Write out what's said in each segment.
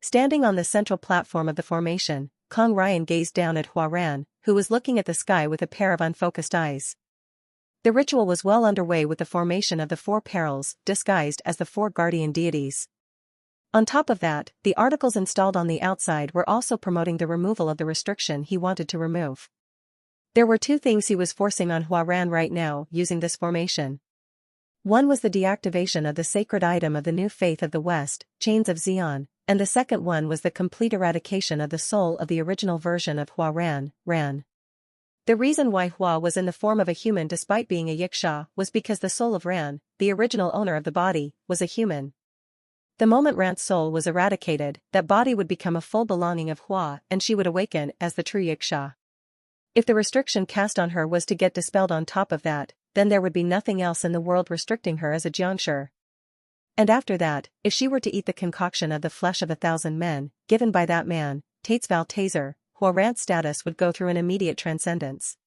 Standing on the central platform of the formation, Kong Ryan gazed down at Hua Ran, who was looking at the sky with a pair of unfocused eyes. The ritual was well underway with the formation of the four perils, disguised as the four guardian deities. On top of that, the articles installed on the outside were also promoting the removal of the restriction he wanted to remove. There were two things he was forcing on Hua Ran right now using this formation. One was the deactivation of the sacred item of the new faith of the West, Chains of Xian, and the second one was the complete eradication of the soul of the original version of Hua Ran. The reason why Hua was in the form of a human despite being a Yiksha was because the soul of Ran, the original owner of the body, was a human. The moment Ran's soul was eradicated, that body would become a full belonging of Hua and she would awaken as the true Yiksha. If the restriction cast on her was to get dispelled on top of that, then there would be nothing else in the world restricting her as a Jiangshi. And after that, if she were to eat the concoction of the flesh of 1,000 men, given by that man, Tates Val Taser, Hua Ran's status would go through an immediate transcendence.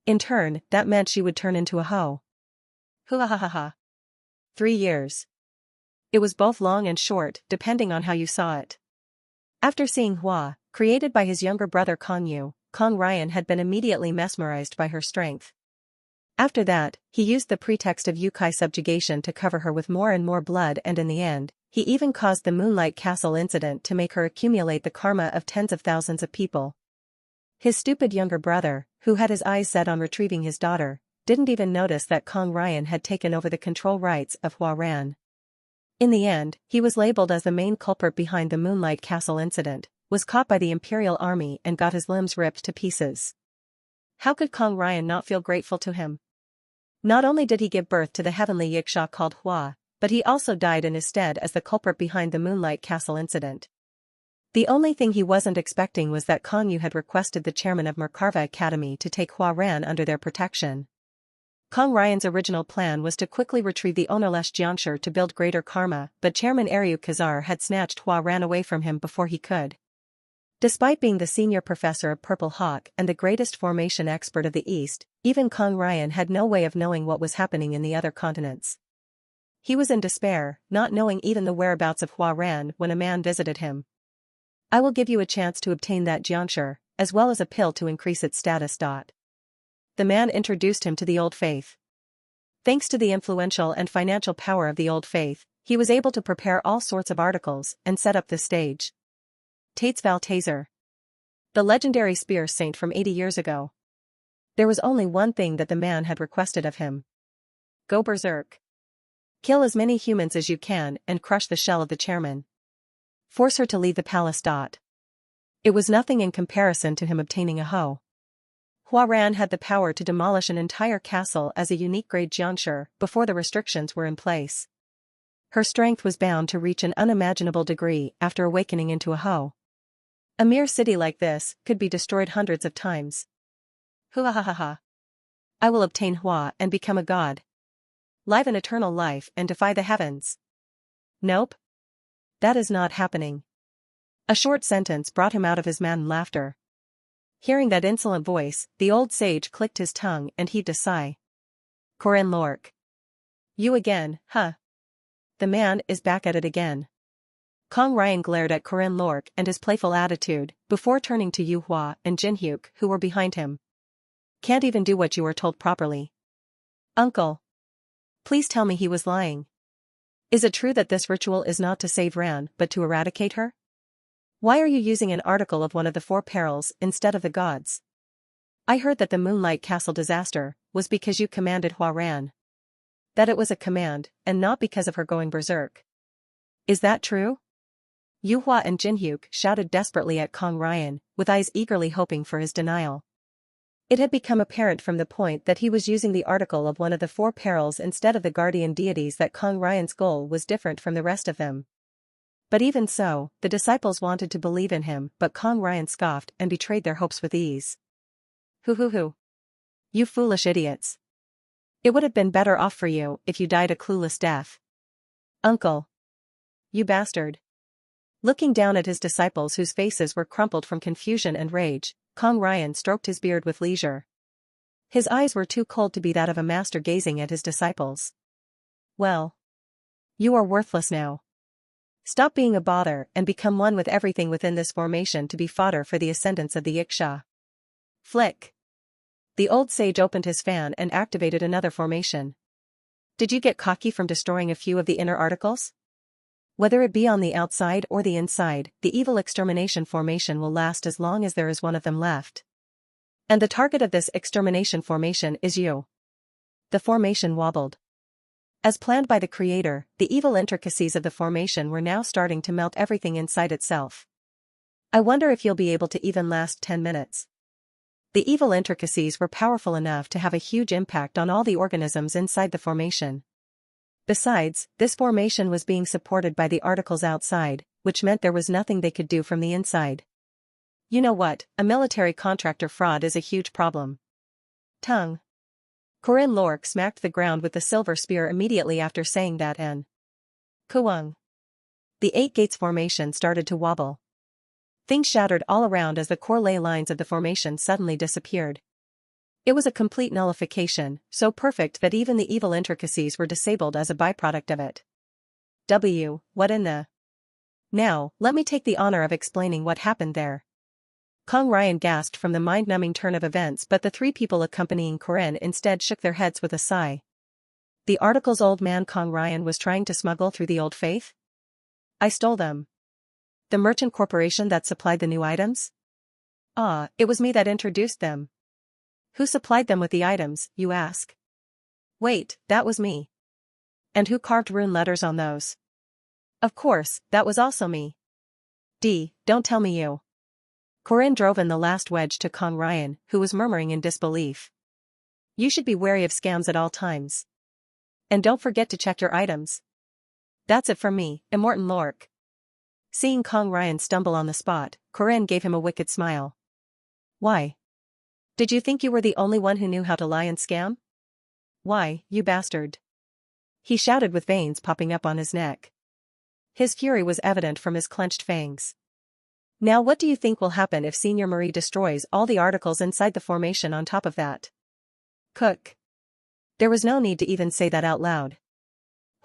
In turn, that meant she would turn into a hoe. Hoo-ha-ha-ha-ha. 3 years. It was both long and short, depending on how you saw it. After seeing Hua, created by his younger brother Kong Yu, Kong Ryan had been immediately mesmerized by her strength. After that, he used the pretext of Yukai subjugation to cover her with more and more blood, and in the end, he even caused the Moonlight Castle incident to make her accumulate the karma of tens of thousands of people. His stupid younger brother, who had his eyes set on retrieving his daughter, didn't even notice that Kong Ryan had taken over the control rights of Hua Ran. In the end, he was labeled as the main culprit behind the Moonlight Castle incident, was caught by the Imperial Army and got his limbs ripped to pieces. How could Kong Ryan not feel grateful to him? Not only did he give birth to the heavenly Yiksha called Hua, but he also died in his stead as the culprit behind the Moonlight Castle incident. The only thing he wasn't expecting was that Kong Yu had requested the chairman of Merkava Academy to take Hua Ran under their protection. Kong Ryan's original plan was to quickly retrieve the ownerless Jiangshi to build greater karma, but Chairman Aryu Khazar had snatched Hua Ran away from him before he could. Despite being the senior professor of Purple Hawk and the greatest formation expert of the East, even Kong Ryan had no way of knowing what was happening in the other continents. He was in despair, not knowing even the whereabouts of Hua Ran when a man visited him. "I will give you a chance to obtain that Jiangshi, as well as a pill to increase its status. The man introduced him to the Old Faith. Thanks to the influential and financial power of the Old Faith, he was able to prepare all sorts of articles and set up the stage. Tates Val Taser. The legendary spear saint from 80 years ago. There was only one thing that the man had requested of him. Go berserk. Kill as many humans as you can and crush the shell of the chairman. Force her to leave the palace. It was nothing in comparison to him obtaining a hoe. Hua Ran had the power to demolish an entire castle as a unique grade Jiangshi before the restrictions were in place. Her strength was bound to reach an unimaginable degree after awakening into a hoe. A mere city like this could be destroyed hundreds of times. Hoo-ha-ha-ha-ha. I will obtain Hua and become a god. Live an eternal life and defy the heavens. Nope. That is not happening. A short sentence brought him out of his maddened laughter. Hearing that insolent voice, the old sage clicked his tongue and heaved a sigh. Corinne Lorque. You again, huh? The man is back at it again. Kong Ryan glared at Corinne Lorque and his playful attitude, before turning to Yu Hua and Jin Hyuk, who were behind him. Can't even do what you were told properly. Uncle. Please tell me he was lying. Is it true that this ritual is not to save Ran but to eradicate her? Why are you using an article of one of the four perils instead of the gods? I heard that the Moonlight Castle disaster was because you commanded Hua Ran. That it was a command, and not because of her going berserk. Is that true? Yu Hua and Jin Hyuk shouted desperately at Kong Ryan, with eyes eagerly hoping for his denial. It had become apparent from the point that he was using the article of one of the four perils instead of the guardian deities that Kong Ryan's goal was different from the rest of them. But even so, the disciples wanted to believe in him, but Kong Ryan scoffed and betrayed their hopes with ease. Hoo. You foolish idiots. It would have been better off for you if you died a clueless death. Uncle. You bastard. Looking down at his disciples whose faces were crumpled from confusion and rage, Kong Ryan stroked his beard with leisure. His eyes were too cold to be that of a master gazing at his disciples. Well. You are worthless now. Stop being a bother and become one with everything within this formation to be fodder for the ascendants of the Yiksha. Flick. The old sage opened his fan and activated another formation. Did you get cocky from destroying a few of the inner articles? Whether it be on the outside or the inside, the evil extermination formation will last as long as there is one of them left. And the target of this extermination formation is you. The formation wobbled. As planned by the creator, the evil intricacies of the formation were now starting to melt everything inside itself. I wonder if you'll be able to even last 10 minutes. The evil intricacies were powerful enough to have a huge impact on all the organisms inside the formation. Besides, this formation was being supported by the articles outside, which meant there was nothing they could do from the inside. You know what, a military contractor fraud is a huge problem. Tongue. Corinne Lork smacked the ground with the silver spear immediately after saying that and Kuwang. The Eight Gates formation started to wobble. Things shattered all around as the core ley lines of the formation suddenly disappeared. It was a complete nullification, so perfect that even the evil intricacies were disabled as a byproduct of it. What in the... Now, let me take the honor of explaining what happened there. Kong Ryan gasped from the mind-numbing turn of events, but the three people accompanying Corinne instead shook their heads with a sigh. The article's old man Kong Ryan was trying to smuggle through the old faith? I stole them. The merchant corporation that supplied the new items? It was me that introduced them. Who supplied them with the items, you ask? Wait, that was me. And who carved rune letters on those? Of course, that was also me. Don't tell me you. Corinne drove in the last wedge to Kong Ryan, who was murmuring in disbelief. You should be wary of scams at all times. And don't forget to check your items. That's it from me, Immortan Lork. Seeing Kong Ryan stumble on the spot, Corinne gave him a wicked smile. Why? Did you think you were the only one who knew how to lie and scam? Why, you bastard. He shouted with veins popping up on his neck. His fury was evident from his clenched fangs. Now what do you think will happen if Senior Marie destroys all the articles inside the formation on top of that? Cook. There was no need to even say that out loud.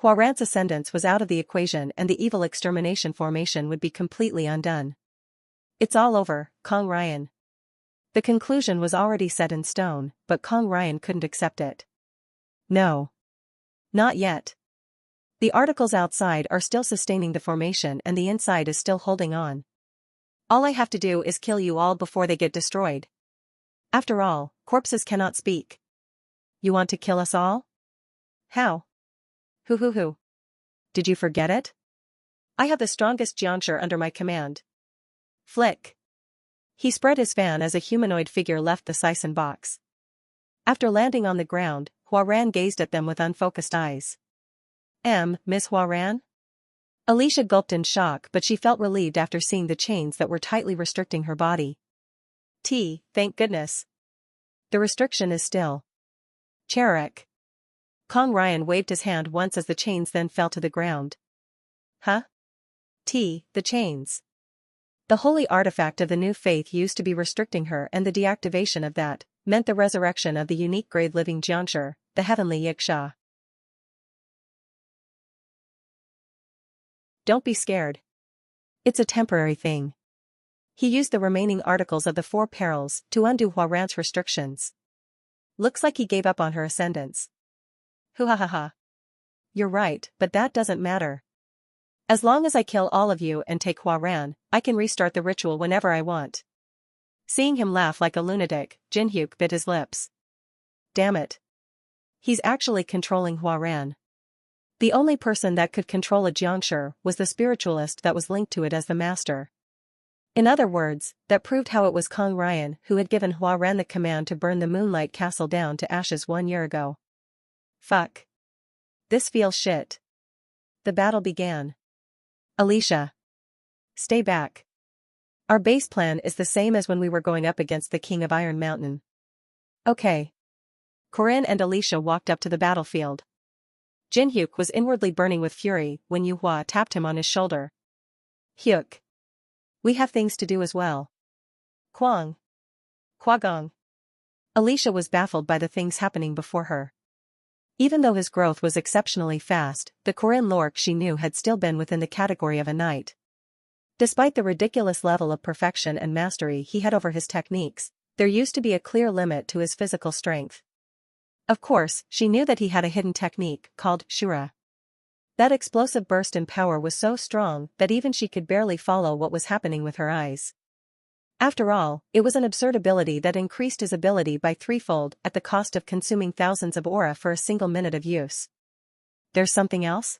Huarant's ascendance was out of the equation and the evil extermination formation would be completely undone. It's all over, Kong Ryan. The conclusion was already set in stone, but Kong Ryan couldn't accept it. No. Not yet. The articles outside are still sustaining the formation and the inside is still holding on. All I have to do is kill you all before they get destroyed. After all, corpses cannot speak. You want to kill us all? How? Hoo. Did you forget it? I have the strongest Jianshi under my command. Flick. He spread his fan as a humanoid figure left the Sison box. After landing on the ground, Huaran gazed at them with unfocused eyes. Miss Huaran? Alicia gulped in shock, but she felt relieved after seeing the chains that were tightly restricting her body. Thank goodness. The restriction is still. Cherek. Kong Ryan waved his hand once as the chains then fell to the ground. Huh? The chains. The holy artifact of the new faith used to be restricting her, and the deactivation of that meant the resurrection of the unique grade living Jianshi, the heavenly Yiksha. Don't be scared. It's a temporary thing. He used the remaining articles of the Four Perils to undo Huarant's restrictions. Looks like he gave up on her ascendance. Hoo-ha-ha-ha. You're right, but that doesn't matter. As long as I kill all of you and take Huaran, I can restart the ritual whenever I want. Seeing him laugh like a lunatic, Jinhyuk bit his lips. Damn it. He's actually controlling Huaran. The only person that could control a Jianshi was the spiritualist that was linked to it as the master. In other words, that proved how it was Kong Ryan who had given Huaran the command to burn the Moonlight Castle down to ashes 1 year ago. Fuck. This feels shit. The battle began. Alicia. Stay back. Our base plan is the same as when we were going up against the King of Iron Mountain. Okay. Corinne and Alicia walked up to the battlefield. Jinhyuk was inwardly burning with fury when Yu Hua tapped him on his shoulder. Hyuk. We have things to do as well. Kwang. Kwagong. Alicia was baffled by the things happening before her. Even though his growth was exceptionally fast, the Corinne Lork she knew had still been within the category of a knight. Despite the ridiculous level of perfection and mastery he had over his techniques, there used to be a clear limit to his physical strength. Of course, she knew that he had a hidden technique called Shura. That explosive burst in power was so strong that even she could barely follow what was happening with her eyes. After all, it was an absurd ability that increased his ability by threefold at the cost of consuming thousands of aura for a single minute of use. There's something else?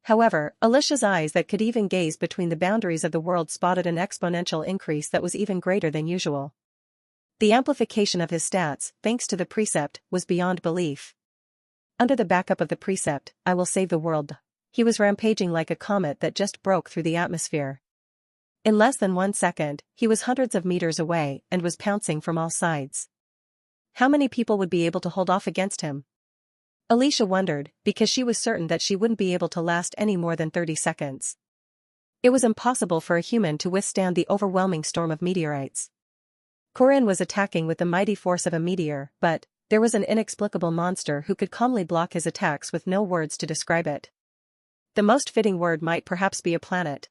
However, Alicia's eyes that could even gaze between the boundaries of the world spotted an exponential increase that was even greater than usual. The amplification of his stats, thanks to the precept, was beyond belief. Under the backup of the precept, I will save the world, he was rampaging like a comet that just broke through the atmosphere. In less than 1 second, he was hundreds of meters away and was pouncing from all sides. How many people would be able to hold off against him? Alicia wondered, because she was certain that she wouldn't be able to last any more than 30 seconds. It was impossible for a human to withstand the overwhelming storm of meteorites. Corinne was attacking with the mighty force of a meteor, but there was an inexplicable monster who could calmly block his attacks with no words to describe it. The most fitting word might perhaps be a planet.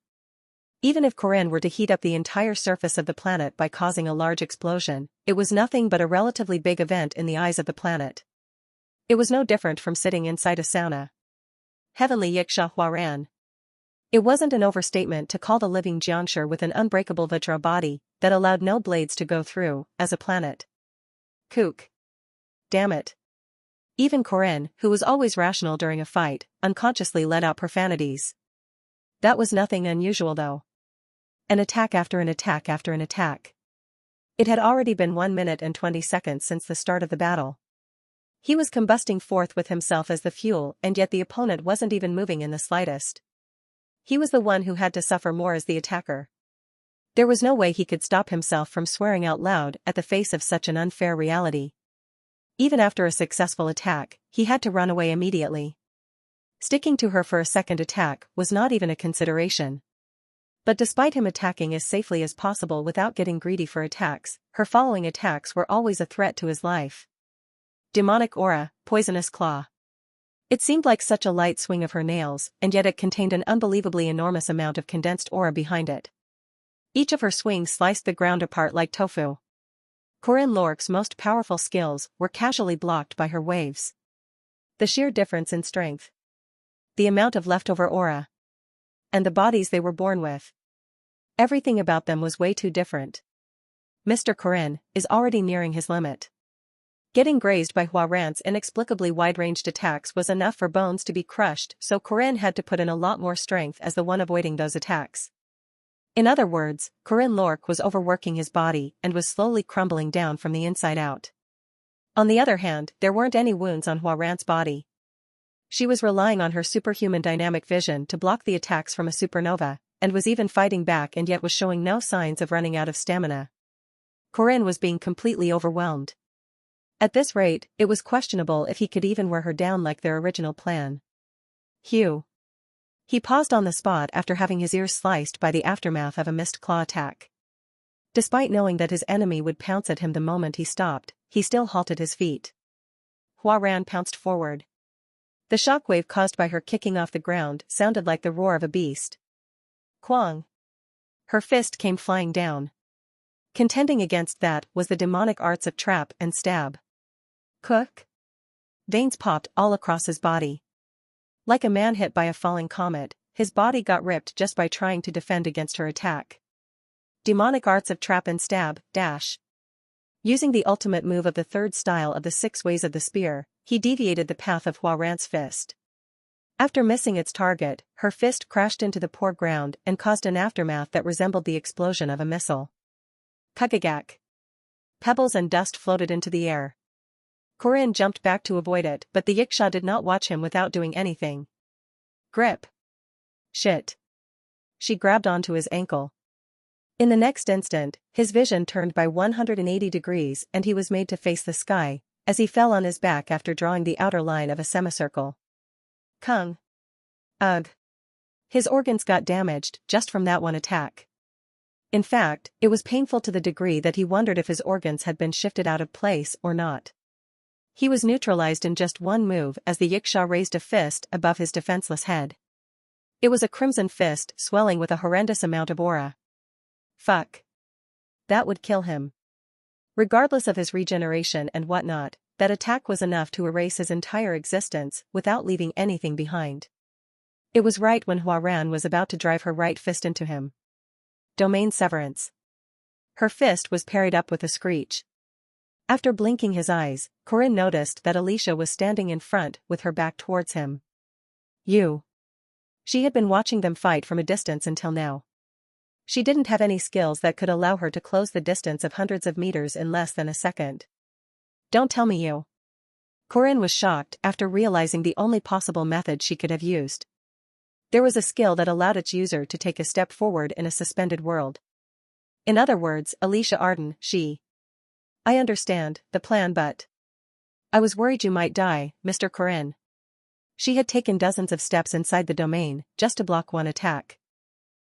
Even if Corinne were to heat up the entire surface of the planet by causing a large explosion, it was nothing but a relatively big event in the eyes of the planet. It was no different from sitting inside a sauna. Heavenly Yiksha Huaran. It wasn't an overstatement to call the living Jiangshi with an unbreakable Vajra body that allowed no blades to go through, as a planet. Kook. Damn it. Even Corinne, who was always rational during a fight, unconsciously let out profanities. That was nothing unusual though. An attack after an attack after an attack. It had already been 1 minute and 20 seconds since the start of the battle. He was combusting forth with himself as the fuel, and yet the opponent wasn't even moving in the slightest. He was the one who had to suffer more as the attacker. There was no way he could stop himself from swearing out loud at the face of such an unfair reality. Even after a successful attack, he had to run away immediately. Sticking to her for a second attack was not even a consideration. But despite him attacking as safely as possible without getting greedy for attacks, her following attacks were always a threat to his life. Demonic aura, poisonous claw. It seemed like such a light swing of her nails, and yet it contained an unbelievably enormous amount of condensed aura behind it. Each of her swings sliced the ground apart like tofu. Corinne Lork's most powerful skills were casually blocked by her waves. The sheer difference in strength. The amount of leftover aura. And the bodies they were born with. Everything about them was way too different. Mr. Corinne is already nearing his limit. Getting grazed by Huaran's inexplicably wide-ranged attacks was enough for bones to be crushed, so Corinne had to put in a lot more strength as the one avoiding those attacks. In other words, Corinne Lork was overworking his body and was slowly crumbling down from the inside out. On the other hand, there weren't any wounds on Huaran's body. She was relying on her superhuman dynamic vision to block the attacks from a supernova, and was even fighting back and yet was showing no signs of running out of stamina. Corinne was being completely overwhelmed. At this rate, it was questionable if he could even wear her down like their original plan. Hugh. He paused on the spot after having his ears sliced by the aftermath of a missed claw attack. Despite knowing that his enemy would pounce at him the moment he stopped, he still halted his feet. Huaran pounced forward. The shockwave caused by her kicking off the ground sounded like the roar of a beast. Kwang. Her fist came flying down. Contending against that was the demonic arts of trap and stab. Cook. Veins popped all across his body. Like a man hit by a falling comet, his body got ripped just by trying to defend against her attack. Demonic arts of trap and stab, dash. Using the ultimate move of the third style of the 6 ways of the spear, he deviated the path of Huaran's fist. After missing its target, her fist crashed into the poor ground and caused an aftermath that resembled the explosion of a missile. Kugagak. Pebbles and dust floated into the air. Corinne jumped back to avoid it, but the Yiksha did not watch him without doing anything. Grip. Shit. She grabbed onto his ankle. In the next instant, his vision turned by 180 degrees and he was made to face the sky, as he fell on his back after drawing the outer line of a semicircle. Kung. Ugh. His organs got damaged just from that one attack. In fact, it was painful to the degree that he wondered if his organs had been shifted out of place or not. He was neutralized in just one move as the Yiksha raised a fist above his defenseless head. It was a crimson fist swelling with a horrendous amount of aura. Fuck. That would kill him. Regardless of his regeneration and whatnot, that attack was enough to erase his entire existence without leaving anything behind. It was right when Huaran was about to drive her right fist into him. Domain severance. Her fist was parried up with a screech. After blinking his eyes, Corinne noticed that Alicia was standing in front with her back towards him. You. She had been watching them fight from a distance until now. She didn't have any skills that could allow her to close the distance of hundreds of meters in less than a second. Don't tell me you. Corinne was shocked after realizing the only possible method she could have used. There was a skill that allowed its user to take a step forward in a suspended world. In other words, Alicia Arden, she. I understand the plan, but I was worried you might die, Mr. Corinne. She had taken dozens of steps inside the domain just to block one attack.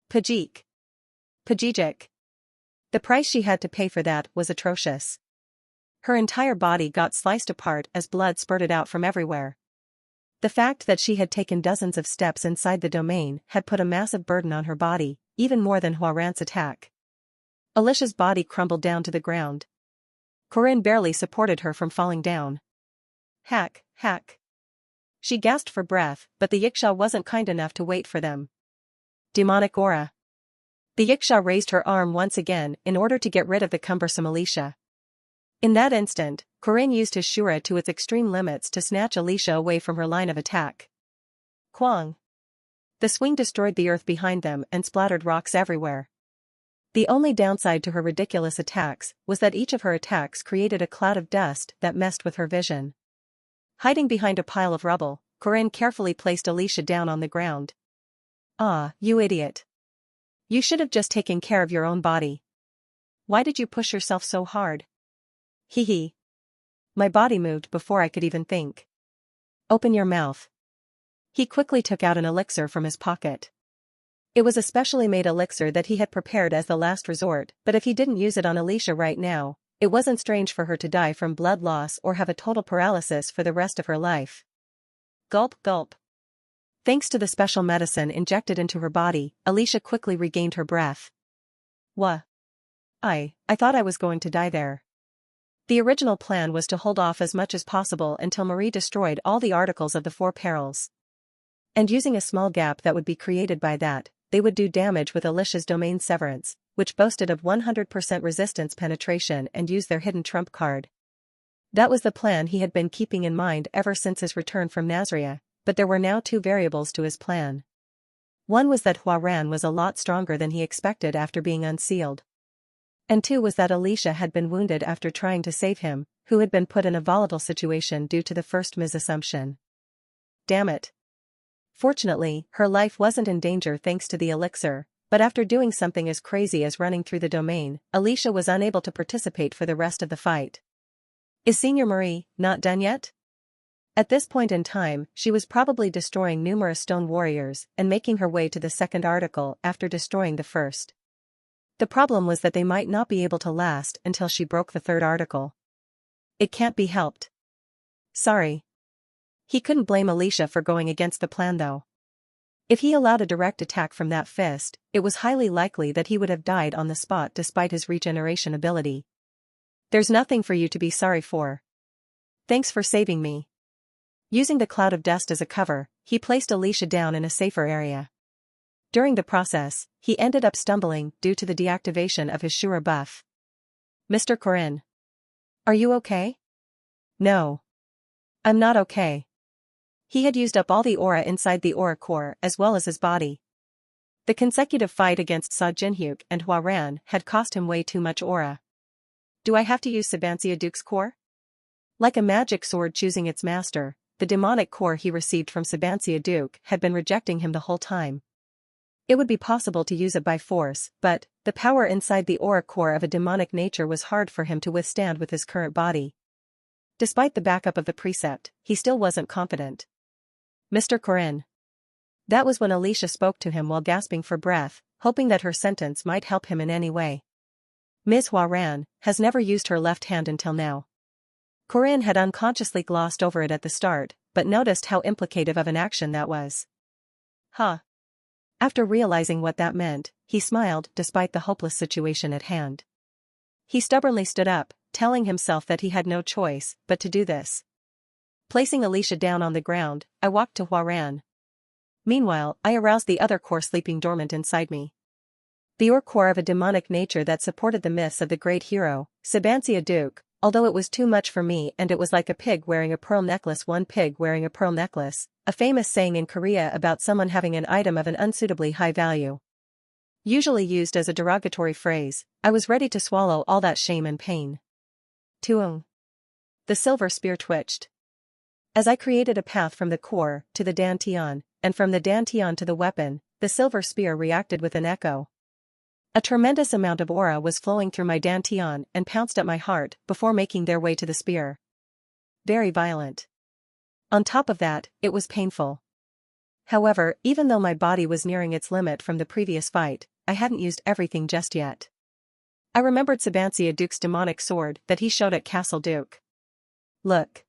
Pajik. Pajijic. The price she had to pay for that was atrocious. Her entire body got sliced apart as blood spurted out from everywhere. The fact that she had taken dozens of steps inside the domain had put a massive burden on her body, even more than Huaran's attack. Alicia's body crumbled down to the ground. Corinne barely supported her from falling down. Hack, hack. She gasped for breath, but the Yiksha wasn't kind enough to wait for them. Demonic aura. The Yiksha raised her arm once again in order to get rid of the cumbersome Alicia. In that instant, Corinne used his Shura to its extreme limits to snatch Alicia away from her line of attack. Quang. The swing destroyed the earth behind them and splattered rocks everywhere. The only downside to her ridiculous attacks was that each of her attacks created a cloud of dust that messed with her vision. Hiding behind a pile of rubble, Corinne carefully placed Alicia down on the ground. Ah, you idiot. You should have just taken care of your own body. Why did you push yourself so hard? Hee hee. My body moved before I could even think. Open your mouth. He quickly took out an elixir from his pocket. It was a specially made elixir that he had prepared as the last resort, but if he didn't use it on Alicia right now, it wasn't strange for her to die from blood loss or have a total paralysis for the rest of her life. Gulp, gulp. Thanks to the special medicine injected into her body, Alicia quickly regained her breath. Wha? I thought I was going to die there. The original plan was to hold off as much as possible until Marie destroyed all the articles of the Four Perils. And using a small gap that would be created by that, they would do damage with Alicia's domain severance, which boasted of 100% resistance penetration and use their hidden trump card. That was the plan he had been keeping in mind ever since his return from Nazria, but there were now two variables to his plan. One was that Huaran was a lot stronger than he expected after being unsealed. And two was that Alicia had been wounded after trying to save him, who had been put in a volatile situation due to the first misassumption. Damn it. Fortunately, her life wasn't in danger thanks to the elixir, but after doing something as crazy as running through the domain, Alicia was unable to participate for the rest of the fight. Is Senior Marie not done yet? At this point in time, she was probably destroying numerous stone warriors and making her way to the second article after destroying the first. The problem was that they might not be able to last until she broke the third article. It can't be helped. Sorry. He couldn't blame Alicia for going against the plan though. If he allowed a direct attack from that fist, it was highly likely that he would have died on the spot despite his regeneration ability. There's nothing for you to be sorry for. Thanks for saving me. Using the cloud of dust as a cover, he placed Alicia down in a safer area. During the process, he ended up stumbling due to the deactivation of his Shura buff. Mr. Corinne. Are you okay? No. I'm not okay. He had used up all the aura inside the aura core as well as his body. The consecutive fight against Sa Jinhyuk and Huaran had cost him way too much aura. Do I have to use Sabancia Duke's core? Like a magic sword choosing its master, the demonic core he received from Sabancia Duke had been rejecting him the whole time. It would be possible to use it by force, but the power inside the aura core of a demonic nature was hard for him to withstand with his current body. Despite the backup of the precept, he still wasn't confident. Mr. Corinne. That was when Alicia spoke to him while gasping for breath, hoping that her sentence might help him in any way. Ms. Huaran has never used her left hand until now. Corinne had unconsciously glossed over it at the start, but noticed how implicative of an action that was. Huh. After realizing what that meant, he smiled despite the hopeless situation at hand. He stubbornly stood up, telling himself that he had no choice but to do this. Placing Alicia down on the ground, I walked to Huaran. Meanwhile, I aroused the other core sleeping dormant inside me. The core of a demonic nature that supported the myths of the great hero, Sabancia Duke, although it was too much for me and it was like a pig wearing a pearl necklace, one pig wearing a pearl necklace, a famous saying in Korea about someone having an item of an unsuitably high value. Usually used as a derogatory phrase, I was ready to swallow all that shame and pain. Tuung. The silver spear twitched. As I created a path from the core to the dantian, and from the dantian to the weapon, the silver spear reacted with an echo. A tremendous amount of aura was flowing through my dantian and pounced at my heart before making their way to the spear. Very violent. On top of that, it was painful. However, even though my body was nearing its limit from the previous fight, I hadn't used everything just yet. I remembered Sabancia Duke's demonic sword that he showed at Castle Duke. Look.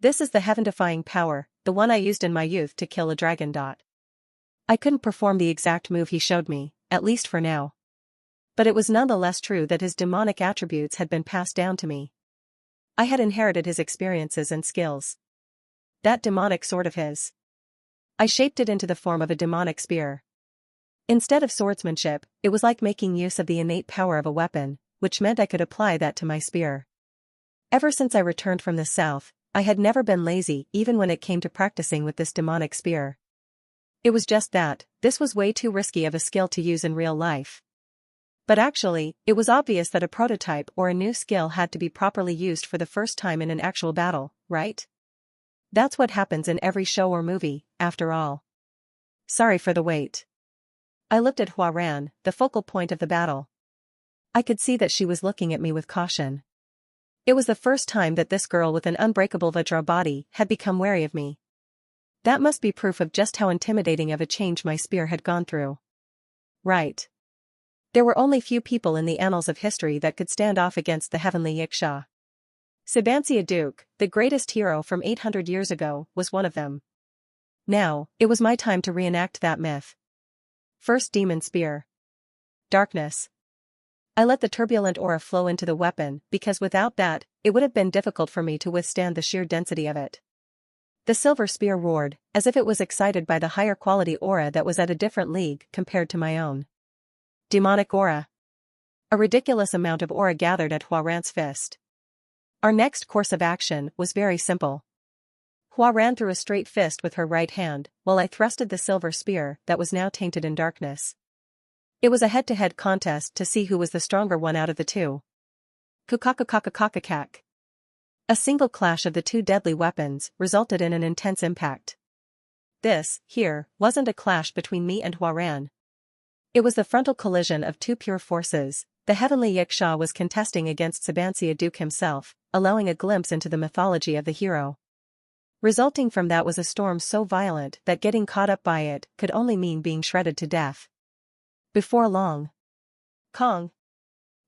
This is the heaven-defying power, the one I used in my youth to kill a dragon. I couldn't perform the exact move he showed me, at least for now. But it was nonetheless true that his demonic attributes had been passed down to me. I had inherited his experiences and skills. That demonic sword of his. I shaped it into the form of a demonic spear. Instead of swordsmanship, it was like making use of the innate power of a weapon, which meant I could apply that to my spear. Ever since I returned from the south, I had never been lazy even when it came to practicing with this demonic spear. It was just that, this was way too risky of a skill to use in real life. But actually, it was obvious that a prototype or a new skill had to be properly used for the first time in an actual battle, right? That's what happens in every show or movie, after all. Sorry for the wait. I looked at Huaran, the focal point of the battle. I could see that she was looking at me with caution. It was the first time that this girl with an unbreakable Vajra body had become wary of me. That must be proof of just how intimidating of a change my spear had gone through. Right. There were only few people in the annals of history that could stand off against the heavenly Yiksha. Sabancia Duke, the greatest hero from 800 years ago, was one of them. Now, it was my time to reenact that myth. First demon spear. Darkness. I let the turbulent aura flow into the weapon because without that, it would have been difficult for me to withstand the sheer density of it. The silver spear roared, as if it was excited by the higher quality aura that was at a different league compared to my own. Demonic aura. A ridiculous amount of aura gathered at Huaran's fist. Our next course of action was very simple. Huaran threw a straight fist with her right hand, while I thrusted the silver spear that was now tainted in darkness. It was a head-to-head contest to see who was the stronger one out of the two. Kukakakakakakak. A single clash of the two deadly weapons resulted in an intense impact. This, here, wasn't a clash between me and Huaran. It was the frontal collision of two pure forces. The heavenly Yiksha was contesting against Sabancia Duke himself, allowing a glimpse into the mythology of the hero. Resulting from that was a storm so violent that getting caught up by it could only mean being shredded to death. Before long. Kong.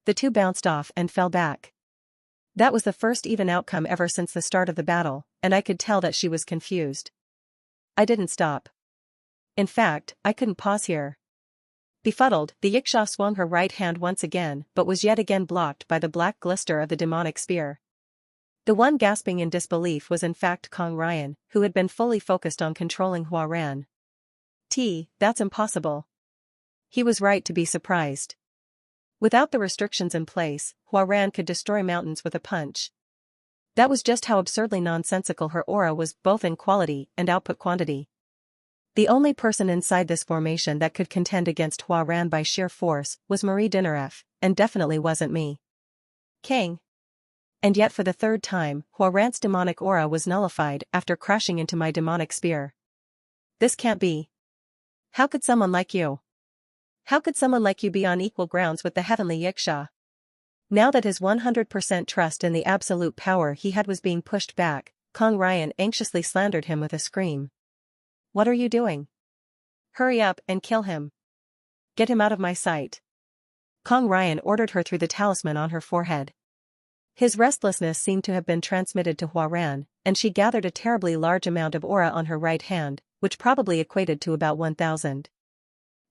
The two bounced off and fell back. That was the first even outcome ever since the start of the battle, and I could tell that she was confused. I didn't stop. In fact, I couldn't pause here. Befuddled, the Yiksha swung her right hand once again but was yet again blocked by the black glister of the demonic spear. The one gasping in disbelief was in fact Kong Ryan, who had been fully focused on controlling Huaran. That's impossible. He was right to be surprised. Without the restrictions in place, Huaran could destroy mountains with a punch. That was just how absurdly nonsensical her aura was both in quality and output quantity. The only person inside this formation that could contend against Huaran by sheer force was Marie Dinaref, and definitely wasn't me. Kang. And yet for the third time, Huaran's demonic aura was nullified after crashing into my demonic spear. This can't be. How could someone like you? How could someone like you be on equal grounds with the heavenly Yiksha? Now that his 100% trust in the absolute power he had was being pushed back, Kong Ryan anxiously slandered him with a scream. What are you doing? Hurry up and kill him. Get him out of my sight. Kong Ryan ordered her through the talisman on her forehead. His restlessness seemed to have been transmitted to Huaran, and she gathered a terribly large amount of aura on her right hand, which probably equated to about 1,000.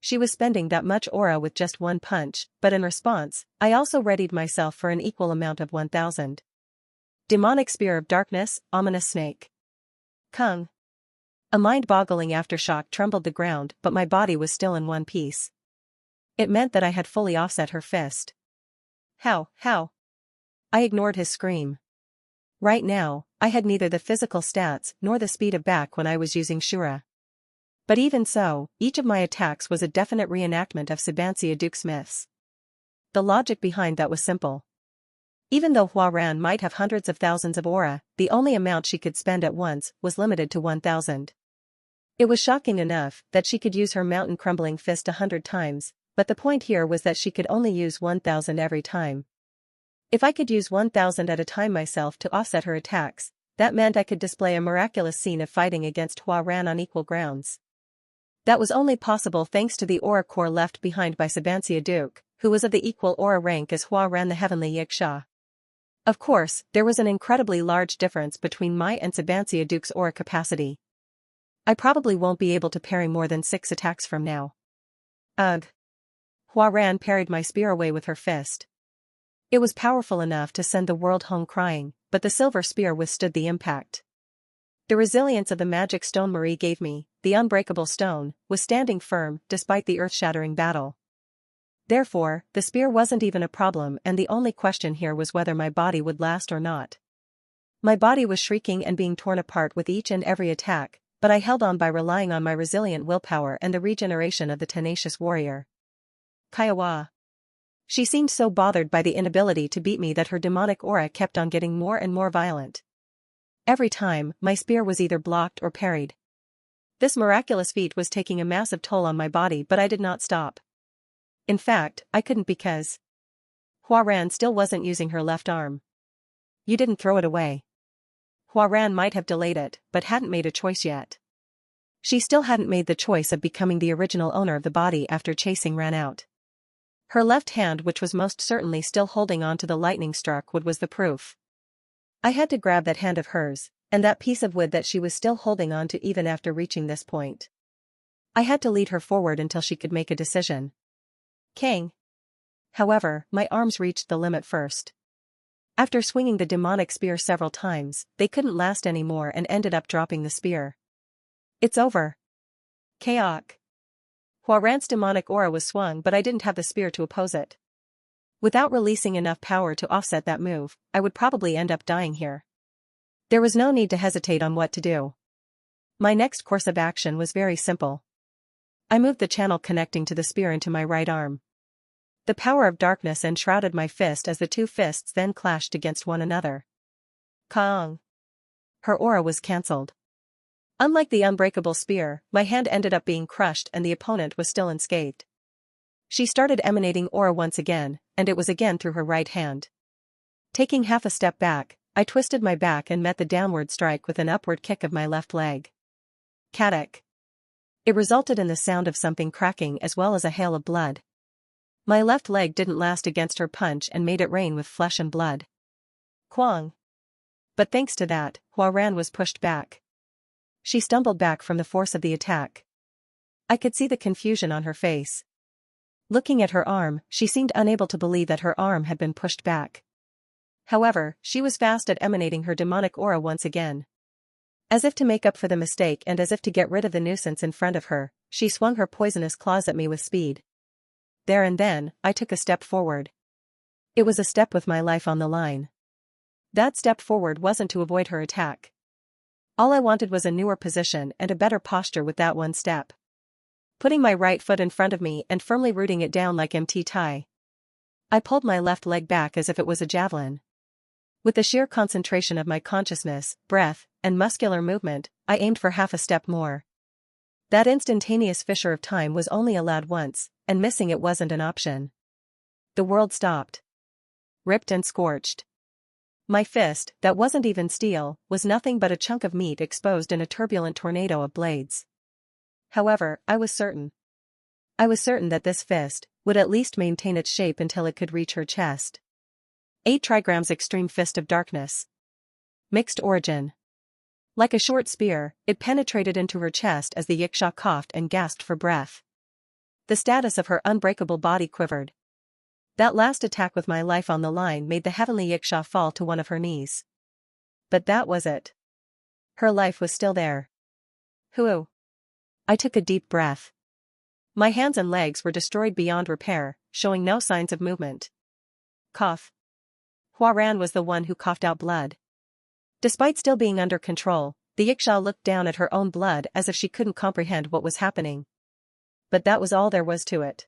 She was spending that much aura with just one punch, but in response, I also readied myself for an equal amount of 1,000. Demonic Spear of Darkness, Ominous Snake. Kung. A mind-boggling aftershock trembled the ground, but my body was still in one piece. It meant that I had fully offset her fist. How? I ignored his scream. Right now, I had neither the physical stats nor the speed of back when I was using Shura. But even so, each of my attacks was a definite reenactment of Sabancia Duke Smith's. The logic behind that was simple. Even though Huaran might have hundreds of thousands of aura, the only amount she could spend at once was limited to 1,000. It was shocking enough that she could use her mountain-crumbling fist 100 times, but the point here was that she could only use 1,000 every time. If I could use 1,000 at a time myself to offset her attacks, that meant I could display a miraculous scene of fighting against Huaran on equal grounds. That was only possible thanks to the aura core left behind by Sabancia Duke, who was of the equal aura rank as Huaran the Heavenly Yiksha. Of course, there was an incredibly large difference between my and Sabancia Duke's aura capacity. I probably won't be able to parry more than 6 attacks from now. Ugh. Huaran parried my spear away with her fist. It was powerful enough to send the world home crying, but the silver spear withstood the impact. The resilience of the magic stone Marie gave me, the unbreakable stone, was standing firm despite the earth-shattering battle. Therefore, the spear wasn't even a problem, and the only question here was whether my body would last or not. My body was shrieking and being torn apart with each and every attack, but I held on by relying on my resilient willpower and the regeneration of the tenacious warrior. Kiowa. She seemed so bothered by the inability to beat me that her demonic aura kept on getting more and more violent. Every time, my spear was either blocked or parried. This miraculous feat was taking a massive toll on my body, but I did not stop. In fact, I couldn't because Huaran still wasn't using her left arm. You didn't throw it away. Huaran might have delayed it, but hadn't made a choice yet. She still hadn't made the choice of becoming the original owner of the body after chasing ran out. Her left hand, which was most certainly still holding on to the lightning-struck wood, was the proof. I had to grab that hand of hers, and that piece of wood that she was still holding on to even after reaching this point. I had to lead her forward until she could make a decision. Kang. However, my arms reached the limit first. After swinging the demonic spear several times, they couldn't last anymore and ended up dropping the spear. It's over. Kaok. Huaran's demonic aura was swung, but I didn't have the spear to oppose it. Without releasing enough power to offset that move, I would probably end up dying here. There was no need to hesitate on what to do. My next course of action was very simple. I moved the channel connecting to the spear into my right arm. The power of darkness enshrouded my fist as the two fists then clashed against one another. Kaong. Her aura was cancelled. Unlike the unbreakable spear, my hand ended up being crushed and the opponent was still unscathed. She started emanating aura once again, and it was again through her right hand. Taking half a step back, I twisted my back and met the downward strike with an upward kick of my left leg. Kadak. It resulted in the sound of something cracking as well as a hail of blood. My left leg didn't last against her punch and made it rain with flesh and blood. Kwang. But thanks to that, Huaran was pushed back. She stumbled back from the force of the attack. I could see the confusion on her face. Looking at her arm, she seemed unable to believe that her arm had been pushed back. However, she was fast at emanating her demonic aura once again. As if to make up for the mistake and as if to get rid of the nuisance in front of her, she swung her poisonous claws at me with speed. There and then, I took a step forward. It was a step with my life on the line. That step forward wasn't to avoid her attack. All I wanted was a newer position and a better posture with that one step. Putting my right foot in front of me and firmly rooting it down like MT Tai. I pulled my left leg back as if it was a javelin. With the sheer concentration of my consciousness, breath, and muscular movement, I aimed for half a step more. That instantaneous fissure of time was only allowed once, and missing it wasn't an option. The world stopped. Ripped and scorched. My fist, that wasn't even steel, was nothing but a chunk of meat exposed in a turbulent tornado of blades. However, I was certain. I was certain that this fist would at least maintain its shape until it could reach her chest. 8 trigrams Extreme Fist of Darkness. Mixed origin. Like a short spear, it penetrated into her chest as the Yiksha coughed and gasped for breath. The status of her unbreakable body quivered. That last attack with my life on the line made the heavenly Yiksha fall to one of her knees. But that was it. Her life was still there. Hoo. I took a deep breath. My hands and legs were destroyed beyond repair, showing no signs of movement. Cough. Huaran was the one who coughed out blood. Despite still being under control, the Yiksha looked down at her own blood as if she couldn't comprehend what was happening. But that was all there was to it.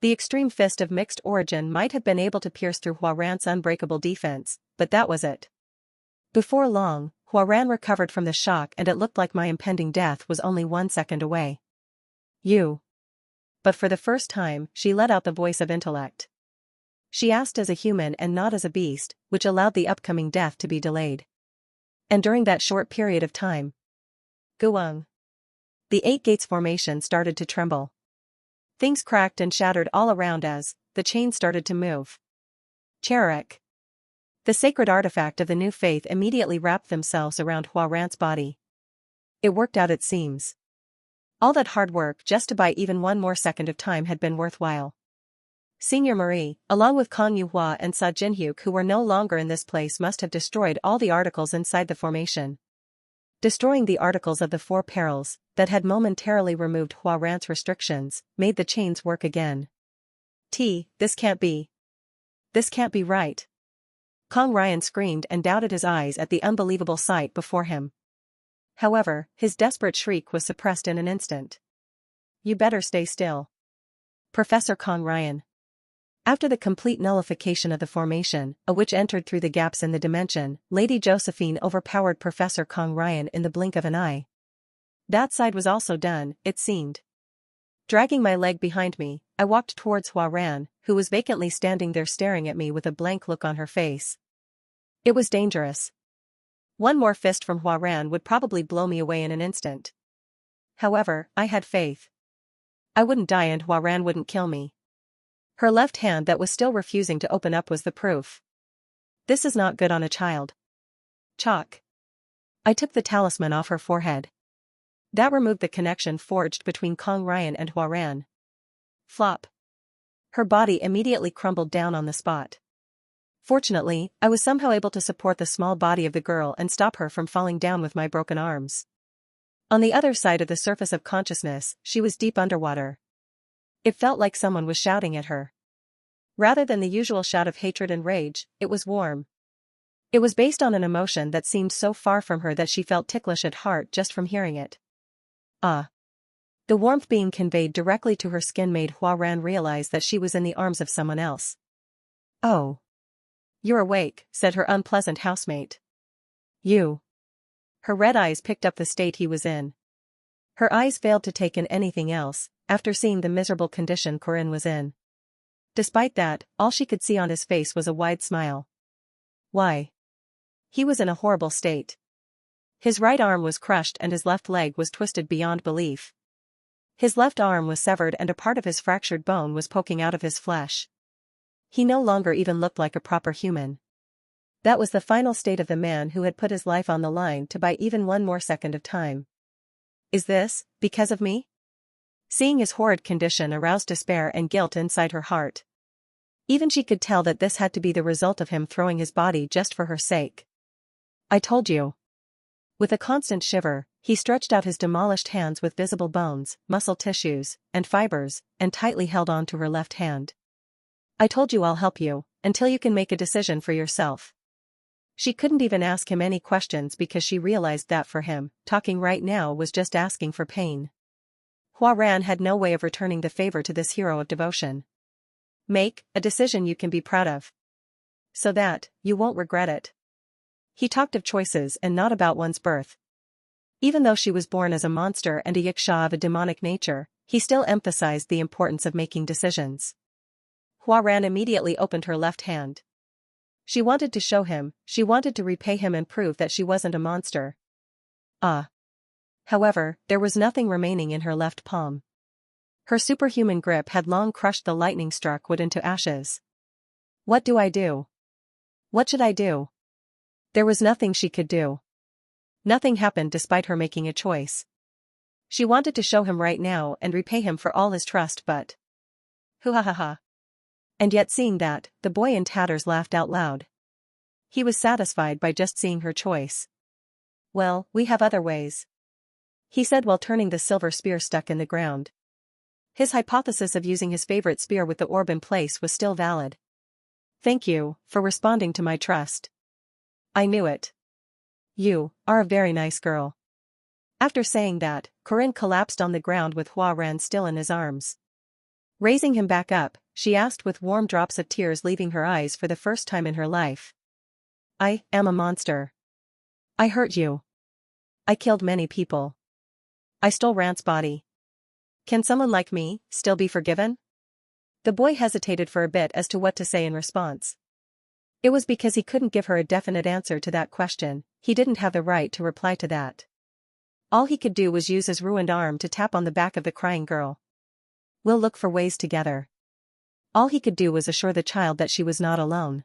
The extreme fist of mixed origin might have been able to pierce through Huaran's unbreakable defense, but that was it. Before long, Huaran recovered from the shock and it looked like my impending death was only 1 second away. You. But for the first time, she let out the voice of intellect. She asked as a human and not as a beast, which allowed the upcoming death to be delayed. And during that short period of time, Guang. The 8 Gates formation started to tremble. Things cracked and shattered all around as the chains started to move. Cherek. The sacred artifact of the new faith immediately wrapped themselves around Huaran's body. It worked out, it seems. All that hard work just to buy even 1 more second of time had been worthwhile. Senior Marie, along with Kong Yuhua and Sa Jinhyuk, who were no longer in this place, must have destroyed all the articles inside the formation. Destroying the articles of the 4 perils that had momentarily removed Huaran's restrictions made the chains work again. This can't be. This can't be right. Kong Ryan screamed and doubted his eyes at the unbelievable sight before him. However, his desperate shriek was suppressed in an instant. You better stay still. Professor Kong Ryan. After the complete nullification of the formation, a witch entered through the gaps in the dimension, Lady Josephine overpowered Professor Kong Ryan in the blink of an eye. That side was also done, it seemed. Dragging my leg behind me, I walked towards Huaran, who was vacantly standing there staring at me with a blank look on her face. It was dangerous. 1 more fist from Huaran would probably blow me away in an instant. However, I had faith. I wouldn't die and Huaran wouldn't kill me. Her left hand that was still refusing to open up was the proof. This is not good on a child. Chalk. I took the talisman off her forehead. That removed the connection forged between Kong Ryan and Huaran. Flop. Her body immediately crumbled down on the spot. Fortunately, I was somehow able to support the small body of the girl and stop her from falling down with my broken arms. On the other side of the surface of consciousness, she was deep underwater. It felt like someone was shouting at her. Rather than the usual shout of hatred and rage, it was warm. It was based on an emotion that seemed so far from her that she felt ticklish at heart just from hearing it. The warmth being conveyed directly to her skin made Huaran realize that she was in the arms of someone else. Oh. You're awake, said her unpleasant housemate. You. Her red eyes picked up the state he was in. Her eyes failed to take in anything else, after seeing the miserable condition Corinne was in. Despite that, all she could see on his face was a wide smile. Why? He was in a horrible state. His right arm was crushed and his left leg was twisted beyond belief. His left arm was severed and a part of his fractured bone was poking out of his flesh. He no longer even looked like a proper human. That was the final state of the man who had put his life on the line to buy even 1 more second of time. Is this because of me? Seeing his horrid condition aroused despair and guilt inside her heart. Even she could tell that this had to be the result of him throwing his body just for her sake. I told you. With a constant shiver, he stretched out his demolished hands with visible bones, muscle tissues, and fibers, and tightly held on to her left hand. I told you I'll help you, until you can make a decision for yourself. She couldn't even ask him any questions because she realized that for him, talking right now was just asking for pain. Huaran had no way of returning the favor to this hero of devotion. Make a decision you can be proud of. So that you won't regret it. He talked of choices and not about one's birth. Even though she was born as a monster and a Yiksha of a demonic nature, he still emphasized the importance of making decisions. Huaran immediately opened her left hand. She wanted to show him, she wanted to repay him and prove that she wasn't a monster. However, there was nothing remaining in her left palm. Her superhuman grip had long crushed the lightning-struck wood into ashes. What do I do? What should I do? There was nothing she could do. Nothing happened despite her making a choice. She wanted to show him right now and repay him for all his trust, but... Hoo-ha-ha-ha. And yet seeing that, the boy in tatters laughed out loud. He was satisfied by just seeing her choice. Well, we have other ways, he said while turning the silver spear stuck in the ground. His hypothesis of using his favorite spear with the orb in place was still valid. Thank you for responding to my trust. I knew it. You are a very nice girl. After saying that, Corinne collapsed on the ground with Hua Ran still in his arms. Raising him back up, she asked with warm drops of tears leaving her eyes for the first time in her life. I am a monster. I hurt you. I killed many people. I stole Ran's body. Can someone like me still be forgiven? The boy hesitated for a bit as to what to say in response. It was because he couldn't give her a definite answer to that question. He didn't have the right to reply to that. All he could do was use his ruined arm to tap on the back of the crying girl. We'll look for ways together. All he could do was assure the child that she was not alone.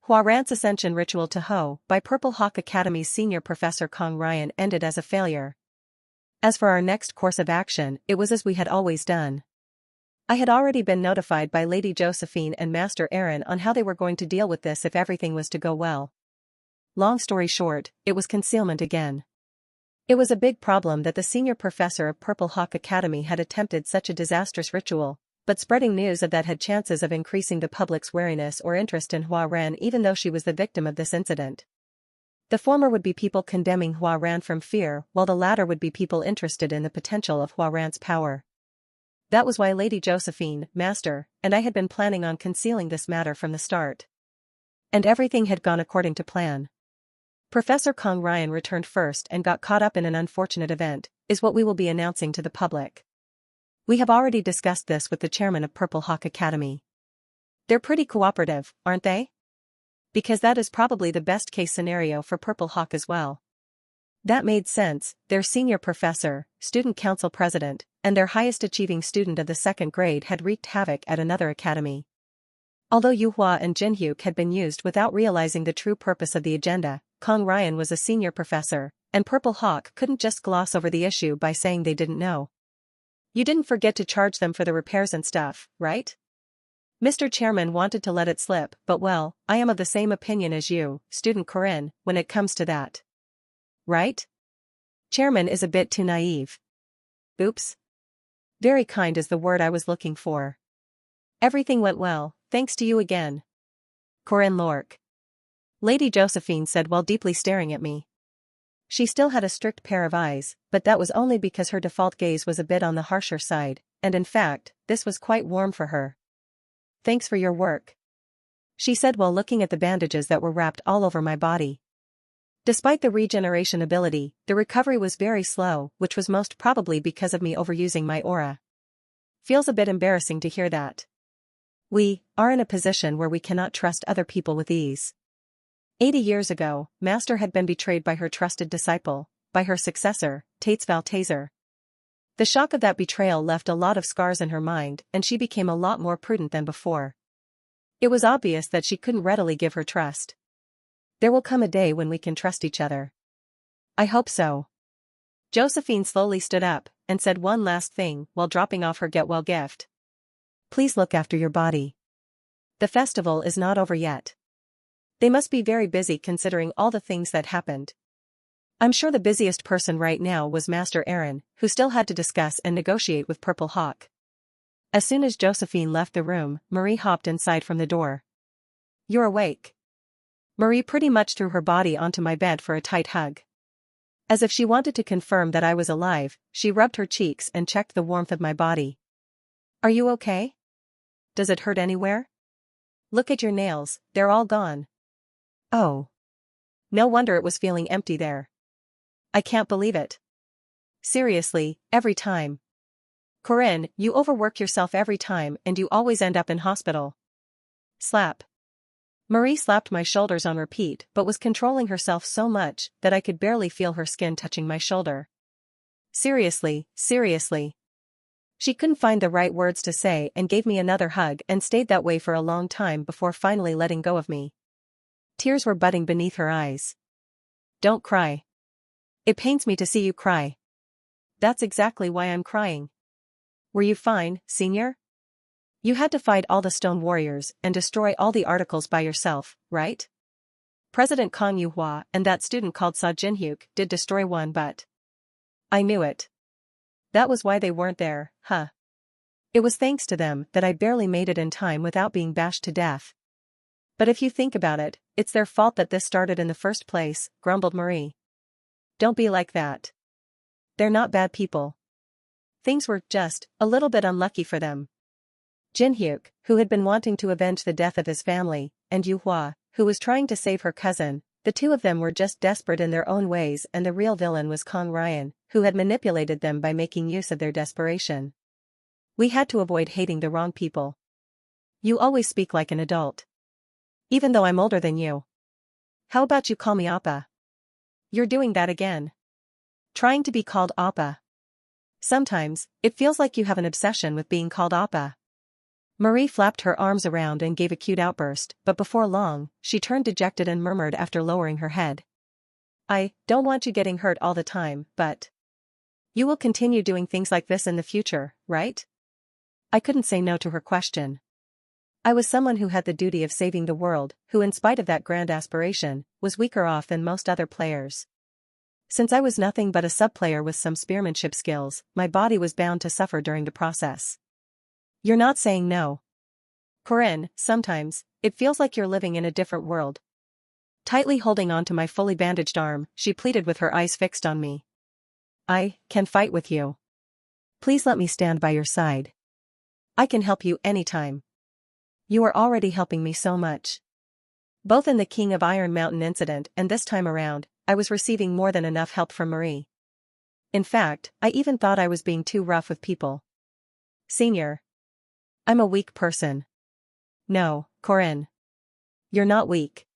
Hua Ran's ascension ritual to Ho by Purple Hawk Academy's senior professor Kong Ryan ended as a failure. As for our next course of action, it was as we had always done. I had already been notified by Lady Josephine and Master Aaron on how they were going to deal with this if everything was to go well. Long story short, it was concealment again. It was a big problem that the senior professor of Purple Hawk Academy had attempted such a disastrous ritual, but spreading news of that had chances of increasing the public's wariness or interest in Hua Ran even though she was the victim of this incident. The former would be people condemning Hua Ran from fear, while the latter would be people interested in the potential of Hua Ran's power. That was why Lady Josephine, Master, and I had been planning on concealing this matter from the start. And everything had gone according to plan. Professor Kong Ryan returned first and got caught up in an unfortunate event, is what we will be announcing to the public. We have already discussed this with the chairman of Purple Hawk Academy. They're pretty cooperative, aren't they? Because that is probably the best case scenario for Purple Hawk as well. That made sense. Their senior professor, student council president, and their highest achieving student of the second grade had wreaked havoc at another academy. Although Yu Hua and Jin Hyuk had been used without realizing the true purpose of the agenda, Kong Ryan was a senior professor, and Purple Hawk couldn't just gloss over the issue by saying they didn't know. You didn't forget to charge them for the repairs and stuff, right? Mr. Chairman wanted to let it slip, but well, I am of the same opinion as you, student Corinne, when it comes to that. Right? Chairman is a bit too naive. Oops. Very kind is the word I was looking for. Everything went well, thanks to you again. Corinne Lork. Lady Josephine said while deeply staring at me. She still had a strict pair of eyes, but that was only because her default gaze was a bit on the harsher side, and in fact, this was quite warm for her. Thanks for your work, she said while looking at the bandages that were wrapped all over my body. Despite the regeneration ability, the recovery was very slow, which was most probably because of me overusing my aura. Feels a bit embarrassing to hear that. We are in a position where we cannot trust other people with ease. 80 years ago, Master had been betrayed by her trusted disciple, by her successor, Tates Valtazer. The shock of that betrayal left a lot of scars in her mind, and she became a lot more prudent than before. It was obvious that she couldn't readily give her trust. There will come a day when we can trust each other. I hope so. Josephine slowly stood up, and said one last thing while dropping off her get-well gift. Please look after your body. The festival is not over yet. They must be very busy considering all the things that happened. I'm sure the busiest person right now was Master Aaron, who still had to discuss and negotiate with Purple Hawk. As soon as Josephine left the room, Marie hopped inside from the door. You're awake. Marie pretty much threw her body onto my bed for a tight hug. As if she wanted to confirm that I was alive, she rubbed her cheeks and checked the warmth of my body. Are you okay? Does it hurt anywhere? Look at your nails, they're all gone. Oh. No wonder it was feeling empty there. I can't believe it. Seriously, every time. Corinne, you overwork yourself every time and you always end up in hospital. Slap. Marie slapped my shoulders on repeat but was controlling herself so much that I could barely feel her skin touching my shoulder. Seriously, seriously. She couldn't find the right words to say and gave me another hug and stayed that way for a long time before finally letting go of me. Tears were budding beneath her eyes. Don't cry. It pains me to see you cry. That's exactly why I'm crying. Were you fine, Senior? You had to fight all the stone warriors and destroy all the articles by yourself, right? President Kang Yuhua and that student called Sa Jinhyuk did destroy one, but I knew it. That was why they weren't there, huh? It was thanks to them that I barely made it in time without being bashed to death. But if you think about it, it's their fault that this started in the first place, grumbled Marie. Don't be like that. They're not bad people. Things were just a little bit unlucky for them. Jinhyuk, who had been wanting to avenge the death of his family, and Yuhua, who was trying to save her cousin, the two of them were just desperate in their own ways, and the real villain was Kang Ryan, who had manipulated them by making use of their desperation. We had to avoid hating the wrong people. You always speak like an adult. Even though I'm older than you. How about you call me Appa? You're doing that again. Trying to be called Appa. Sometimes, it feels like you have an obsession with being called Appa. Marie flapped her arms around and gave a cute outburst, but before long, she turned dejected and murmured after lowering her head. I don't want you getting hurt all the time, but you will continue doing things like this in the future, right? I couldn't say no to her question. I was someone who had the duty of saving the world, who in spite of that grand aspiration, was weaker off than most other players. Since I was nothing but a sub-player with some spearmanship skills, my body was bound to suffer during the process. You're not saying no. Corinne, sometimes, it feels like you're living in a different world. Tightly holding on to my fully bandaged arm, she pleaded with her eyes fixed on me. I can fight with you. Please let me stand by your side. I can help you anytime. You are already helping me so much. Both in the King of Iron Mountain incident and this time around, I was receiving more than enough help from Marie. In fact, I even thought I was being too rough with people. Senior. I'm a weak person. No, Corinne. You're not weak.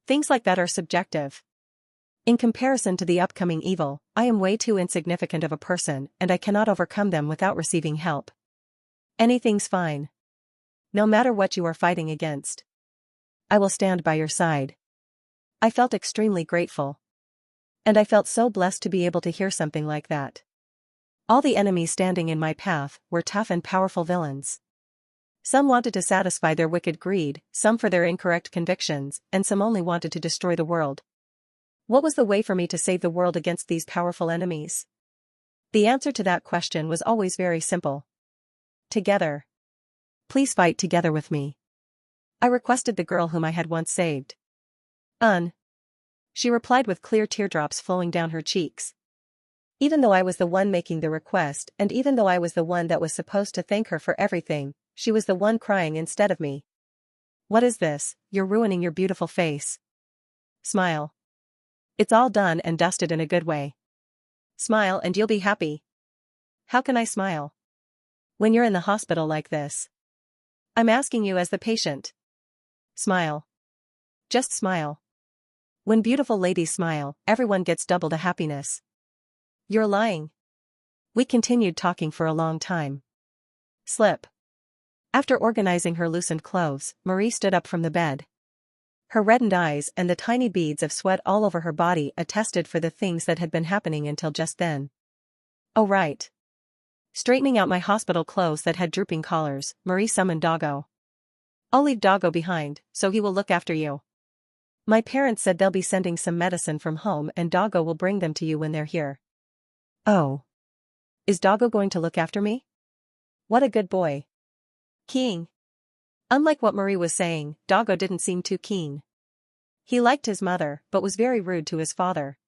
Things like that are subjective. In comparison to the upcoming evil, I am way too insignificant of a person and I cannot overcome them without receiving help. Anything's fine. No matter what you are fighting against. I will stand by your side. I felt extremely grateful. And I felt so blessed to be able to hear something like that. All the enemies standing in my path were tough and powerful villains. Some wanted to satisfy their wicked greed, some for their incorrect convictions, and some only wanted to destroy the world. What was the way for me to save the world against these powerful enemies? The answer to that question was always very simple. Together. Please fight together with me. I requested the girl whom I had once saved. She replied with clear teardrops flowing down her cheeks. Even though I was the one making the request and even though I was the one that was supposed to thank her for everything, she was the one crying instead of me. What is this? You're ruining your beautiful face. Smile. It's all done and dusted in a good way. Smile and you'll be happy. How can I smile? When you're in the hospital like this. I'm asking you as the patient. Smile. Just smile. When beautiful ladies smile, everyone gets double the happiness. You're lying. We continued talking for a long time. Slip. After organizing her loosened clothes, Marie stood up from the bed. Her reddened eyes and the tiny beads of sweat all over her body attested for the things that had been happening until just then. Oh right. Straightening out my hospital clothes that had drooping collars, Marie summoned Doggo. I'll leave Doggo behind, so he will look after you. My parents said they'll be sending some medicine from home and Doggo will bring them to you when they're here. Oh. Is Doggo going to look after me? What a good boy. Keen. Unlike what Marie was saying, Doggo didn't seem too keen. He liked his mother, but was very rude to his father.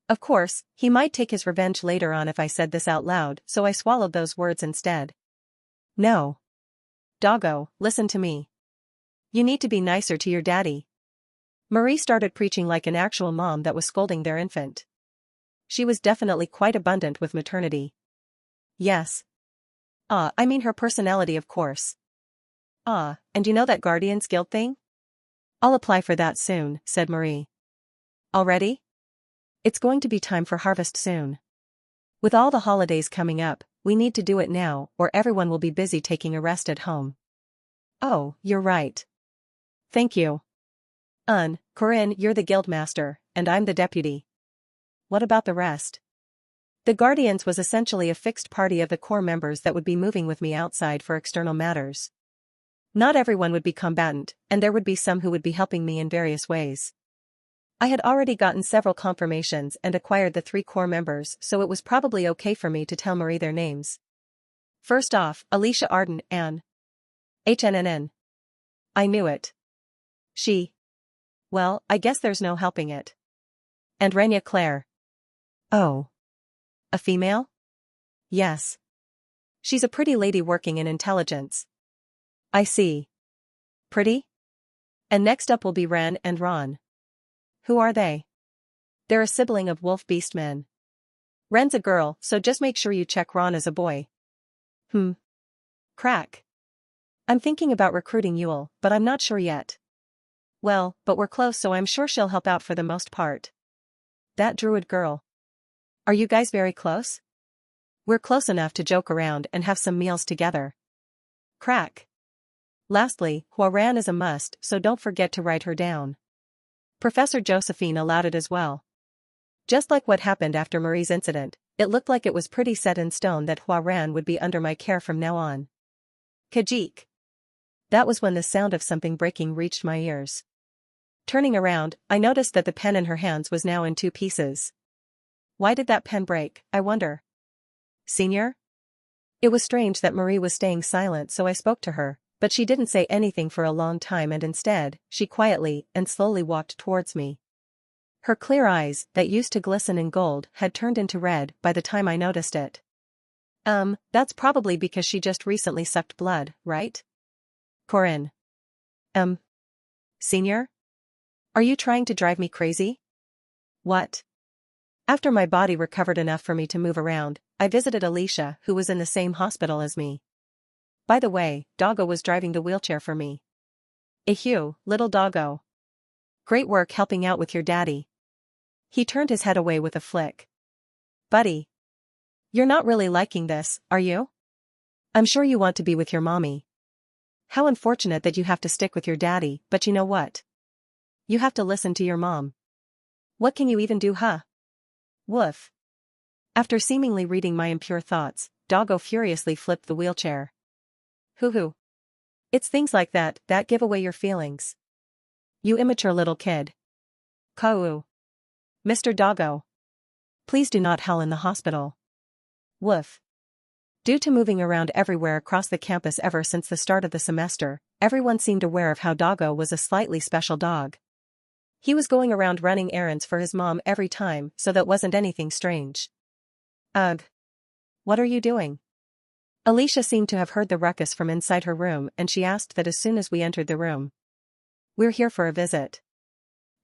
Of course, he might take his revenge later on if I said this out loud, so I swallowed those words instead. No. Doggo, listen to me. You need to be nicer to your daddy. Marie started preaching like an actual mom that was scolding their infant. She was definitely quite abundant with maternity. Yes. I mean her personality of course. And you know that Guardian's Guild thing? I'll apply for that soon, said Marie. Already? It's going to be time for harvest soon. With all the holidays coming up, we need to do it now or everyone will be busy taking a rest at home. Oh, you're right. Thank you. Corinne, you're the guildmaster, and I'm the deputy. What about the rest? The Guardians was essentially a fixed party of the core members that would be moving with me outside for external matters. Not everyone would be combatant, and there would be some who would be helping me in various ways. I had already gotten several confirmations and acquired the 3 core members, so it was probably okay for me to tell Marie their names. First off, Alicia Arden, Anne. HNNN. I knew it. Well, I guess there's no helping it. And Rania Claire. Oh. A female? Yes. She's a pretty lady working in intelligence. I see. Pretty? And next up will be Ren and Ron. Who are they? They're a sibling of Wolf Beastmen. Ren's a girl, so just make sure you check Ron as a boy. Crack. I'm thinking about recruiting Yule, but I'm not sure yet. Well, but we're close, so I'm sure she'll help out for the most part. That druid girl. Are you guys very close? We're close enough to joke around and have some meals together. Crack. Lastly, Huaran is a must, so don't forget to write her down. Professor Josephine allowed it as well. Just like what happened after Marie's incident, it looked like it was pretty set in stone that Huaran would be under my care from now on. Kajik. That was when the sound of something breaking reached my ears. Turning around, I noticed that the pen in her hands was now in 2 pieces. Why did that pen break, I wonder? Senior? It was strange that Marie was staying silent, so I spoke to her, but she didn't say anything for a long time and instead, she quietly and slowly walked towards me. Her clear eyes, that used to glisten in gold, had turned into red by the time I noticed it. That's probably because she just recently sucked blood, right? Corinne. Senior? Are you trying to drive me crazy? What? After my body recovered enough for me to move around, I visited Alicia, who was in the same hospital as me. By the way, Doggo was driving the wheelchair for me. Ehew, little Doggo. Great work helping out with your daddy. He turned his head away with a flick. Buddy. You're not really liking this, are you? I'm sure you want to be with your mommy. How unfortunate that you have to stick with your daddy, but you know what? You have to listen to your mom. What can you even do, huh? Woof. After seemingly reading my impure thoughts, Doggo furiously flipped the wheelchair. Hoo-hoo. It's things like that give away your feelings. You immature little kid. Kau. Mr. Doggo. Please do not howl in the hospital. Woof. Due to moving around everywhere across the campus ever since the start of the semester, everyone seemed aware of how Doggo was a slightly special dog. He was going around running errands for his mom every time, so that wasn't anything strange. Ugh. What are you doing? Alicia seemed to have heard the ruckus from inside her room and she asked that as soon as we entered the room. We're here for a visit.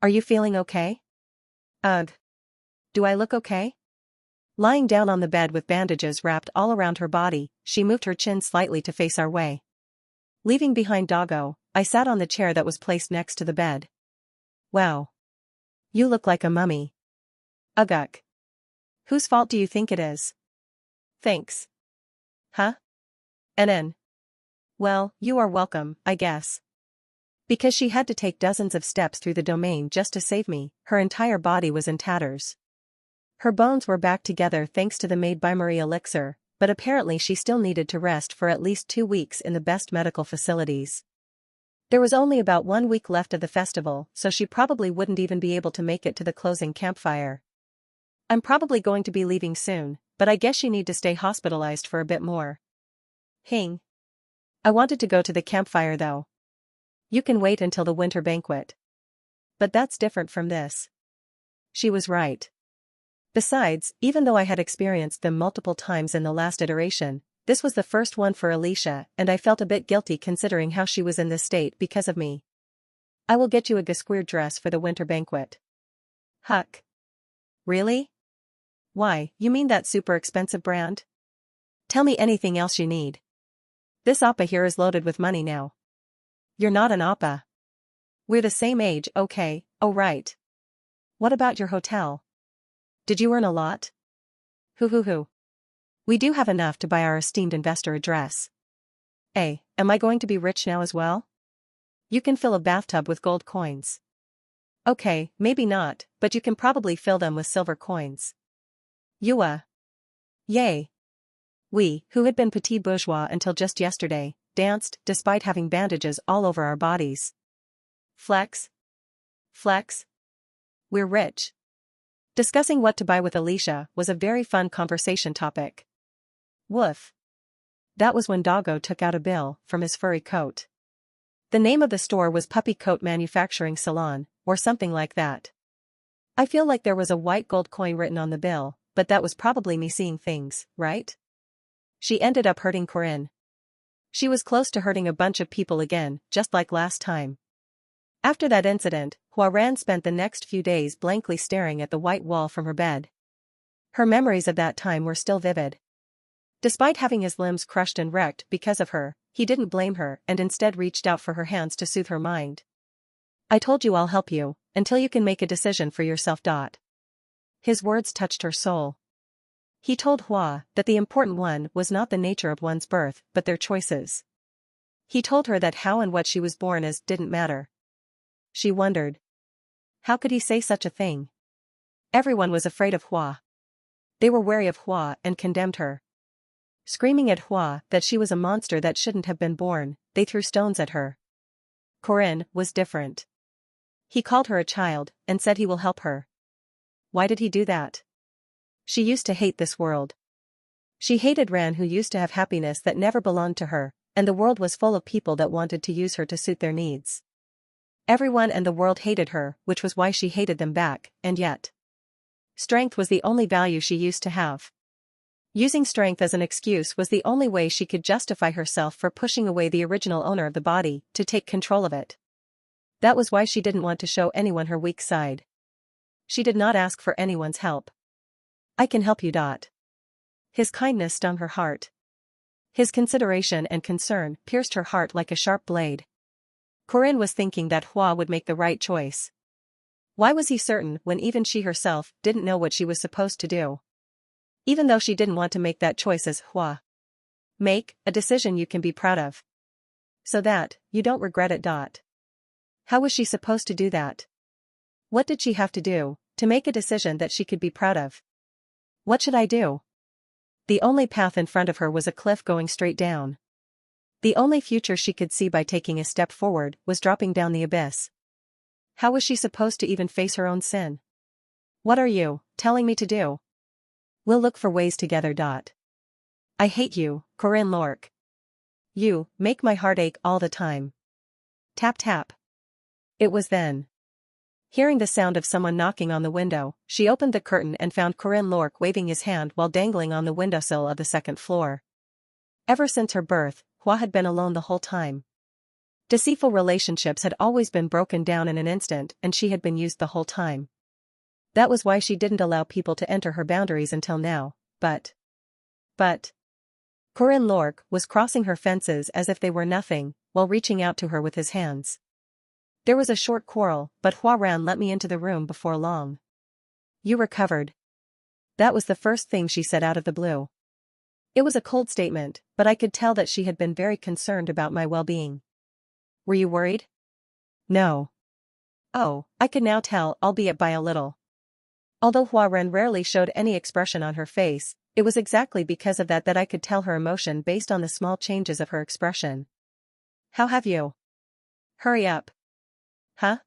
Are you feeling okay? Ugh. Do I look okay? Lying down on the bed with bandages wrapped all around her body, she moved her chin slightly to face our way. Leaving behind Doggo, I sat on the chair that was placed next to the bed. Wow. You look like a mummy. Ugh. Whose fault do you think it is? Thanks. Huh? NN. Well, you are welcome, I guess. Because she had to take dozens of steps through the domain just to save me, her entire body was in tatters. Her bones were back together thanks to the made by Marie elixir, but apparently she still needed to rest for at least 2 weeks in the best medical facilities. There was only about 1 week left of the festival, so she probably wouldn't even be able to make it to the closing campfire. I'm probably going to be leaving soon, but I guess you need to stay hospitalized for a bit more. Hing. I wanted to go to the campfire though. You can wait until the winter banquet. But that's different from this. She was right. Besides, even though I had experienced them multiple times in the last iteration, this was the first one for Alicia and I felt a bit guilty considering how she was in this state because of me. I will get you a Gasquir dress for the winter banquet. Huck. Really? Why, you mean that super expensive brand? Tell me anything else you need. This Appa here is loaded with money now. You're not an Appa. We're the same age, okay, oh right. What about your hotel? Did you earn a lot? Hoo. We do have enough to buy our esteemed investor a dress. Am I going to be rich now as well? You can fill a bathtub with gold coins. Okay, maybe not, but you can probably fill them with silver coins. Yua. Yay. We, who had been petit bourgeois until just yesterday, danced despite having bandages all over our bodies. Flex. Flex. We're rich. Discussing what to buy with Alicia was a very fun conversation topic. Woof. That was when Doggo took out a bill from his furry coat. The name of the store was Puppy Coat Manufacturing Salon, or something like that. I feel like there was a white gold coin written on the bill, but that was probably me seeing things, right? She ended up hurting Corinne. She was close to hurting a bunch of people again, just like last time. After that incident, Huaran spent the next few days blankly staring at the white wall from her bed. Her memories of that time were still vivid. Despite having his limbs crushed and wrecked because of her, he didn't blame her and instead reached out for her hands to soothe her mind. I told you I'll help you, until you can make a decision for yourself. His words touched her soul. He told Hua that the important one was not the nature of one's birth but their choices. He told her that how and what she was born as didn't matter. She wondered. How could he say such a thing? Everyone was afraid of Hua. They were wary of Hua and condemned her. Screaming at Hua that she was a monster that shouldn't have been born, they threw stones at her. Corinne was different. He called her a child and said he will help her. Why did he do that? She used to hate this world. She hated Ran, who used to have happiness that never belonged to her, and the world was full of people that wanted to use her to suit their needs. Everyone and the world hated her, which was why she hated them back, and yet. Strength was the only value she used to have. Using strength as an excuse was the only way she could justify herself for pushing away the original owner of the body to take control of it. That was why she didn't want to show anyone her weak side. She did not ask for anyone's help. I can help you. His kindness stung her heart. His consideration and concern pierced her heart like a sharp blade. Corinne was thinking that Hua would make the right choice. Why was he certain when even she herself didn't know what she was supposed to do? Even though she didn't want to make that choice as Hua. Make a decision you can be proud of. So that you don't regret it. How was she supposed to do that? What did she have to do to make a decision that she could be proud of? What should I do? The only path in front of her was a cliff going straight down. The only future she could see by taking a step forward was dropping down the abyss. How was she supposed to even face her own sin? What are you telling me to do? We'll look for ways together. I hate you, Corinne Lorque. You make my heart ache all the time. Tap tap. It was then. Hearing the sound of someone knocking on the window, she opened the curtain and found Corinne Lorque waving his hand while dangling on the windowsill of the second floor. Ever since her birth, Hua had been alone the whole time. Deceitful relationships had always been broken down in an instant and she had been used the whole time. That was why she didn't allow people to enter her boundaries until now, but. Corinne Lorque was crossing her fences as if they were nothing, while reaching out to her with his hands. There was a short quarrel, but Huaran let me into the room before long. You recovered. That was the first thing she said out of the blue. It was a cold statement, but I could tell that she had been very concerned about my well-being. Were you worried? No. Oh, I could now tell, albeit by a little. Although Huaran rarely showed any expression on her face, it was exactly because of that I could tell her emotion based on the small changes of her expression. How have you? Hurry up. Huh?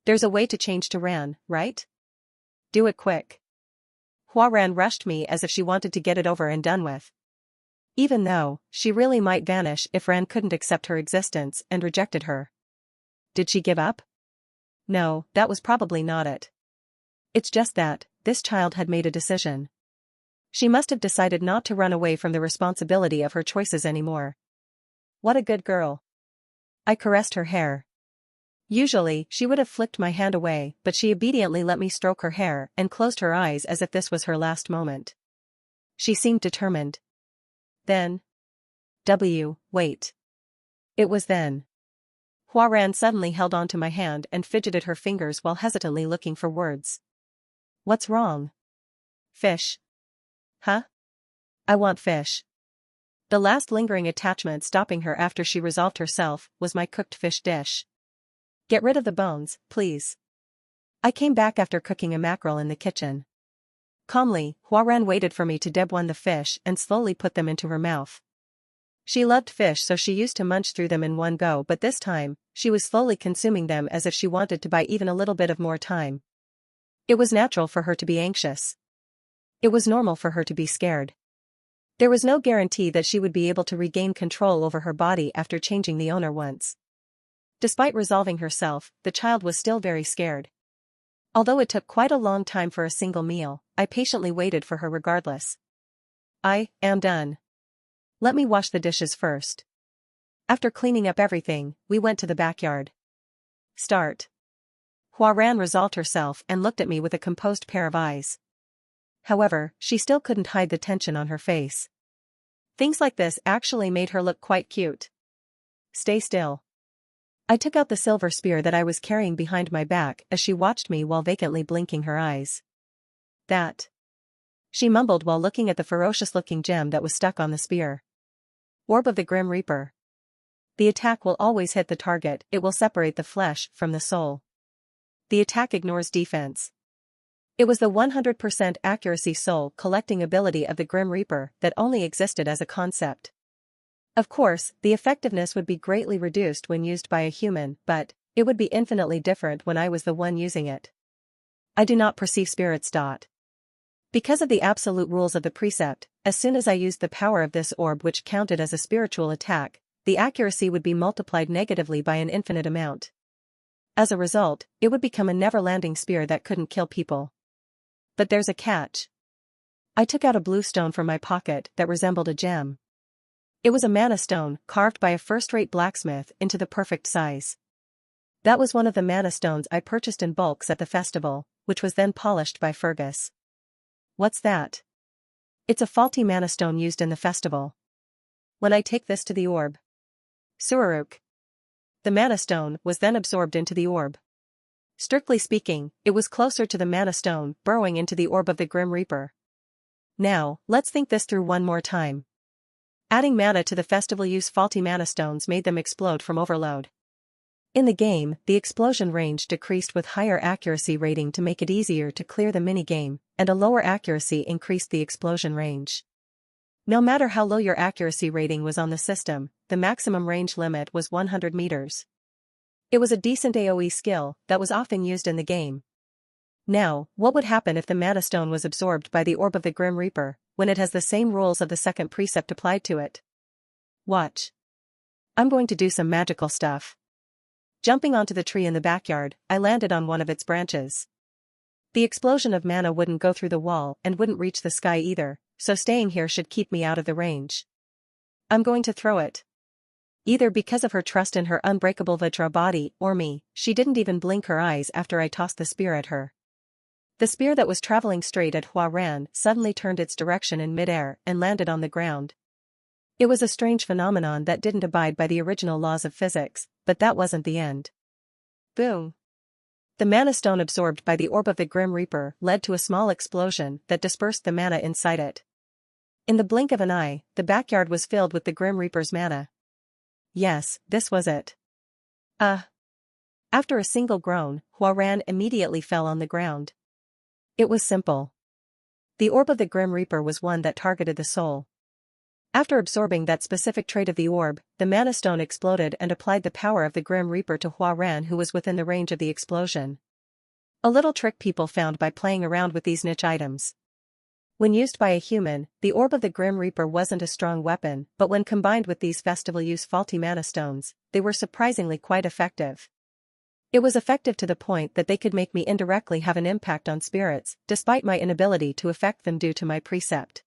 There's a way to change to Ran, right? Do it quick. Huaran rushed me as if she wanted to get it over and done with. Even though, she really might vanish if Ran couldn't accept her existence and rejected her. Did she give up? No, that was probably not it. It's just that, this child had made a decision. She must have decided not to run away from the responsibility of her choices anymore. What a good girl. I caressed her hair. Usually, she would have flicked my hand away, but she obediently let me stroke her hair and closed her eyes as if this was her last moment. She seemed determined. Then. Wait. It was then. Huaran suddenly held onto my hand and fidgeted her fingers while hesitantly looking for words. What's wrong? Fish. Huh? I want fish. The last lingering attachment stopping her after she resolved herself was my cooked fish dish. Get rid of the bones, please. I came back after cooking a mackerel in the kitchen. Calmly, Huaran waited for me to debone the fish and slowly put them into her mouth. She loved fish, so she used to munch through them in one go, but this time, she was slowly consuming them as if she wanted to buy even a little bit of more time. It was natural for her to be anxious. It was normal for her to be scared. There was no guarantee that she would be able to regain control over her body after changing the owner once. Despite resolving herself, the child was still very scared. Although it took quite a long time for a single meal, I patiently waited for her regardless. I am done. Let me wash the dishes first. After cleaning up everything, we went to the backyard. Start. Huaran resolved herself and looked at me with a composed pair of eyes. However, she still couldn't hide the tension on her face. Things like this actually made her look quite cute. Stay still. I took out the silver spear that I was carrying behind my back as she watched me while vacantly blinking her eyes. That. She mumbled while looking at the ferocious-looking gem that was stuck on the spear. Orb of the Grim Reaper. The attack will always hit the target, it will separate the flesh from the soul. The attack ignores defense. It was the 100% accuracy soul collecting ability of the Grim Reaper that only existed as a concept. Of course, the effectiveness would be greatly reduced when used by a human, but it would be infinitely different when I was the one using it. I do not perceive spirits. Because of the absolute rules of the precept, as soon as I used the power of this orb which counted as a spiritual attack, the accuracy would be multiplied negatively by an infinite amount. As a result, it would become a never-landing spear that couldn't kill people. But there's a catch. I took out a blue stone from my pocket that resembled a gem. It was a mana stone carved by a first-rate blacksmith into the perfect size. That was one of the mana stones I purchased in bulks at the festival, which was then polished by Fergus. What's that? It's a faulty mana stone used in the festival. When I take this to the orb. Suaruk. The mana stone was then absorbed into the orb. Strictly speaking, it was closer to the mana stone burrowing into the orb of the Grim Reaper. Now, let's think this through one more time. Adding mana to the festival use faulty mana stones made them explode from overload. In the game, the explosion range decreased with higher accuracy rating to make it easier to clear the minigame, and a lower accuracy increased the explosion range. No matter how low your accuracy rating was on the system, the maximum range limit was 100 meters. It was a decent AoE skill that was often used in the game. Now, what would happen if the mana stone was absorbed by the orb of the Grim Reaper, when it has the same rules of the second precept applied to it? Watch. I'm going to do some magical stuff. Jumping onto the tree in the backyard, I landed on one of its branches. The explosion of mana wouldn't go through the wall and wouldn't reach the sky either, so staying here should keep me out of the range. I'm going to throw it. Either because of her trust in her unbreakable Vajra body or me, she didn't even blink her eyes after I tossed the spear at her. The spear that was traveling straight at Huaran suddenly turned its direction in midair and landed on the ground. It was a strange phenomenon that didn't abide by the original laws of physics, but that wasn't the end. Boom! The mana stone absorbed by the orb of the Grim Reaper led to a small explosion that dispersed the mana inside it. In the blink of an eye, the backyard was filled with the Grim Reaper's mana. Yes, this was it. After a single groan, Huaran immediately fell on the ground. It was simple. The orb of the Grim Reaper was one that targeted the soul. After absorbing that specific trait of the orb, the mana stone exploded and applied the power of the Grim Reaper to Huaran, who was within the range of the explosion. A little trick people found by playing around with these niche items. When used by a human, the orb of the Grim Reaper wasn't a strong weapon, but when combined with these festival-use faulty mana stones, they were surprisingly quite effective. It was effective to the point that they could make me indirectly have an impact on spirits, despite my inability to affect them due to my precept.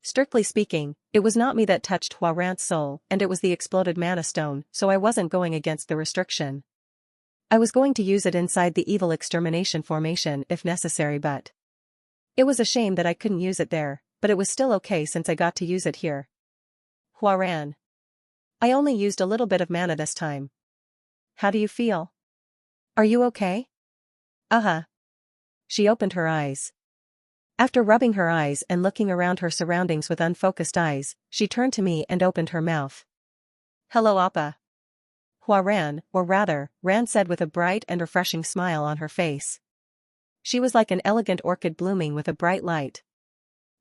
Strictly speaking, it was not me that touched Huaran's soul, and it was the exploded mana stone, so I wasn't going against the restriction. I was going to use it inside the evil extermination formation if necessary, but it was a shame that I couldn't use it there, but it was still okay since I got to use it here. Huaran. I only used a little bit of mana this time. how do you feel? Are you okay? Uh-huh. She opened her eyes. After rubbing her eyes and looking around her surroundings with unfocused eyes, she turned to me and opened her mouth. Hello, Appa. Huaran, or rather, Ran said with a bright and refreshing smile on her face. She was like an elegant orchid blooming with a bright light.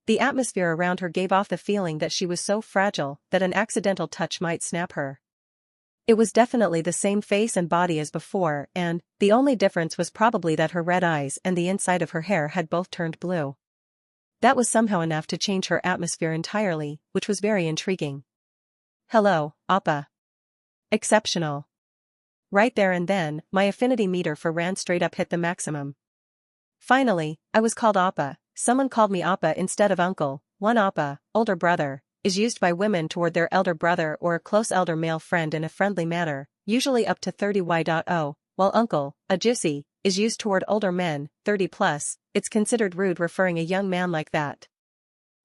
The atmosphere around her gave off the feeling that she was so fragile that an accidental touch might snap her. It was definitely the same face and body as before, and the only difference was probably that her red eyes and the inside of her hair had both turned blue. That was somehow enough to change her atmosphere entirely, which was very intriguing. Hello, Appa. Exceptional. Right there and then, my affinity meter for Ran straight up hit the maximum. Finally, I was called Appa. Someone called me Appa instead of uncle. One Appa, older brother, is used by women toward their elder brother or a close elder male friend in a friendly manner, usually up to 30y.0, while uncle, a juicy, is used toward older men, 30 plus. It's considered rude referring a young man like that.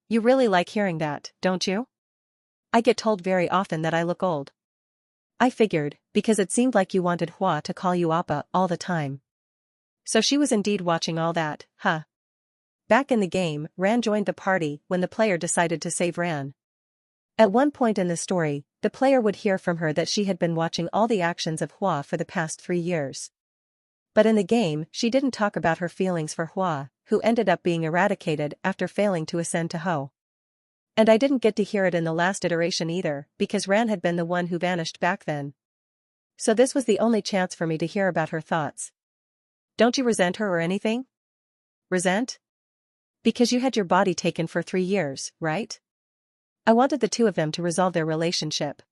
You really like hearing that, don't you? I get told very often that I look old. I figured, because it seemed like you wanted Hua to call you Appa all the time. So she was indeed watching all that, huh? Back in the game, Ran joined the party when the player decided to save Ran. At one point in the story, the player would hear from her that she had been watching all the actions of Hua for the past 3 years. But in the game, she didn't talk about her feelings for Hua, who ended up being eradicated after failing to ascend to Ho. And I didn't get to hear it in the last iteration either, because Ran had been the one who vanished back then. So this was the only chance for me to hear about her thoughts. Don't you resent her or anything? Resent? Because you had your body taken for 3 years, right? I wanted the two of them to resolve their relationship.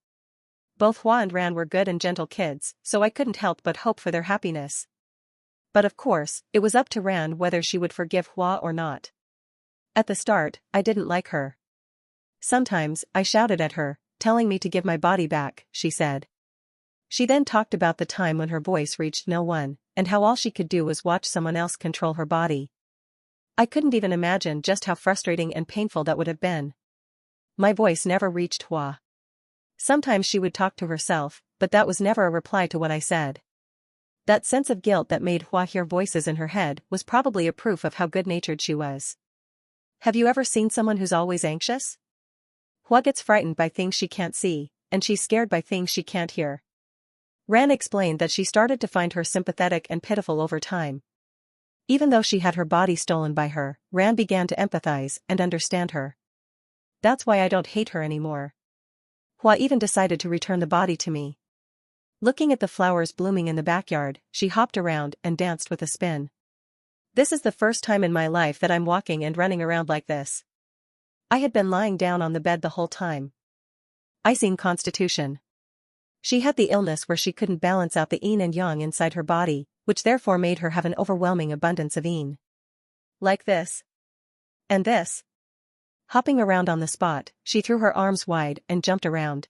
Both Hua and Ran were good and gentle kids, so I couldn't help but hope for their happiness. But of course, it was up to Ran whether she would forgive Hua or not. At the start, I didn't like her. Sometimes, I shouted at her, telling me to give my body back, she said. She then talked about the time when her voice reached no one, and how all she could do was watch someone else control her body. I couldn't even imagine just how frustrating and painful that would have been. My voice never reached Hua. Sometimes she would talk to herself, but that was never a reply to what I said. That sense of guilt that made Hua hear voices in her head was probably a proof of how good-natured she was. Have you ever seen someone who's always anxious? Hua gets frightened by things she can't see, and she's scared by things she can't hear. Ran explained that she started to find her sympathetic and pitiful over time. Even though she had her body stolen by her, Ran began to empathize and understand her. That's why I don't hate her anymore. Hua even decided to return the body to me. Looking at the flowers blooming in the backyard, she hopped around and danced with a spin. This is the first time in my life that I'm walking and running around like this. I had been lying down on the bed the whole time. I seen constitution. She had the illness where she couldn't balance out the yin and yang inside her body, which therefore made her have an overwhelming abundance of yin. Like this. And this. Hopping around on the spot, she threw her arms wide and jumped around.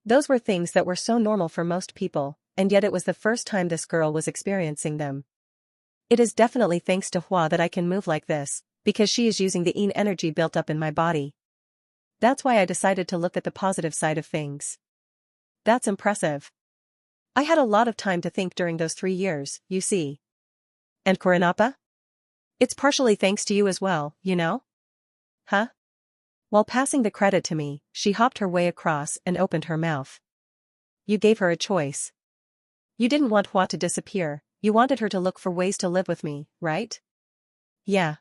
Those were things that were so normal for most people, and yet it was the first time this girl was experiencing them. It is definitely thanks to Hua that I can move like this, because she is using the yin energy built up in my body. That's why I decided to look at the positive side of things. That's impressive. I had a lot of time to think during those 3 years, you see. And Korinappa? It's partially thanks to you as well, you know? Huh? While passing the credit to me, she hopped her way across and opened her mouth. You gave her a choice. You didn't want Hua to disappear, you wanted her to look for ways to live with me, right? Yeah.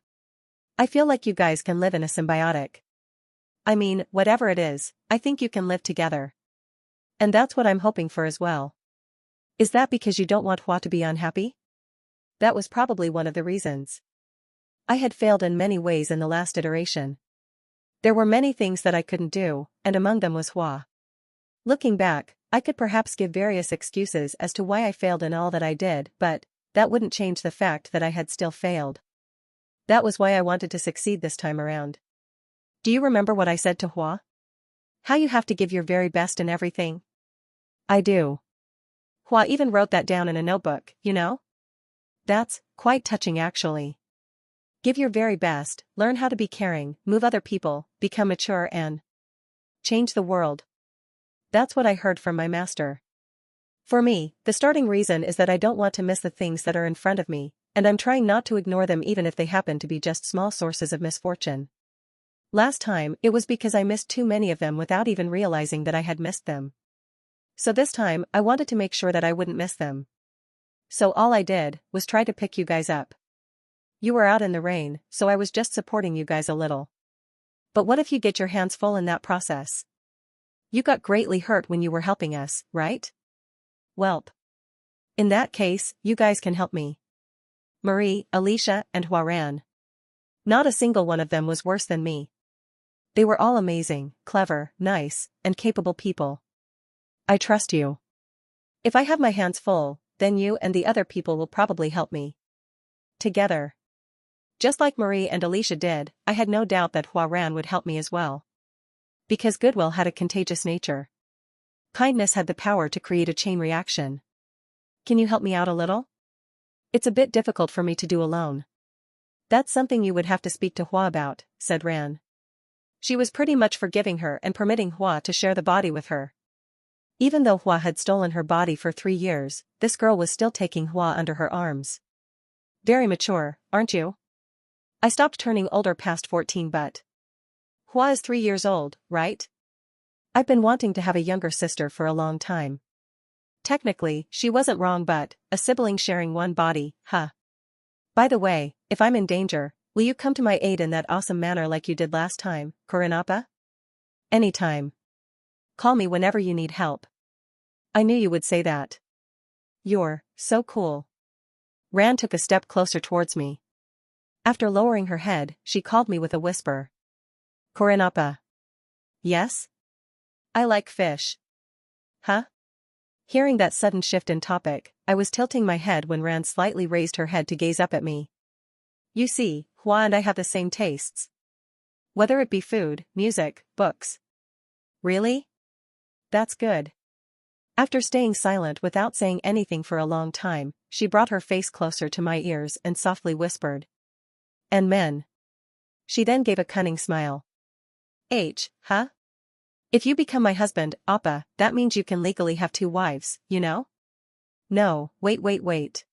I feel like you guys can live in a symbiotic. I mean, whatever it is, I think you can live together. And that's what I'm hoping for as well. Is that because you don't want Hua to be unhappy? That was probably one of the reasons. I had failed in many ways in the last iteration. There were many things that I couldn't do, and among them was Hua. Looking back, I could perhaps give various excuses as to why I failed in all that I did, but that wouldn't change the fact that I had still failed. That was why I wanted to succeed this time around. Do you remember what I said to Hua? How you have to give your very best in everything? I do. Hua even wrote that down in a notebook, you know? That's quite touching actually. Give your very best, learn how to be caring, move other people, become mature and change the world. That's what I heard from my master. For me, the starting reason is that I don't want to miss the things that are in front of me, and I'm trying not to ignore them even if they happen to be just small sources of misfortune. Last time, it was because I missed too many of them without even realizing that I had missed them. So this time, I wanted to make sure that I wouldn't miss them. So all I did was try to pick you guys up. You were out in the rain, so I was just supporting you guys a little. But what if you get your hands full in that process? You got greatly hurt when you were helping us, right? Welp. In that case, you guys can help me. Marie, Alicia, and Huaran. Not a single one of them was worse than me. They were all amazing, clever, nice, and capable people. I trust you. If I have my hands full, then you and the other people will probably help me. Together. Just like Marie and Alicia did, I had no doubt that Huaran would help me as well. Because goodwill had a contagious nature. Kindness had the power to create a chain reaction. Can you help me out a little? It's a bit difficult for me to do alone. That's something you would have to speak to Hua about, said Ran. She was pretty much forgiving her and permitting Hua to share the body with her. Even though Hua had stolen her body for 3 years, this girl was still taking Hua under her arms. Very mature, aren't you? I stopped turning older past 14 but. Hua is 3 years old, right? I've been wanting to have a younger sister for a long time. Technically, she wasn't wrong but, a sibling sharing one body, huh? By the way, if I'm in danger, will you come to my aid in that awesome manner like you did last time, Kurinapa? Anytime. Call me whenever you need help. I knew you would say that. You're so cool. Ran took a step closer towards me. After lowering her head, she called me with a whisper. Kurinapa. Yes? I like fish. Huh? Hearing that sudden shift in topic, I was tilting my head when Ran slightly raised her head to gaze up at me. You see, Hua and I have the same tastes. Whether it be food, music, books. Really? That's good. After staying silent without saying anything for a long time, she brought her face closer to my ears and softly whispered. And men. She then gave a cunning smile. Huh? If you become my husband, Appa, that means you can legally have 2 wives, you know? No, wait.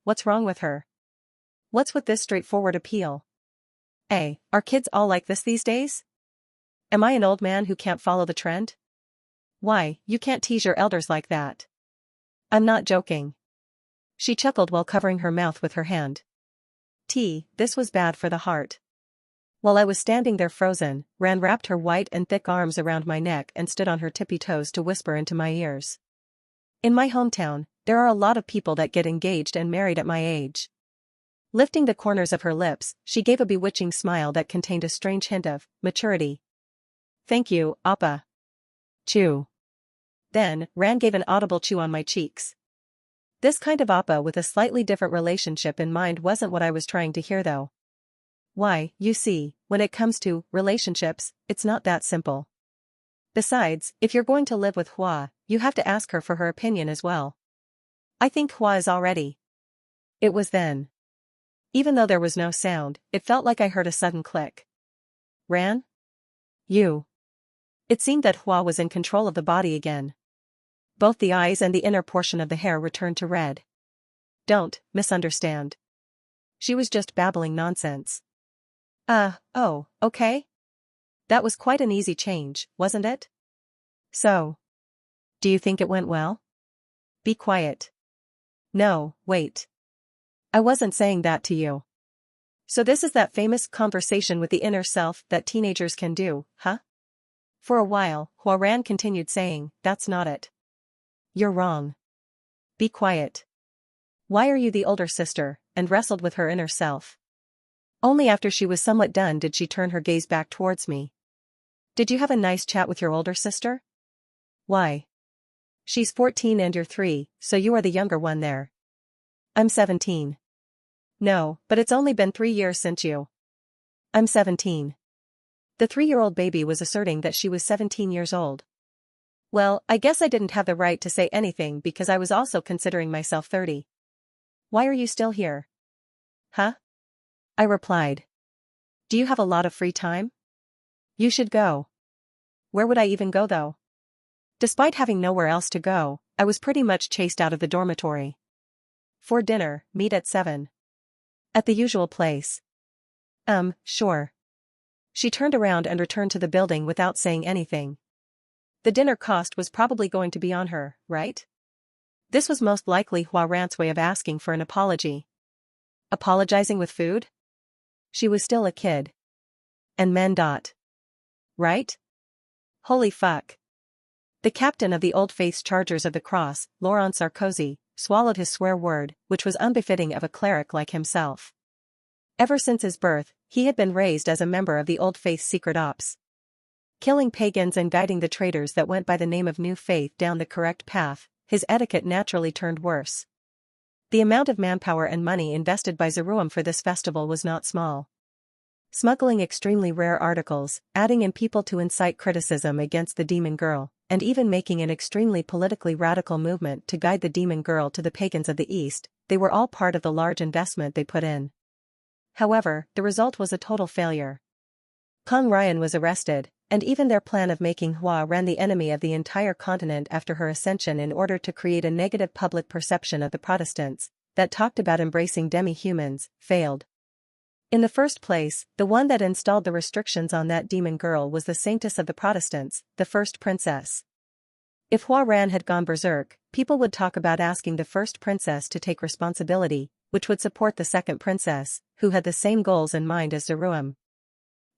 What's wrong with her? What's with this straightforward appeal? Are kids all like this these days? Am I an old man who can't follow the trend? Why, you can't tease your elders like that. I'm not joking. She chuckled while covering her mouth with her hand. This was bad for the heart. While I was standing there frozen, Ran wrapped her white and thick arms around my neck and stood on her tippy toes to whisper into my ears. In my hometown, there are a lot of people that get engaged and married at my age. Lifting the corners of her lips, she gave a bewitching smile that contained a strange hint of maturity. Thank you, Appa. Chew. Then, Ran gave an audible chew on my cheeks. This kind of Appa with a slightly different relationship in mind wasn't what I was trying to hear though. Why, you see, when it comes to relationships, it's not that simple. Besides, if you're going to live with Hua, you have to ask her for her opinion as well. I think Hua is all ready. It was then. Even though there was no sound, it felt like I heard a sudden click. Ran? You. It seemed that Hua was in control of the body again. Both the eyes and the inner portion of the hair returned to red. Don't misunderstand. She was just babbling nonsense. Oh, okay. That was quite an easy change, wasn't it? So. Do you think it went well? Be quiet. No, wait. I wasn't saying that to you. So this is that famous conversation with the inner self that teenagers can do, huh? For a while, Huaran continued saying, that's not it. You're wrong. Be quiet. Why are you the older sister? And wrestled with her inner self. Only after she was somewhat done did she turn her gaze back towards me. Did you have a nice chat with your older sister? Why? She's 14 and you're 3, so you are the younger one there. I'm 17. No, but it's only been 3 years since you. I'm 17. The 3-year-old baby was asserting that she was 17 years old. Well, I guess I didn't have the right to say anything because I was also considering myself 30. Why are you still here? Huh? I replied. Do you have a lot of free time? You should go. Where would I even go though? Despite having nowhere else to go, I was pretty much chased out of the dormitory. For dinner, meet at 7. At the usual place. Sure. She turned around and returned to the building without saying anything. The dinner cost was probably going to be on her, right? This was most likely Hua Ran's way of asking for an apology. Apologizing with food? She was still a kid. And men. Right? Holy fuck. The captain of the Old Faith's Chargers of the Cross, Laurent Sarkozy, swallowed his swear word, which was unbefitting of a cleric like himself. Ever since his birth, he had been raised as a member of the Old Faith's secret ops. Killing pagans and guiding the traitors that went by the name of New Faith down the correct path, his etiquette naturally turned worse. The amount of manpower and money invested by Zeruim for this festival was not small. Smuggling extremely rare articles, adding in people to incite criticism against the demon girl, and even making an extremely politically radical movement to guide the demon girl to the pagans of the East, they were all part of the large investment they put in. However, the result was a total failure. Kong Ryan was arrested, and even their plan of making Hua Ran the enemy of the entire continent after her ascension in order to create a negative public perception of the Protestants, that talked about embracing demi-humans, failed. In the first place, the one that installed the restrictions on that demon girl was the saintess of the Protestants, the first princess. If Hua Ran had gone berserk, people would talk about asking the first princess to take responsibility, which would support the second princess, who had the same goals in mind as Zeruim.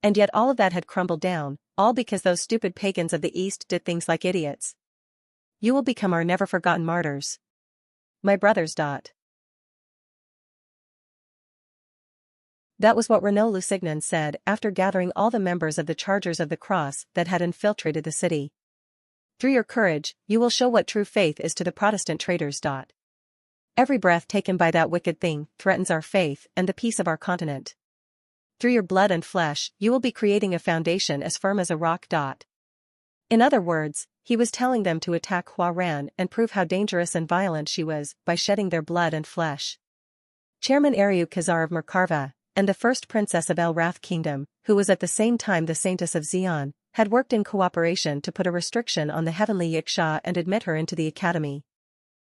And yet all of that had crumbled down, all because those stupid pagans of the East did things like idiots. You will become our never-forgotten martyrs. My brothers. That was what Renaud Lusignan said after gathering all the members of the Chargers of the Cross that had infiltrated the city. Through your courage, you will show what true faith is to the Protestant traitors. Every breath taken by that wicked thing threatens our faith and the peace of our continent. Through your blood and flesh, you will be creating a foundation as firm as a rock. In other words, he was telling them to attack Hua Ran and prove how dangerous and violent she was by shedding their blood and flesh. Chairman Ariu Khazar of Merkarva, and the first princess of El Rath Kingdom, who was at the same time the saintess of Xi'an, had worked in cooperation to put a restriction on the heavenly Yiksha and admit her into the academy.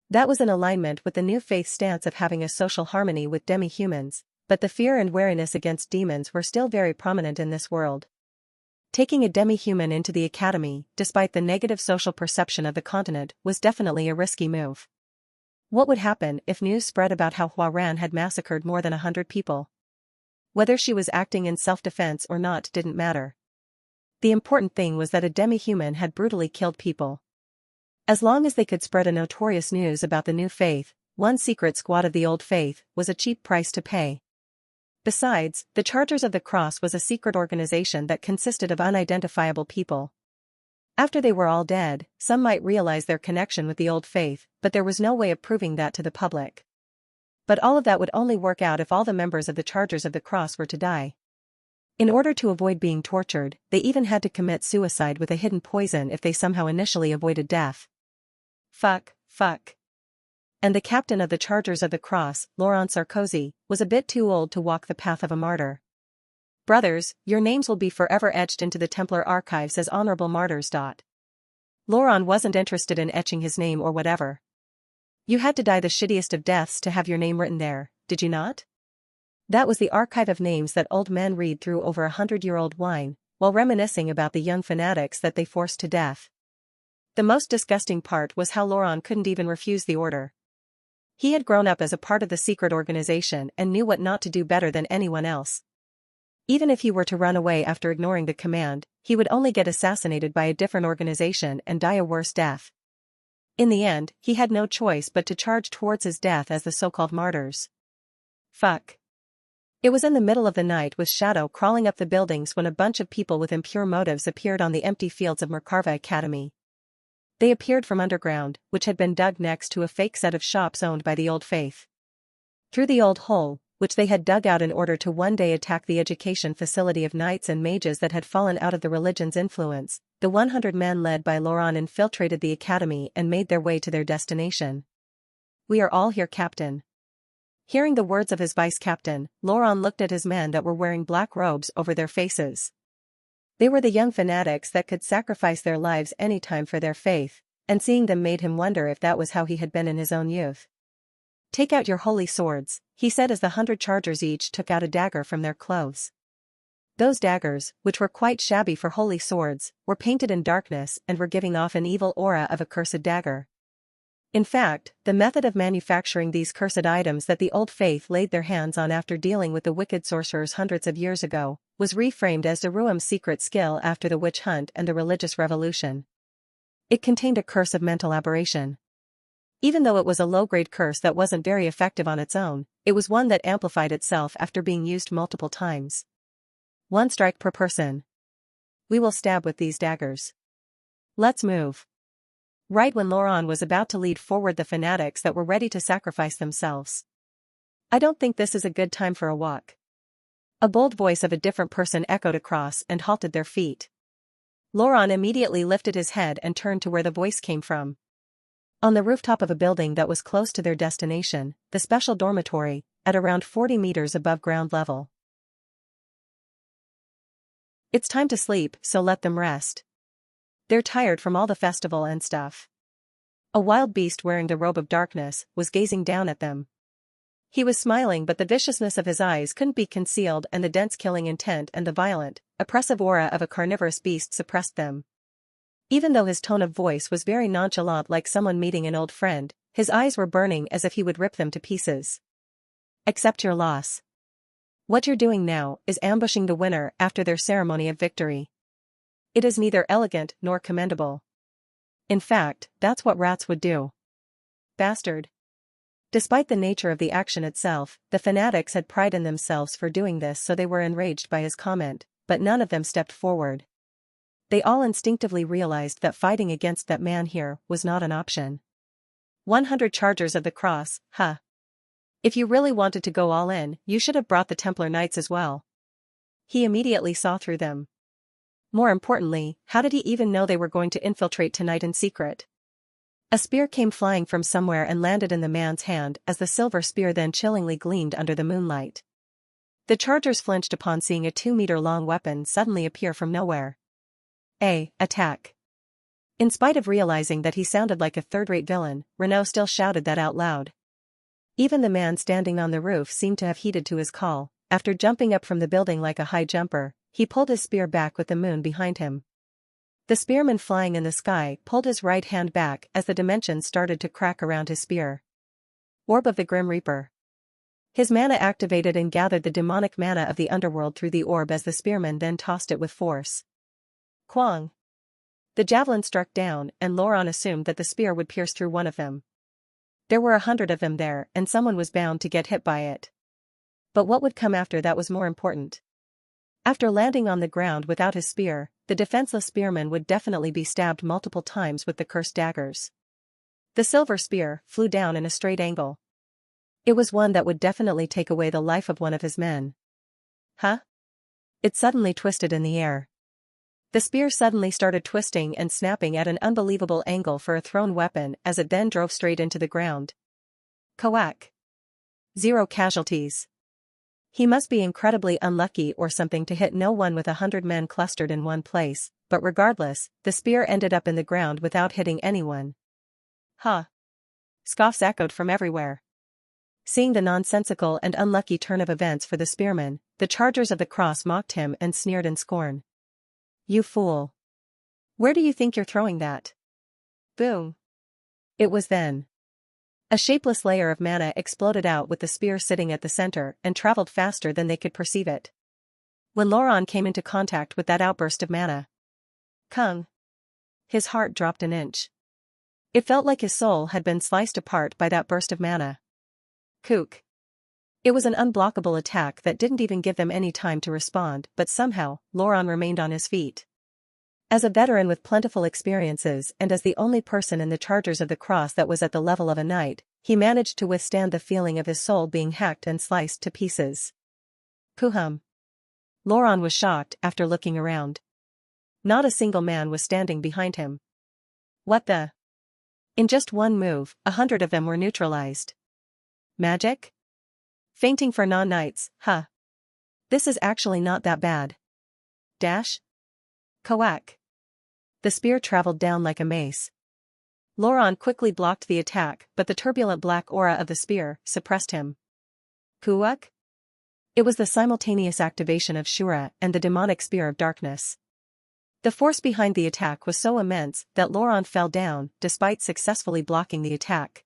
That was in alignment with the New Faith stance of having a social harmony with demi-humans, but the fear and wariness against demons were still very prominent in this world. Taking a demi-human into the academy, despite the negative social perception of the continent, was definitely a risky move. What would happen if news spread about how Hua Ran had massacred more than 100 people? Whether she was acting in self-defense or not didn't matter. The important thing was that a demi-human had brutally killed people. As long as they could spread a notorious news about the New Faith, one secret squad of the Old Faith was a cheap price to pay. Besides, the Chargers of the Cross was a secret organization that consisted of unidentifiable people. After they were all dead, some might realize their connection with the Old Faith, but there was no way of proving that to the public. But all of that would only work out if all the members of the Chargers of the Cross were to die. In order to avoid being tortured, they even had to commit suicide with a hidden poison if they somehow initially avoided death. Fuck. And the captain of the Chargers of the Cross, Laurent Sarkozy, was a bit too old to walk the path of a martyr. Brothers, your names will be forever etched into the Templar archives as honorable martyrs. Laurent wasn't interested in etching his name or whatever. You had to die the shittiest of deaths to have your name written there, did you not? That was the archive of names that old men read through over 100-year-old wine, while reminiscing about the young fanatics that they forced to death. The most disgusting part was how Laurent couldn't even refuse the order. He had grown up as a part of the secret organization and knew what not to do better than anyone else. Even if he were to run away after ignoring the command, he would only get assassinated by a different organization and die a worse death. In the end, he had no choice but to charge towards his death as the so-called martyrs. Fuck. It was in the middle of the night with shadow crawling up the buildings when a bunch of people with impure motives appeared on the empty fields of Merkarva Academy. They appeared from underground, which had been dug next to a fake set of shops owned by the Old Faith. Through the old hole, which they had dug out in order to one day attack the education facility of knights and mages that had fallen out of the religion's influence, the 100 men led by Laurent infiltrated the academy and made their way to their destination. We are all here, Captain. Hearing the words of his vice-captain, Laurent looked at his men that were wearing black robes over their faces. They were the young fanatics that could sacrifice their lives anytime for their faith, and seeing them made him wonder if that was how he had been in his own youth. "Take out your holy swords," he said as the 100 chargers each took out a dagger from their clothes. Those daggers, which were quite shabby for holy swords, were painted in darkness and were giving off an evil aura of a cursed dagger. In fact, the method of manufacturing these cursed items that the old faith laid their hands on after dealing with the wicked sorcerers hundreds of years ago, was reframed as Daruam's secret skill after the witch hunt and the religious revolution. It contained a curse of mental aberration. Even though it was a low-grade curse that wasn't very effective on its own, it was one that amplified itself after being used multiple times. 1 strike per person. We will stab with these daggers. Let's move. Right when Laurent was about to lead forward the fanatics that were ready to sacrifice themselves. I don't think this is a good time for a walk. A bold voice of a different person echoed across and halted their feet. Laurent immediately lifted his head and turned to where the voice came from. On the rooftop of a building that was close to their destination, the special dormitory, at around 40 meters above ground level. It's time to sleep, so let them rest. They're tired from all the festival and stuff. A wild beast wearing the robe of darkness was gazing down at them. He was smiling, but the viciousness of his eyes couldn't be concealed, and the dense killing intent and the violent, oppressive aura of a carnivorous beast suppressed them. Even though his tone of voice was very nonchalant, like someone meeting an old friend, his eyes were burning as if he would rip them to pieces. Accept your loss. What you're doing now is ambushing the winner after their ceremony of victory. It is neither elegant nor commendable. In fact, that's what rats would do. Bastard. Despite the nature of the action itself, the fanatics had pride in themselves for doing this, so they were enraged by his comment, but none of them stepped forward. They all instinctively realized that fighting against that man here was not an option. 100 chargers of the cross, huh? If you really wanted to go all in, you should have brought the Templar Knights as well. He immediately saw through them. More importantly, how did he even know they were going to infiltrate tonight in secret? A spear came flying from somewhere and landed in the man's hand as the silver spear then chillingly gleamed under the moonlight. The chargers flinched upon seeing a 2-meter-long weapon suddenly appear from nowhere. Attack. In spite of realizing that he sounded like a third-rate villain, Renaud still shouted that out loud. Even the man standing on the roof seemed to have heeded to his call. After jumping up from the building like a high jumper, he pulled his spear back with the moon behind him. The spearman flying in the sky pulled his right hand back as the dimensions started to crack around his spear. Orb of the Grim Reaper. His mana activated and gathered the demonic mana of the underworld through the orb as the spearman then tossed it with force. Quang. The javelin struck down, and Laurent assumed that the spear would pierce through one of them. There were 100 of them there, and someone was bound to get hit by it. But what would come after that was more important. After landing on the ground without his spear, the defenseless spearman would definitely be stabbed multiple times with the cursed daggers. The silver spear flew down in a straight angle. It was one that would definitely take away the life of one of his men. Huh? It suddenly twisted in the air. The spear suddenly started twisting and snapping at an unbelievable angle for a thrown weapon as it then drove straight into the ground. Quack. 0 casualties. He must be incredibly unlucky or something to hit no one with 100 men clustered in one place, but regardless, the spear ended up in the ground without hitting anyone. Huh. Scoffs echoed from everywhere. Seeing the nonsensical and unlucky turn of events for the spearman, the chargers of the cross mocked him and sneered in scorn. You fool. Where do you think you're throwing that? Boom. It was then. A shapeless layer of mana exploded out with the spear sitting at the center and traveled faster than they could perceive it. When Laurent came into contact with that outburst of mana, Kung. His heart dropped an inch. It felt like his soul had been sliced apart by that burst of mana. Kook. It was an unblockable attack that didn't even give them any time to respond, but somehow, Laurent remained on his feet. As a veteran with plentiful experiences and as the only person in the Chargers of the Cross that was at the level of a knight, he managed to withstand the feeling of his soul being hacked and sliced to pieces. Puhum. Laurent was shocked after looking around. Not a single man was standing behind him. What the? In just one move, 100 of them were neutralized. Magic? Fainting for non-knights, huh? This is actually not that bad. Dash? Koak. The spear traveled down like a mace. Loran quickly blocked the attack, but the turbulent black aura of the spear suppressed him. Kuak? It was the simultaneous activation of Shura and the demonic spear of darkness. The force behind the attack was so immense that Loran fell down, despite successfully blocking the attack.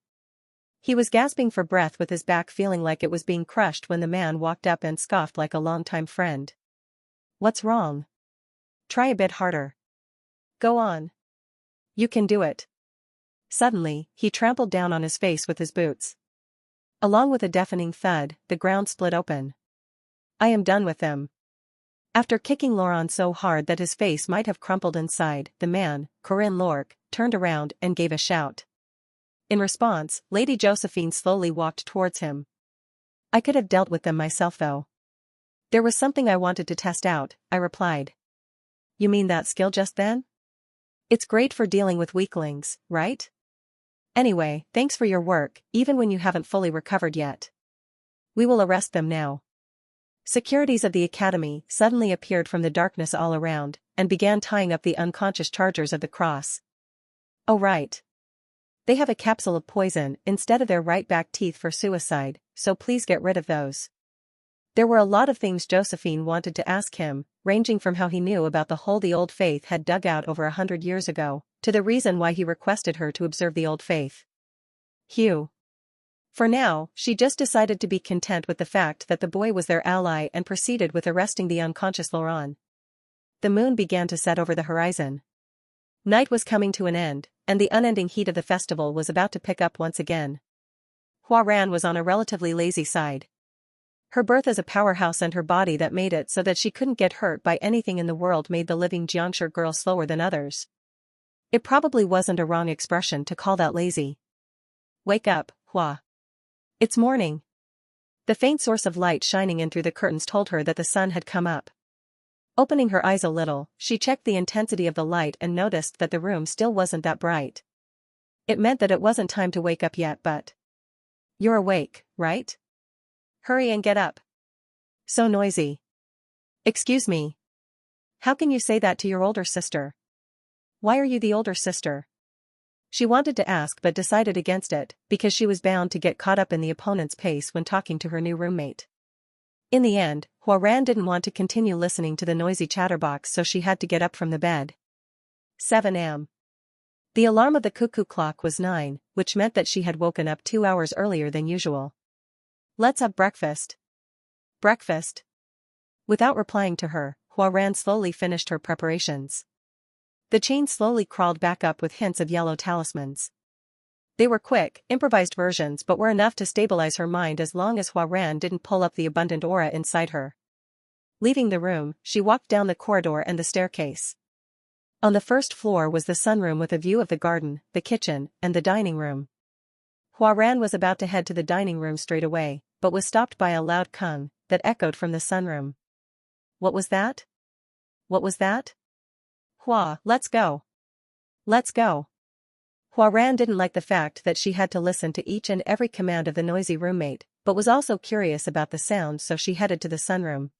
He was gasping for breath with his back feeling like it was being crushed when the man walked up and scoffed like a longtime friend. What's wrong? Try a bit harder. Go on. You can do it. Suddenly, he trampled down on his face with his boots. Along with a deafening thud, the ground split open. I am done with them. After kicking Loran so hard that his face might have crumpled inside, the man, Corinne Lork, turned around and gave a shout. In response, Lady Josephine slowly walked towards him. I could have dealt with them myself though. There was something I wanted to test out, I replied. You mean that skill just then? It's great for dealing with weaklings, right? Anyway, thanks for your work, even when you haven't fully recovered yet. We will arrest them now. Securities of the academy suddenly appeared from the darkness all around, and began tying up the unconscious chargers of the cross. Oh right. They have a capsule of poison instead of their right back teeth for suicide, so please get rid of those. There were a lot of things Josephine wanted to ask him, ranging from how he knew about the hole the Old Faith had dug out over 100 years ago, to the reason why he requested her to observe the Old Faith. Hugh. For now, she just decided to be content with the fact that the boy was their ally and proceeded with arresting the unconscious Loran. The moon began to set over the horizon. Night was coming to an end, and the unending heat of the festival was about to pick up once again. Huaran was on a relatively lazy side. Her birth as a powerhouse and her body that made it so that she couldn't get hurt by anything in the world made the living Jiangshi girl slower than others. It probably wasn't a wrong expression to call that lazy. Wake up, Hua. It's morning. The faint source of light shining in through the curtains told her that the sun had come up. Opening her eyes a little, she checked the intensity of the light and noticed that the room still wasn't that bright. It meant that it wasn't time to wake up yet, but... You're awake, right? Hurry and get up. So noisy. Excuse me. How can you say that to your older sister? Why are you the older sister? She wanted to ask but decided against it, because she was bound to get caught up in the opponent's pace when talking to her new roommate. In the end, Huaran didn't want to continue listening to the noisy chatterbox, so she had to get up from the bed. 7 a.m. The alarm of the cuckoo clock was 9, which meant that she had woken up 2 hours earlier than usual. Let's have breakfast. Breakfast? Without replying to her, Huaran slowly finished her preparations. The chain slowly crawled back up with hints of yellow talismans. They were quick, improvised versions but were enough to stabilize her mind as long as Huaran didn't pull up the abundant aura inside her. Leaving the room, she walked down the corridor and the staircase. On the first floor was the sunroom with a view of the garden, the kitchen, and the dining room. Huaran was about to head to the dining room straight away, but was stopped by a loud kung that echoed from the sunroom. What was that? What was that? Hua, let's go. Let's go. Huaran didn't like the fact that she had to listen to each and every command of the noisy roommate, but was also curious about the sound, so she headed to the sunroom.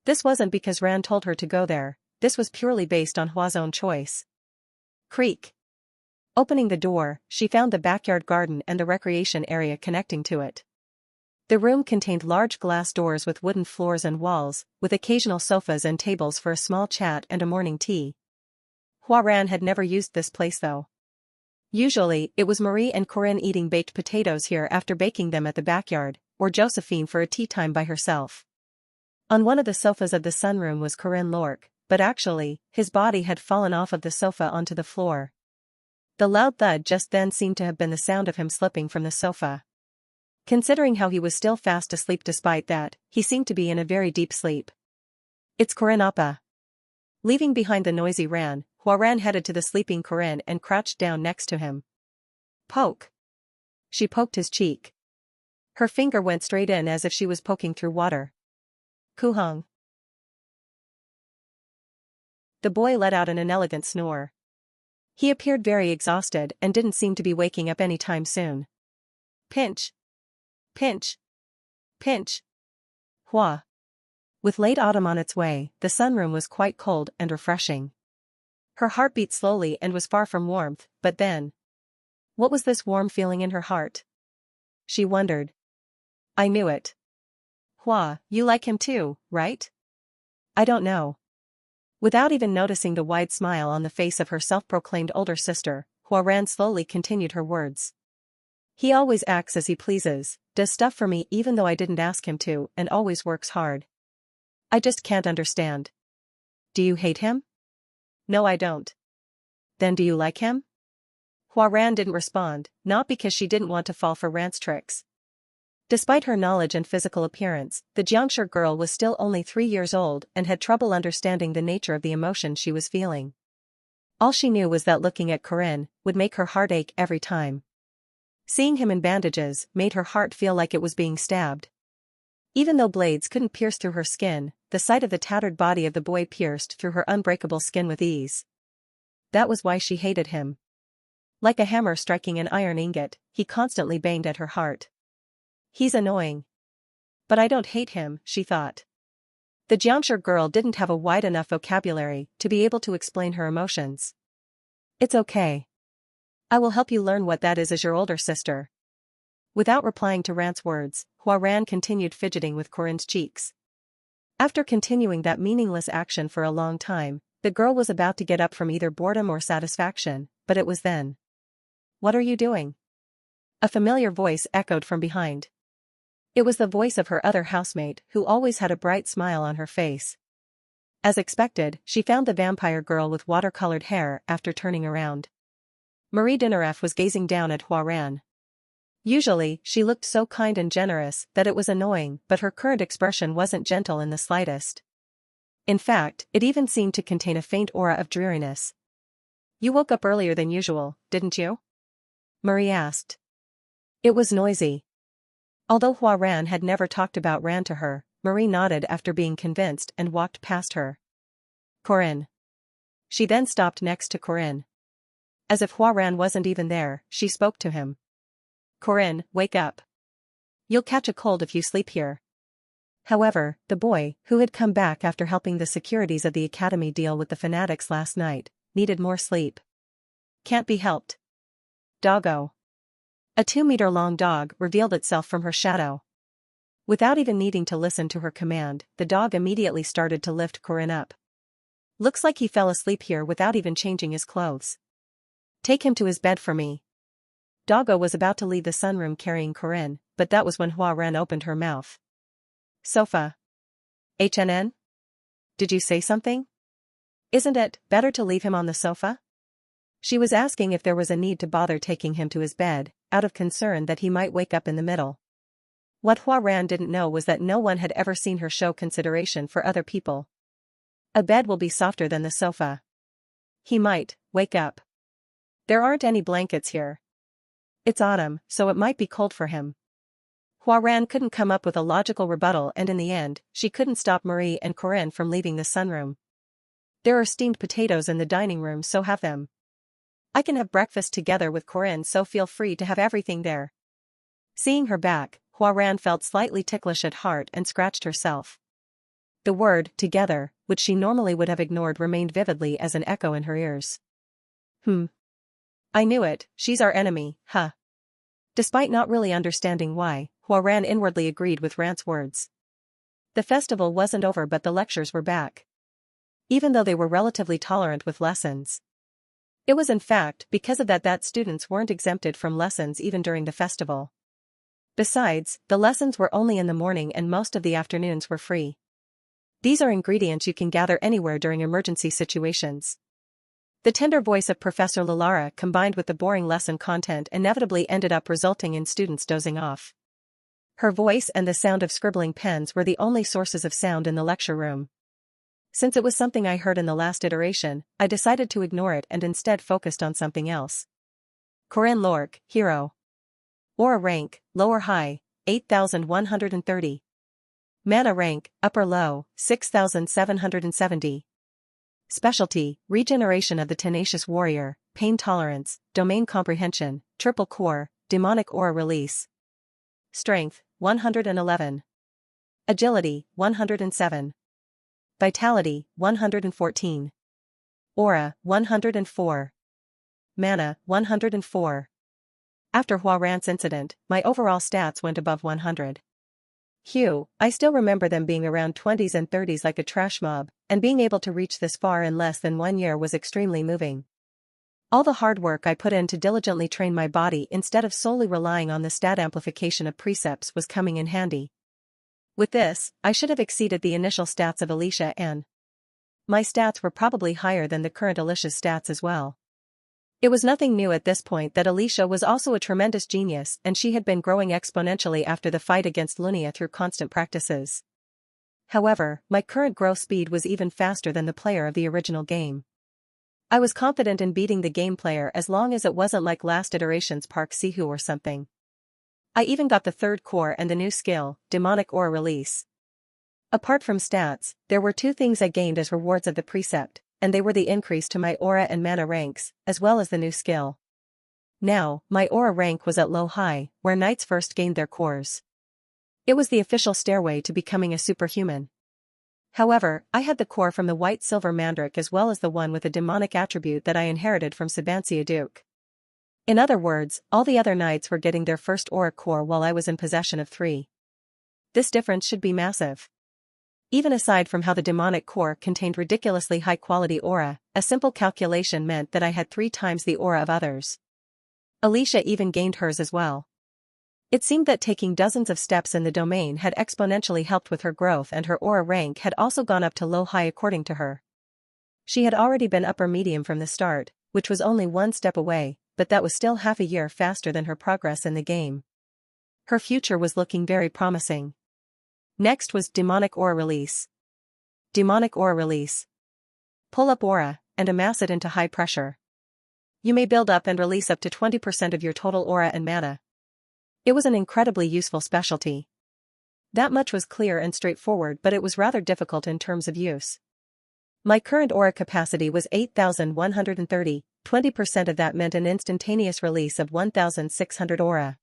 This wasn't because Ran told her to go there, this was purely based on Hua's own choice. Creak. Opening the door, she found the backyard garden and the recreation area connecting to it. The room contained large glass doors with wooden floors and walls, with occasional sofas and tables for a small chat and a morning tea. Huaran had never used this place though. Usually, it was Marie and Corinne eating baked potatoes here after baking them at the backyard, or Josephine for a tea time by herself. On one of the sofas of the sunroom was Corinne Lork, but actually, his body had fallen off of the sofa onto the floor. The loud thud just then seemed to have been the sound of him slipping from the sofa. Considering how he was still fast asleep despite that, he seemed to be in a very deep sleep. It's Corinne Appa. Leaving behind the noisy Ran, Huaran headed to the sleeping Corinne and crouched down next to him. Poke. She poked his cheek. Her finger went straight in as if she was poking through water. Kuhong. The boy let out an inelegant snore. He appeared very exhausted and didn't seem to be waking up any time soon. Pinch. Pinch. Pinch. Hua. With late autumn on its way, the sunroom was quite cold and refreshing. Her heart beat slowly and was far from warmth, but then. What was this warm feeling in her heart? She wondered. I knew it. Hua, you like him too, right? I don't know. Without even noticing the wide smile on the face of her self-proclaimed older sister, Hua Ran slowly continued her words. He always acts as he pleases, does stuff for me even though I didn't ask him to, and always works hard. I just can't understand. Do you hate him? No, I don't. Then do you like him? Hua Ran didn't respond, not because she didn't want to fall for Ran's tricks. Despite her knowledge and physical appearance, the Jiangshi girl was still only 3 years old and had trouble understanding the nature of the emotion she was feeling. All she knew was that looking at Corinne would make her heart ache every time. Seeing him in bandages made her heart feel like it was being stabbed. Even though blades couldn't pierce through her skin, the sight of the tattered body of the boy pierced through her unbreakable skin with ease. That was why she hated him. Like a hammer striking an iron ingot, he constantly banged at her heart. He's annoying. But I don't hate him, she thought. The Jiangshi girl didn't have a wide enough vocabulary to be able to explain her emotions. It's okay. I will help you learn what that is as your older sister. Without replying to Ran's words, Hua Ran continued fidgeting with Corinne's cheeks. After continuing that meaningless action for a long time, the girl was about to get up from either boredom or satisfaction, but it was then. What are you doing? A familiar voice echoed from behind. It was the voice of her other housemate, who always had a bright smile on her face. As expected, she found the vampire girl with watercolored hair after turning around. Marie Dinaref was gazing down at Hua Ran. Usually, she looked so kind and generous that it was annoying, but her current expression wasn't gentle in the slightest. In fact, it even seemed to contain a faint aura of dreariness. You woke up earlier than usual, didn't you? Marie asked. It was noisy. Although Hua Ran had never talked about Ran to her, Marie nodded after being convinced and walked past her. Corinne. She then stopped next to Corinne. As if Hua Ran wasn't even there, she spoke to him. Corinne, wake up. You'll catch a cold if you sleep here. However, the boy, who had come back after helping the securities of the academy deal with the fanatics last night, needed more sleep. Can't be helped. Doggo. A 2-meter-long dog revealed itself from her shadow. Without even needing to listen to her command, the dog immediately started to lift Corinne up. Looks like he fell asleep here without even changing his clothes. Take him to his bed for me. Doggo was about to leave the sunroom carrying Corinne, but that was when Hua Ran opened her mouth. Sofa. HNN? Did you say something? Isn't it better to leave him on the sofa? She was asking if there was a need to bother taking him to his bed, out of concern that he might wake up in the middle. What Hua Ran didn't know was that no one had ever seen her show consideration for other people. A bed will be softer than the sofa. He might wake up. There aren't any blankets here. It's autumn, so it might be cold for him. Hua Ran couldn't come up with a logical rebuttal, and in the end, she couldn't stop Marie and Corinne from leaving the sunroom. There are steamed potatoes in the dining room, so have them. I can have breakfast together with Corinne, so feel free to have everything there. Seeing her back, Hua Ran felt slightly ticklish at heart and scratched herself. The word, together, which she normally would have ignored, remained vividly as an echo in her ears. I knew it, she's our enemy, huh? Despite not really understanding why, Hua Ran inwardly agreed with Ran's words. The festival wasn't over, but the lectures were back. Even though they were relatively tolerant with lessons. It was in fact because of that students weren't exempted from lessons even during the festival. Besides, the lessons were only in the morning and most of the afternoons were free. These are ingredients you can gather anywhere during emergency situations. The tender voice of Professor Lalara combined with the boring lesson content inevitably ended up resulting in students dozing off. Her voice and the sound of scribbling pens were the only sources of sound in the lecture room. Since it was something I heard in the last iteration, I decided to ignore it and instead focused on something else. Corinne Lorque, hero. Aura rank, lower high, 8,130. Mana rank, upper low, 6,770. Specialty, regeneration of the tenacious warrior, pain tolerance, domain comprehension, triple core, demonic aura release. Strength, 111. Agility, 107. Vitality, 114. Aura, 104. Mana, 104. After Huarance incident, my overall stats went above 100. Phew, I still remember them being around 20s and 30s like a trash mob, and being able to reach this far in less than 1 year was extremely moving. All the hard work I put in to diligently train my body instead of solely relying on the stat amplification of precepts was coming in handy. With this, I should have exceeded the initial stats of Alicia, and my stats were probably higher than the current Alicia's stats as well. It was nothing new at this point that Alicia was also a tremendous genius, and she had been growing exponentially after the fight against Lunia through constant practices. However, my current growth speed was even faster than the player of the original game. I was confident in beating the game player as long as it wasn't like last iteration's Park Sihu or something. I even got the third core and the new skill, Demonic Aura Release. Apart from stats, there were 2 things I gained as rewards of the precept, and they were the increase to my aura and mana ranks, as well as the new skill. Now, my aura rank was at low-high, where knights first gained their cores. It was the official stairway to becoming a superhuman. However, I had the core from the white-silver Mandrake as well as the one with a demonic attribute that I inherited from Sabancia Duke. In other words, all the other knights were getting their first aura core while I was in possession of 3. This difference should be massive. Even aside from how the demonic core contained ridiculously high-quality aura, a simple calculation meant that I had 3 times the aura of others. Alicia even gained hers as well. It seemed that taking dozens of steps in the domain had exponentially helped with her growth, and her aura rank had also gone up to low-high according to her. She had already been upper medium from the start, which was only 1 step away, but that was still half a year faster than her progress in the game. Her future was looking very promising. Next was Demonic Aura Release. Demonic Aura Release. Pull up aura, and amass it into high pressure. You may build up and release up to 20% of your total aura and mana. It was an incredibly useful specialty. That much was clear and straightforward, but it was rather difficult in terms of use. My current aura capacity was 8,130, 20% of that meant an instantaneous release of 1,600 aura.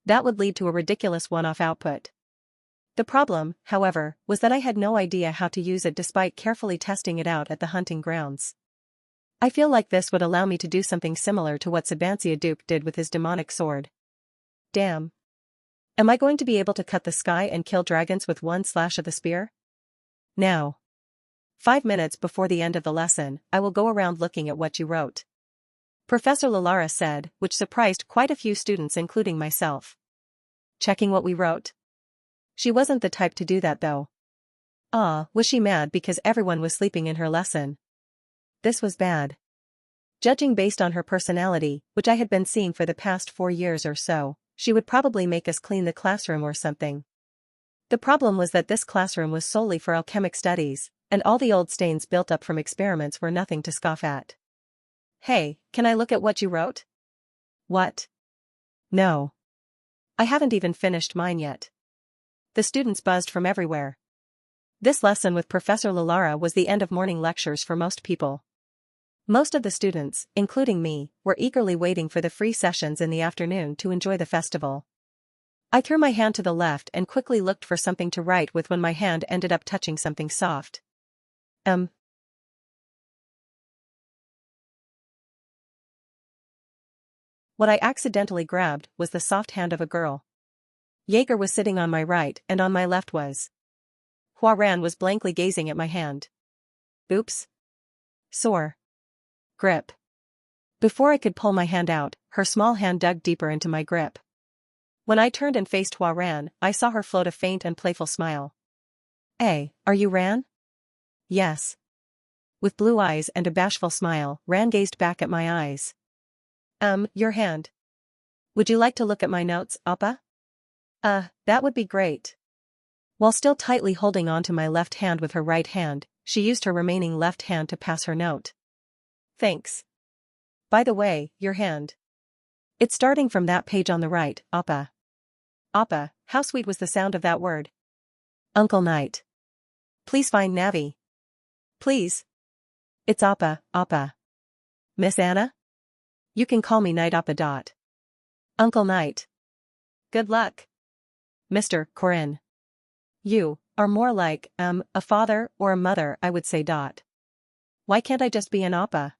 That would lead to a ridiculous one-off output. The problem, however, was that I had no idea how to use it despite carefully testing it out at the hunting grounds. I feel like this would allow me to do something similar to what Sabancia Duke did with his demonic sword. Damn. Am I going to be able to cut the sky and kill dragons with 1 slash of the spear? Now. 5 minutes before the end of the lesson, I will go around looking at what you wrote. Professor Lalara said, which surprised quite a few students including myself. Checking what we wrote? She wasn't the type to do that though. Was she mad because everyone was sleeping in her lesson? This was bad. Judging based on her personality, which I had been seeing for the past 4 years or so, she would probably make us clean the classroom or something. The problem was that this classroom was solely for alchemic studies, and all the old stains built up from experiments were nothing to scoff at. Hey, can I look at what you wrote? What? No. I haven't even finished mine yet. The students buzzed from everywhere. This lesson with Professor Lalara was the end of morning lectures for most people. Most of the students, including me, were eagerly waiting for the free sessions in the afternoon to enjoy the festival. I threw my hand to the left and quickly looked for something to write with when my hand ended up touching something soft. What I accidentally grabbed was the soft hand of a girl. Jaeger was sitting on my right and on my left was. Huarance was blankly gazing at my hand. Oops. Sore. Grip. Before I could pull my hand out, her small hand dug deeper into my grip. When I turned and faced Huarance, I saw her float a faint and playful smile. Hey, are you Ran? Yes. With blue eyes and a bashful smile, Ran gazed back at my eyes. Your hand. Would you like to look at my notes, Appa? That would be great. While still tightly holding onto my left hand with her right hand, she used her remaining left hand to pass her note. Thanks. By the way, your hand. It's starting from that page on the right, Appa. Appa, how sweet was the sound of that word. Uncle Knight. Please find Navi. Please. It's Appa, Appa. Miss Anna? You can call me Knight Appa. Uncle Knight. Good luck. Mr. Corin. You are more like, a father or a mother, I would say. Why can't I just be an Appa?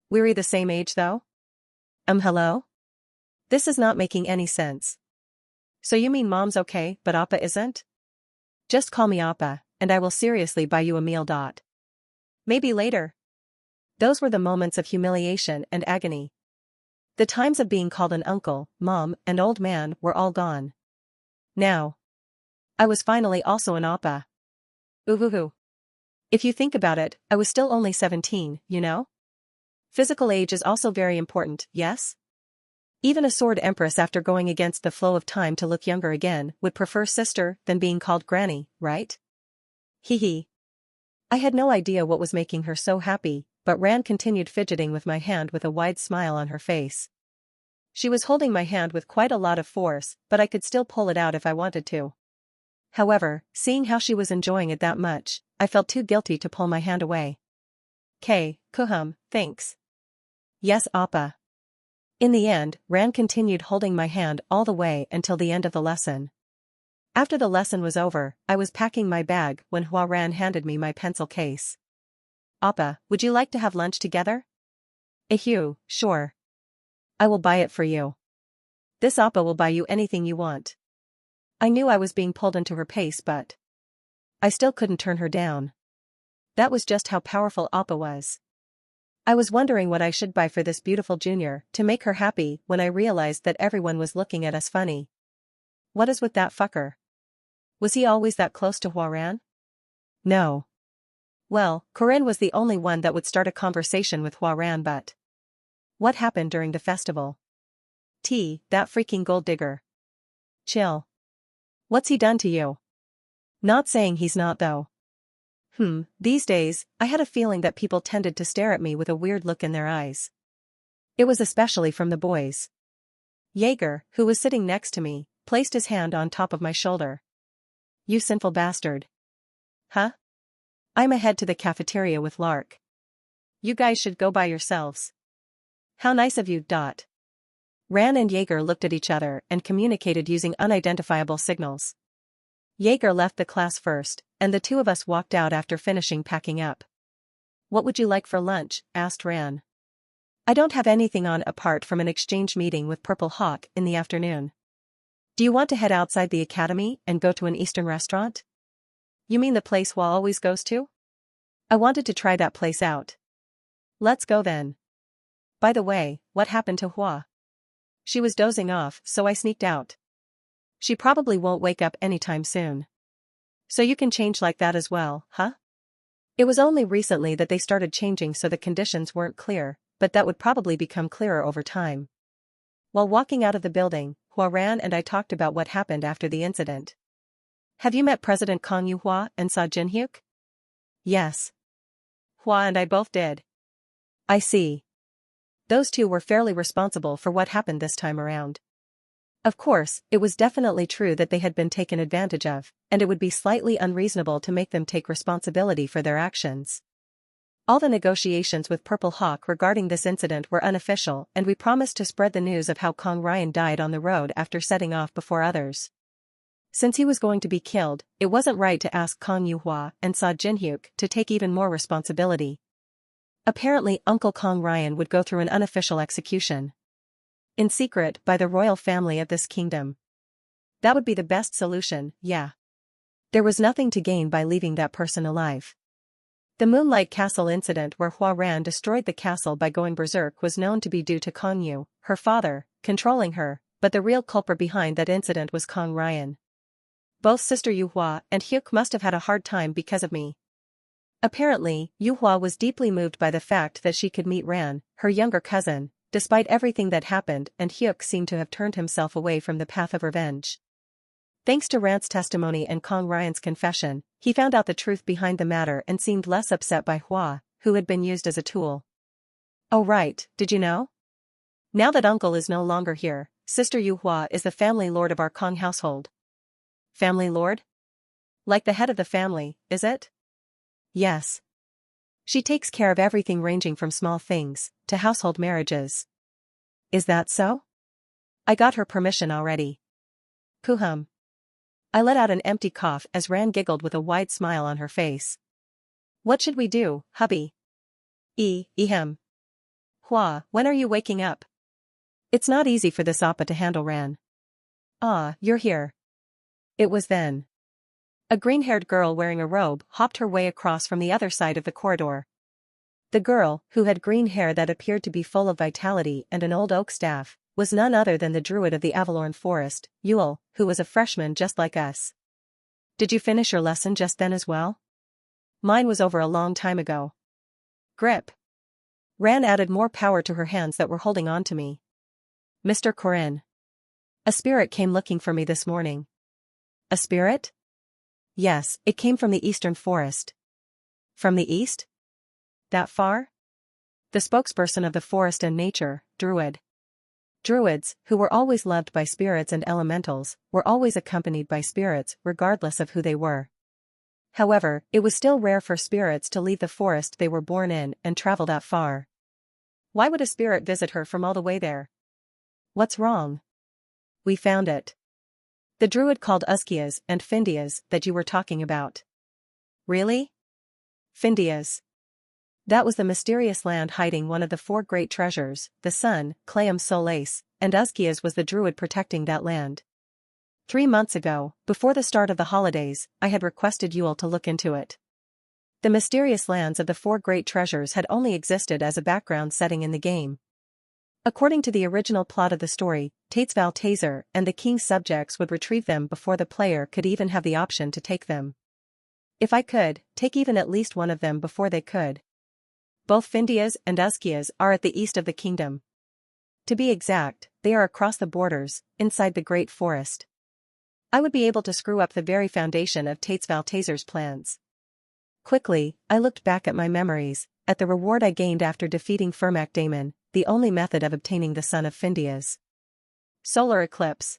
We're the same age though? Hello? This is not making any sense. So you mean mom's okay, but Appa isn't? Just call me Appa, and I will seriously buy you a meal. Maybe later. Those were the moments of humiliation and agony. The times of being called an uncle, mom, and old man were all gone. Now, I was finally also an Appa. Ooh. If you think about it, I was still only 17, you know? Physical age is also very important, yes? Even a sword empress after going against the flow of time to look younger again would prefer sister than being called granny, right? Hee. I had no idea what was making her so happy, but Ran continued fidgeting with my hand with a wide smile on her face. She was holding my hand with quite a lot of force, but I could still pull it out if I wanted to. However, seeing how she was enjoying it that much, I felt too guilty to pull my hand away. Kuhum, thanks. Yes, Appa. In the end, Ran continued holding my hand all the way until the end of the lesson. After the lesson was over, I was packing my bag when Hua Ran handed me my pencil case. Appa, would you like to have lunch together? Sure. I will buy it for you. This Appa will buy you anything you want. I knew I was being pulled into her pace, but I still couldn't turn her down. That was just how powerful Appa was. I was wondering what I should buy for this beautiful junior to make her happy when I realized that everyone was looking at us funny. What is with that fucker? Was he always that close to Hua Ran? No. Well, Corinne was the only one that would start a conversation with Hua Ran, but what happened during the festival? That freaking gold digger. Chill. What's he done to you? Not saying he's not though. These days, I had a feeling that people tended to stare at me with a weird look in their eyes. It was especially from the boys. Jaeger, who was sitting next to me, placed his hand on top of my shoulder. You sinful bastard. Huh? I'm ahead to the cafeteria with Lark. You guys should go by yourselves. How nice of you. Ran and Jaeger looked at each other and communicated using unidentifiable signals. Jaeger left the class first, and the two of us walked out after finishing packing up. What would you like for lunch? Asked Ran. I don't have anything on apart from an exchange meeting with Purple Hawk in the afternoon. Do you want to head outside the academy and go to an Eastern restaurant? You mean the place Hua always goes to? I wanted to try that place out. Let's go then. By the way, what happened to Hua? She was dozing off, so I sneaked out. She probably won't wake up anytime soon. So you can change like that as well, huh? It was only recently that they started changing, so the conditions weren't clear, but that would probably become clearer over time. While walking out of the building, Hua Ran and I talked about what happened after the incident. Have you met President Kong Yuhua and saw Jinhyuk? Yes. Hua and I both did. I see. Those two were fairly responsible for what happened this time around. Of course, it was definitely true that they had been taken advantage of, and it would be slightly unreasonable to make them take responsibility for their actions. All the negotiations with Purple Hawk regarding this incident were unofficial, and we promised to spread the news of how Kong Ryan died on the road after setting off before others. Since he was going to be killed, it wasn't right to ask Kong Yuhua and Sa Jinhyuk to take even more responsibility. Apparently Uncle Kong Ryan would go through an unofficial execution. In secret by the royal family of this kingdom. That would be the best solution, yeah. There was nothing to gain by leaving that person alive. The Moonlight Castle incident where Hua Ran destroyed the castle by going berserk was known to be due to Kong Yu, her father, controlling her, but the real culprit behind that incident was Kong Ryan. Both Sister Yuhua and Hyuk must have had a hard time because of me. Apparently, Yuhua was deeply moved by the fact that she could meet Ran, her younger cousin, despite everything that happened, and Hyuk seemed to have turned himself away from the path of revenge. Thanks to Ran's testimony and Kong Ryan's confession, he found out the truth behind the matter and seemed less upset by Hua, who had been used as a tool. Oh right, did you know? Now that uncle is no longer here, Sister Yuhua is the family lord of our Kong household. Family lord? Like the head of the family, is it? Yes. She takes care of everything ranging from small things to household marriages. Is that so? I got her permission already. Kuhum. I let out an empty cough as Ran giggled with a wide smile on her face. What should we do, hubby? Ehem. Hua, when are you waking up? It's not easy for this Appa to handle, Ran. Ah, you're here. It was then. A green-haired girl wearing a robe hopped her way across from the other side of the corridor. The girl, who had green hair that appeared to be full of vitality and an old oak staff, was none other than the druid of the Avalorn Forest, Yule, who was a freshman just like us. Did you finish your lesson just then as well? Mine was over a long time ago. Grip. Ran added more power to her hands that were holding on to me. Mr. Corinne. A spirit came looking for me this morning. A spirit? Yes, it came from the eastern forest. From the east? That far? The spokesperson of the forest and nature, Druid. Druids, who were always loved by spirits and elementals, were always accompanied by spirits regardless of who they were. However, it was still rare for spirits to leave the forest they were born in and travel that far. Why would a spirit visit her from all the way there? What's wrong? We found it. The druid called Uskias and Findias that you were talking about. Really? Findias. That was the mysterious land hiding one of the four great treasures, the sun, Clayum Solace, and Uskias was the druid protecting that land. 3 months ago, before the start of the holidays, I had requested Yule to look into it. The mysterious lands of the four great treasures had only existed as a background setting in the game. According to the original plot of the story, Tates Valtazer and the king's subjects would retrieve them before the player could even have the option to take them. If I could, take even at least one of them before they could. Both Findias and Uskias are at the east of the kingdom. To be exact, they are across the borders, inside the great forest. I would be able to screw up the very foundation of Tates Valtazer's plans. Quickly, I looked back at my memories, at the reward I gained after defeating Firmac Daemon, the only method of obtaining the sun of Findias. Solar eclipse.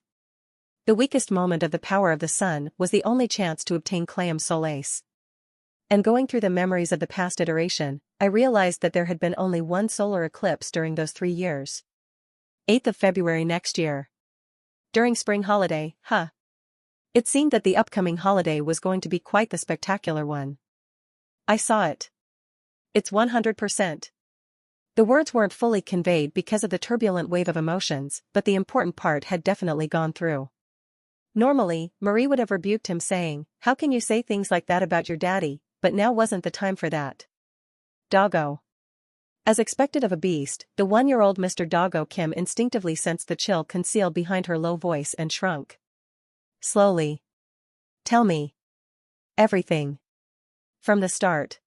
The weakest moment of the power of the sun was the only chance to obtain Clayum Solace. And going through the memories of the past iteration, I realized that there had been only one solar eclipse during those 3 years. 8th of February next year. During spring holiday, It seemed that the upcoming holiday was going to be quite the spectacular one. I saw it. It's 100%. The words weren't fully conveyed because of the turbulent wave of emotions, but the important part had definitely gone through. Normally, Marie would have rebuked him saying, "How can you say things like that about your daddy?" But now wasn't the time for that. Doggo. As expected of a beast, the 1-year-old Mr. Doggo Kim instinctively sensed the chill concealed behind her low voice and shrunk. Slowly. Tell me. Everything. From the start.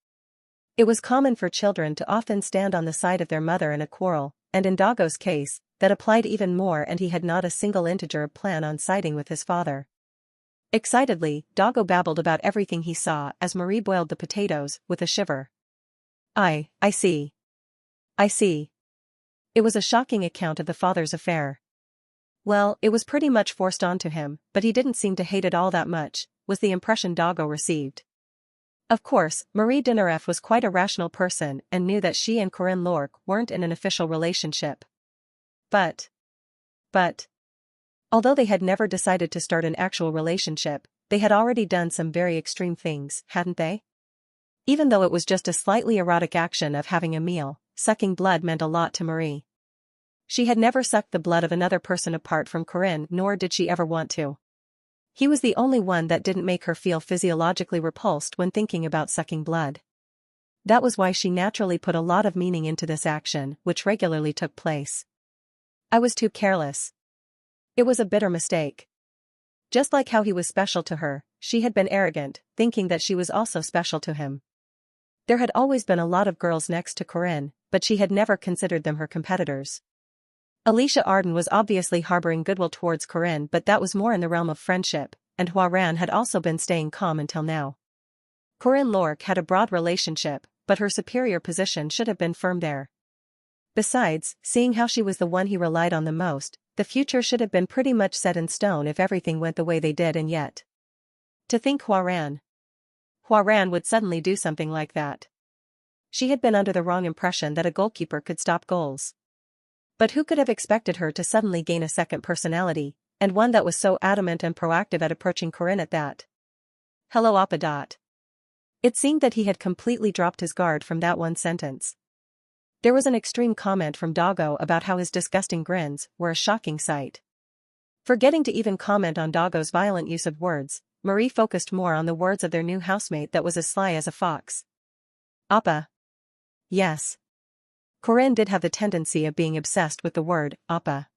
It was common for children to often stand on the side of their mother in a quarrel, and in Doggo's case, that applied even more, and he had not a single integer plan on siding with his father. Excitedly, Doggo babbled about everything he saw as Marie boiled the potatoes, with a shiver. I see. I see. It was a shocking account of the father's affair. Well, it was pretty much forced onto him, but he didn't seem to hate it all that much, was the impression Doggo received. Of course, Marie Dinaref was quite a rational person and knew that she and Corinne Lorque weren't in an official relationship. But. Although they had never decided to start an actual relationship, they had already done some very extreme things, hadn't they? Even though it was just a slightly erotic action of having a meal, sucking blood meant a lot to Marie. She had never sucked the blood of another person apart from Corinne, nor did she ever want to. He was the only one that didn't make her feel physiologically repulsed when thinking about sucking blood. That was why she naturally put a lot of meaning into this action, which regularly took place. I was too careless. It was a bitter mistake. Just like how he was special to her, she had been arrogant, thinking that she was also special to him. There had always been a lot of girls next to Corinne, but she had never considered them her competitors. Alicia Arden was obviously harboring goodwill towards Corinne, but that was more in the realm of friendship, and Huaran had also been staying calm until now. Corinne Lorque had a broad relationship, but her superior position should have been firm there. Besides, seeing how she was the one he relied on the most, the future should have been pretty much set in stone if everything went the way they did, and yet. To think Huaran would suddenly do something like that. She had been under the wrong impression that a goalkeeper could stop goals. But who could have expected her to suddenly gain a second personality, and one that was so adamant and proactive at approaching Corinne at that? Hello Appa. It seemed that he had completely dropped his guard from that one sentence. There was an extreme comment from Doggo about how his disgusting grins were a shocking sight. Forgetting to even comment on Doggo's violent use of words, Marie focused more on the words of their new housemate that was as sly as a fox. Appa. Yes. Corinne did have the tendency of being obsessed with the word, Appa.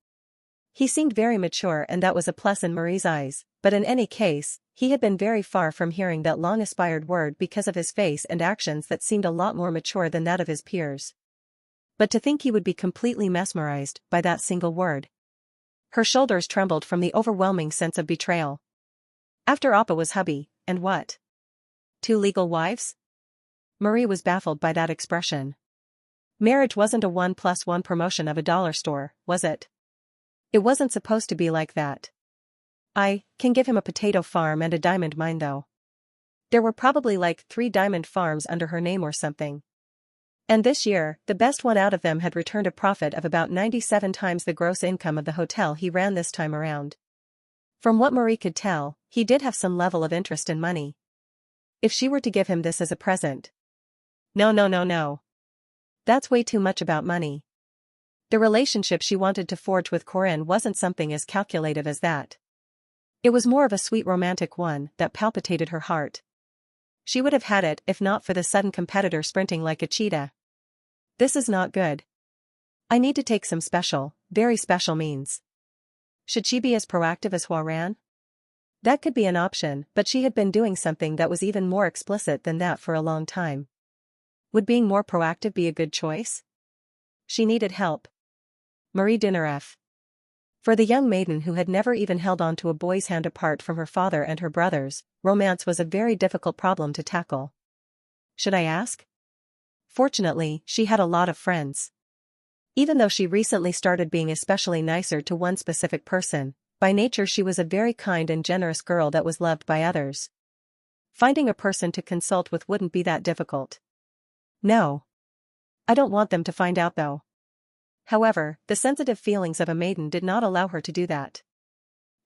He seemed very mature and that was a plus in Marie's eyes, but in any case, he had been very far from hearing that long-aspired word because of his face and actions that seemed a lot more mature than that of his peers. But to think he would be completely mesmerized by that single word. Her shoulders trembled from the overwhelming sense of betrayal. After Appa was hubby, and what? 2 legal wives? Marie was baffled by that expression. Marriage wasn't a 1+1 promotion of a dollar store, was it? It wasn't supposed to be like that. I can give him a potato farm and a diamond mine though. There were probably like 3 diamond farms under her name or something. And this year, the best one out of them had returned a profit of about 97 times the gross income of the hotel he ran this time around. From what Marie could tell, he did have some level of interest in money. If she were to give him this as a present. No. That's way too much about money. The relationship she wanted to forge with Corinne wasn't something as calculative as that. It was more of a sweet romantic one that palpitated her heart. She would have had it if not for the sudden competitor sprinting like a cheetah. This is not good. I need to take some special, very special means. Should she be as proactive as Hua-Ran? That could be an option, but she had been doing something that was even more explicit than that for a long time. Would being more proactive be a good choice? She needed help. Marie Dinnereff. For the young maiden who had never even held on to a boy's hand apart from her father and her brothers, romance was a very difficult problem to tackle. Should I ask? Fortunately, she had a lot of friends. Even though she recently started being especially nicer to one specific person, by nature she was a very kind and generous girl that was loved by others. Finding a person to consult with wouldn't be that difficult. No. I don't want them to find out though. However, the sensitive feelings of a maiden did not allow her to do that.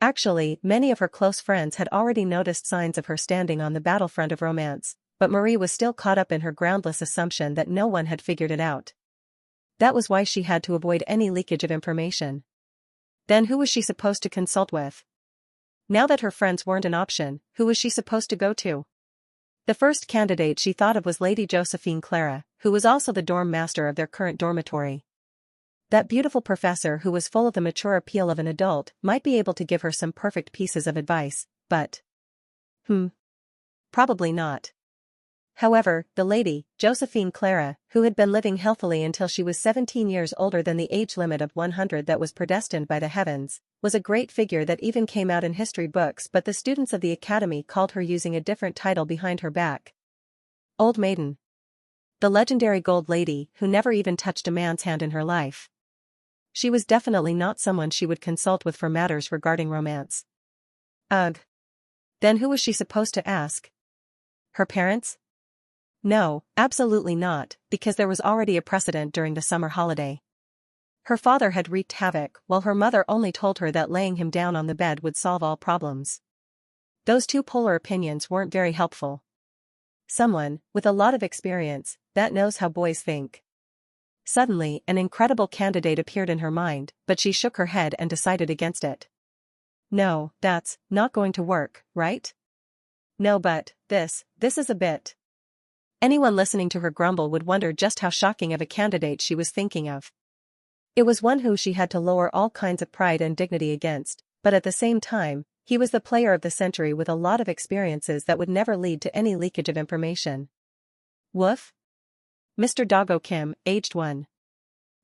Actually, many of her close friends had already noticed signs of her standing on the battlefront of romance, but Marie was still caught up in her groundless assumption that no one had figured it out. That was why she had to avoid any leakage of information. Then who was she supposed to consult with? Now that her friends weren't an option, who was she supposed to go to? The first candidate she thought of was Lady Josephine Clara, who was also the dorm master of their current dormitory. That beautiful professor who was full of the mature appeal of an adult might be able to give her some perfect pieces of advice, but… Probably not. However, the lady, Josephine Clara, who had been living healthily until she was 17 years older than the age limit of 100 that was predestined by the heavens, was a great figure that even came out in history books, but the students of the academy called her using a different title behind her back. Old Maiden. The legendary gold lady who never even touched a man's hand in her life. She was definitely not someone she would consult with for matters regarding romance. Ugh. Then who was she supposed to ask? Her parents? No, absolutely not, because there was already a precedent during the summer holiday. Her father had wreaked havoc while her mother only told her that laying him down on the bed would solve all problems. Those two polar opinions weren't very helpful. Someone, with a lot of experience, that knows how boys think. Suddenly, an incredible candidate appeared in her mind, but she shook her head and decided against it. No, that's not going to work, right? No, but this is a bit. Anyone listening to her grumble would wonder just how shocking of a candidate she was thinking of. It was one who she had to lower all kinds of pride and dignity against, but at the same time, he was the player of the century with a lot of experiences that would never lead to any leakage of information. Woof? Mr. Doggo Kim, aged 1.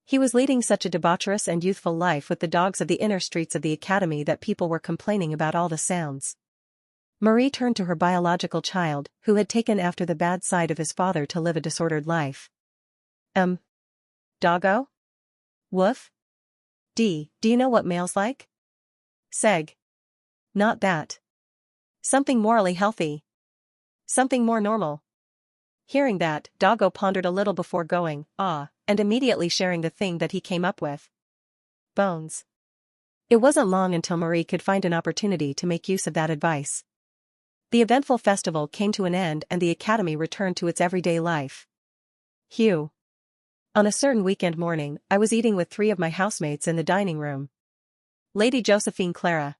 He was leading such a debaucherous and youthful life with the dogs of the inner streets of the academy that people were complaining about all the sounds. Marie turned to her biological child, who had taken after the bad side of his father to live a disordered life. Doggo? Woof? Do you know what male's like? Seg. Not that. Something morally healthy. Something more normal. Hearing that, Doggo pondered a little before going, and immediately sharing the thing that he came up with. Bones. It wasn't long until Marie could find an opportunity to make use of that advice. The eventful festival came to an end and the academy returned to its everyday life. Hugh. On a certain weekend morning, I was eating with 3 of my housemates in the dining room. Lady Josephine Clara,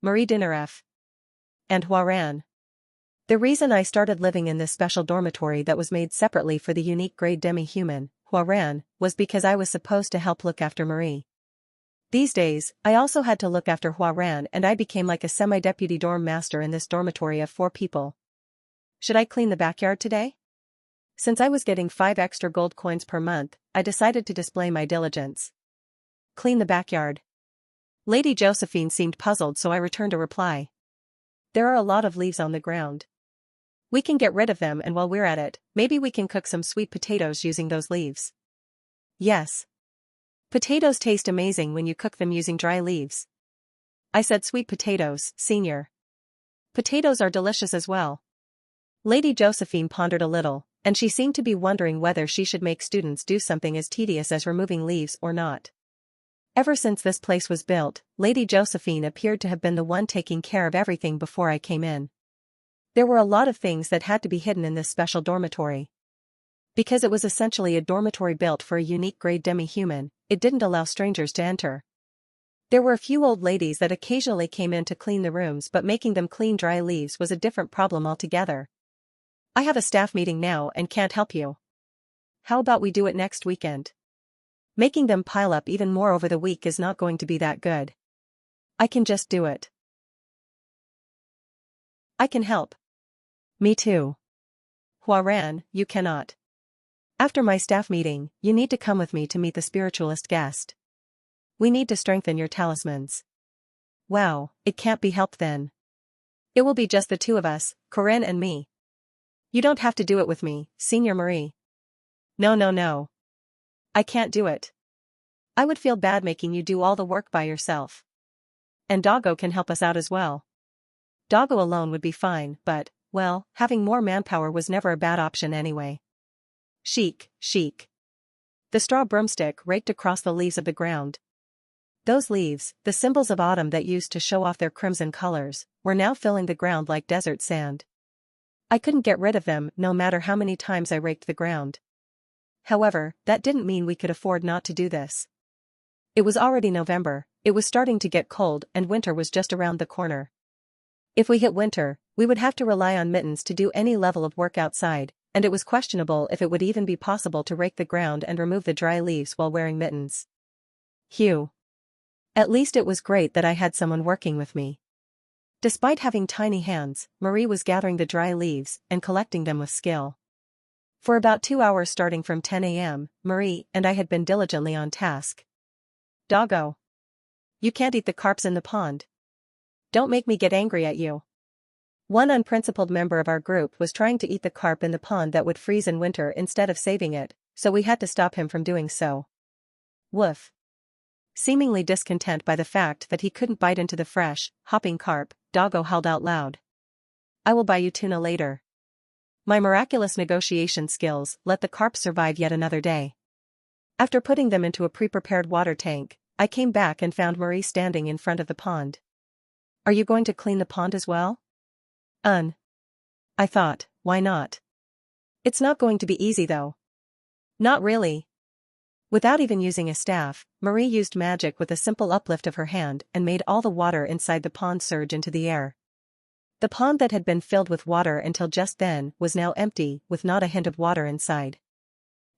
Marie Dinaref, and Huaran. The reason I started living in this special dormitory that was made separately for the unique grade demi-human, Huaran, was because I was supposed to help look after Marie. These days, I also had to look after Huaran, and I became like a semi-deputy dorm master in this dormitory of 4 people. Should I clean the backyard today? Since I was getting 5 extra gold coins per month, I decided to display my diligence. Clean the backyard. Lady Josephine seemed puzzled, so I returned a reply. There are a lot of leaves on the ground. We can get rid of them, and while we're at it, maybe we can cook some sweet potatoes using those leaves. Yes. Potatoes taste amazing when you cook them using dry leaves. I said sweet potatoes, senior. Potatoes are delicious as well. Lady Josephine pondered a little, and she seemed to be wondering whether she should make students do something as tedious as removing leaves or not. Ever since this place was built, Lady Josephine appeared to have been the one taking care of everything before I came in. There were a lot of things that had to be hidden in this special dormitory. Because it was essentially a dormitory built for a unique grade demi-human, it didn't allow strangers to enter. There were a few old ladies that occasionally came in to clean the rooms, but making them clean dry leaves was a different problem altogether. I have a staff meeting now and can't help you. How about we do it next weekend? Making them pile up even more over the week is not going to be that good. I can just do it. I can help. Me too. Huaran, you cannot. After my staff meeting, you need to come with me to meet the spiritualist guest. We need to strengthen your talismans. Wow, it can't be helped then. It will be just the 2 of us, Corinne and me. You don't have to do it with me, Senior Marie. No. I can't do it. I would feel bad making you do all the work by yourself. And Doggo can help us out as well. Doggo alone would be fine, but, well, having more manpower was never a bad option anyway. Chic. The straw broomstick raked across the leaves of the ground. Those leaves, the symbols of autumn that used to show off their crimson colors, were now filling the ground like desert sand. I couldn't get rid of them no matter how many times I raked the ground. However, that didn't mean we could afford not to do this. It was already November, it was starting to get cold, and winter was just around the corner. If we hit winter, we would have to rely on mittens to do any level of work outside, and it was questionable if it would even be possible to rake the ground and remove the dry leaves while wearing mittens. Phew. At least it was great that I had someone working with me. Despite having tiny hands, Marie was gathering the dry leaves and collecting them with skill. For about 2 hours starting from 10 a.m., Marie and I had been diligently on task. Doggo. You can't eat the carps in the pond. Don't make me get angry at you. One unprincipled member of our group was trying to eat the carp in the pond that would freeze in winter instead of saving it, so we had to stop him from doing so. Woof. Seemingly discontent by the fact that he couldn't bite into the fresh, hopping carp, Doggo howled out loud. I will buy you tuna later. My miraculous negotiation skills let the carp survive yet another day. After putting them into a pre-prepared water tank, I came back and found Marie standing in front of the pond. Are you going to clean the pond as well? I thought, why not? It's not going to be easy though. Not really. Without even using a staff, Marie used magic with a simple uplift of her hand and made all the water inside the pond surge into the air. The pond that had been filled with water until just then was now empty, with not a hint of water inside.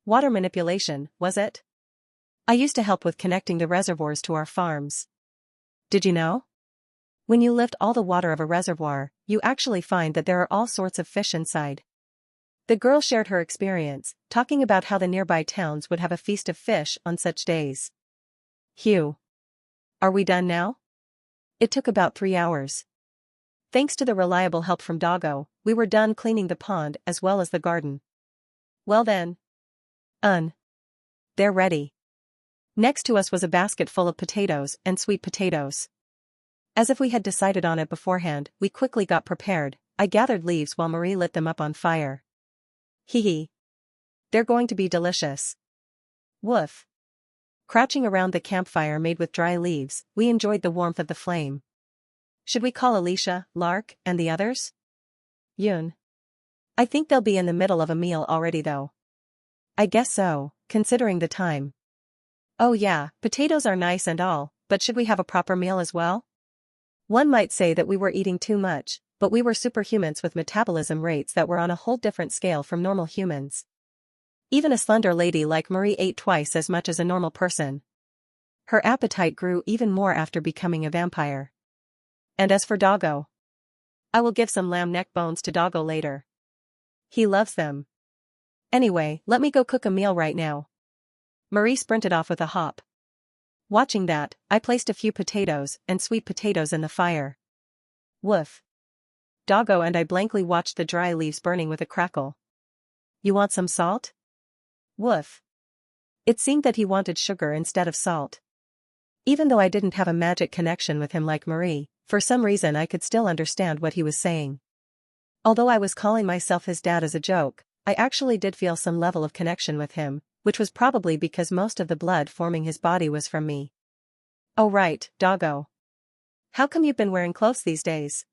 Water manipulation, was it? I used to help with connecting the reservoirs to our farms. Did you know? When you lift all the water of a reservoir, you actually find that there are all sorts of fish inside. The girl shared her experience, talking about how the nearby towns would have a feast of fish on such days. Hugh. Are we done now? It took about 3 hours. Thanks to the reliable help from Doggo, we were done cleaning the pond as well as the garden. Well then. They're ready. Next to us was a basket full of potatoes and sweet potatoes. As if we had decided on it beforehand, we quickly got prepared. I gathered leaves while Marie lit them up on fire. Hee hee. They're going to be delicious. Woof. Crouching around the campfire made with dry leaves, we enjoyed the warmth of the flame. Should we call Alicia, Lark, and the others? Yoon. I think they'll be in the middle of a meal already though. I guess so, considering the time. Oh yeah, potatoes are nice and all, but should we have a proper meal as well? One might say that we were eating too much, but we were superhumans with metabolism rates that were on a whole different scale from normal humans. Even a slender lady like Marie ate twice as much as a normal person. Her appetite grew even more after becoming a vampire. And as for Doggo, I will give some lamb neck bones to Doggo later. He loves them. Anyway, let me go cook a meal right now. Marie sprinted off with a hop. Watching that, I placed a few potatoes and sweet potatoes in the fire. Woof. Doggo and I blankly watched the dry leaves burning with a crackle. You want some salt? Woof. It seemed that he wanted sugar instead of salt. Even though I didn't have a magic connection with him like Marie, for some reason I could still understand what he was saying. Although I was calling myself his dad as a joke, I actually did feel some level of connection with him, which was probably because most of the blood forming his body was from me. Oh right, Doggo. How come you've been wearing clothes these days?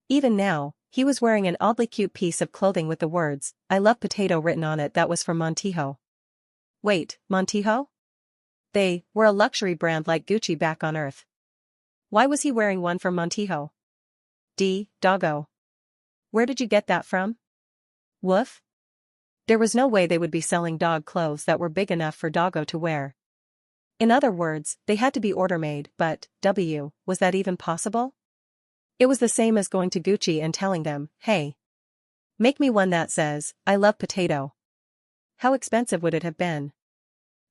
Even now, he was wearing an oddly cute piece of clothing with the words, "I love potato" written on it that was from Montijo. Wait, Montijo? They were a luxury brand like Gucci back on Earth. Why was he wearing one from Montijo? Doggo. Where did you get that from? Woof? There was no way they would be selling dog clothes that were big enough for Doggo to wear. In other words, they had to be order-made, but, was that even possible? It was the same as going to Gucci and telling them, hey, make me one that says, "I love potato." How expensive would it have been?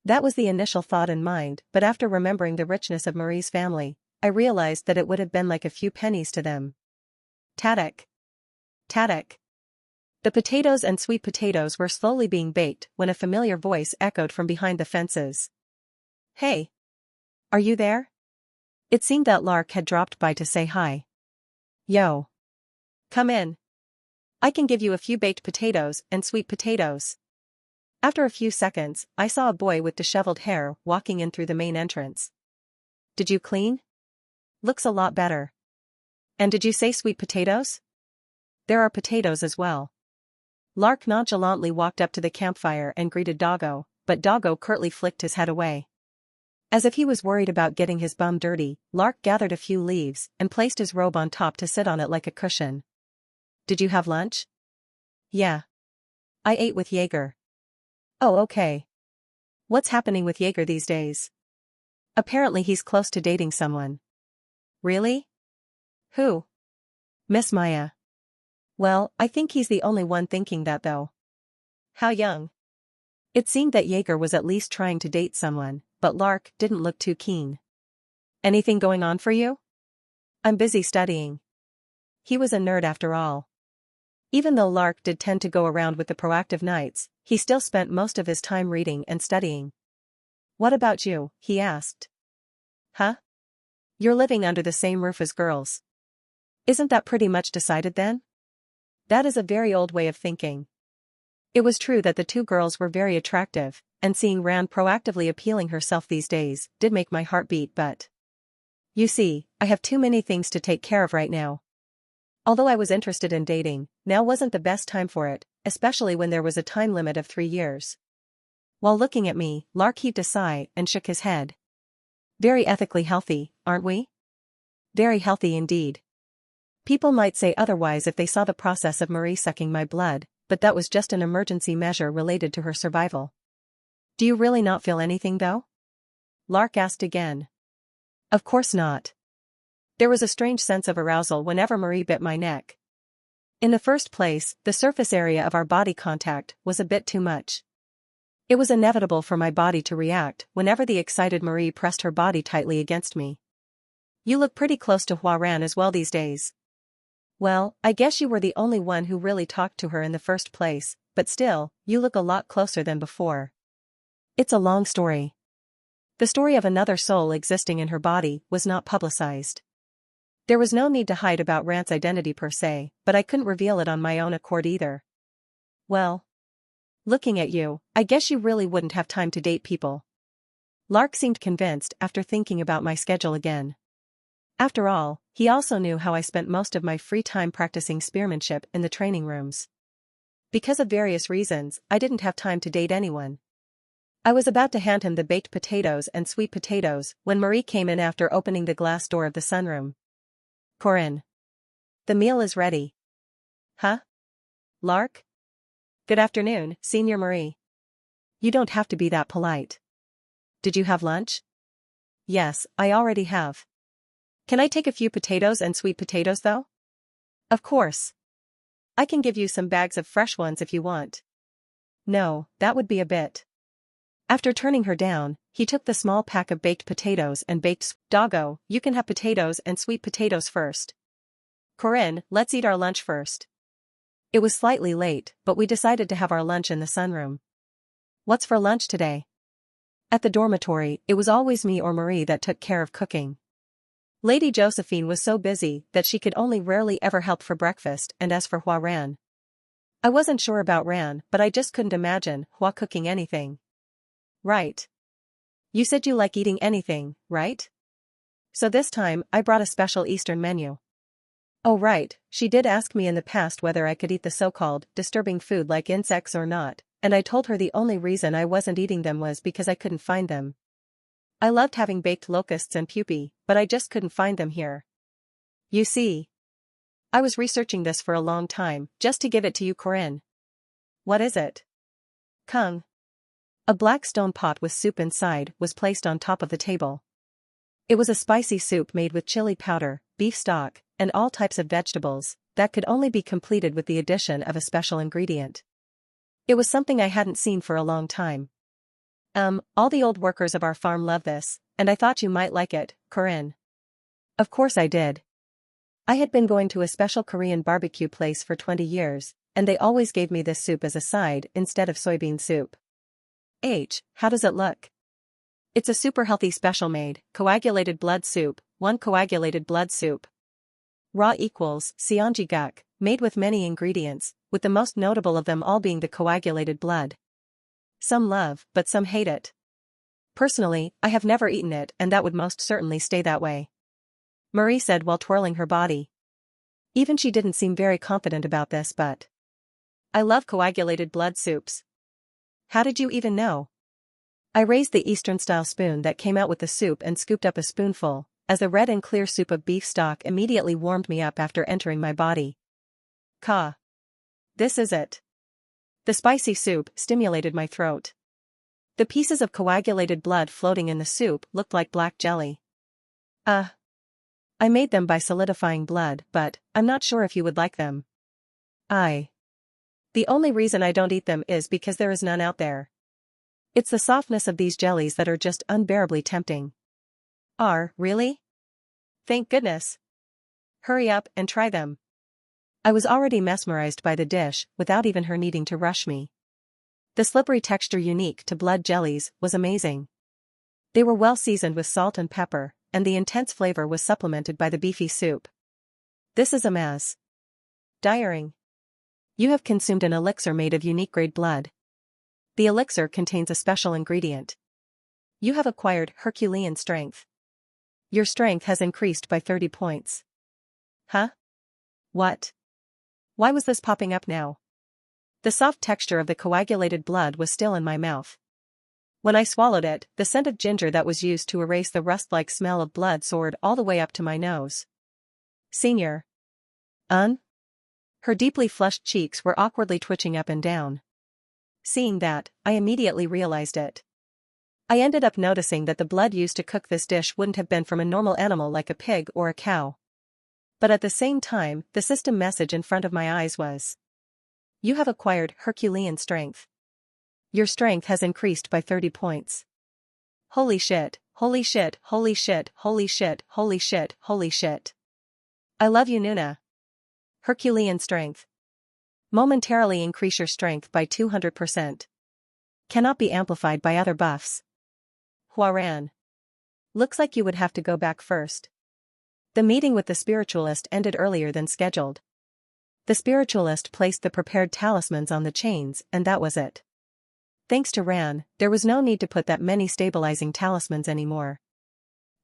That was the initial thought in mind, but after remembering the richness of Marie's family, I realized that it would have been like a few pennies to them. Tadak. Tadak. The potatoes and sweet potatoes were slowly being baked when a familiar voice echoed from behind the fences. Hey! Are you there? It seemed that Lark had dropped by to say hi. Yo! Come in. I can give you a few baked potatoes and sweet potatoes. After a few seconds, I saw a boy with disheveled hair walking in through the main entrance. Did you clean? Looks a lot better. And did you say sweet potatoes? There are potatoes as well. Lark nonchalantly walked up to the campfire and greeted Doggo, but Doggo curtly flicked his head away. As if he was worried about getting his bum dirty, Lark gathered a few leaves and placed his robe on top to sit on it like a cushion. Did you have lunch? Yeah. I ate with Jaeger. Oh okay. What's happening with Jaeger these days? Apparently he's close to dating someone. Really? Who? Miss Maya. Well, I think he's the only one thinking that though. How young? It seemed that Jaeger was at least trying to date someone, but Lark didn't look too keen. Anything going on for you? I'm busy studying. He was a nerd after all. Even though Lark did tend to go around with the proactive nights, he still spent most of his time reading and studying. What about you? He asked. Huh? You're living under the same roof as girls. Isn't that pretty much decided then? That is a very old way of thinking. It was true that the two girls were very attractive, and seeing Rand proactively appealing herself these days did make my heart beat, but... You see, I have too many things to take care of right now. Although I was interested in dating, now wasn't the best time for it, especially when there was a time limit of 3 years. While looking at me, Lark heaved a sigh and shook his head. Very ethically healthy, aren't we? Very healthy indeed. People might say otherwise if they saw the process of Marie sucking my blood, but that was just an emergency measure related to her survival. Do you really not feel anything though? Lark asked again. Of course not. There was a strange sense of arousal whenever Marie bit my neck. In the first place, the surface area of our body contact was a bit too much. It was inevitable for my body to react whenever the excited Marie pressed her body tightly against me. You look pretty close to Huaran as well these days. Well, I guess you were the only one who really talked to her in the first place, but still, you look a lot closer than before. It's a long story. The story of another soul existing in her body was not publicized. There was no need to hide about Rand's identity per se, but I couldn't reveal it on my own accord either. Well, looking at you, I guess you really wouldn't have time to date people. Lark seemed convinced after thinking about my schedule again. After all, he also knew how I spent most of my free time practicing spearmanship in the training rooms. Because of various reasons, I didn't have time to date anyone. I was about to hand him the baked potatoes and sweet potatoes when Marie came in after opening the glass door of the sunroom. Corinne. The meal is ready. Huh? Lark? Good afternoon, Senior Marie. You don't have to be that polite. Did you have lunch? Yes, I already have. Can I take a few potatoes and sweet potatoes though? Of course. I can give you some bags of fresh ones if you want. No, that would be a bit. After turning her down, he took the small pack of baked potatoes and Doggo, you can have potatoes and sweet potatoes first. Corinne, let's eat our lunch first. It was slightly late, but we decided to have our lunch in the sunroom. What's for lunch today? At the dormitory, it was always me or Marie that took care of cooking. Lady Josephine was so busy that she could only rarely ever help for breakfast, and as for Ran. I wasn't sure about Ran, but I just couldn't imagine cooking anything. Right. You said you like eating anything, right? So this time, I brought a special Eastern menu. Oh right, she did ask me in the past whether I could eat the so-called disturbing food like insects or not, and I told her the only reason I wasn't eating them was because I couldn't find them. I loved having baked locusts and pupae, but I just couldn't find them here. You see. I was researching this for a long time, just to give it to you, Corinne. What is it? Kung. A black stone pot with soup inside was placed on top of the table. It was a spicy soup made with chili powder, beef stock, and all types of vegetables, that could only be completed with the addition of a special ingredient. It was something I hadn't seen for a long time. All the old workers of our farm love this, and I thought you might like it, Corinne. Of course I did. I had been going to a special Korean barbecue place for 20 years, and they always gave me this soup as a side instead of soybean soup. How does it look? It's a super healthy special made, coagulated blood soup, 1 coagulated blood soup. Raw equals seonjiguk, made with many ingredients, with the most notable of them all being the coagulated blood. Some love, but some hate it. Personally, I have never eaten it and that would most certainly stay that way. Marie said while twirling her body. Even she didn't seem very confident about this, but I love coagulated blood soups. How did you even know? I raised the Eastern-style spoon that came out with the soup and scooped up a spoonful, as the red and clear soup of beef stock immediately warmed me up after entering my body. This is it. The spicy soup stimulated my throat. The pieces of coagulated blood floating in the soup looked like black jelly. I made them by solidifying blood, but I'm not sure if you would like them. The only reason I don't eat them is because there is none out there. It's the softness of these jellies that are just unbearably tempting. Really? Thank goodness. Hurry up and try them. I was already mesmerized by the dish, without even her needing to rush me. The slippery texture unique to blood jellies was amazing. They were well seasoned with salt and pepper, and the intense flavor was supplemented by the beefy soup. This is Diring. You have consumed an elixir made of unique grade blood. The elixir contains a special ingredient. You have acquired Herculean strength. Your strength has increased by 30 points. Huh? What? Why was this popping up now? The soft texture of the coagulated blood was still in my mouth. When I swallowed it, the scent of ginger that was used to erase the rust-like smell of blood soared all the way up to my nose. Senior. Her deeply flushed cheeks were awkwardly twitching up and down. Seeing that, I immediately realized it. I ended up noticing that the blood used to cook this dish wouldn't have been from a normal animal like a pig or a cow. But at the same time, the system message in front of my eyes was: you have acquired Herculean strength. Your strength has increased by 30 points. Holy shit, holy shit, holy shit, holy shit, holy shit, holy shit. I love you, Nuna. Herculean strength. Momentarily increase your strength by 200%. Cannot be amplified by other buffs. Ran. Looks like you would have to go back first. The meeting with the spiritualist ended earlier than scheduled. The spiritualist placed the prepared talismans on the chains, and that was it. Thanks to Ran, there was no need to put that many stabilizing talismans anymore.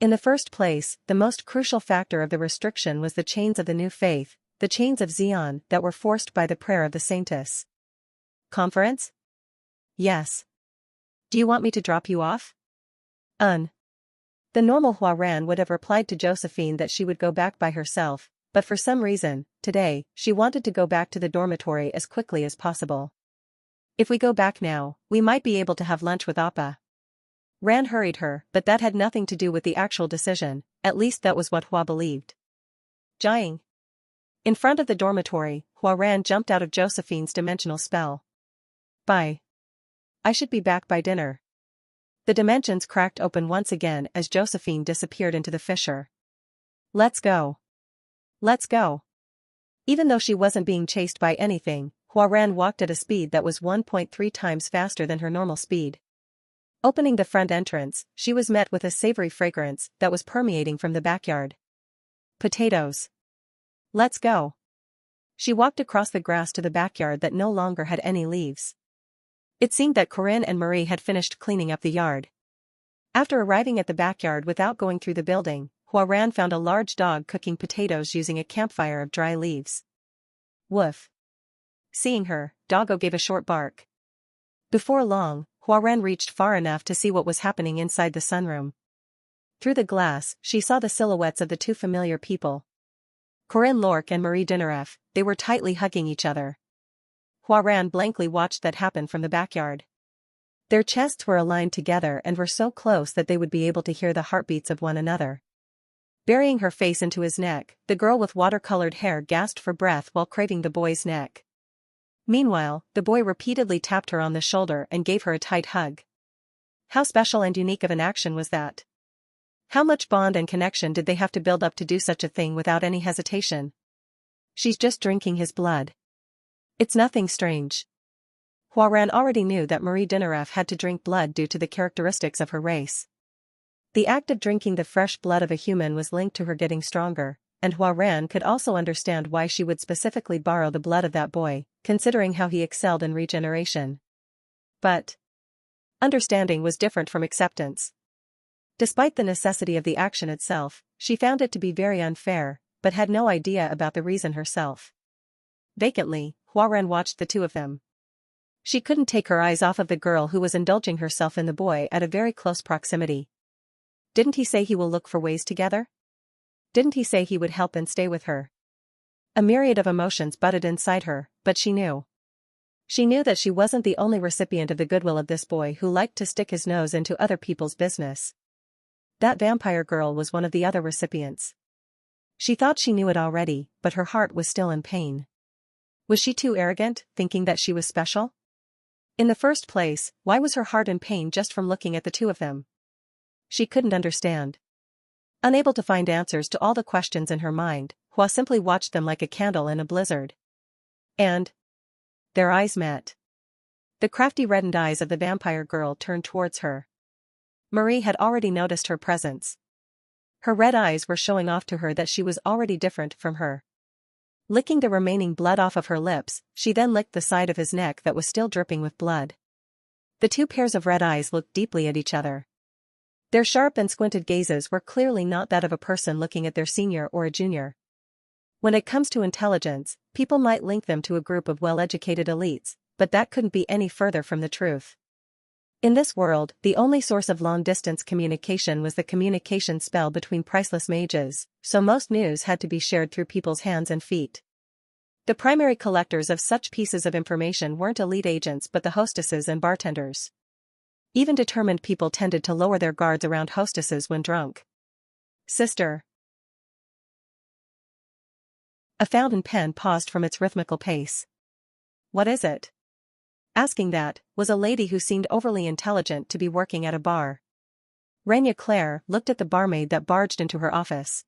In the first place, the most crucial factor of the restriction was the chains of the new faith, the chains of Xion that were forced by the prayer of the saintess. Conference? Yes. Do you want me to drop you off? Un. The normal Huaran would have replied to Josephine that she would go back by herself, but for some reason, today, she wanted to go back to the dormitory as quickly as possible. If we go back now, we might be able to have lunch with Appa. Ran hurried her, but that had nothing to do with the actual decision, at least that was what Hua believed. Jiang. In front of the dormitory, Huaran jumped out of Josephine's dimensional spell. Bye. I should be back by dinner. The dimensions cracked open once again as Josephine disappeared into the fissure. Let's go. Let's go. Even though she wasn't being chased by anything, Huaran walked at a speed that was 1.3 times faster than her normal speed. Opening the front entrance, she was met with a savory fragrance that was permeating from the backyard. Potatoes. Let's go. She walked across the grass to the backyard that no longer had any leaves. It seemed that Corinne and Marie had finished cleaning up the yard. After arriving at the backyard without going through the building, Huaran found a large dog cooking potatoes using a campfire of dry leaves. Woof. Seeing her, Doggo gave a short bark. Before long, Huaran reached far enough to see what was happening inside the sunroom. Through the glass, she saw the silhouettes of the two familiar people. Corinne Lorque and Marie Dinareff, they were tightly hugging each other. Huaran blankly watched that happen from the backyard. Their chests were aligned together and were so close that they would be able to hear the heartbeats of one another. Burying her face into his neck, the girl with watercolored hair gasped for breath while craving the boy's neck. Meanwhile, the boy repeatedly tapped her on the shoulder and gave her a tight hug. How special and unique of an action was that? How much bond and connection did they have to build up to do such a thing without any hesitation? She's just drinking his blood. It's nothing strange. Huaran already knew that Marie Dinareff had to drink blood due to the characteristics of her race. The act of drinking the fresh blood of a human was linked to her getting stronger, and Huaran could also understand why she would specifically borrow the blood of that boy, considering how he excelled in regeneration. But understanding was different from acceptance. Despite the necessity of the action itself, she found it to be very unfair, but had no idea about the reason herself. Vacantly, Huaran watched the two of them. She couldn't take her eyes off of the girl who was indulging herself in the boy at a very close proximity. Didn't he say he will look for ways together? Didn't he say he would help and stay with her? A myriad of emotions butted inside her, but she knew. She knew that she wasn't the only recipient of the goodwill of this boy who liked to stick his nose into other people's business. That vampire girl was one of the other recipients. She thought she knew it already, but her heart was still in pain. Was she too arrogant, thinking that she was special? In the first place, why was her heart in pain just from looking at the two of them? She couldn't understand. Unable to find answers to all the questions in her mind, Hua simply watched them like a candle in a blizzard. And their eyes met. The crafty reddened eyes of the vampire girl turned towards her. Marie had already noticed her presence. Her red eyes were showing off to her that she was already different from her. Licking the remaining blood off of her lips, she then licked the side of his neck that was still dripping with blood. The two pairs of red eyes looked deeply at each other. Their sharp and squinted gazes were clearly not that of a person looking at their senior or a junior. When it comes to intelligence, people might link them to a group of well-educated elites, but that couldn't be any further from the truth. In this world, the only source of long-distance communication was the communication spell between priceless mages, so most news had to be shared through people's hands and feet. The primary collectors of such pieces of information weren't elite agents but the hostesses and bartenders. Even determined people tended to lower their guards around hostesses when drunk. Sister. A fountain pen paused from its rhythmical pace. What is it? Asking that, was a lady who seemed overly intelligent to be working at a bar. Rania Claire looked at the barmaid that barged into her office.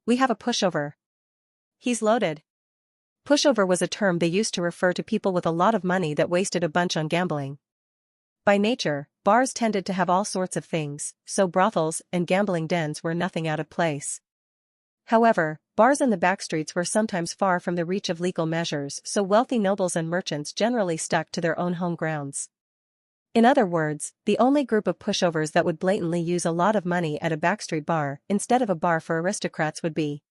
We have a pushover. He's loaded. Pushover was a term they used to refer to people with a lot of money that wasted a bunch on gambling. By nature, bars tended to have all sorts of things, so brothels and gambling dens were nothing out of place. However, bars in the backstreets were sometimes far from the reach of legal measures, so wealthy nobles and merchants generally stuck to their own home grounds. In other words, the only group of pushovers that would blatantly use a lot of money at a backstreet bar instead of a bar for aristocrats would be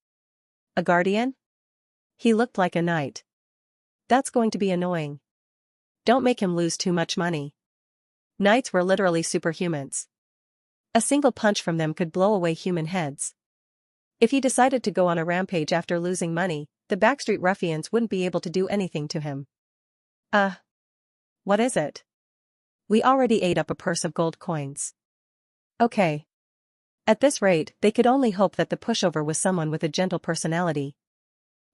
a guardian? He looked like a knight. That's going to be annoying. Don't make him lose too much money. Knights were literally superhumans. A single punch from them could blow away human heads. If he decided to go on a rampage after losing money, the backstreet ruffians wouldn't be able to do anything to him. What is it? We already ate up a purse of gold coins. Okay. At this rate, they could only hope that the pushover was someone with a gentle personality.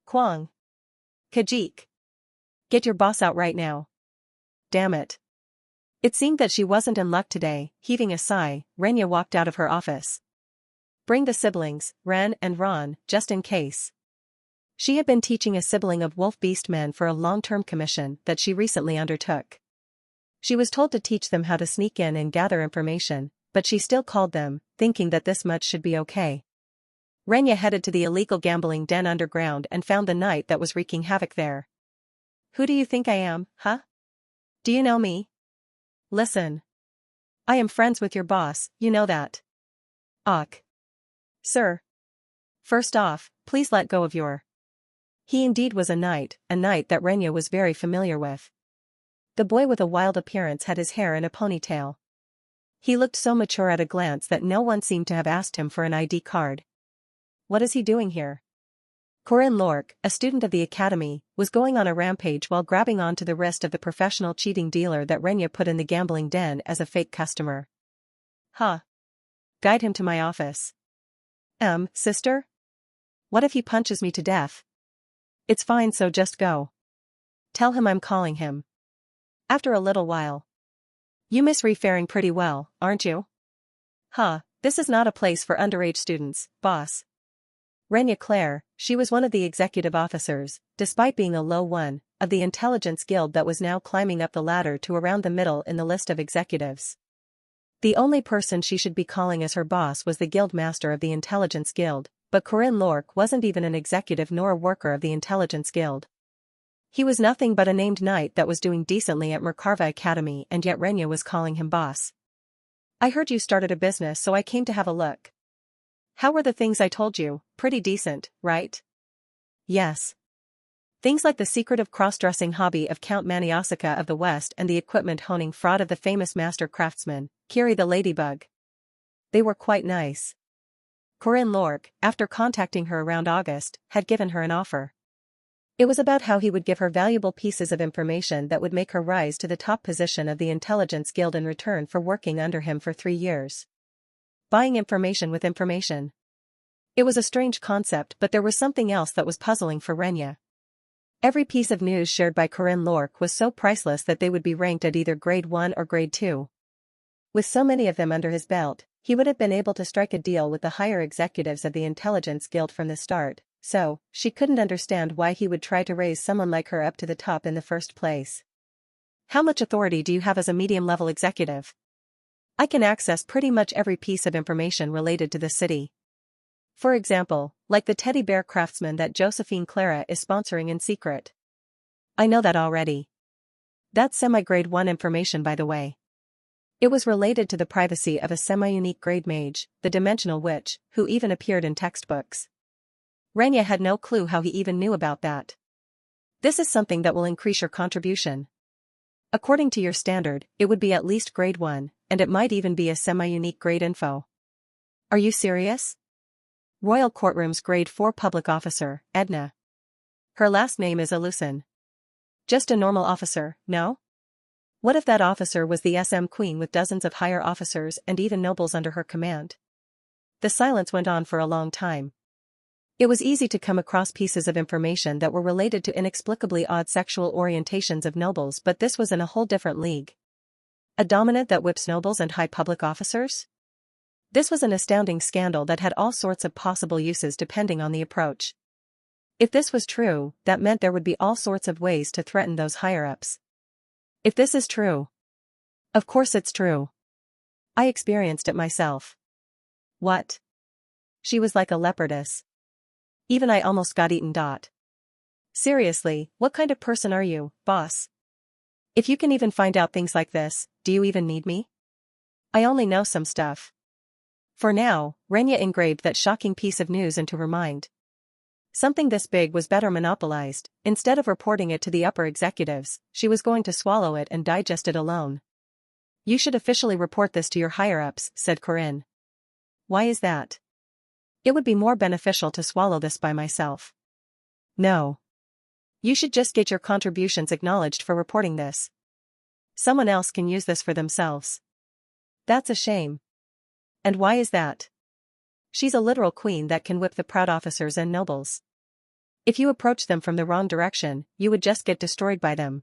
Kwang. Kajik. Get your boss out right now. Damn it. It seemed that she wasn't in luck today. Heaving a sigh, Renya walked out of her office. Bring the siblings, Ren and Ron, just in case. She had been teaching a sibling of wolf beast men for a long-term commission that she recently undertook. She was told to teach them how to sneak in and gather information, but she still called them, thinking that this much should be okay. Renya headed to the illegal gambling den underground and found the knight that was wreaking havoc there. Who do you think I am, huh? Do you know me? Listen. I am friends with your boss, you know that. Och. Sir. First off, please let go of your. He indeed was a knight that Renya was very familiar with. The boy with a wild appearance had his hair in a ponytail. He looked so mature at a glance that no one seemed to have asked him for an ID card. What is he doing here? Corinne Lork, a student of the academy, was going on a rampage while grabbing onto the wrist of the professional cheating dealer that Renya put in the gambling den as a fake customer. Huh. Guide him to my office. Sister? What if he punches me to death? It's fine, so just go. Tell him I'm calling him. After a little while. You miss refaring pretty well, aren't you? This is not a place for underage students, boss. Renya Claire, she was one of the executive officers, despite being a low one, of the intelligence guild that was now climbing up the ladder to around the middle in the list of executives. The only person she should be calling as her boss was the guild master of the intelligence guild, but Corinne Lork wasn't even an executive nor a worker of the intelligence guild. He was nothing but a named knight that was doing decently at Merkarva Academy, and yet Renya was calling him boss. I heard you started a business, so I came to have a look. How were the things I told you? Pretty decent, right? Yes. Things like the secretive cross-dressing hobby of Count Maniosaka of the West and the equipment-honing fraud of the famous master craftsman, Kiri the Ladybug. They were quite nice. Corinne Lork, after contacting her around August, had given her an offer. It was about how he would give her valuable pieces of information that would make her rise to the top position of the Intelligence Guild in return for working under him for 3 years. Buying information with information. It was a strange concept, but there was something else that was puzzling for Renya. Every piece of news shared by Corinne Lork was so priceless that they would be ranked at either grade 1 or grade 2. With so many of them under his belt, he would have been able to strike a deal with the higher executives of the Intelligence Guild from the start, so she couldn't understand why he would try to raise someone like her up to the top in the first place. How much authority do you have as a medium-level executive? I can access pretty much every piece of information related to the city. For example, like the teddy bear craftsman that Josephine Clara is sponsoring in secret. I know that already. That's semi-grade 1 information, by the way. It was related to the privacy of a semi-unique grade mage, the Dimensional Witch, who even appeared in textbooks. Renya had no clue how he even knew about that. This is something that will increase your contribution. According to your standard, it would be at least grade 1, and it might even be a semi-unique grade info. Are you serious? Royal Courtroom's grade 4 public officer, Edna. Her last name is Alusin. Just a normal officer, no? What if that officer was the SM Queen with dozens of higher officers and even nobles under her command? The silence went on for a long time. It was easy to come across pieces of information that were related to inexplicably odd sexual orientations of nobles, but this was in a whole different league. A dominant that whips nobles and high public officers? This was an astounding scandal that had all sorts of possible uses depending on the approach. If this was true, that meant there would be all sorts of ways to threaten those higher-ups. If this is true. Of course it's true. I experienced it myself. What? She was like a leopardess. Even I almost got eaten. Seriously, what kind of person are you, boss? If you can even find out things like this, do you even need me? I only know some stuff. For now, Renya engraved that shocking piece of news into her mind. Something this big was better monopolized. Instead of reporting it to the upper executives, she was going to swallow it and digest it alone. You should officially report this to your higher-ups, said Corinne. Why is that? It would be more beneficial to swallow this by myself. No. You should just get your contributions acknowledged for reporting this. Someone else can use this for themselves. That's a shame. And why is that? She's a literal queen that can whip the proud officers and nobles. If you approach them from the wrong direction, you would just get destroyed by them.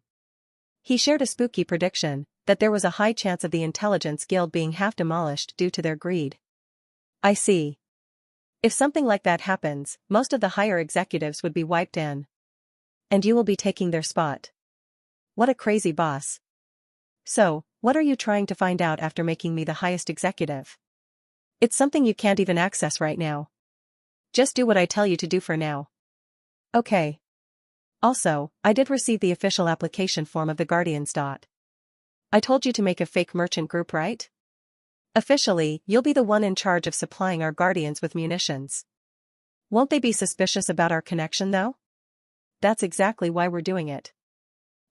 He shared a spooky prediction, that there was a high chance of the Intelligence Guild being half demolished due to their greed. I see. If something like that happens, most of the higher executives would be wiped in. And you will be taking their spot. What a crazy boss. So, what are you trying to find out after making me the highest executive? It's something you can't even access right now. Just do what I tell you to do for now. Okay. Also, I did receive the official application form of the Guardians. I told you to make a fake merchant group, right? Officially, you'll be the one in charge of supplying our Guardians with munitions. Won't they be suspicious about our connection though? That's exactly why we're doing it.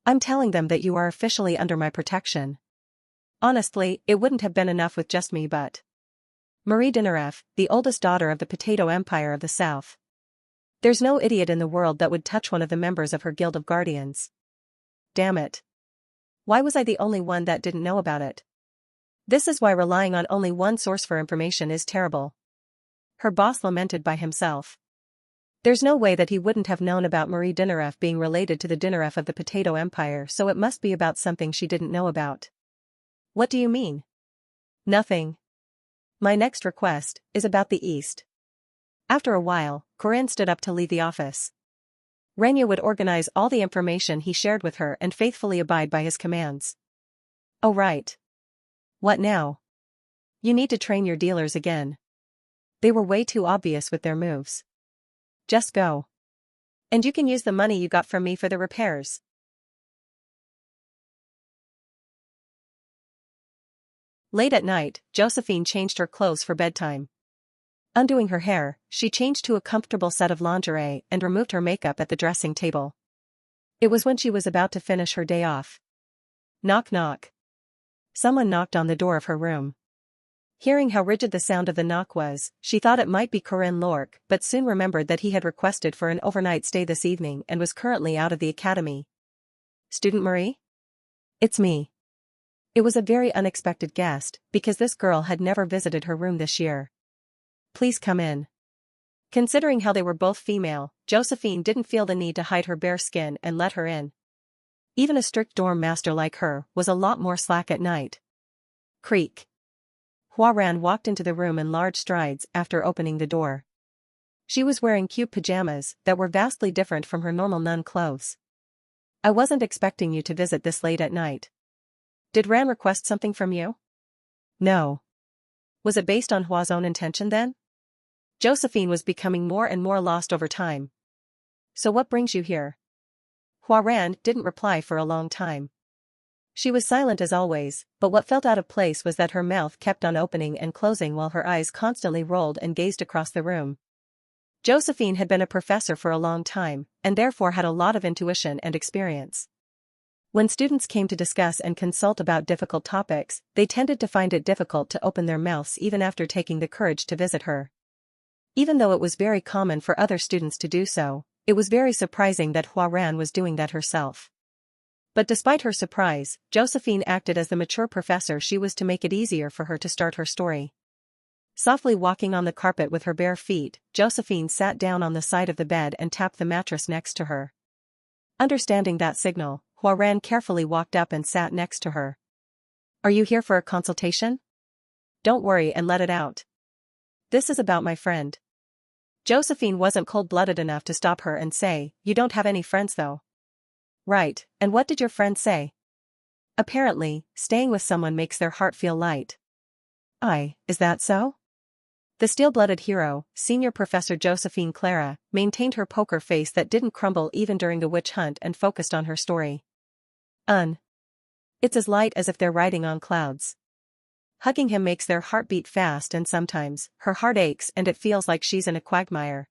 I'm telling them that you are officially under my protection. Honestly, it wouldn't have been enough with just me but Marie Dinaref, the oldest daughter of the Potato Empire of the South. There's no idiot in the world that would touch one of the members of her Guild of Guardians. Damn it. Why was I the only one that didn't know about it? This is why relying on only one source for information is terrible. Her boss lamented by himself. There's no way that he wouldn't have known about Marie Dinaref being related to the Dinaref of the Potato Empire, so it must be about something she didn't know about. What do you mean? Nothing. My next request is about the East. After a while, Corinne stood up to leave the office. Renya would organize all the information he shared with her and faithfully abide by his commands. Oh right. What now? You need to train your dealers again. They were way too obvious with their moves. Just go. And you can use the money you got from me for the repairs. Late at night, Josephine changed her clothes for bedtime. Undoing her hair, she changed to a comfortable set of lingerie and removed her makeup at the dressing table. It was when she was about to finish her day off. Knock knock. Someone knocked on the door of her room. Hearing how rigid the sound of the knock was, she thought it might be Corinne Lork, but soon remembered that he had requested for an overnight stay this evening and was currently out of the academy. Student Marie? It's me. It was a very unexpected guest, because this girl had never visited her room this year. Please come in. Considering how they were both female, Josephine didn't feel the need to hide her bare skin and let her in. Even a strict dorm master like her was a lot more slack at night. Creak. Huaran walked into the room in large strides after opening the door. She was wearing cute pajamas that were vastly different from her normal nun clothes. I wasn't expecting you to visit this late at night. Did Ran request something from you? No. Was it based on Hua's own intention then? Josephine was becoming more and more lost over time. So what brings you here? Huaran didn't reply for a long time. She was silent as always, but what felt out of place was that her mouth kept on opening and closing while her eyes constantly rolled and gazed across the room. Josephine had been a professor for a long time, and therefore had a lot of intuition and experience. When students came to discuss and consult about difficult topics, they tended to find it difficult to open their mouths even after taking the courage to visit her. Even though it was very common for other students to do so, it was very surprising that Huaran was doing that herself. But despite her surprise, Josephine acted as the mature professor she was to make it easier for her to start her story. Softly walking on the carpet with her bare feet, Josephine sat down on the side of the bed and tapped the mattress next to her. Understanding that signal, Huaran carefully walked up and sat next to her. Are you here for a consultation? Don't worry and let it out. This is about my friend. Josephine wasn't cold-blooded enough to stop her and say, You don't have any friends though. Right, and what did your friend say? Apparently, staying with someone makes their heart feel light. Is that so? The steel-blooded hero, Senior Professor Josephine Clara, maintained her poker face that didn't crumble even during the witch hunt and focused on her story. It's as light as if they're riding on clouds. Hugging him makes their heart beat fast and sometimes, her heart aches and it feels like she's in a quagmire.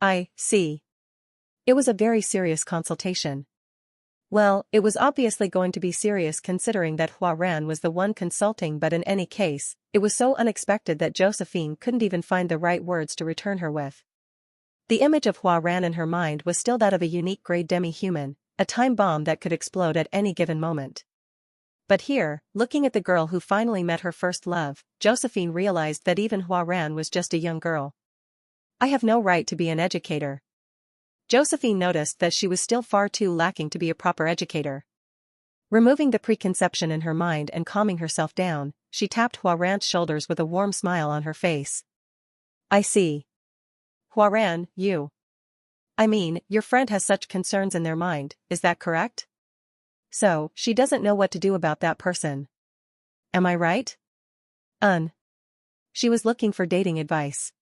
I see. It was a very serious consultation. Well, it was obviously going to be serious considering that Hua Ran was the one consulting, but in any case, it was so unexpected that Josephine couldn't even find the right words to return her with. The image of Hua Ran in her mind was still that of a unique grade demi-human, a time bomb that could explode at any given moment. But here, looking at the girl who finally met her first love, Josephine realized that even Hua Ran was just a young girl. I have no right to be an educator. Josephine noticed that she was still far too lacking to be a proper educator. Removing the preconception in her mind and calming herself down, she tapped Hua Ran's shoulders with a warm smile on her face. I see. Hua Ran, your friend has such concerns in their mind, is that correct? So, she doesn't know what to do about that person. Am I right? She was looking for dating advice.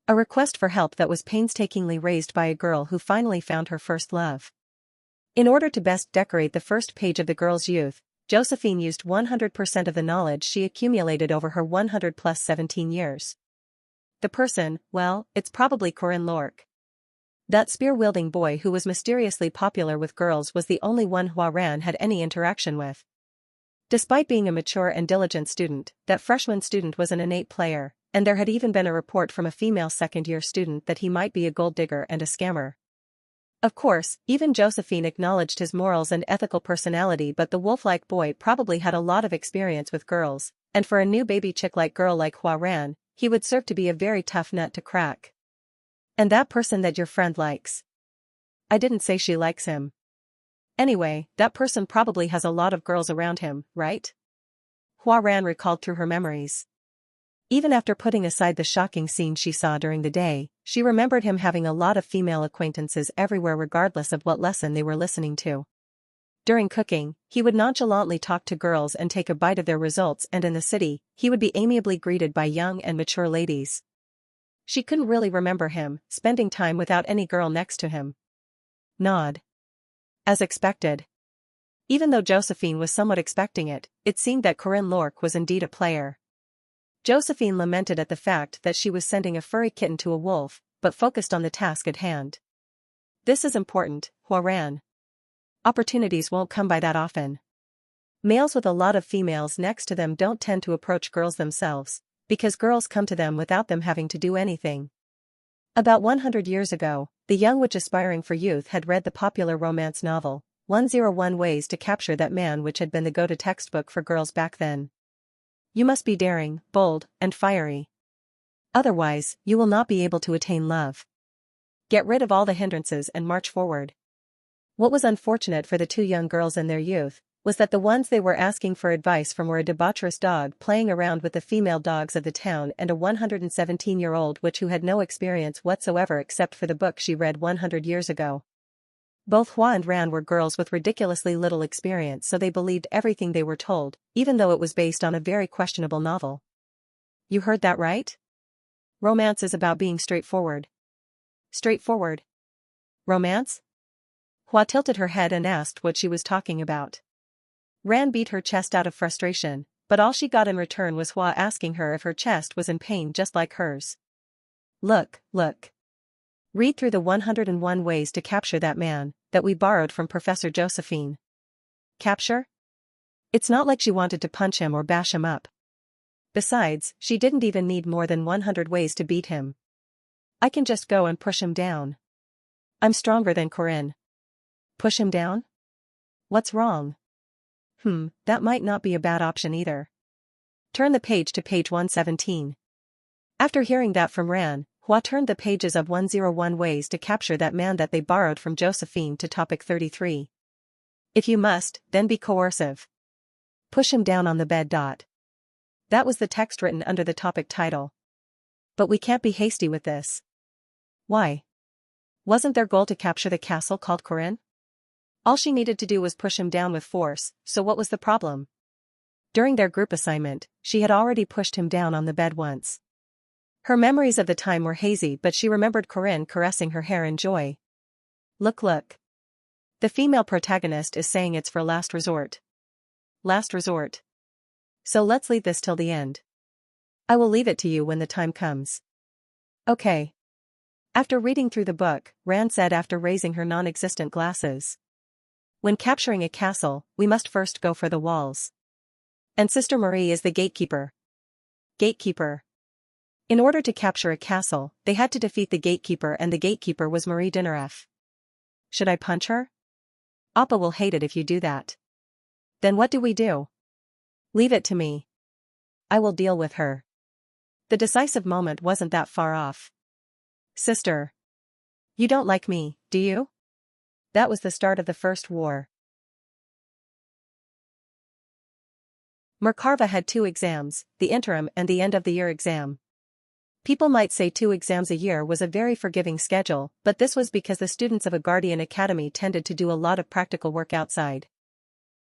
A request for help that was painstakingly raised by a girl who finally found her first love. In order to best decorate the first page of the girl's youth, Josephine used 100% of the knowledge she accumulated over her 100+ 17 years. The person, well, it's probably Corinne Lork. That spear-wielding boy who was mysteriously popular with girls was the only one Hua Ran had any interaction with. Despite being a mature and diligent student, that freshman student was an innate player, and there had even been a report from a female second-year student that he might be a gold digger and a scammer. Of course, even Josephine acknowledged his morals and ethical personality, but the wolf-like boy probably had a lot of experience with girls, and for a new baby chick-like girl like Hua Ran, he would serve to be a very tough nut to crack. And that person that your friend likes. I didn't say she likes him. Anyway, that person probably has a lot of girls around him, right? Hua Ran recalled through her memories. Even after putting aside the shocking scene she saw during the day, she remembered him having a lot of female acquaintances everywhere regardless of what lesson they were listening to. During cooking, he would nonchalantly talk to girls and take a bite of their results, and in the city, he would be amiably greeted by young and mature ladies. She couldn't really remember him spending time without any girl next to him. Nod. As expected. Even though Josephine was somewhat expecting it, it seemed that Corinne Lork was indeed a player. Josephine lamented at the fact that she was sending a furry kitten to a wolf, but focused on the task at hand. This is important, Hua Ran. Opportunities won't come by that often. Males with a lot of females next to them don't tend to approach girls themselves, because girls come to them without them having to do anything. About 100 years ago, the young witch aspiring for youth had read the popular romance novel, 101 Ways to Capture That Man, which had been the go-to textbook for girls back then. You must be daring, bold, and fiery. Otherwise, you will not be able to attain love. Get rid of all the hindrances and march forward. What was unfortunate for the two young girls in their youth was that the ones they were asking for advice from were a debaucherous dog playing around with the female dogs of the town and a 117-year-old witch who had no experience whatsoever except for the book she read 100 years ago. Both Hua and Ran were girls with ridiculously little experience, so they believed everything they were told, even though it was based on a very questionable novel. You heard that right? Romance is about being straightforward. Straightforward? Romance? Hua tilted her head and asked what she was talking about. Ran beat her chest out of frustration, but all she got in return was Hua asking her if her chest was in pain just like hers. Look. Read through the 101 Ways to Capture That Man, that we borrowed from Professor Josephine. Capture? It's not like she wanted to punch him or bash him up. Besides, she didn't even need more than 100 ways to beat him. I can just go and push him down. I'm stronger than Corinne. Push him down? What's wrong? That might not be a bad option either. Turn the page to page 117. After hearing that from Ran, Hua turned the pages of 101 Ways to Capture That Man that they borrowed from Josephine to topic 33. If you must, then be coercive. Push him down on the bed. That was the text written under the topic title. But we can't be hasty with this. Why? Wasn't their goal to capture the castle called Corinne? All she needed to do was push him down with force, so what was the problem? During their group assignment, she had already pushed him down on the bed once. Her memories of the time were hazy, but she remembered Corinne caressing her hair in joy. Look. The female protagonist is saying it's for last resort. Last resort. So let's leave this till the end. I will leave it to you when the time comes. Okay. After reading through the book, Ran said after raising her non-existent glasses. When capturing a castle, we must first go for the walls. And Sister Marie is the gatekeeper. Gatekeeper. In order to capture a castle, they had to defeat the gatekeeper, and the gatekeeper was Marie Dinaref. Should I punch her? Appa will hate it if you do that. Then what do we do? Leave it to me. I will deal with her. The decisive moment wasn't that far off. Sister. You don't like me, do you? That was the start of the First War. Merkava had 2 exams, the interim and the end-of-the-year exam. People might say 2 exams a year was a very forgiving schedule, but this was because the students of a Guardian Academy tended to do a lot of practical work outside.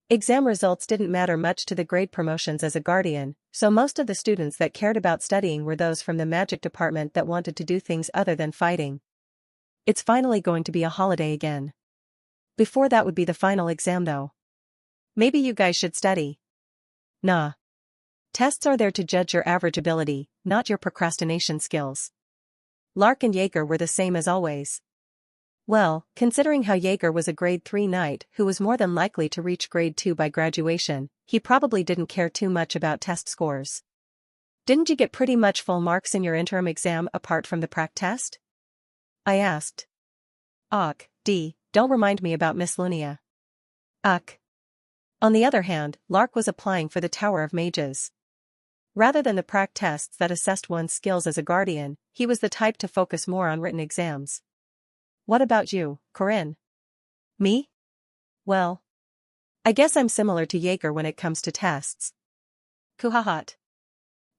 Exam results didn't matter much to the grade promotions as a Guardian, so most of the students that cared about studying were those from the magic department that wanted to do things other than fighting. It's finally going to be a holiday again. Before that would be the final exam though. Maybe you guys should study. Nah. Tests are there to judge your average ability, not your procrastination skills. Lark and Jaeger were the same as always. Well, considering how Jaeger was a grade 3 knight who was more than likely to reach grade 2 by graduation, he probably didn't care too much about test scores. Didn't you get pretty much full marks in your interim exam apart from the prac test? I asked. Don't remind me about Miss Lunia. On the other hand, Lark was applying for the Tower of Mages. Rather than the prac tests that assessed one's skills as a Guardian, he was the type to focus more on written exams. What about you, Corinne? Me? Well, I guess I'm similar to Jaeger when it comes to tests. Kuhahat.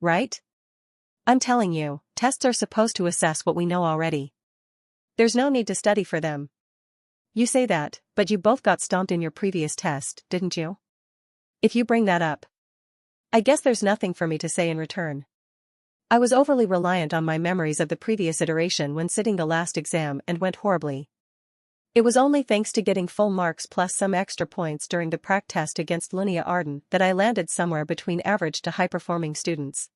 Right? I'm telling you, tests are supposed to assess what we know already. There's no need to study for them. You say that, but you both got stomped in your previous test, didn't you? If you bring that up, I guess there's nothing for me to say in return. I was overly reliant on my memories of the previous iteration when sitting the last exam and went horribly. It was only thanks to getting full marks plus some extra points during the prac test against Lunia Arden that I landed somewhere between average to high-performing students.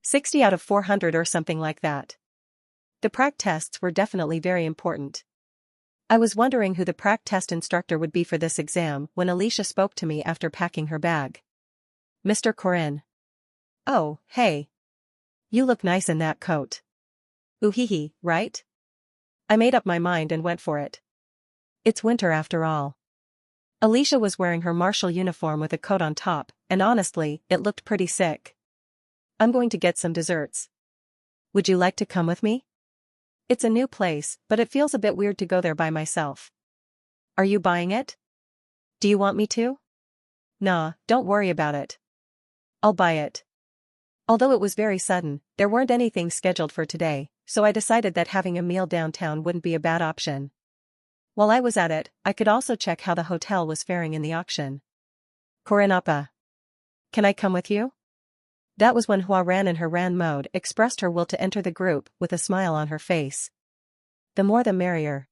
60 out of 400 or something like that. The prac tests were definitely very important. I was wondering who the prac test instructor would be for this exam when Alicia spoke to me after packing her bag. Mr. Corinne. Oh, hey. You look nice in that coat. Ooh-hee-hee, right? I made up my mind and went for it. It's winter after all. Alicia was wearing her martial uniform with a coat on top, and honestly, it looked pretty sick. I'm going to get some desserts. Would you like to come with me? It's a new place, but it feels a bit weird to go there by myself. Are you buying it? Do you want me to? Nah, don't worry about it. I'll buy it. Although it was very sudden, there weren't anything scheduled for today, so I decided that having a meal downtown wouldn't be a bad option. While I was at it, I could also check how the hotel was faring in the auction. Corinne Appa. Can I come with you? That was when Hua Ran in her Ran mode expressed her will to enter the group with a smile on her face. The more the merrier.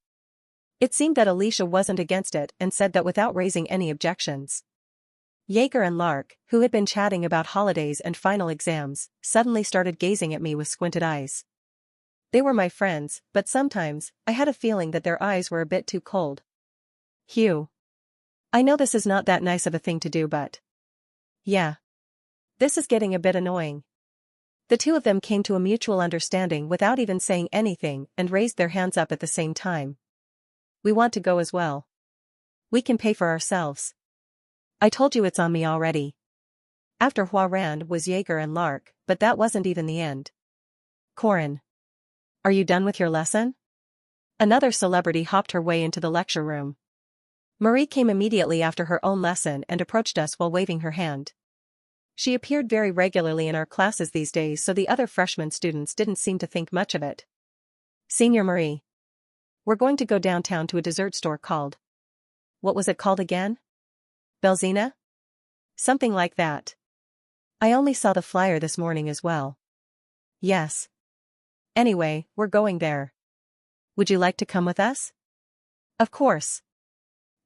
It seemed that Alicia wasn't against it and said that without raising any objections. Jaeger and Lark, who had been chatting about holidays and final exams, suddenly started gazing at me with squinted eyes. They were my friends, but sometimes, I had a feeling that their eyes were a bit too cold. Hugh. I know this is not that nice of a thing to do, but... yeah. This is getting a bit annoying. The two of them came to a mutual understanding without even saying anything and raised their hands up at the same time. We want to go as well. We can pay for ourselves. I told you it's on me already. After Hua Ran was Jaeger and Lark, but that wasn't even the end. Corinne. Are you done with your lesson? Another celebrity hopped her way into the lecture room. Marie came immediately after her own lesson and approached us while waving her hand. She appeared very regularly in our classes these days, so the other freshman students didn't seem to think much of it. Senior Marie. We're going to go downtown to a dessert store called... what was it called again? Belzina? Something like that. I only saw the flyer this morning as well. Yes. Anyway, we're going there. Would you like to come with us? Of course.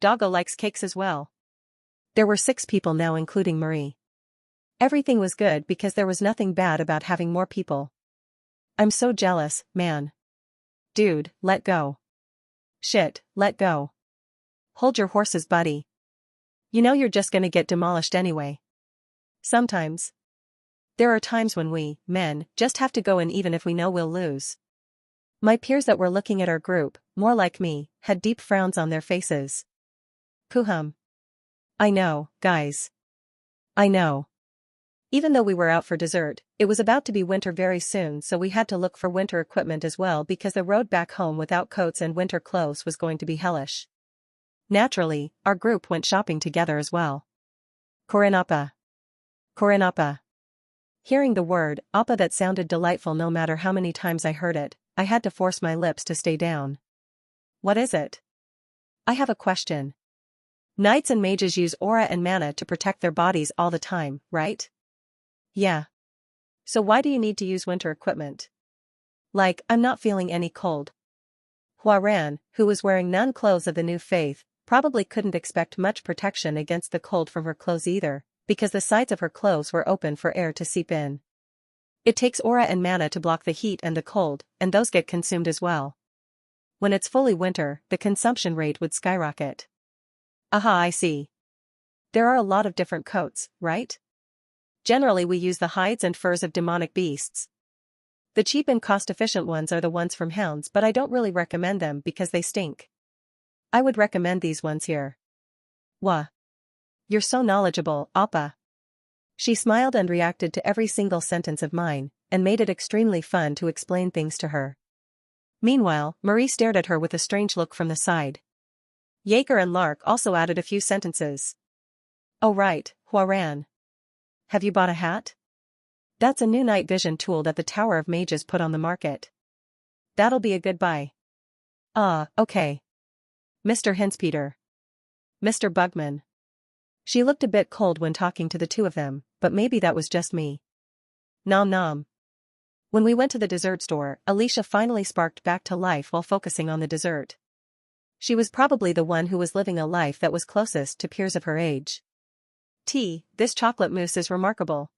Doggo likes cakes as well. There were 6 people now, including Marie. Everything was good because there was nothing bad about having more people. I'm so jealous, man. Dude, let go. Shit, let go. Hold your horses, buddy. You know you're just gonna get demolished anyway. Sometimes. There are times when we, men, just have to go in even if we know we'll lose. My peers that were looking at our group, more like me, had deep frowns on their faces. Kuhum. I know, guys. I know. Even though we were out for dessert, it was about to be winter very soon, so we had to look for winter equipment as well because the road back home without coats and winter clothes was going to be hellish. Naturally, our group went shopping together as well. Korinapa. Korinapa. Hearing the word, appa that sounded delightful no matter how many times I heard it, I had to force my lips to stay down. What is it? I have a question. Knights and mages use aura and mana to protect their bodies all the time, right? Yeah. So why do you need to use winter equipment? Like, I'm not feeling any cold. Huaran, who was wearing none clothes of the new faith, probably couldn't expect much protection against the cold from her clothes either, because the sides of her clothes were open for air to seep in. It takes aura and mana to block the heat and the cold, and those get consumed as well. When it's fully winter, the consumption rate would skyrocket. Aha, I see. There are a lot of different coats, right? Generally we use the hides and furs of demonic beasts. The cheap and cost-efficient ones are the ones from hounds, but I don't really recommend them because they stink. I would recommend these ones here. Wah. You're so knowledgeable, Appa. She smiled and reacted to every single sentence of mine, and made it extremely fun to explain things to her. Meanwhile, Marie stared at her with a strange look from the side. Jaeger and Lark also added a few sentences. Oh right, Huaran. Have you bought a hat? That's a new night vision tool that the Tower of Mages put on the market. That'll be a good buy. Ah, okay. Mr. Hintspeter. Mr. Bugman. She looked a bit cold when talking to the two of them, but maybe that was just me. Nom nom. When we went to the dessert store, Alicia finally sparked back to life while focusing on the dessert. She was probably the one who was living a life that was closest to peers of her age. This chocolate mousse is remarkable.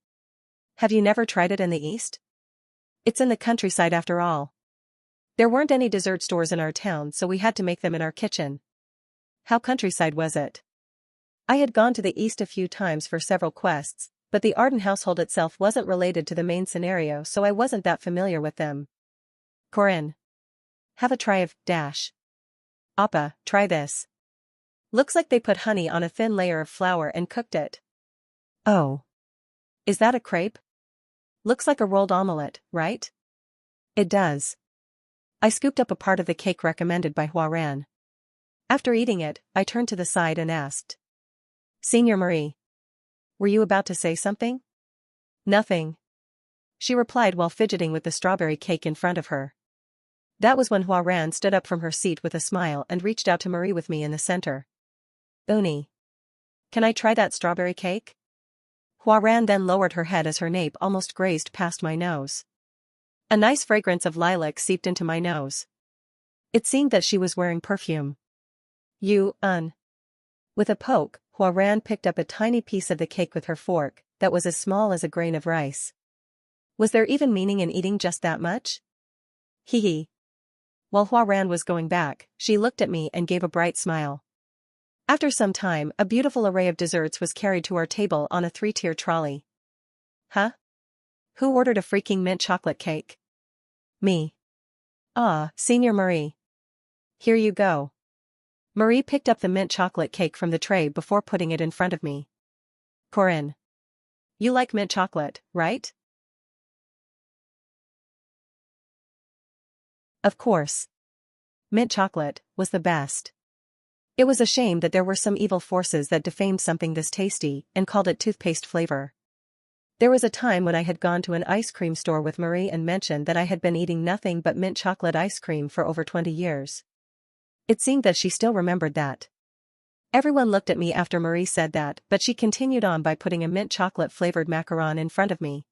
Have you never tried it in the East? It's in the countryside after all. There weren't any dessert stores in our town, so we had to make them in our kitchen. How countryside was it? I had gone to the East a few times for several quests, but the Arden household itself wasn't related to the main scenario, so I wasn't that familiar with them. Corinne. Have a try of dash. Appa, try this. Looks like they put honey on a thin layer of flour and cooked it. Oh. Is that a crepe? Looks like a rolled omelette, right? It does. I scooped up a part of the cake recommended by Huaran. After eating it, I turned to the side and asked. Senior Marie. Were you about to say something? Nothing. She replied while fidgeting with the strawberry cake in front of her. That was when Huaran stood up from her seat with a smile and reached out to Marie with me in the center. Uni. Can I try that strawberry cake? Huaran then lowered her head as her nape almost grazed past my nose. A nice fragrance of lilac seeped into my nose. It seemed that she was wearing perfume. With a poke, Huaran picked up a tiny piece of the cake with her fork, that was as small as a grain of rice. Was there even meaning in eating just that much? Hee hee. While Huaran was going back, she looked at me and gave a bright smile. After some time, a beautiful array of desserts was carried to our table on a 3-tier trolley. Huh? Who ordered a freaking mint chocolate cake? Me. Ah, Senior Marie. Here you go. Marie picked up the mint chocolate cake from the tray before putting it in front of me. Corinne. You like mint chocolate, right? Of course. Mint chocolate was the best. It was a shame that there were some evil forces that defamed something this tasty and called it toothpaste flavor. There was a time when I had gone to an ice cream store with Marie and mentioned that I had been eating nothing but mint chocolate ice cream for over 20 years. It seemed that she still remembered that. Everyone looked at me after Marie said that, but she continued on by putting a mint chocolate flavored macaron in front of me.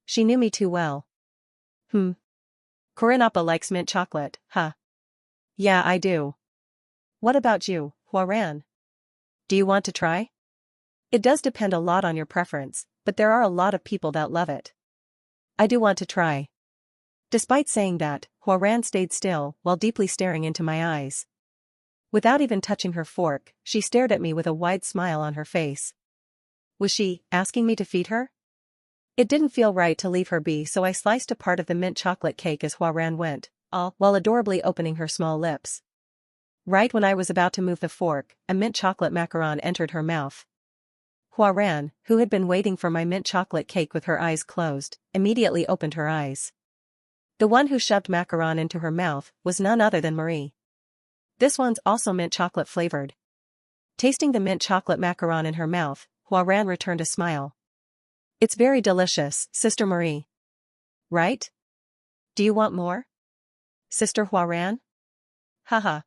She knew me too well. Corinne Appa likes mint chocolate, huh? Yeah, I do. What about you, Huaran? Do you want to try? It does depend a lot on your preference, but there are a lot of people that love it. I do want to try. Despite saying that, Huaran stayed still while deeply staring into my eyes. Without even touching her fork, she stared at me with a wide smile on her face. Was she asking me to feed her? It didn't feel right to leave her be, so I sliced a part of the mint chocolate cake as Huaran went, all while adorably opening her small lips. Right when I was about to move the fork, a mint chocolate macaron entered her mouth. Huaran, who had been waiting for my mint chocolate cake with her eyes closed, immediately opened her eyes. The one who shoved macaron into her mouth was none other than Marie. This one's also mint chocolate flavored. Tasting the mint chocolate macaron in her mouth, Huaran returned a smile. It's very delicious, Sister Marie. Right? Do you want more? Sister Huaran? Haha.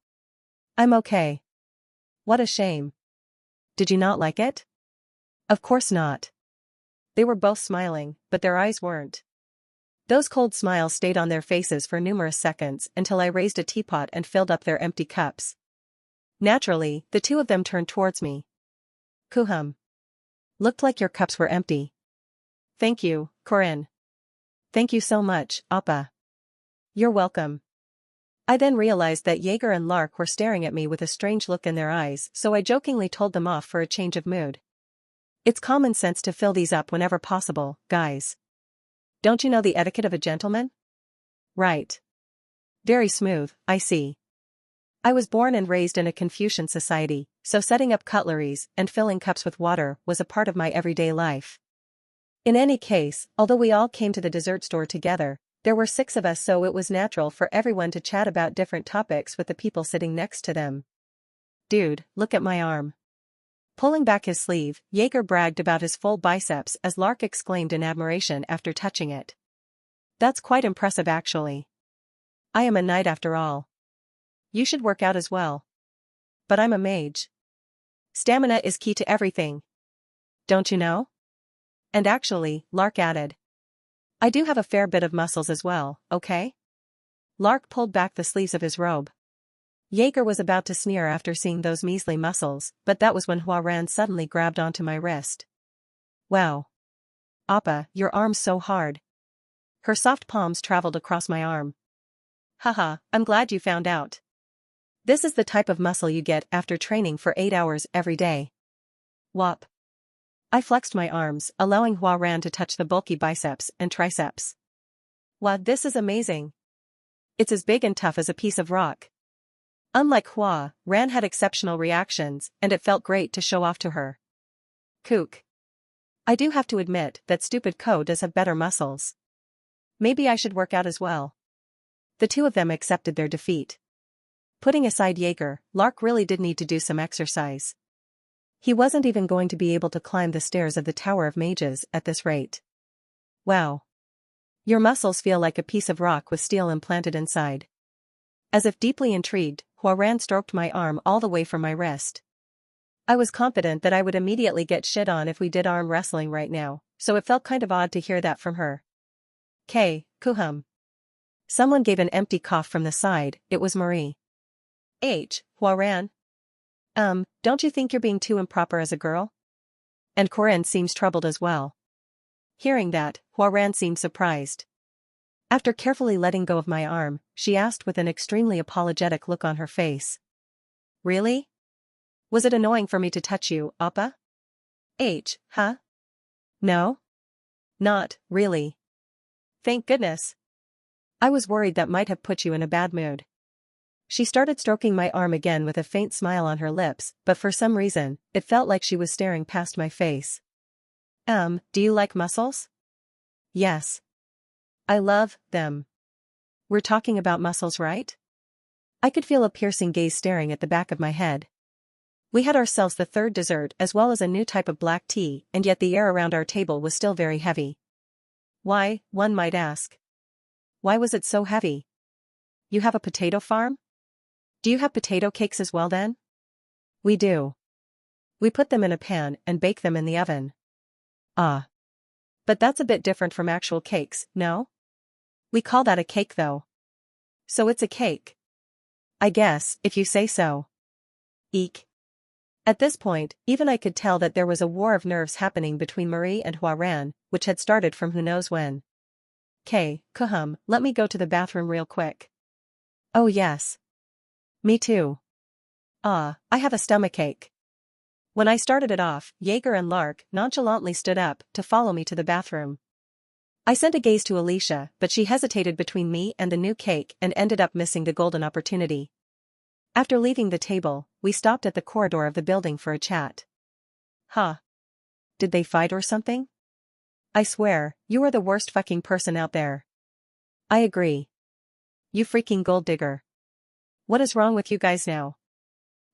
I'm okay. What a shame. Did you not like it? Of course not. They were both smiling, but their eyes weren't. Those cold smiles stayed on their faces for numerous seconds until I raised a teapot and filled up their empty cups. Naturally, the two of them turned towards me. Kuhum. Looked like your cups were empty. Thank you, Corinne. Thank you so much, Appa. You're welcome. I then realized that Jaeger and Lark were staring at me with a strange look in their eyes, so I jokingly told them off for a change of mood. It's common sense to fill these up whenever possible, guys. Don't you know the etiquette of a gentleman? Right. Very smooth, I see. I was born and raised in a Confucian society, so setting up cutleries and filling cups with water was a part of my everyday life. In any case, although we all came to the dessert store together, there were 6 of us, so it was natural for everyone to chat about different topics with the people sitting next to them. Dude, look at my arm. Pulling back his sleeve, Jaeger bragged about his full biceps as Lark exclaimed in admiration after touching it. That's quite impressive actually. I am a knight after all. You should work out as well. But I'm a mage. Stamina is key to everything. Don't you know? And actually, Lark added. I do have a fair bit of muscles as well, okay? Lark pulled back the sleeves of his robe. Jaeger was about to sneer after seeing those measly muscles, but that was when Huaran suddenly grabbed onto my wrist. Wow. Appa, your arm's so hard. Her soft palms traveled across my arm. Haha, I'm glad you found out. This is the type of muscle you get after training for 8 hours every day. Whop. I flexed my arms, allowing Huaran to touch the bulky biceps and triceps. Wow, this is amazing. It's as big and tough as a piece of rock. Unlike Huaran had exceptional reactions, and it felt great to show off to her. Kook. I do have to admit that stupid Ko does have better muscles. Maybe I should work out as well. The two of them accepted their defeat. Putting aside Jaeger, Lark really did need to do some exercise. He wasn't even going to be able to climb the stairs of the Tower of Mages at this rate. Wow. Your muscles feel like a piece of rock with steel implanted inside. As if deeply intrigued, Huaran stroked my arm all the way from my wrist. I was confident that I would immediately get shit on if we did arm wrestling right now, so it felt kind of odd to hear that from her. Kuhum. Someone gave an empty cough from the side. It was Marie. Huaran. Don't you think you're being too improper as a girl? And Corinne seems troubled as well. Hearing that, Huaran seemed surprised. After carefully letting go of my arm, she asked with an extremely apologetic look on her face. Really? Was it annoying for me to touch you, Appa? Huh? No? Not, really. Thank goodness. I was worried that might have put you in a bad mood. She started stroking my arm again with a faint smile on her lips, but for some reason, it felt like she was staring past my face. Do you like muscles? Yes. I love them. We're talking about muscles, right? I could feel a piercing gaze staring at the back of my head. We had ourselves the third dessert as well as a new type of black tea, and yet the air around our table was still very heavy. Why, one might ask. Why was it so heavy? You have a potato farm? Do you have potato cakes as well then? We do. We put them in a pan and bake them in the oven. Ah. But that's a bit different from actual cakes, no? We call that a cake though. So it's a cake. I guess, if you say so. Eek. At this point, even I could tell that there was a war of nerves happening between Marie and Huaran, which had started from who knows when. Kuhum, let me go to the bathroom real quick. Oh yes. Me too. Ah, I have a stomachache. When I started it off, Jaeger and Lark nonchalantly stood up to follow me to the bathroom. I sent a gaze to Alicia, but she hesitated between me and the new cake and ended up missing the golden opportunity. After leaving the table, we stopped at the corridor of the building for a chat. Huh. Did they fight or something? I swear, you are the worst fucking person out there. I agree. You freaking gold digger. What is wrong with you guys now?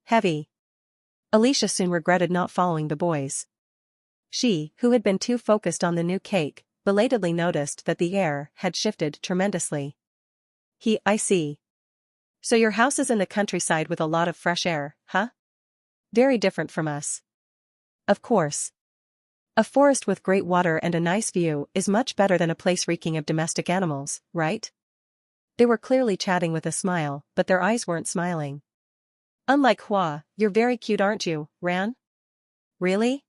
Heavy. Alicia soon regretted not following the boys. She, who had been too focused on the new cake, belatedly noticed that the air had shifted tremendously. I see. So your house is in the countryside with a lot of fresh air, huh? Very different from us. Of course. A forest with great water and a nice view is much better than a place reeking of domestic animals, right? They were clearly chatting with a smile, but their eyes weren't smiling. Unlike Hua, you're very cute, aren't you, Ran? Really?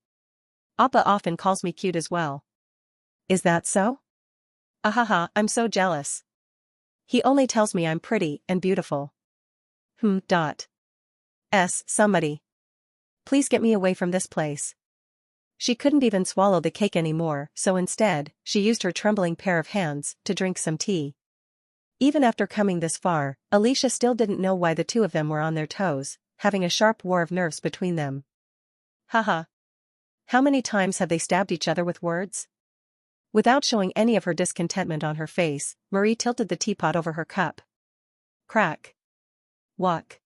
Appa often calls me cute as well. Is that so? Ahaha, I'm so jealous. He only tells me I'm pretty and beautiful. Somebody. Please get me away from this place. She couldn't even swallow the cake anymore, so instead, she used her trembling pair of hands to drink some tea. Even after coming this far, Alicia still didn't know why the two of them were on their toes, having a sharp war of nerves between them. Haha. How many times have they stabbed each other with words? Without showing any of her discontentment on her face, Marie tilted the teapot over her cup. Crack. Walk.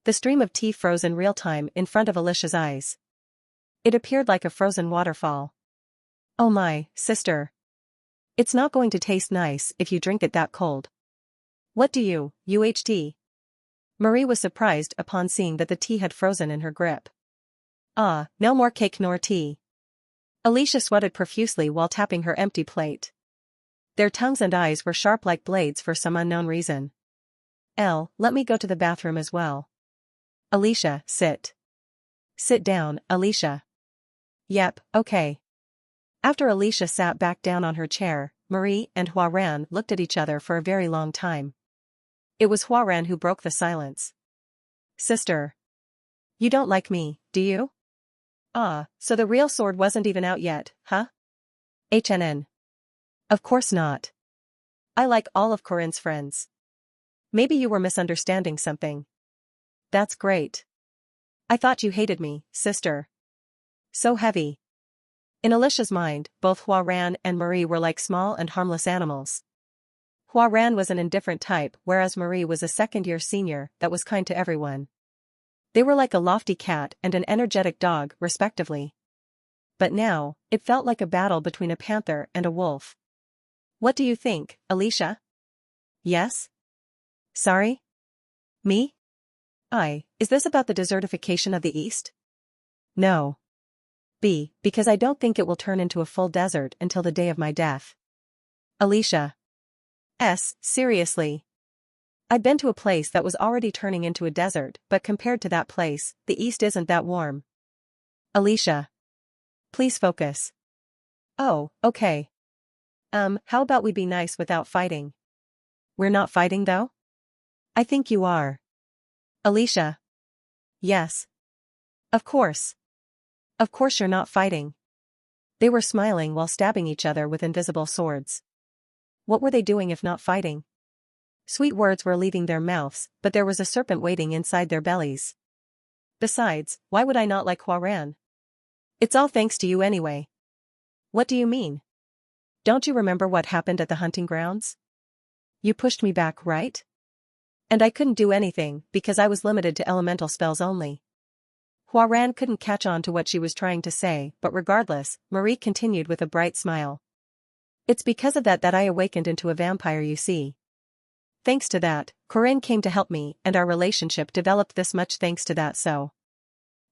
The stream of tea froze in real time in front of Alicia's eyes. It appeared like a frozen waterfall. Oh my, sister. It's not going to taste nice if you drink it that cold. What do you, UHT? Marie was surprised upon seeing that the tea had frozen in her grip. Ah, no more cake nor tea. Alicia sweated profusely while tapping her empty plate. Their tongues and eyes were sharp like blades for some unknown reason. Let me go to the bathroom as well. Alicia, sit. Sit down, Alicia. Yep, okay. After Alicia sat back down on her chair, Marie and Huaran looked at each other for a very long time. It was Huaran who broke the silence. Sister. You don't like me, do you? Ah, so the real sword wasn't even out yet, huh? HNN. Of course not. I like all of Corinne's friends. Maybe you were misunderstanding something. That's great. I thought you hated me, sister. So heavy. In Alicia's mind, both Huaran and Marie were like small and harmless animals. Huaran was an indifferent type, whereas Marie was a second-year senior that was kind to everyone. They were like a lofty cat and an energetic dog, respectively. But now, it felt like a battle between a panther and a wolf. What do you think, Alicia? Yes? Sorry? Me? Is this about the desertification of the East? No. B, because I don't think it will turn into a full desert until the day of my death. Alicia. Seriously. I've been to a place that was already turning into a desert, but compared to that place, the East isn't that warm. Alicia. Please focus. Oh, okay. How about we be nice without fighting? We're not fighting though? I think you are. Alicia. Yes. Of course. Of course you're not fighting. They were smiling while stabbing each other with invisible swords. What were they doing if not fighting? Sweet words were leaving their mouths, but there was a serpent waiting inside their bellies. Besides, why would I not like Huaran? It's all thanks to you anyway. What do you mean? Don't you remember what happened at the hunting grounds? You pushed me back, right? And I couldn't do anything because I was limited to elemental spells only. Huaran couldn't catch on to what she was trying to say, but regardless, Marie continued with a bright smile. It's because of that I awakened into a vampire, you see. Thanks to that, Corinne came to help me and our relationship developed this much thanks to that so.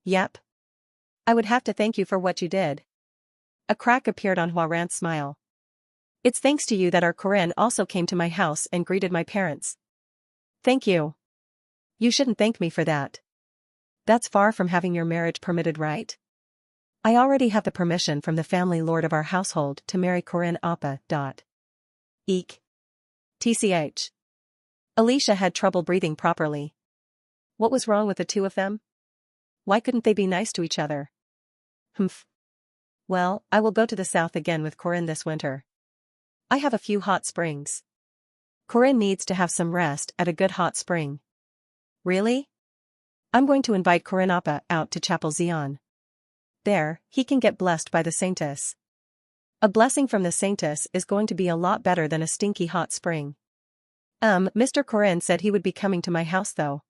Yep. I would have to thank you for what you did. A crack appeared on Huaran's smile. It's thanks to you that our Corinne also came to my house and greeted my parents. Thank you. You shouldn't thank me for that. That's far from having your marriage permitted, right? I already have the permission from the family lord of our household to marry Corinne Appa. Eek. TCH. Alicia had trouble breathing properly. What was wrong with the two of them? Why couldn't they be nice to each other? Humph. Well, I will go to the south again with Corinne this winter. I have a few hot springs. Corinne needs to have some rest at a good hot spring. Really? I'm going to invite Corinne Appa out to Chapel Zion. There, he can get blessed by the saintess. A blessing from the saintess is going to be a lot better than a stinky hot spring. Mr. Corinne said he would be coming to my house though.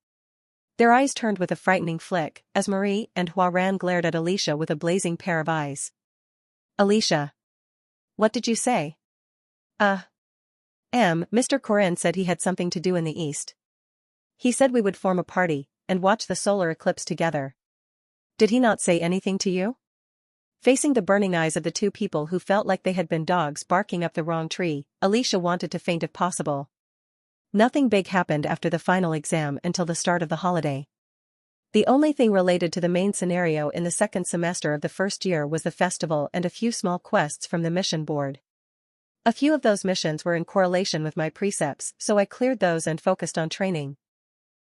Their eyes turned with a frightening flick, as Marie and Huaran glared at Alicia with a blazing pair of eyes. Alicia. What did you say? Mr. Corinne said he had something to do in the east. He said we would form a party, and watch the solar eclipse together. Did he not say anything to you? Facing the burning eyes of the two people who felt like they had been dogs barking up the wrong tree, Alicia wanted to faint if possible. Nothing big happened after the final exam until the start of the holiday. The only thing related to the main scenario in the second semester of the first year was the festival and a few small quests from the mission board. A few of those missions were in correlation with my precepts, so I cleared those and focused on training.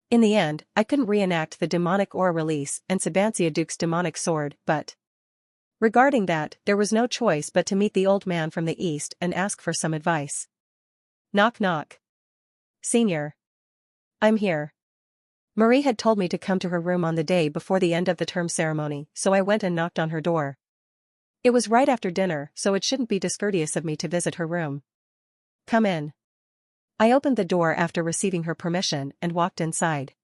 In the end, I couldn't reenact the demonic aura release and Sabancia Duke's demonic sword, but regarding that, there was no choice but to meet the old man from the east and ask for some advice. Knock knock. Senior. I'm here. Marie had told me to come to her room on the day before the end of the term ceremony, so I went and knocked on her door. It was right after dinner, so it shouldn't be discourteous of me to visit her room. Come in. I opened the door after receiving her permission and walked inside.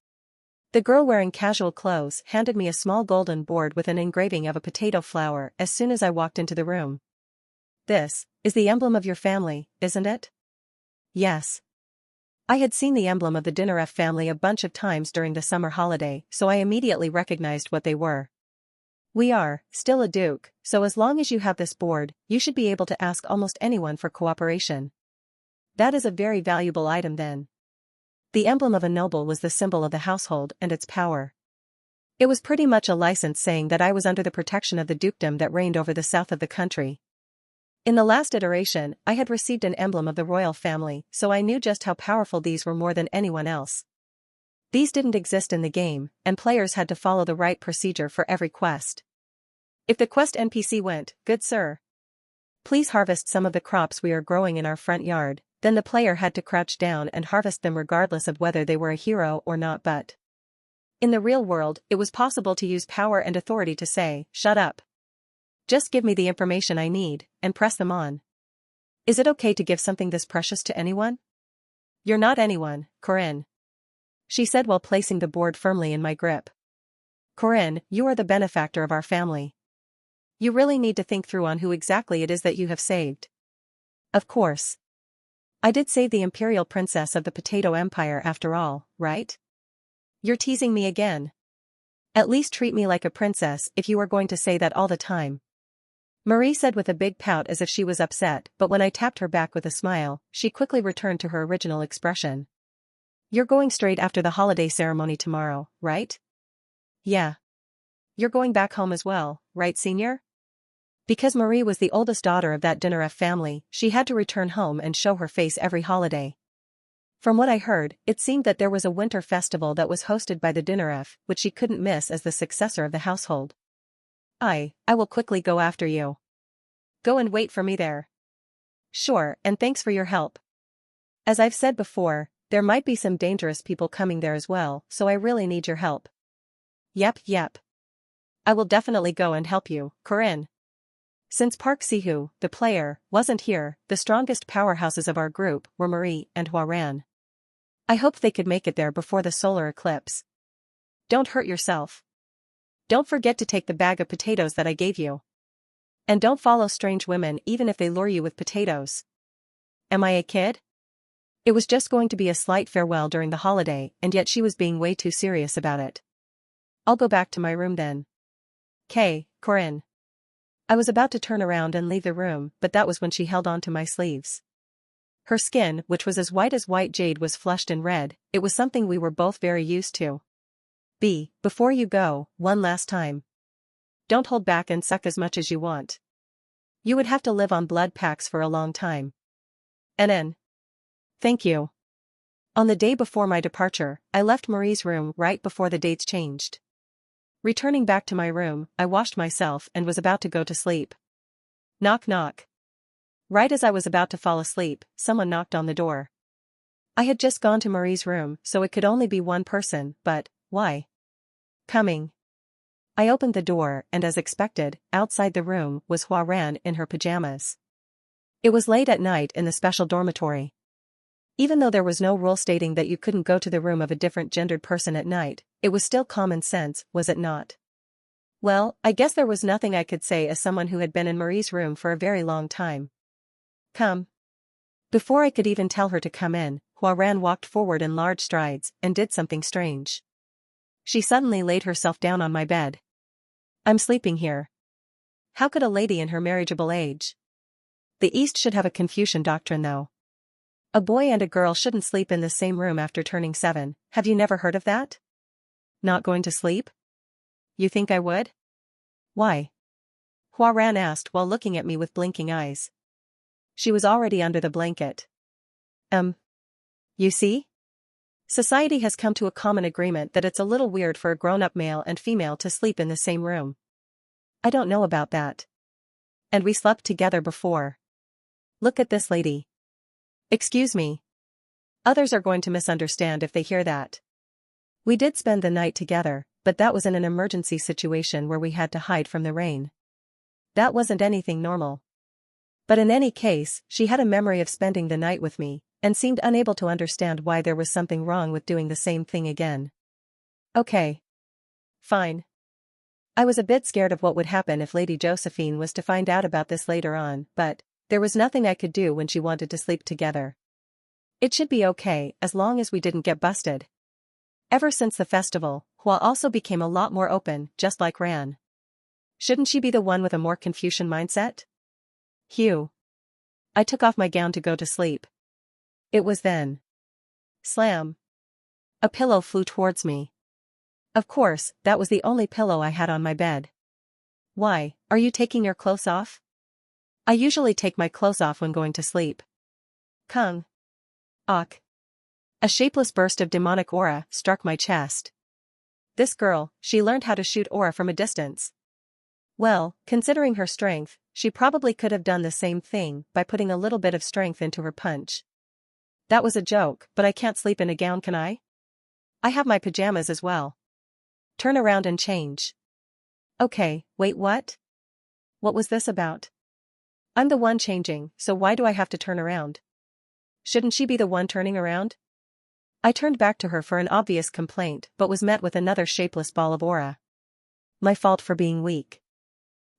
The girl wearing casual clothes handed me a small golden board with an engraving of a potato flower as soon as I walked into the room. This is the emblem of your family, isn't it? Yes. I had seen the emblem of the Dinaref family a bunch of times during the summer holiday, so I immediately recognized what they were. We are still a duke, so as long as you have this board, you should be able to ask almost anyone for cooperation. That is a very valuable item then. The emblem of a noble was the symbol of the household and its power. It was pretty much a license saying that I was under the protection of the dukedom that reigned over the south of the country. In the last iteration, I had received an emblem of the royal family, so I knew just how powerful these were more than anyone else. These didn't exist in the game, and players had to follow the right procedure for every quest. If the quest NPC went, "Good sir, please harvest some of the crops we are growing in our front yard," then the player had to crouch down and harvest them regardless of whether they were a hero or not. But in the real world, it was possible to use power and authority to say, "Shut up. Just give me the information I need," and press them on. Is it okay to give something this precious to anyone? You're not anyone, Corinne. She said while placing the board firmly in my grip. Corinne, you are the benefactor of our family. You really need to think through on who exactly it is that you have saved. Of course. I did save the Imperial Princess of the Potato Empire after all, right? You're teasing me again. At least treat me like a princess if you are going to say that all the time. Marie said with a big pout as if she was upset, but when I tapped her back with a smile, she quickly returned to her original expression. You're going straight after the holiday ceremony tomorrow, right? Yeah. You're going back home as well, right, senior? Because Marie was the oldest daughter of that Dinaref family, she had to return home and show her face every holiday. From what I heard, it seemed that there was a winter festival that was hosted by the Dinaref, which she couldn't miss as the successor of the household. I will quickly go after you. Go and wait for me there. Sure, and thanks for your help. As I've said before, there might be some dangerous people coming there as well, so I really need your help. Yep. I will definitely go and help you, Corinne. Since Park Sihu, the player, wasn't here, the strongest powerhouses of our group were Marie and Huaran. I hoped they could make it there before the solar eclipse. Don't hurt yourself. Don't forget to take the bag of potatoes that I gave you. And don't follow strange women even if they lure you with potatoes. Am I a kid? It was just going to be a slight farewell during the holiday, and yet she was being way too serious about it. I'll go back to my room then. Corinne. I was about to turn around and leave the room, but that was when she held on to my sleeves. Her skin, which was as white jade, was flushed and red. It was something we were both very used to. Before you go, one last time. Don't hold back and suck as much as you want. You would have to live on blood packs for a long time. NN. Thank you. On the day before my departure, I left Marie's room right before the dates changed. Returning back to my room, I washed myself and was about to go to sleep. Knock knock. Right as I was about to fall asleep, someone knocked on the door. I had just gone to Marie's room, so it could only be one person, but, why? Coming. I opened the door and as expected, outside the room was Hua-Ran in her pajamas. It was late at night in the special dormitory. Even though there was no rule stating that you couldn't go to the room of a different gendered person at night, it was still common sense, was it not? Well, I guess there was nothing I could say as someone who had been in Marie's room for a very long time. Come. Before I could even tell her to come in, Hua-Ran walked forward in large strides and did something strange. She suddenly laid herself down on my bed. I'm sleeping here. How could a lady in her marriageable age? The East should have a Confucian doctrine though. A boy and a girl shouldn't sleep in the same room after turning 7, have you never heard of that? Not going to sleep? You think I would? Why? Hua-Ran asked while looking at me with blinking eyes. She was already under the blanket. You see? Society has come to a common agreement that it's a little weird for a grown-up male and female to sleep in the same room. I don't know about that. And we slept together before. Look at this lady. Excuse me. Others are going to misunderstand if they hear that. We did spend the night together, but that was in an emergency situation where we had to hide from the rain. That wasn't anything normal. But in any case, she had a memory of spending the night with me, and seemed unable to understand why there was something wrong with doing the same thing again. Okay. Fine. I was a bit scared of what would happen if Lady Josephine was to find out about this later on, but there was nothing I could do when she wanted to sleep together. It should be okay as long as we didn't get busted. Ever since the festival, Hua also became a lot more open, just like Ran. Shouldn't she be the one with a more Confucian mindset? Hugh. I took off my gown to go to sleep. It was then. Slam. A pillow flew towards me. Of course, that was the only pillow I had on my bed. Why, are you taking your clothes off? I usually take my clothes off when going to sleep. Kung. Ok. A shapeless burst of demonic aura struck my chest. This girl, she learned how to shoot aura from a distance. Well, considering her strength, she probably could have done the same thing by putting a little bit of strength into her punch. That was a joke, but I can't sleep in a gown, can I? I have my pajamas as well. Turn around and change. Okay, wait, what? What was this about? I'm the one changing, so why do I have to turn around? Shouldn't she be the one turning around? I turned back to her for an obvious complaint but was met with another shapeless ball of aura. My fault for being weak.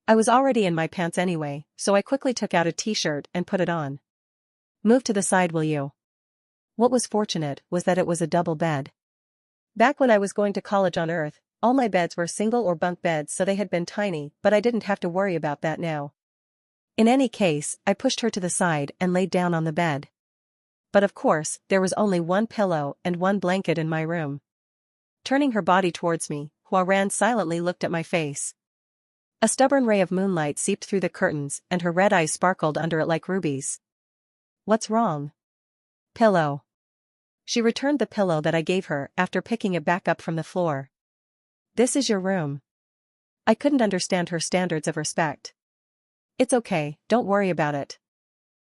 I was already in my pants anyway, so I quickly took out a t-shirt and put it on. Move to the side, will you? What was fortunate was that it was a double bed. Back when I was going to college on Earth, all my beds were single or bunk beds, so they had been tiny, but I didn't have to worry about that now. In any case, I pushed her to the side and laid down on the bed. But of course, there was only one pillow and one blanket in my room. Turning her body towards me, Hua-Ran silently looked at my face. A stubborn ray of moonlight seeped through the curtains and her red eyes sparkled under it like rubies. What's wrong? Pillow. She returned the pillow that I gave her after picking it back up from the floor. This is your room. I couldn't understand her standards of respect. It's okay, don't worry about it.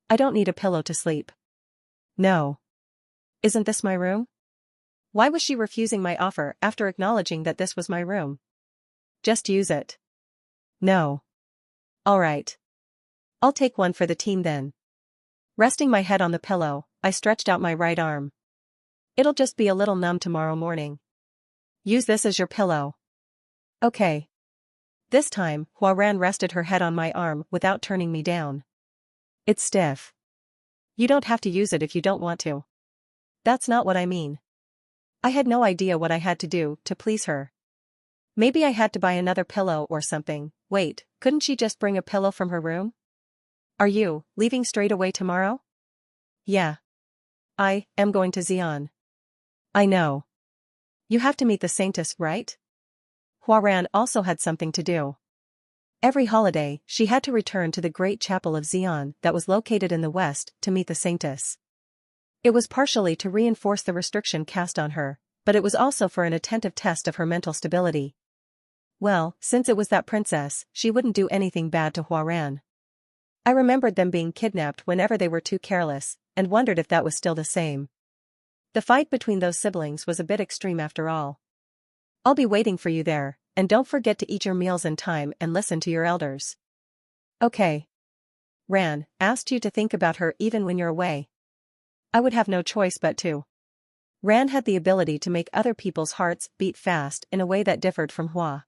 I don't need a pillow to sleep. No. Isn't this my room? Why was she refusing my offer after acknowledging that this was my room? Just use it. No. Alright. I'll take one for the team then. Resting my head on the pillow, I stretched out my right arm. It'll just be a little numb tomorrow morning. Use this as your pillow. Okay. This time, Hua-Ran rested her head on my arm without turning me down. It's stiff. You don't have to use it if you don't want to. That's not what I mean. I had no idea what I had to do to please her. Maybe I had to buy another pillow or something. Wait, couldn't she just bring a pillow from her room? Are you leaving straight away tomorrow? Yeah. I am going to Xi'an. I know. You have to meet the Saintess, right? Hua-Ran also had something to do. Every holiday, she had to return to the great chapel of Xi'an that was located in the west to meet the Saintess. It was partially to reinforce the restriction cast on her, but it was also for an attentive test of her mental stability. Well, since it was that princess, she wouldn't do anything bad to Huaran. I remembered them being kidnapped whenever they were too careless, and wondered if that was still the same. The fight between those siblings was a bit extreme after all. I'll be waiting for you there, and don't forget to eat your meals in time and listen to your elders. Okay. Ran, asked you to think about her even when you're away. I would have no choice but to. Ran had the ability to make other people's hearts beat fast in a way that differed from Hua.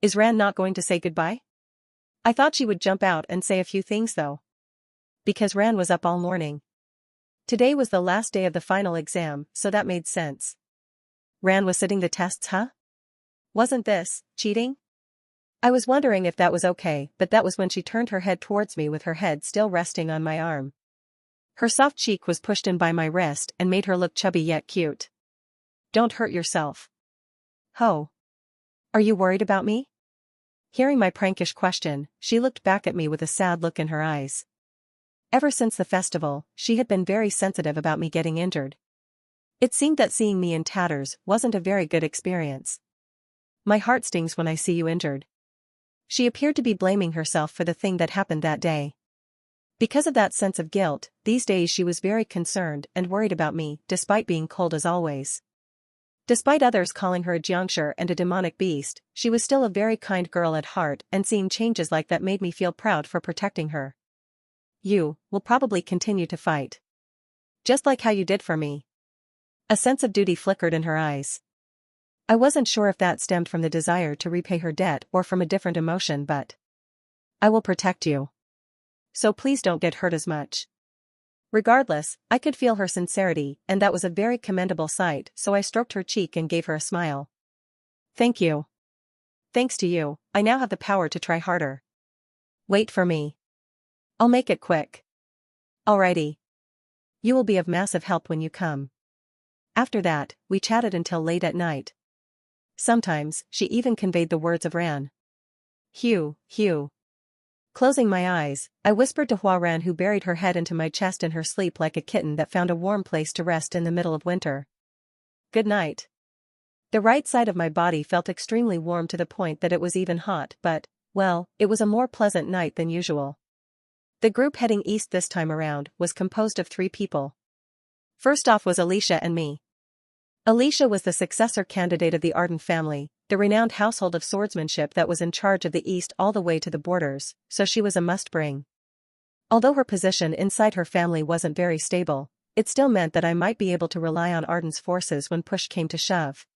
Is Ran not going to say goodbye? I thought she would jump out and say a few things though. Because Ran was up all morning. Today was the last day of the final exam, so that made sense. Ran was sitting the tests, huh? Wasn't this cheating? I was wondering if that was okay, but that was when she turned her head towards me with her head still resting on my arm. Her soft cheek was pushed in by my wrist and made her look chubby yet cute. Don't hurt yourself. Ho. Are you worried about me? Hearing my prankish question, she looked back at me with a sad look in her eyes. Ever since the festival, she had been very sensitive about me getting injured. It seemed that seeing me in tatters wasn't a very good experience. My heart stings when I see you injured. She appeared to be blaming herself for the thing that happened that day. Because of that sense of guilt, these days she was very concerned and worried about me, despite being cold as always. Despite others calling her a jiangshi and a demonic beast, she was still a very kind girl at heart, and seeing changes like that made me feel proud for protecting her. You will probably continue to fight. Just like how you did for me. A sense of duty flickered in her eyes. I wasn't sure if that stemmed from the desire to repay her debt or from a different emotion, but I will protect you. So please don't get hurt as much. Regardless, I could feel her sincerity, and that was a very commendable sight, so I stroked her cheek and gave her a smile. Thank you. Thanks to you, I now have the power to try harder. Wait for me. I'll make it quick. Alrighty. You will be of massive help when you come. After that, we chatted until late at night. Sometimes, she even conveyed the words of Ran. Hugh. Closing my eyes, I whispered to Huaran, who buried her head into my chest in her sleep like a kitten that found a warm place to rest in the middle of winter. Good night. The right side of my body felt extremely warm to the point that it was even hot, but, well, it was a more pleasant night than usual. The group heading east this time around was composed of 3 people. First off was Alicia and me. Alicia was the successor candidate of the Arden family, the renowned household of swordsmanship that was in charge of the east all the way to the borders, so she was a must-bring. Although her position inside her family wasn't very stable, it still meant that I might be able to rely on Arden's forces when push came to shove.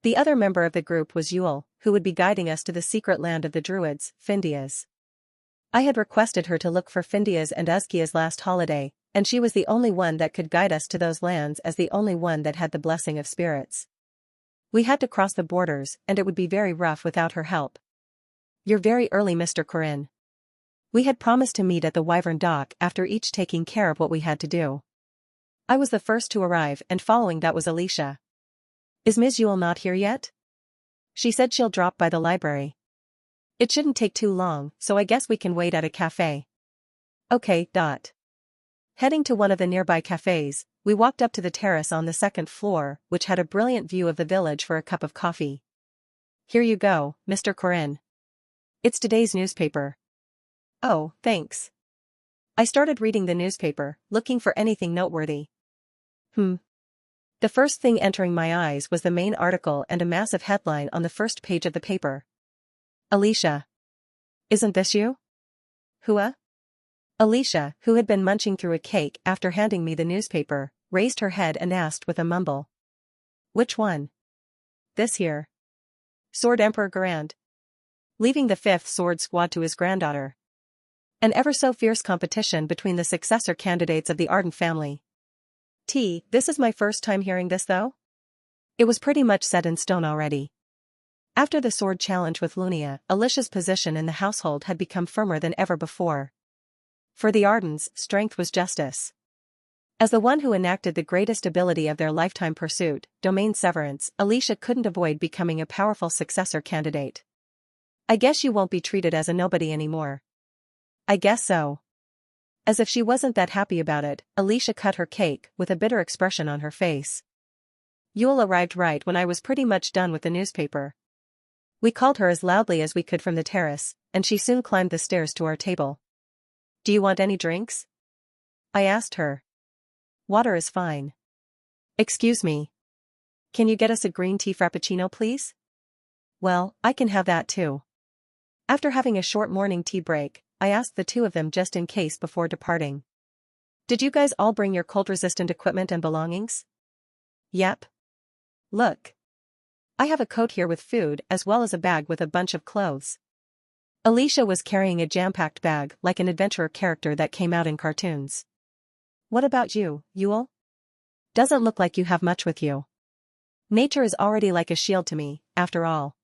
The other member of the group was Yule, who would be guiding us to the secret land of the Druids, Findias. I had requested her to look for Findias and Uzkia's last holiday, and she was the only one that could guide us to those lands as the only one that had the blessing of spirits. We had to cross the borders, and it would be very rough without her help. You're very early, Mr. Corinne. We had promised to meet at the Wyvern Dock after each taking care of what we had to do. I was the first to arrive, and following that was Alicia. Is Ms. Yule not here yet? She said she'll drop by the library. It shouldn't take too long, so I guess we can wait at a cafe. Okay. Heading to one of the nearby cafes, we walked up to the terrace on the 2nd floor, which had a brilliant view of the village, for a cup of coffee. Here you go, Mr. Corinne. It's today's newspaper. Oh, thanks. I started reading the newspaper, looking for anything noteworthy. The first thing entering my eyes was the main article and a massive headline on the first page of the paper. Alicia. Isn't this you? Hua? Alicia, who had been munching through a cake after handing me the newspaper, raised her head and asked with a mumble. Which one? This here. Sword Emperor Garand. Leaving the 5th Sword Squad to his granddaughter. An ever so fierce competition between the successor candidates of the Arden family. This is my first time hearing this though? It was pretty much set in stone already. After the sword challenge with Lunia, Alicia's position in the household had become firmer than ever before. For the Ardens, strength was justice. As the one who enacted the greatest ability of their lifetime pursuit, Domain Severance, Alicia couldn't avoid becoming a powerful successor candidate. I guess you won't be treated as a nobody anymore. I guess so. As if she wasn't that happy about it, Alicia cut her cake with a bitter expression on her face. Yule arrived right when I was pretty much done with the newspaper. We called her as loudly as we could from the terrace, and she soon climbed the stairs to our table. Do you want any drinks? I asked her. Water is fine. Excuse me. Can you get us a green tea frappuccino, please? Well, I can have that too. After having a short morning tea break, I asked the two of them just in case before departing. Did you guys all bring your cold-resistant equipment and belongings? Yep. Look. I have a coat here with food as well as a bag with a bunch of clothes. Alicia was carrying a jam-packed bag like an adventurer character that came out in cartoons. What about you, Yule? Doesn't look like you have much with you. Nature is already like a shield to me, after all.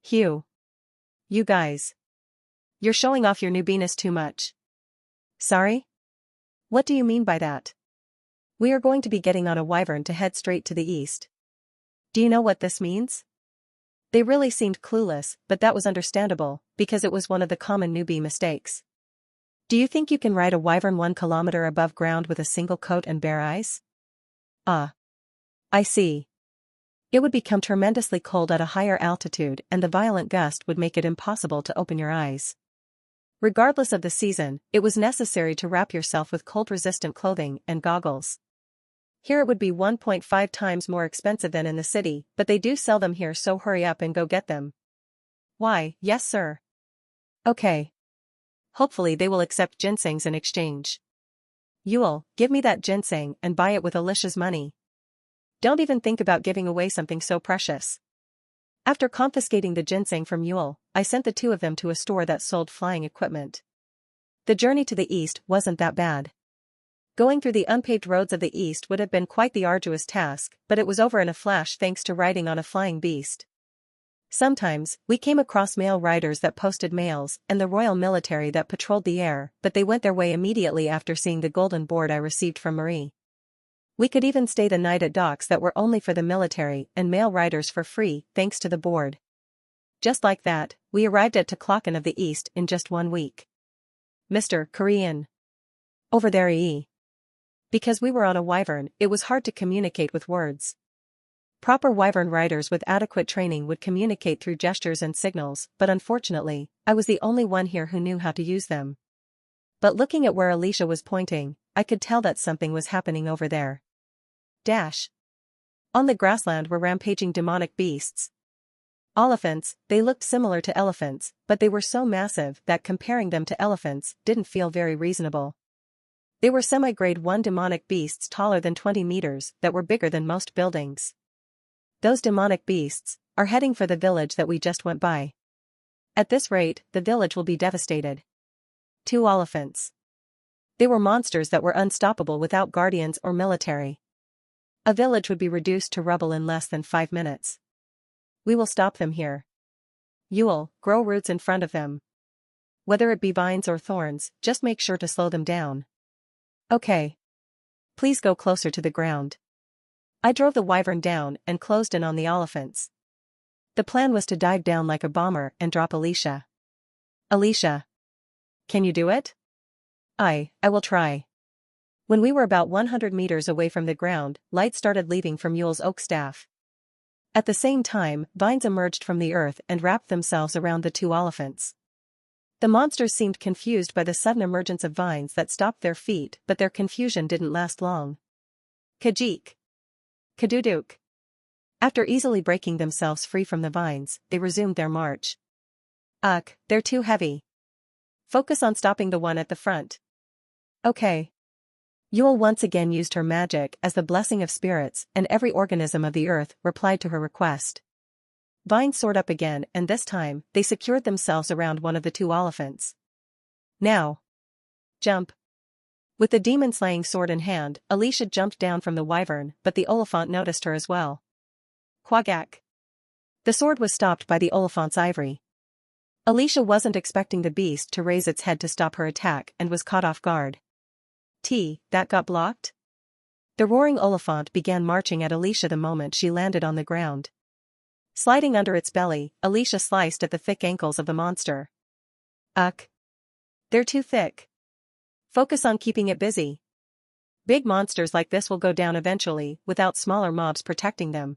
Hugh. You guys. You're showing off your newbiness too much. Sorry? What do you mean by that? We are going to be getting on a wyvern to head straight to the east. Do you know what this means? They really seemed clueless, but that was understandable, because it was one of the common newbie mistakes. Do you think you can ride a wyvern 1 kilometer above ground with a single coat and bare eyes? Ah. I see. It would become tremendously cold at a higher altitude and the violent gust would make it impossible to open your eyes. Regardless of the season, it was necessary to wrap yourself with cold-resistant clothing and goggles. Here it would be 1.5 times more expensive than in the city, but they do sell them here, so hurry up and go get them. Why, yes sir. Okay. Hopefully they will accept ginsengs in exchange. Yule, give me that ginseng and buy it with Alicia's money. Don't even think about giving away something so precious. After confiscating the ginseng from Yule, I sent the two of them to a store that sold flying equipment. The journey to the east wasn't that bad. Going through the unpaved roads of the east would have been quite the arduous task, but it was over in a flash thanks to riding on a flying beast. Sometimes, we came across mail riders that posted mails and the Royal Military that patrolled the air, but they went their way immediately after seeing the golden board I received from Marie. We could even stay the night at docks that were only for the military and mail riders for free, thanks to the board. Just like that, we arrived at Taclocan of the East in just 1 week. Mr. Korean. Over there Because we were on a wyvern, it was hard to communicate with words. Proper wyvern riders with adequate training would communicate through gestures and signals, but unfortunately, I was the only one here who knew how to use them. But looking at where Alicia was pointing, I could tell that something was happening over there. Dash. On the grassland were rampaging demonic beasts. Elephants, they looked similar to elephants, but they were so massive that comparing them to elephants didn't feel very reasonable. They were semi-grade 1 demonic beasts taller than 20 meters that were bigger than most buildings. Those demonic beasts are heading for the village that we just went by. At this rate, the village will be devastated. 2 elephants. They were monsters that were unstoppable without guardians or military. A village would be reduced to rubble in less than 5 minutes. We will stop them here. Yule, grow roots in front of them. Whether it be vines or thorns, just make sure to slow them down. Okay. Please go closer to the ground. I drove the wyvern down and closed in on the elephants. The plan was to dive down like a bomber and drop Alicia. Alicia. Can you do it? I will try. When we were about 100 meters away from the ground, light started leaving from Yule's oak staff. At the same time, vines emerged from the earth and wrapped themselves around the 2 elephants. The monsters seemed confused by the sudden emergence of vines that stopped their feet, but their confusion didn't last long. Kajik. Kaduduk. After easily breaking themselves free from the vines, they resumed their march. Ugh, they're too heavy. Focus on stopping the one at the front. Okay. Yule once again used her magic as the blessing of spirits, and every organism of the earth replied to her request. Vines soared up again, and this time, they secured themselves around one of the 2 elephants. Now. Jump. With the demon-slaying sword in hand, Alicia jumped down from the wyvern, but the Oliphant noticed her as well. Quagak. The sword was stopped by the Oliphant's ivory. Alicia wasn't expecting the beast to raise its head to stop her attack and was caught off guard. That got blocked? The roaring Oliphant began marching at Alicia the moment she landed on the ground. Sliding under its belly, Alicia sliced at the thick ankles of the monster. Ugh. They're too thick. Focus on keeping it busy. Big monsters like this will go down eventually, without smaller mobs protecting them.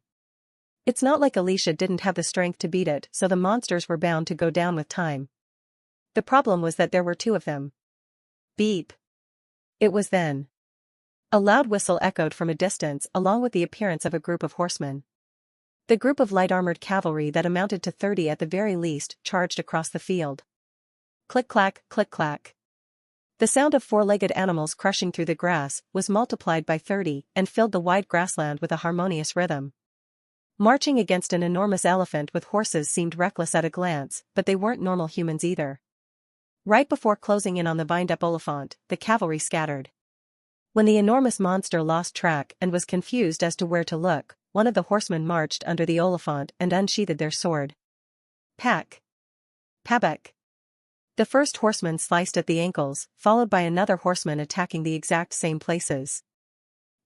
It's not like Alicia didn't have the strength to beat it, so the monsters were bound to go down with time. The problem was that there were two of them. Beep. It was then. A loud whistle echoed from a distance, along with the appearance of a group of horsemen. The group of light-armored cavalry that amounted to 30 at the very least charged across the field. Click-clack, click-clack. The sound of four-legged animals crushing through the grass was multiplied by 30 and filled the wide grassland with a harmonious rhythm. Marching against an enormous elephant with horses seemed reckless at a glance, but they weren't normal humans either. Right before closing in on the vined-up Oliphant, the cavalry scattered. When the enormous monster lost track and was confused as to where to look, one of the horsemen marched under the Oliphant and unsheathed their sword. Pack. Pabek. The first horseman sliced at the ankles, followed by another horseman attacking the exact same places.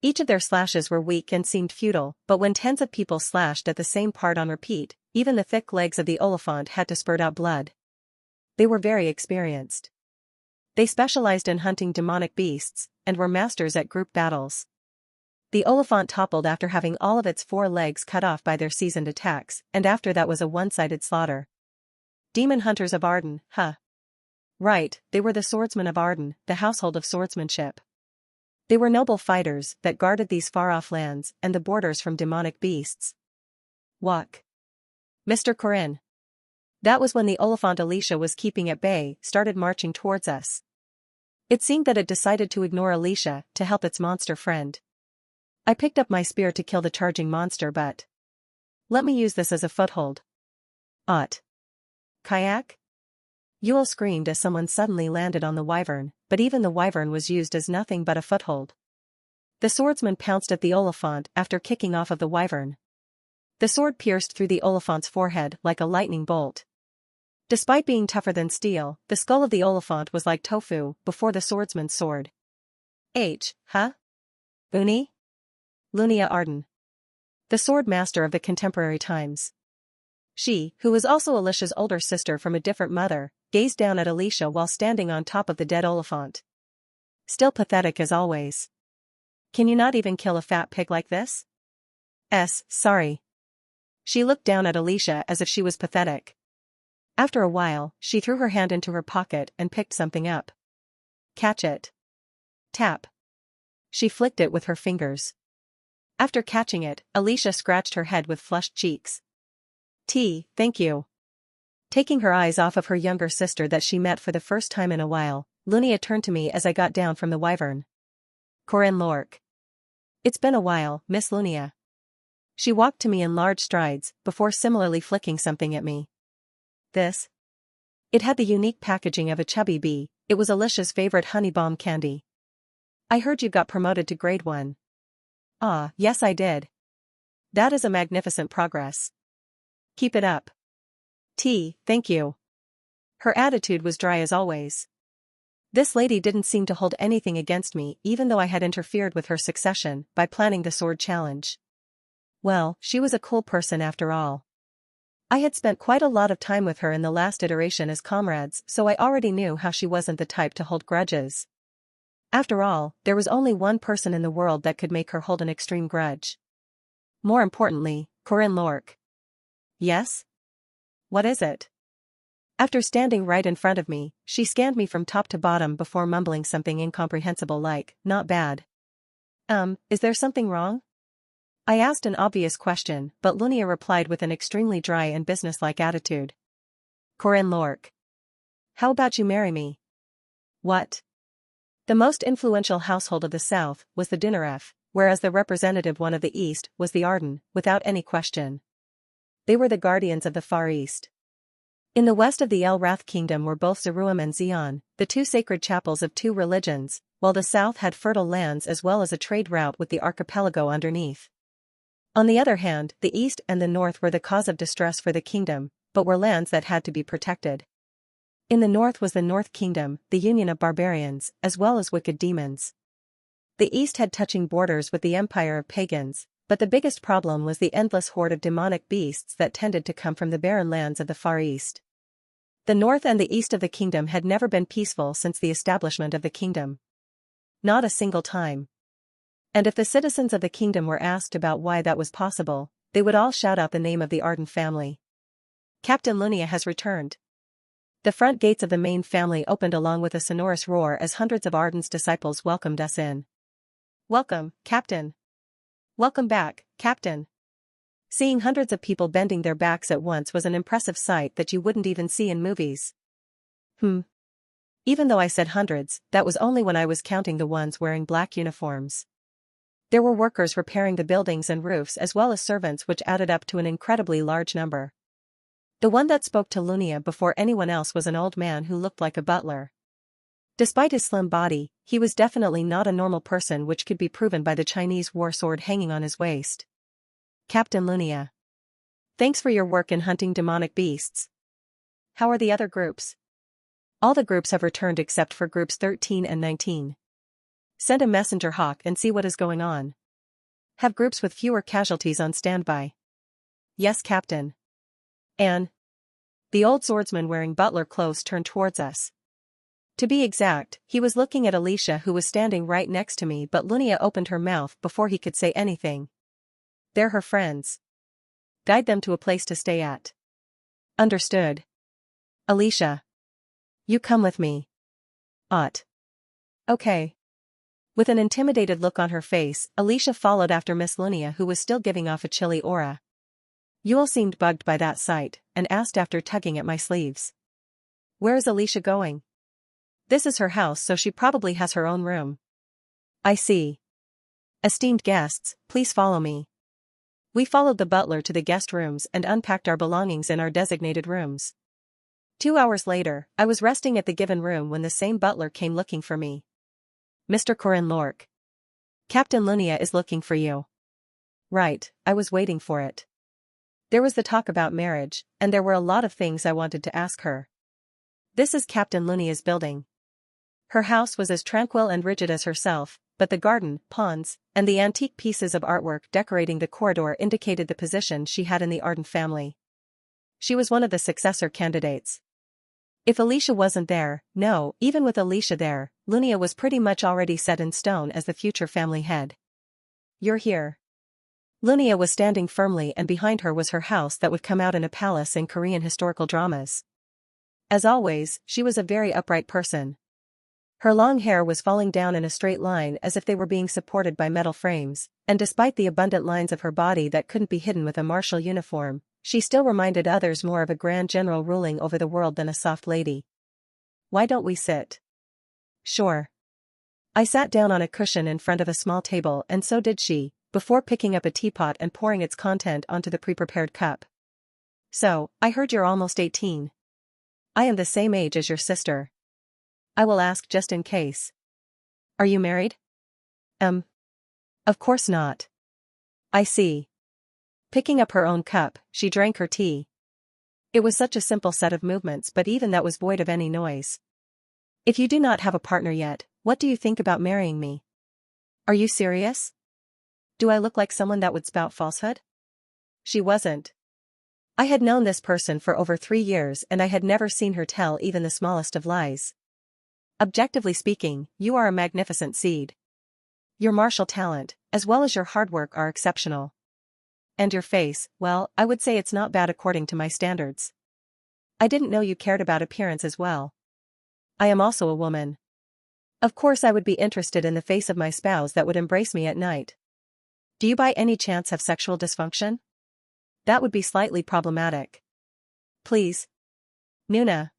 Each of their slashes were weak and seemed futile, but when tens of people slashed at the same part on repeat, even the thick legs of the Oliphant had to spurt out blood. They were very experienced. They specialized in hunting demonic beasts, and were masters at group battles. The Oliphant toppled after having all of its four legs cut off by their seasoned attacks, and after that was a one-sided slaughter. Demon hunters of Arden, huh? Right, they were the swordsmen of Arden, the household of swordsmanship. They were noble fighters that guarded these far-off lands and the borders from demonic beasts. Walk. Mr. Corinne. That was when the Oliphant Alicia was keeping at bay started marching towards us. It seemed that it decided to ignore Alicia to help its monster friend. I picked up my spear to kill the charging monster, but let me use this as a foothold. Ot. Kayak? Yule screamed as someone suddenly landed on the wyvern, but even the wyvern was used as nothing but a foothold. The swordsman pounced at the Oliphant after kicking off of the wyvern. The sword pierced through the Oliphant's forehead like a lightning bolt. Despite being tougher than steel, the skull of the Oliphant was like tofu before the swordsman's sword. Huh? Uni? Lunia Arden. The sword master of the contemporary times. She, who was also Alicia's older sister from a different mother, gazed down at Alicia while standing on top of the dead Oliphant. Still pathetic as always. Can you not even kill a fat pig like this? Sorry. She looked down at Alicia as if she was pathetic. After a while, she threw her hand into her pocket and picked something up. Catch it. Tap. She flicked it with her fingers. After catching it, Alicia scratched her head with flushed cheeks. Thank you. Taking her eyes off of her younger sister that she met for the first time in a while, Lunia turned to me as I got down from the wyvern. Corinne Lork. It's been a while, Miss Lunia. She walked to me in large strides, before similarly flicking something at me. This? It had the unique packaging of a chubby bee. It was Alicia's favorite honey bomb candy. I heard you got promoted to grade 1. Ah, yes I did. That is a magnificent progress. Keep it up. Thank you. Her attitude was dry as always. This lady didn't seem to hold anything against me even though I had interfered with her succession by planning the sword challenge. Well, she was a cool person after all. I had spent quite a lot of time with her in the last iteration as comrades, so I already knew how she wasn't the type to hold grudges. After all, there was only one person in the world that could make her hold an extreme grudge. More importantly, Corinne Lork. Yes? What is it? After standing right in front of me, she scanned me from top to bottom before mumbling something incomprehensible like, not bad. Is there something wrong? I asked an obvious question, but Lunia replied with an extremely dry and businesslike attitude. Corinne Lork. How about you marry me? What? The most influential household of the South was the Dinaref, whereas the representative one of the East was the Arden, without any question. They were the guardians of the Far East. In the west of the El Rath kingdom were both Zeruim and Zion, the two sacred chapels of two religions, while the south had fertile lands as well as a trade route with the archipelago underneath. On the other hand, the east and the north were the cause of distress for the kingdom, but were lands that had to be protected. In the north was the North Kingdom, the union of barbarians, as well as wicked demons. The east had touching borders with the empire of pagans, but the biggest problem was the endless horde of demonic beasts that tended to come from the barren lands of the Far East. The north and the east of the kingdom had never been peaceful since the establishment of the kingdom. Not a single time. And if the citizens of the kingdom were asked about why that was possible, they would all shout out the name of the Arden family. Captain Lunia has returned. The front gates of the main family opened along with a sonorous roar as hundreds of Arden's disciples welcomed us in. Welcome, Captain. Welcome back, Captain. Seeing hundreds of people bending their backs at once was an impressive sight that you wouldn't even see in movies. Even though I said hundreds, that was only when I was counting the ones wearing black uniforms. There were workers repairing the buildings and roofs as well as servants, which added up to an incredibly large number. The one that spoke to Lunia before anyone else was an old man who looked like a butler. Despite his slim body, he was definitely not a normal person, which could be proven by the Chinese war sword hanging on his waist. Captain Lunia. Thanks for your work in hunting demonic beasts. How are the other groups? All the groups have returned except for groups 13 and 19. Send a messenger hawk and see what is going on. Have groups with fewer casualties on standby. Yes, Captain. Anne. The old swordsman wearing butler clothes turned towards us. To be exact, he was looking at Alicia, who was standing right next to me, but Lunia opened her mouth before he could say anything. They're her friends. Guide them to a place to stay at. Understood. Alicia. You come with me. Okay. With an intimidated look on her face, Alicia followed after Miss Lunia, who was still giving off a chilly aura. Yule seemed bugged by that sight, and asked after tugging at my sleeves. Where is Alicia going? This is her house, so she probably has her own room. I see. Esteemed guests, please follow me. We followed the butler to the guest rooms and unpacked our belongings in our designated rooms. 2 hours later, I was resting at the given room when the same butler came looking for me. Mr. Corin Lork. Captain Lunia is looking for you. Right, I was waiting for it. There was the talk about marriage, and there were a lot of things I wanted to ask her. This is Captain Lunia's building. Her house was as tranquil and rigid as herself, but the garden, ponds, and the antique pieces of artwork decorating the corridor indicated the position she had in the Arden family. She was one of the successor candidates. If Alicia wasn't there, no, even with Alicia there, Lunia was pretty much already set in stone as the future family head. You're here. Lunia was standing firmly, and behind her was her house that would come out in a palace in Korean historical dramas. As always, she was a very upright person. Her long hair was falling down in a straight line as if they were being supported by metal frames, and despite the abundant lines of her body that couldn't be hidden with a martial uniform, she still reminded others more of a grand general ruling over the world than a soft lady. Why don't we sit? Sure. I sat down on a cushion in front of a small table, and so did she, before picking up a teapot and pouring its content onto the pre-prepared cup. So, I heard you're almost 18. I am the same age as your sister. I will ask just in case. Are you married? Of course not. I see. Picking up her own cup, she drank her tea. It was such a simple set of movements, but even that was void of any noise. If you do not have a partner yet, what do you think about marrying me? Are you serious? Do I look like someone that would spout falsehood? She wasn't. I had known this person for over 3 years, and I had never seen her tell even the smallest of lies. Objectively speaking, you are a magnificent seed. Your martial talent, as well as your hard work, are exceptional. And your face, well, I would say it's not bad according to my standards. I didn't know you cared about appearance as well. I am also a woman. Of course I would be interested in the face of my spouse that would embrace me at night. Do you by any chance have sexual dysfunction? That would be slightly problematic. Please. Nuna.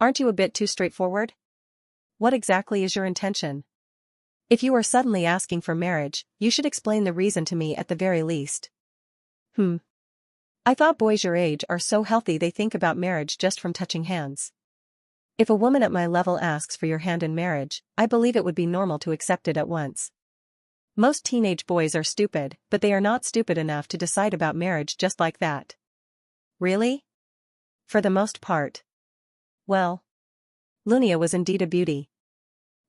Aren't you a bit too straightforward? What exactly is your intention? If you are suddenly asking for marriage, you should explain the reason to me at the very least. I thought boys your age are so healthy they think about marriage just from touching hands. If a woman at my level asks for your hand in marriage, I believe it would be normal to accept it at once. Most teenage boys are stupid, but they are not stupid enough to decide about marriage just like that. Really? For the most part. Well. Lunia was indeed a beauty.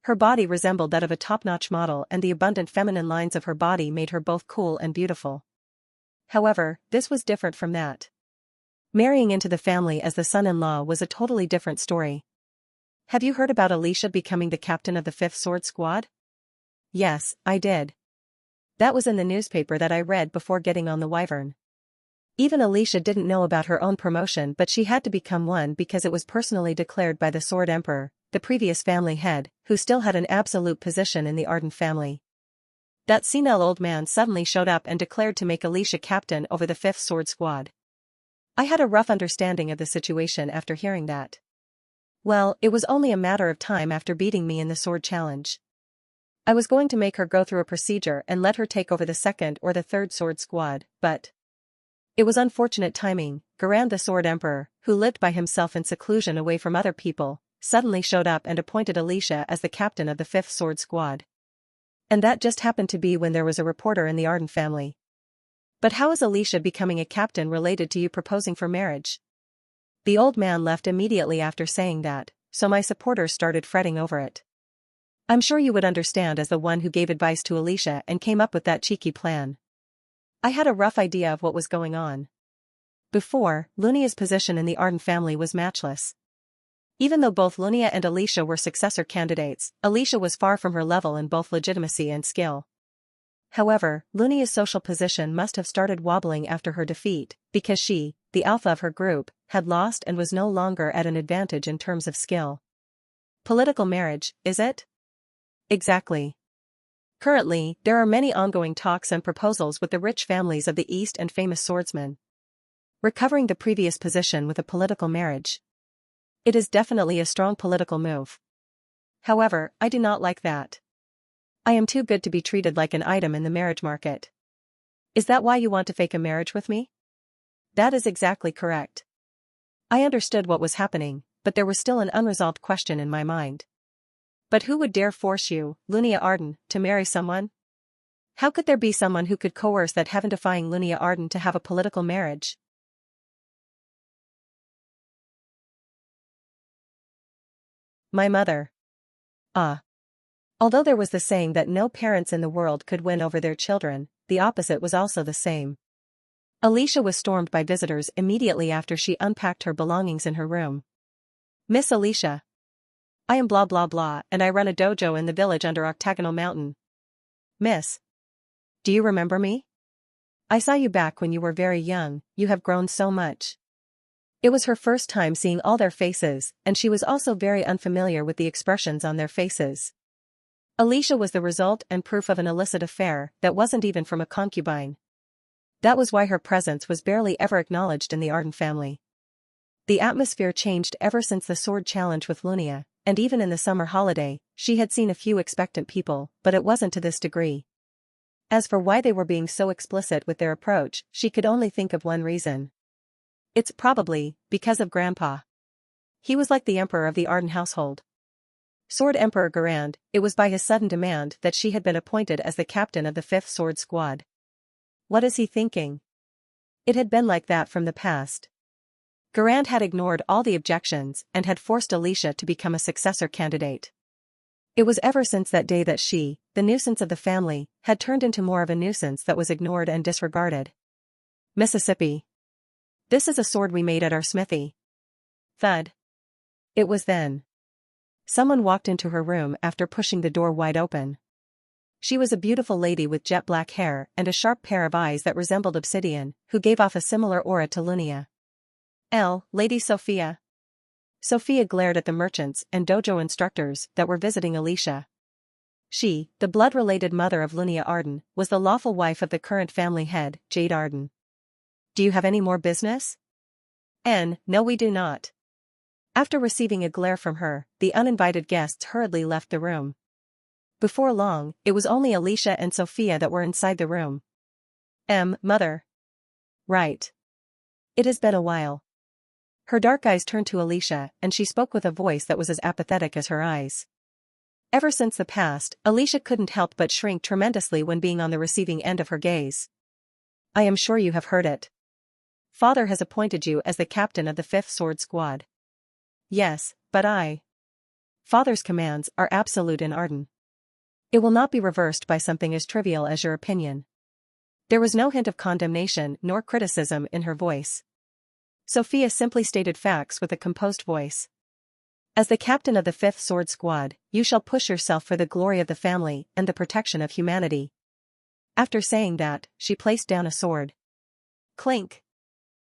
Her body resembled that of a top-notch model, and the abundant feminine lines of her body made her both cool and beautiful. However, this was different from that. Marrying into the family as the son-in-law was a totally different story. Have you heard about Alicia becoming the captain of the 5th Sword Squad? Yes, I did. That was in the newspaper that I read before getting on the Wyvern. Even Alicia didn't know about her own promotion, but she had to become one because it was personally declared by the Sword Emperor, the previous family head, who still had an absolute position in the Arden family. That senile old man suddenly showed up and declared to make Alicia captain over the 5th Sword Squad. I had a rough understanding of the situation after hearing that. Well, it was only a matter of time after beating me in the sword challenge. I was going to make her go through a procedure and let her take over the 2nd or the 3rd Sword Squad, but it was unfortunate timing. Garand the Sword Emperor, who lived by himself in seclusion away from other people, suddenly showed up and appointed Alicia as the captain of the 5th Sword Squad. And that just happened to be when there was a reporter in the Arden family. But how is Alicia becoming a captain related to you proposing for marriage? The old man left immediately after saying that, so my supporters started fretting over it. I'm sure you would understand as the one who gave advice to Alicia and came up with that cheeky plan. I had a rough idea of what was going on. Before, Lunia's position in the Arden family was matchless. Even though both Lunia and Alicia were successor candidates, Alicia was far from her level in both legitimacy and skill. However, Lunia's social position must have started wobbling after her defeat, because she, the alpha of her group, had lost and was no longer at an advantage in terms of skill. Political marriage, is it? Exactly. Currently, there are many ongoing talks and proposals with the rich families of the East and famous swordsmen. Recovering the previous position with a political marriage. It is definitely a strong political move. However, I do not like that. I am too good to be treated like an item in the marriage market. Is that why you want to fake a marriage with me? That is exactly correct. I understood what was happening, but there was still an unresolved question in my mind. But who would dare force you, Lunia Arden, to marry someone? How could there be someone who could coerce that heaven-defying Lunia Arden to have a political marriage? My mother. Ah. Although there was the saying that no parents in the world could win over their children, the opposite was also the same. Alicia was stormed by visitors immediately after she unpacked her belongings in her room. Miss Alicia. I am blah blah blah and I run a dojo in the village under Octagonal Mountain. Miss. Do you remember me? I saw you back when you were very young, you have grown so much. It was her first time seeing all their faces, and she was also very unfamiliar with the expressions on their faces. Alicia was the result and proof of an illicit affair that wasn't even from a concubine. That was why her presence was barely ever acknowledged in the Arden family. The atmosphere changed ever since the sword challenge with Lunia, and even in the summer holiday, she had seen a few expectant people, but it wasn't to this degree. As for why they were being so explicit with their approach, she could only think of one reason. It's probably because of Grandpa. He was like the emperor of the Arden household. Sword Emperor Garand, it was by his sudden demand that she had been appointed as the captain of the 5th Sword Squad. What is he thinking? It had been like that from the past. Garand had ignored all the objections and had forced Alicia to become a successor candidate. It was ever since that day that she, the nuisance of the family, had turned into more of a nuisance that was ignored and disregarded. Mississippi. This is a sword we made at our smithy. Thud. It was then. Someone walked into her room after pushing the door wide open. She was a beautiful lady with jet black hair and a sharp pair of eyes that resembled obsidian, who gave off a similar aura to Lunia. Lady Sophia. Sophia glared at the merchants and dojo instructors that were visiting Alicia. She, the blood-related mother of Lunia Arden, was the lawful wife of the current family head, Jade Arden. Do you have any more business? No we do not. After receiving a glare from her, the uninvited guests hurriedly left the room. Before long, it was only Alicia and Sophia that were inside the room. Mother. Right. It has been a while. Her dark eyes turned to Alicia, and she spoke with a voice that was as apathetic as her eyes. Ever since the past, Alicia couldn't help but shrink tremendously when being on the receiving end of her gaze. I am sure you have heard it. Father has appointed you as the captain of the 5th Sword Squad. Yes, but Father's commands are absolute in Arden. It will not be reversed by something as trivial as your opinion. There was no hint of condemnation nor criticism in her voice. Sophia simply stated facts with a composed voice. As the captain of the 5th Sword Squad, you shall push yourself for the glory of the family and the protection of humanity. After saying that, she placed down a sword. Clink.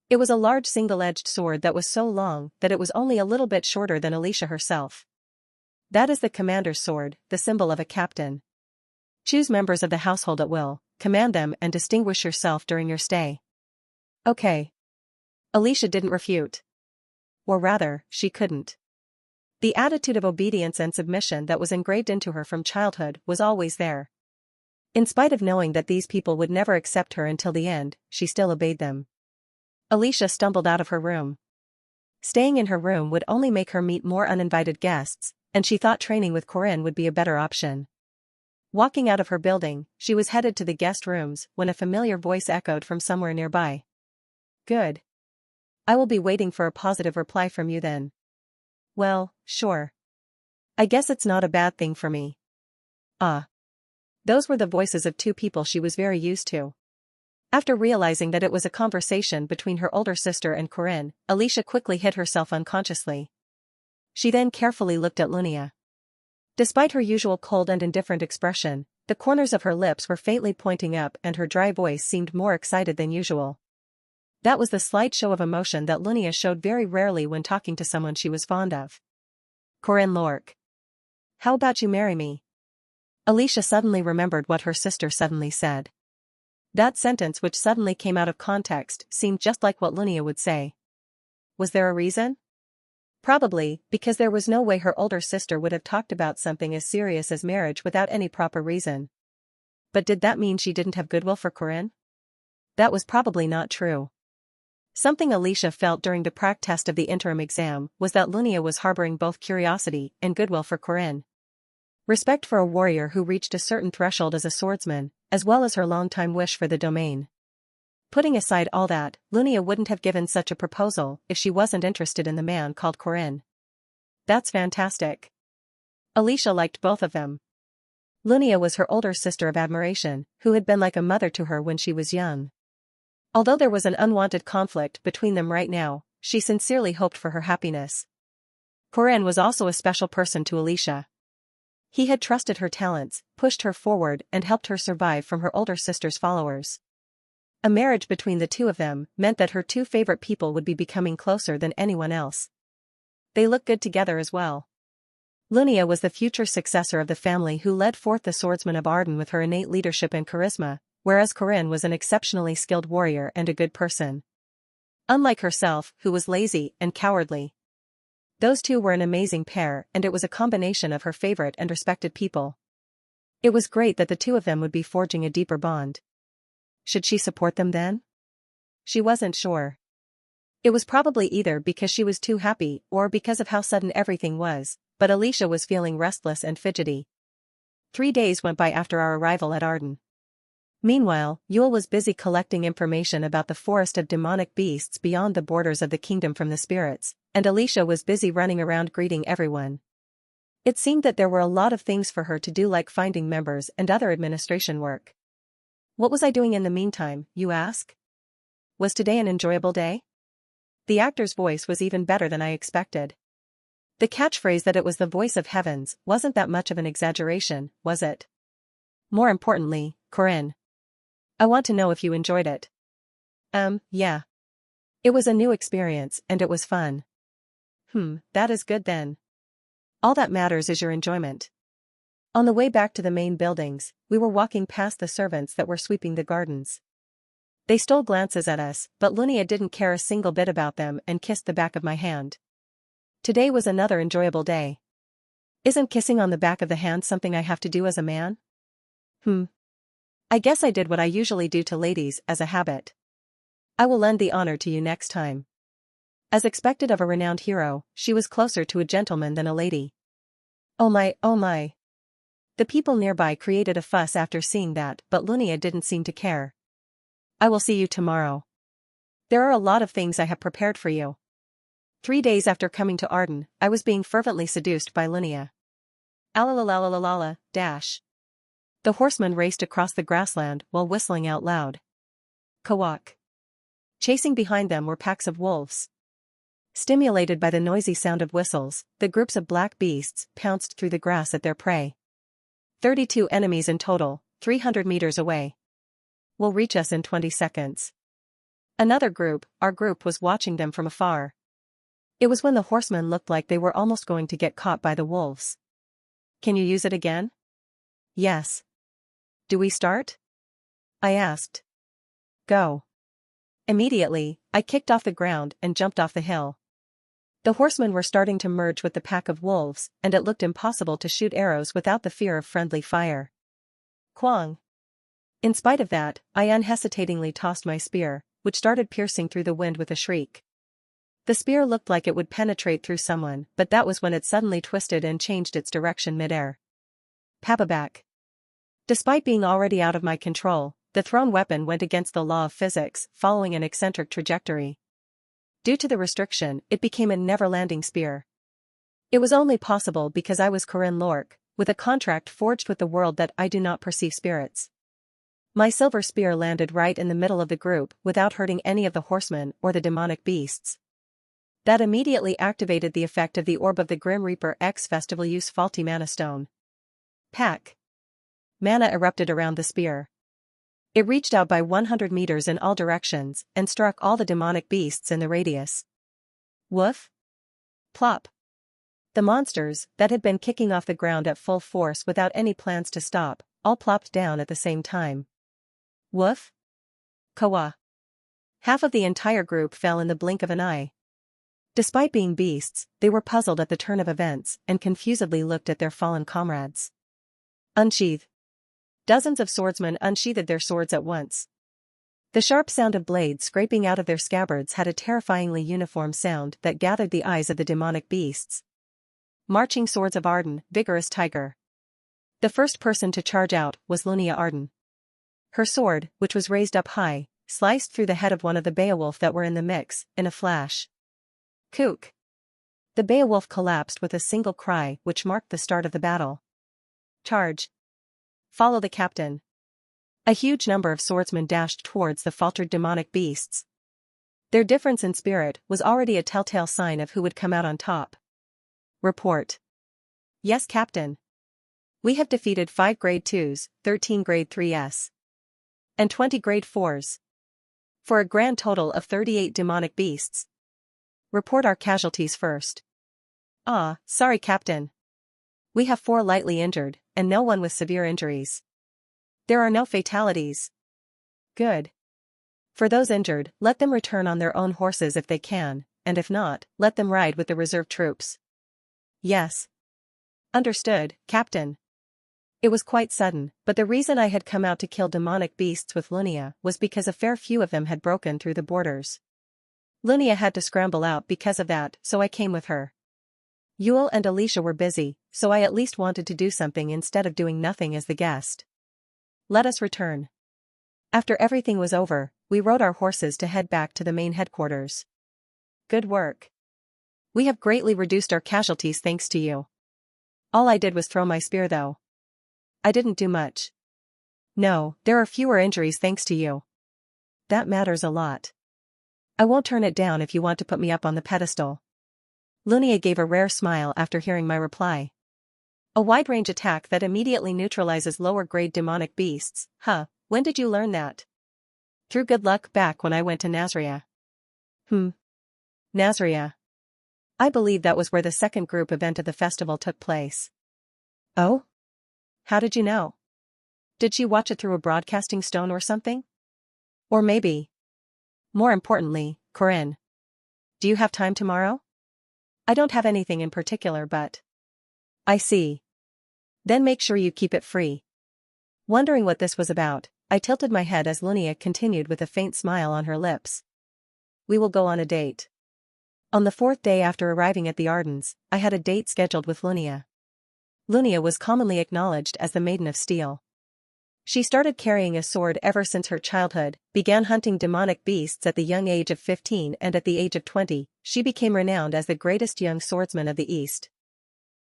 It was a large single-edged sword that was so long that it was only a little bit shorter than Alicia herself. That is the commander's sword, the symbol of a captain. Choose members of the household at will, command them and distinguish yourself during your stay. Okay. Alicia didn't refute. Or rather, she couldn't. The attitude of obedience and submission that was engraved into her from childhood was always there. In spite of knowing that these people would never accept her until the end, she still obeyed them. Alicia stumbled out of her room. Staying in her room would only make her meet more uninvited guests, and she thought training with Corinne would be a better option. Walking out of her building, she was headed to the guest rooms when a familiar voice echoed from somewhere nearby. Good. I will be waiting for a positive reply from you then. Well, sure. I guess it's not a bad thing for me. Ah. Those were the voices of two people she was very used to. After realizing that it was a conversation between her older sister and Corinne, Alicia quickly hid herself unconsciously. She then carefully looked at Lunia. Despite her usual cold and indifferent expression, the corners of her lips were faintly pointing up and her dry voice seemed more excited than usual. That was the slight show of emotion that Lunia showed very rarely when talking to someone she was fond of. Corinne Lorque. How about you marry me? Alicia suddenly remembered what her sister suddenly said. That sentence, which suddenly came out of context, seemed just like what Lunia would say. Was there a reason? Probably, because there was no way her older sister would have talked about something as serious as marriage without any proper reason. But did that mean she didn't have goodwill for Corinne? That was probably not true. Something Alicia felt during the prac test of the interim exam was that Lunia was harboring both curiosity and goodwill for Corinne. Respect for a warrior who reached a certain threshold as a swordsman, as well as her long-time wish for the domain. Putting aside all that, Lunia wouldn't have given such a proposal if she wasn't interested in the man called Corinne. That's fantastic. Alicia liked both of them. Lunia was her older sister of admiration, who had been like a mother to her when she was young. Although there was an unwanted conflict between them right now, she sincerely hoped for her happiness. Corinne was also a special person to Alicia. He had trusted her talents, pushed her forward and helped her survive from her older sister's followers. A marriage between the two of them meant that her two favorite people would be becoming closer than anyone else. They looked good together as well. Lunia was the future successor of the family who led forth the swordsmen of Arden with her innate leadership and charisma, whereas Corinne was an exceptionally skilled warrior and a good person. Unlike herself, who was lazy and cowardly. Those two were an amazing pair, and it was a combination of her favorite and respected people. It was great that the two of them would be forging a deeper bond. Should she support them then? She wasn't sure. It was probably either because she was too happy or because of how sudden everything was, but Alicia was feeling restless and fidgety. 3 days went by after our arrival at Arden. Meanwhile, Yule was busy collecting information about the forest of demonic beasts beyond the borders of the kingdom from the spirits, and Alicia was busy running around greeting everyone. It seemed that there were a lot of things for her to do, like finding members and other administration work. What was I doing in the meantime, you ask? Was today an enjoyable day? The actor's voice was even better than I expected. The catchphrase that it was the voice of heavens wasn't that much of an exaggeration, was it? More importantly, Corinne. I want to know if you enjoyed it. Yeah. It was a new experience and it was fun. That is good then. All that matters is your enjoyment. On the way back to the main buildings, we were walking past the servants that were sweeping the gardens. They stole glances at us, but Lunia didn't care a single bit about them and kissed the back of my hand. Today was another enjoyable day. Isn't kissing on the back of the hand something I have to do as a man? I guess I did what I usually do to ladies as a habit. I will lend the honor to you next time. As expected of a renowned hero, she was closer to a gentleman than a lady. Oh my, oh my. The people nearby created a fuss after seeing that, but Lunia didn't seem to care. I will see you tomorrow. There are a lot of things I have prepared for you. 3 days after coming to Arden, I was being fervently seduced by Lunia. Alalalalala, dash. The horseman raced across the grassland while whistling out loud. Kawak. Chasing behind them were packs of wolves. Stimulated by the noisy sound of whistles, the groups of black beasts pounced through the grass at their prey. 32 enemies in total, 300 meters away. Will reach us in 20 seconds. Another group, our group, was watching them from afar. It was when the horsemen looked like they were almost going to get caught by the wolves. Can you use it again? Yes. Do we start? I asked. Go. Immediately, I kicked off the ground and jumped off the hill. The horsemen were starting to merge with the pack of wolves, and it looked impossible to shoot arrows without the fear of friendly fire. Kwang. In spite of that, I unhesitatingly tossed my spear, which started piercing through the wind with a shriek. The spear looked like it would penetrate through someone, but that was when it suddenly twisted and changed its direction mid-air. Papaback. Despite being already out of my control, the thrown weapon went against the law of physics, following an eccentric trajectory. Due to the restriction, it became a never-landing spear. It was only possible because I was Corinne Lork, with a contract forged with the world that I do not perceive spirits. My silver spear landed right in the middle of the group without hurting any of the horsemen or the demonic beasts. That immediately activated the effect of the Orb of the Grim Reaper X Festival Use Faulty Mana Stone. Pack. Mana erupted around the spear. It reached out by 100 meters in all directions and struck all the demonic beasts in the radius. Woof. Plop. The monsters, that had been kicking off the ground at full force without any plans to stop, all plopped down at the same time. Woof. Kawa. Half of the entire group fell in the blink of an eye. Despite being beasts, they were puzzled at the turn of events and confusedly looked at their fallen comrades. Unsheath. Dozens of swordsmen unsheathed their swords at once. The sharp sound of blades scraping out of their scabbards had a terrifyingly uniform sound that gathered the eyes of the demonic beasts. Marching swords of Arden, vigorous tiger. The first person to charge out was Lunia Arden. Her sword, which was raised up high, sliced through the head of one of the Beowulf that were in the mix, in a flash. Kook. The Beowulf collapsed with a single cry which marked the start of the battle. Charge. Follow the captain. A huge number of swordsmen dashed towards the faltered demonic beasts. Their difference in spirit was already a telltale sign of who would come out on top. Report. Yes, Captain. We have defeated 5 grade 2s, 13 grade 3s, and 20 grade 4s. For a grand total of 38 demonic beasts. Report our casualties first. Ah, sorry, Captain. We have 4 lightly injured, and no one with severe injuries. There are no fatalities. Good. For those injured, let them return on their own horses if they can, and if not, let them ride with the reserve troops. Yes. Understood, Captain. It was quite sudden, but the reason I had come out to kill demonic beasts with Lunia was because a fair few of them had broken through the borders. Lunia had to scramble out because of that, so I came with her. Yule and Alicia were busy, so I at least wanted to do something instead of doing nothing as the guest. Let us return. After everything was over, we rode our horses to head back to the main headquarters. Good work. We have greatly reduced our casualties thanks to you. All I did was throw my spear though. I didn't do much. No, there are fewer injuries thanks to you. That matters a lot. I won't turn it down if you want to put me up on the pedestal. Lunia gave a rare smile after hearing my reply. A wide-range attack that immediately neutralizes lower-grade demonic beasts, huh, when did you learn that? Through good luck back when I went to Nazria. Nazria. I believe that was where the second group event of the festival took place. Oh? How did you know? Did she watch it through a broadcasting stone or something? Or maybe. More importantly, Corinne. Do you have time tomorrow? I don't have anything in particular but. I see. Then make sure you keep it free. Wondering what this was about, I tilted my head as Lunia continued with a faint smile on her lips. We will go on a date. On the 4th day after arriving at the Ardens, I had a date scheduled with Lunia. Lunia was commonly acknowledged as the Maiden of Steel. She started carrying a sword ever since her childhood, began hunting demonic beasts at the young age of 15 and at the age of 20, she became renowned as the greatest young swordsman of the East.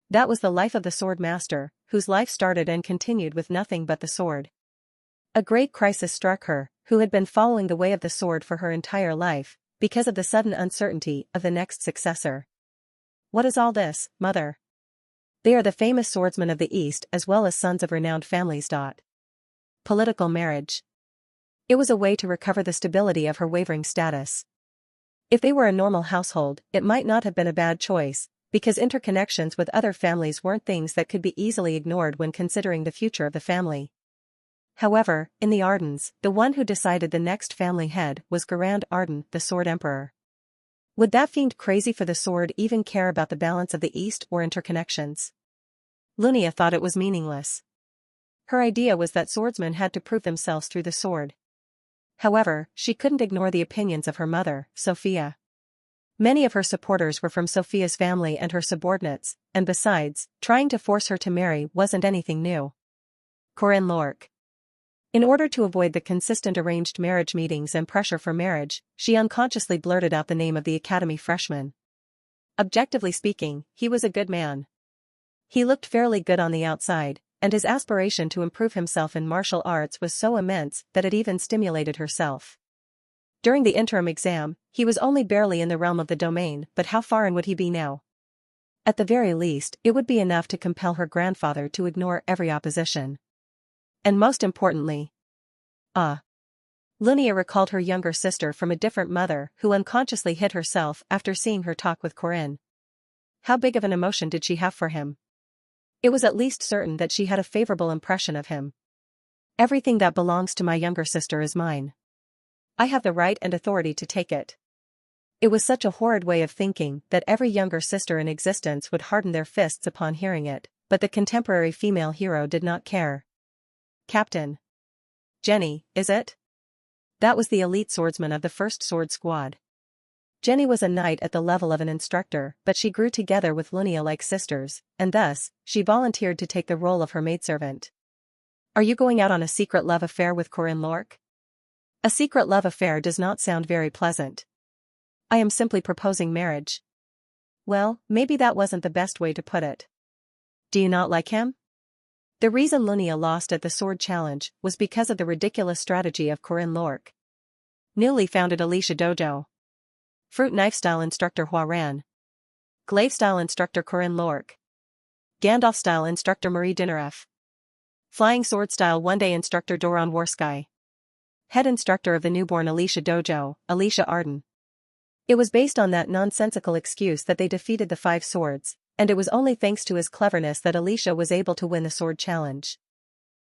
That was the life of the sword master, whose life started and continued with nothing but the sword. A great crisis struck her, who had been following the way of the sword for her entire life, because of the sudden uncertainty of the next successor. "What is all this, mother?" "They are the famous swordsmen of the East as well as sons of renowned families. Political marriage." It was a way to recover the stability of her wavering status. If they were a normal household, it might not have been a bad choice, because interconnections with other families weren't things that could be easily ignored when considering the future of the family. However, in the Ardens, the one who decided the next family head was Garand Arden, the Sword Emperor. Would that fiend crazy for the sword even care about the balance of the East or interconnections? Lunia thought it was meaningless. Her idea was that swordsmen had to prove themselves through the sword. However, she couldn't ignore the opinions of her mother, Sophia. Many of her supporters were from Sophia's family and her subordinates, and besides, trying to force her to marry wasn't anything new. Corinne Lorque. In order to avoid the consistent arranged marriage meetings and pressure for marriage, she unconsciously blurted out the name of the academy freshman. Objectively speaking, he was a good man. He looked fairly good on the outside, and his aspiration to improve himself in martial arts was so immense that it even stimulated herself. During the interim exam, he was only barely in the realm of the domain, but how far in would he be now? At the very least, it would be enough to compel her grandfather to ignore every opposition. And most importantly, Lunia recalled her younger sister from a different mother who unconsciously hid herself after seeing her talk with Corinne. How big of an emotion did she have for him? It was at least certain that she had a favorable impression of him. "Everything that belongs to my younger sister is mine. I have the right and authority to take it." It was such a horrid way of thinking that every younger sister in existence would harden their fists upon hearing it, but the contemporary female hero did not care. "Captain Jenny, is it?" That was the elite swordsman of the first sword squad. Jenny was a knight at the level of an instructor, but she grew together with Lunia like sisters, and thus, she volunteered to take the role of her maidservant. "Are you going out on a secret love affair with Corinne Lorque?" "A secret love affair does not sound very pleasant." "I am simply proposing marriage." "Well, maybe that wasn't the best way to put it." "Do you not like him?" The reason Lunia lost at the sword challenge was because of the ridiculous strategy of Corinne Lorque. Newly founded Alicia Dojo. Fruit knife style instructor Huaran. Glaive style instructor Corinne Lorque. Gandalf style instructor Marie Dinareff. Flying sword style one-day instructor Doron Warsky. Head instructor of the newborn Alicia Dojo, Alicia Arden. It was based on that nonsensical excuse that they defeated the 5 swords, and it was only thanks to his cleverness that Alicia was able to win the sword challenge.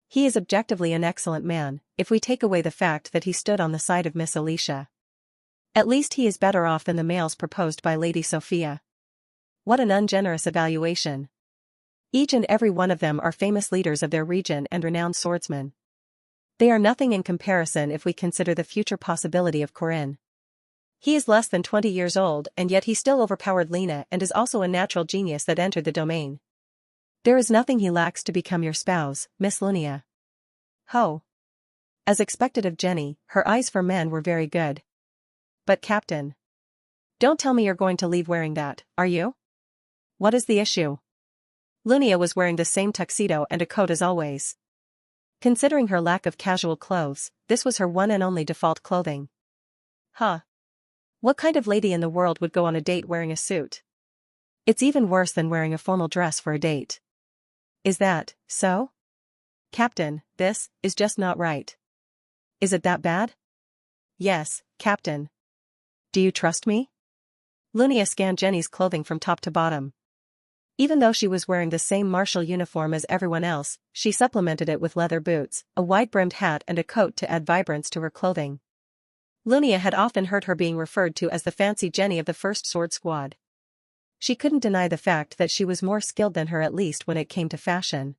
He is objectively an excellent man, if we take away the fact that he stood on the side of Miss Alicia. At least he is better off than the males proposed by Lady Sophia. What an ungenerous evaluation. Each and every one of them are famous leaders of their region and renowned swordsmen. They are nothing in comparison if we consider the future possibility of Corinne. He is less than 20 years old and yet he still overpowered Lena and is also a natural genius that entered the domain. There is nothing he lacks to become your spouse, Miss Lunia. Ho! As expected of Jenny, her eyes for men were very good. But Captain, don't tell me you're going to leave wearing that, are you? What is the issue? Lunia was wearing the same tuxedo and a coat as always. Considering her lack of casual clothes, this was her one and only default clothing. Huh. What kind of lady in the world would go on a date wearing a suit? It's even worse than wearing a formal dress for a date. Is that so? Captain, this is just not right. Is it that bad? Yes, Captain. Do you trust me? Lunia scanned Jenny's clothing from top to bottom. Even though she was wearing the same martial uniform as everyone else, she supplemented it with leather boots, a wide-brimmed hat and a coat to add vibrance to her clothing. Lunia had often heard her being referred to as the fancy Jenny of the first sword squad. She couldn't deny the fact that she was more skilled than her at least when it came to fashion.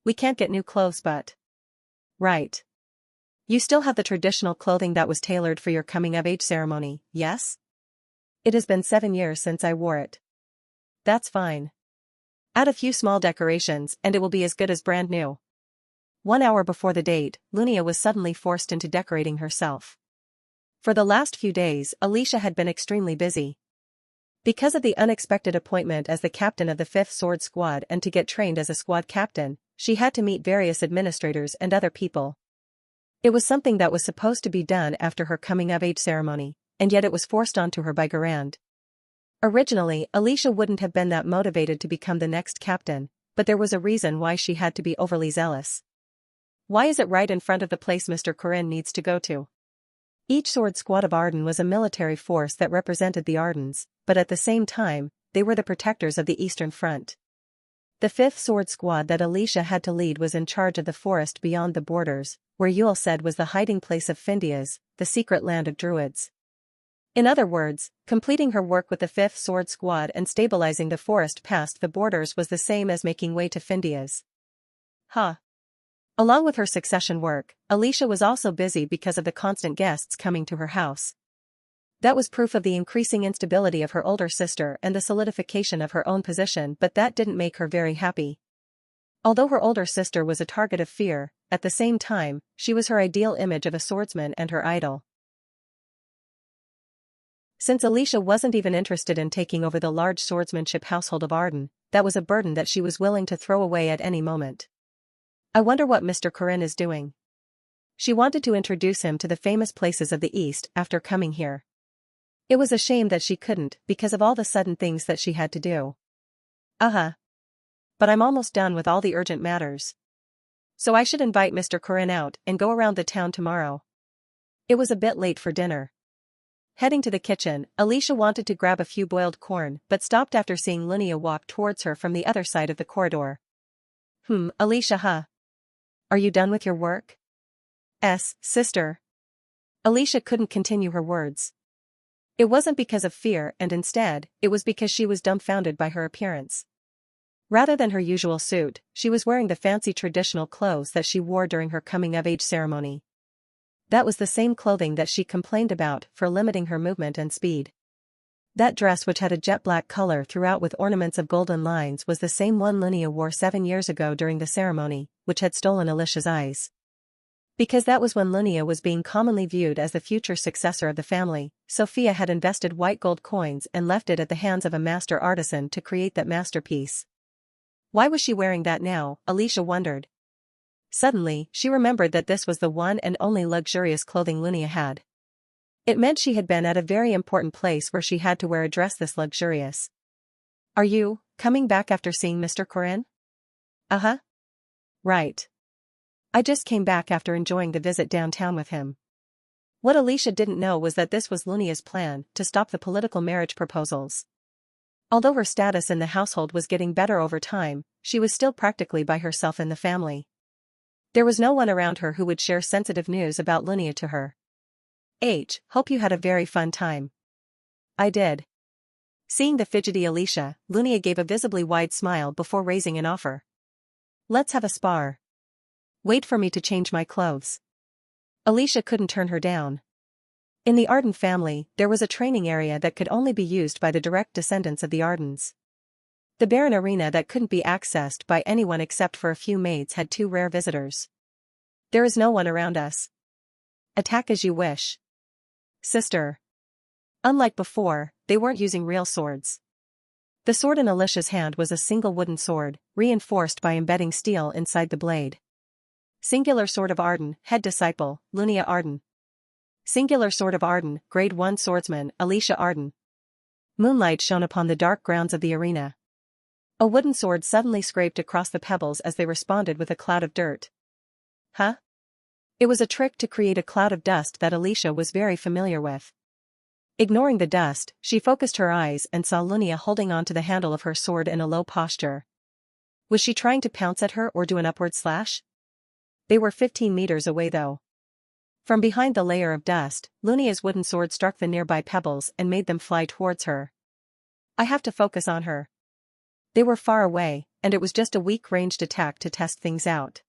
We can't get new clothes but... Right. You still have the traditional clothing that was tailored for your coming-of-age ceremony, yes? It has been 7 years since I wore it. That's fine. Add a few small decorations and it will be as good as brand new. 1 hour before the date, Lunia was suddenly forced into decorating herself. For the last few days, Alicia had been extremely busy. Because of the unexpected appointment as the captain of the 5th Sword Squad and to get trained as a squad captain, she had to meet various administrators and other people. It was something that was supposed to be done after her coming-of-age ceremony, and yet it was forced onto her by Garand. Originally, Alicia wouldn't have been that motivated to become the next captain, but there was a reason why she had to be overly zealous. Why is it right in front of the place Mr. Corinne needs to go to? Each sword squad of Arden was a military force that represented the Ardens, but at the same time, they were the protectors of the Eastern Front. The 5th sword squad that Alicia had to lead was in charge of the forest beyond the borders, where Yule said was the hiding place of Findias, the secret land of druids. In other words, completing her work with the 5th sword squad and stabilizing the forest past the borders was the same as making way to Findias. Along with her succession work, Alicia was also busy because of the constant guests coming to her house. That was proof of the increasing instability of her older sister and the solidification of her own position, but that didn't make her very happy. Although her older sister was a target of fear, at the same time, she was her ideal image of a swordsman and her idol. Since Alicia wasn't even interested in taking over the large swordsmanship household of Arden, that was a burden that she was willing to throw away at any moment. I wonder what Mr. Corinne is doing. She wanted to introduce him to the famous places of the East after coming here. It was a shame that she couldn't because of all the sudden things that she had to do. But I'm almost done with all the urgent matters. So I should invite Mr. Corinne out and go around the town tomorrow. It was a bit late for dinner. Heading to the kitchen, Alicia wanted to grab a few boiled corn but stopped after seeing Linnea walk towards her from the other side of the corridor. Alicia, Are you done with your work? Sister. Alicia couldn't continue her words. It wasn't because of fear and instead, it was because she was dumbfounded by her appearance. Rather than her usual suit, she was wearing the fancy traditional clothes that she wore during her coming-of-age ceremony. That was the same clothing that she complained about for limiting her movement and speed. That dress, which had a jet black color throughout with ornaments of golden lines, was the same one Linnea wore 7 years ago during the ceremony, which had stolen Alicia's eyes. Because that was when Linnea was being commonly viewed as the future successor of the family, Sophia had invested white gold coins and left it at the hands of a master artisan to create that masterpiece. Why was she wearing that now, Alicia wondered. Suddenly, she remembered that this was the one and only luxurious clothing Linnea had. It meant she had been at a very important place where she had to wear a dress this luxurious. Are you coming back after seeing Mr. Corinne? Right. I just came back after enjoying the visit downtown with him. What Alicia didn't know was that this was Linnea's plan to stop the political marriage proposals. Although her status in the household was getting better over time, she was still practically by herself in the family. There was no one around her who would share sensitive news about Linnea to her. Hope you had a very fun time. I did. Seeing the fidgety Alicia, Linnea gave a visibly wide smile before raising an offer. Let's have a spar. Wait for me to change my clothes. Alicia couldn't turn her down. In the Arden family, there was a training area that could only be used by the direct descendants of the Ardens. The barren arena that couldn't be accessed by anyone except for a few maids had 2 rare visitors. There is no one around us. Attack as you wish. Sister. Unlike before, they weren't using real swords. The sword in Alicia's hand was a single wooden sword, reinforced by embedding steel inside the blade. Singular Sword of Arden, Head Disciple, Linnea Arden. Singular Sword of Arden, Grade 1 Swordsman, Alicia Arden. Moonlight shone upon the dark grounds of the arena. A wooden sword suddenly scraped across the pebbles as they responded with a cloud of dirt. It was a trick to create a cloud of dust that Alicia was very familiar with. Ignoring the dust, she focused her eyes and saw Linnea holding onto the handle of her sword in a low posture. Was she trying to pounce at her or do an upward slash? They were 15 meters away though. From behind the layer of dust, Linnea's wooden sword struck the nearby pebbles and made them fly towards her. I have to focus on her. They were far away, and it was just a weak ranged attack to test things out.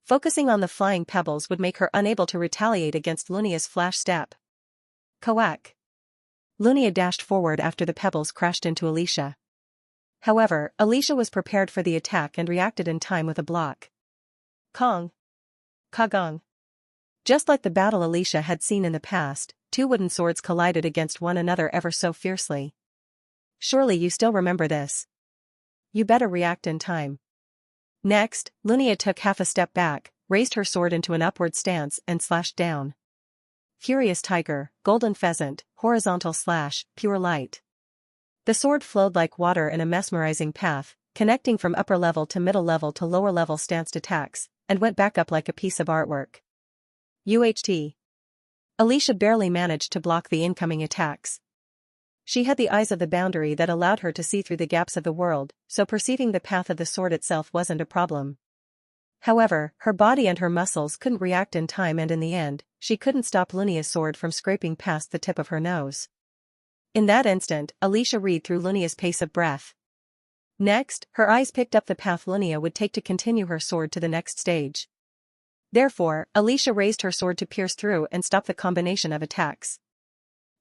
Focusing on the flying pebbles would make her unable to retaliate against Linnea's flash step. Quack. Linnea dashed forward after the pebbles crashed into Alicia. However, Alicia was prepared for the attack and reacted in time with a block. Kong. Kagong. Just like the battle Alicia had seen in the past, 2 wooden swords collided against one another ever so fiercely. Surely you still remember this. You better react in time. Next, Linnea took half a step back, raised her sword into an upward stance and slashed down. Furious tiger, golden pheasant, horizontal slash, pure light. The sword flowed like water in a mesmerizing path, connecting from upper level to middle level to lower level stanced attacks, and went back up like a piece of artwork. UHT. Alicia barely managed to block the incoming attacks. She had the eyes of the boundary that allowed her to see through the gaps of the world, so perceiving the path of the sword itself wasn't a problem. However, her body and her muscles couldn't react in time, and in the end, she couldn't stop Lunia's sword from scraping past the tip of her nose. In that instant, Alicia read through Lunia's pace of breath. Next, her eyes picked up the path Lunia would take to continue her sword to the next stage. Therefore, Alicia raised her sword to pierce through and stop the combination of attacks.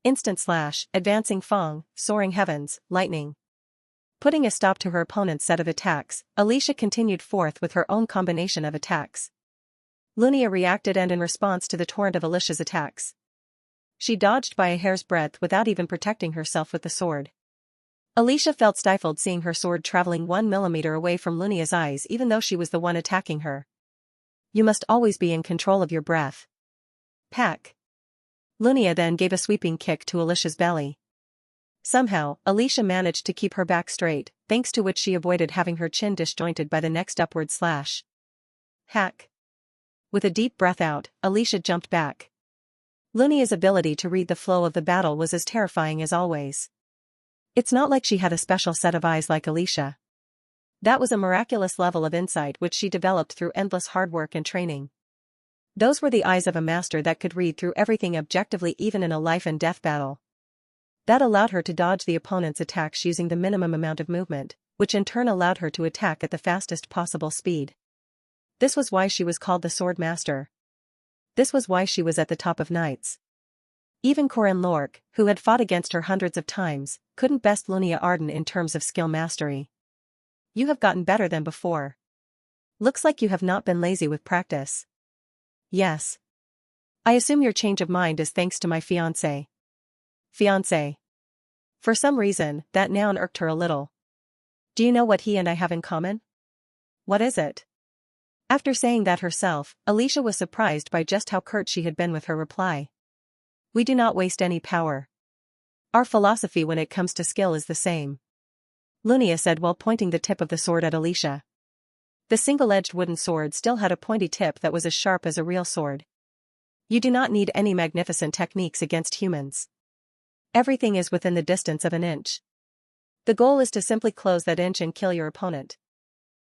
Instant slash, advancing fong, soaring heavens, lightning. Putting a stop to her opponent's set of attacks, Alicia continued forth with her own combination of attacks. Lunia reacted, and in response to the torrent of Alicia's attacks, she dodged by a hair's breadth without even protecting herself with the sword. Alicia felt stifled seeing her sword traveling 1 millimeter away from Lunia's eyes, even though she was the one attacking her. You must always be in control of your breath. Pack. Lunia then gave a sweeping kick to Alicia's belly. Somehow, Alicia managed to keep her back straight, thanks to which she avoided having her chin disjointed by the next upward slash. Hack. With a deep breath out, Alicia jumped back. Lunia's ability to read the flow of the battle was as terrifying as always. It's not like she had a special set of eyes like Alicia. That was a miraculous level of insight which she developed through endless hard work and training. Those were the eyes of a master that could read through everything objectively, even in a life-and-death battle. That allowed her to dodge the opponent's attacks using the minimum amount of movement, which in turn allowed her to attack at the fastest possible speed. This was why she was called the Sword Master. This was why she was at the top of knights. Even Corinne Lorque, who had fought against her hundreds of times, couldn't best Lunia Arden in terms of skill mastery. You have gotten better than before. Looks like you have not been lazy with practice. Yes. I assume your change of mind is thanks to my fiancé. Fiancé. For some reason, that noun irked her a little. Do you know what he and I have in common? What is it? After saying that herself, Alicia was surprised by just how curt she had been with her reply. We do not waste any power. Our philosophy when it comes to skill is the same. Lunia said while pointing the tip of the sword at Alicia. The single-edged wooden sword still had a pointy tip that was as sharp as a real sword. You do not need any magnificent techniques against humans. Everything is within the distance of an inch. The goal is to simply close that inch and kill your opponent.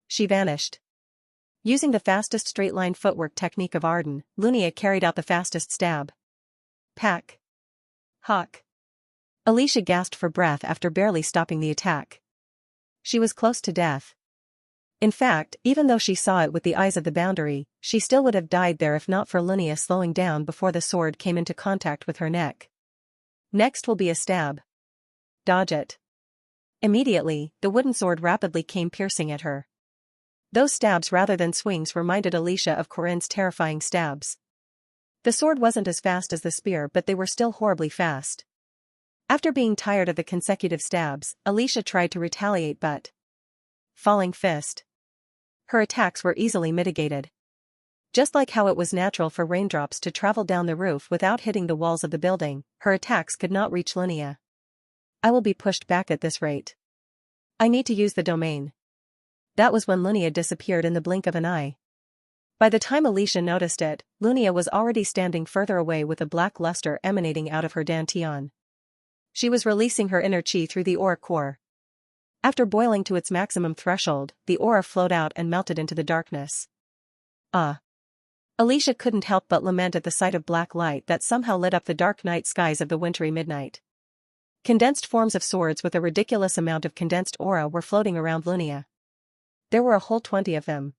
She vanished. Using the fastest straight-line footwork technique of Arden, Lunia carried out the fastest stab. Pack. Hawk. Alicia gasped for breath after barely stopping the attack. She was close to death. In fact, even though she saw it with the eyes of the boundary, she still would have died there if not for Lunia slowing down before the sword came into contact with her neck. Next will be a stab. Dodge it. Immediately, the wooden sword rapidly came piercing at her. Those stabs rather than swings reminded Alicia of Corinne's terrifying stabs. The sword wasn't as fast as the spear, but they were still horribly fast. After being tired of the consecutive stabs, Alicia tried to retaliate but... Falling fist. Her attacks were easily mitigated. Just like how it was natural for raindrops to travel down the roof without hitting the walls of the building, her attacks could not reach Lunia. I will be pushed back at this rate. I need to use the domain. That was when Lunia disappeared in the blink of an eye. By the time Alicia noticed it, Lunia was already standing further away with a black luster emanating out of her dantian. She was releasing her inner chi through the aura core. After boiling to its maximum threshold, the aura flowed out and melted into the darkness. Alicia couldn't help but lament at the sight of black light that somehow lit up the dark night skies of the wintry midnight. Condensed forms of swords with a ridiculous amount of condensed aura were floating around Lunia. There were a whole 20 of them.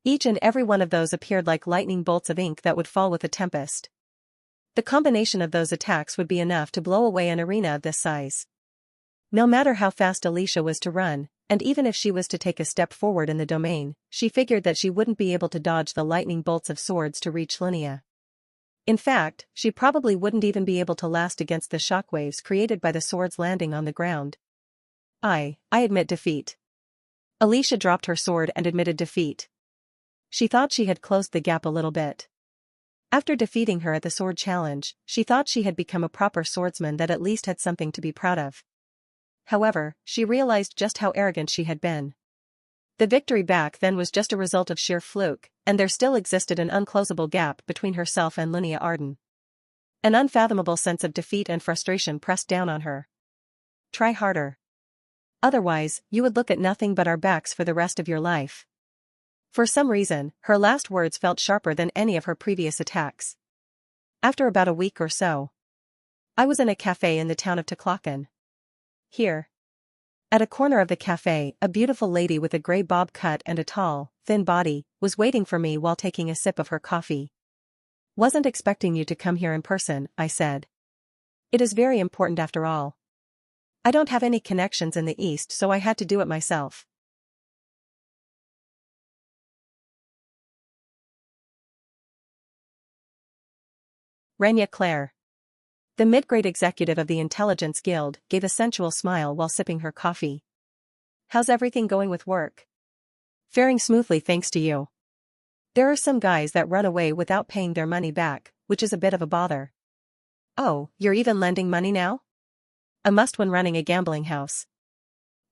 Each and every one of those appeared like lightning bolts of ink that would fall with a tempest. The combination of those attacks would be enough to blow away an arena of this size. No matter how fast Alicia was to run, and even if she was to take a step forward in the domain, she figured that she wouldn't be able to dodge the lightning bolts of swords to reach Lunia. In fact, she probably wouldn't even be able to last against the shockwaves created by the swords landing on the ground. I admit defeat. Alicia dropped her sword and admitted defeat. She thought she had closed the gap a little bit. After defeating her at the sword challenge, she thought she had become a proper swordsman that at least had something to be proud of. However, she realized just how arrogant she had been. The victory back then was just a result of sheer fluke, and there still existed an unclosable gap between herself and Linnea Arden. An unfathomable sense of defeat and frustration pressed down on her. Try harder. Otherwise, you would look at nothing but our backs for the rest of your life. For some reason, her last words felt sharper than any of her previous attacks. After about a week or so, I was in a cafe in the town of Taclocan. Here. At a corner of the cafe, a beautiful lady with a gray bob cut and a tall, thin body, was waiting for me while taking a sip of her coffee. Wasn't expecting you to come here in person, I said. It is very important after all. I don't have any connections in the East, so I had to do it myself. Rania Claire. The mid-grade executive of the Intelligence Guild gave a sensual smile while sipping her coffee. How's everything going with work? Faring smoothly thanks to you. There are some guys that run away without paying their money back, which is a bit of a bother. Oh, you're even lending money now? A must when running a gambling house.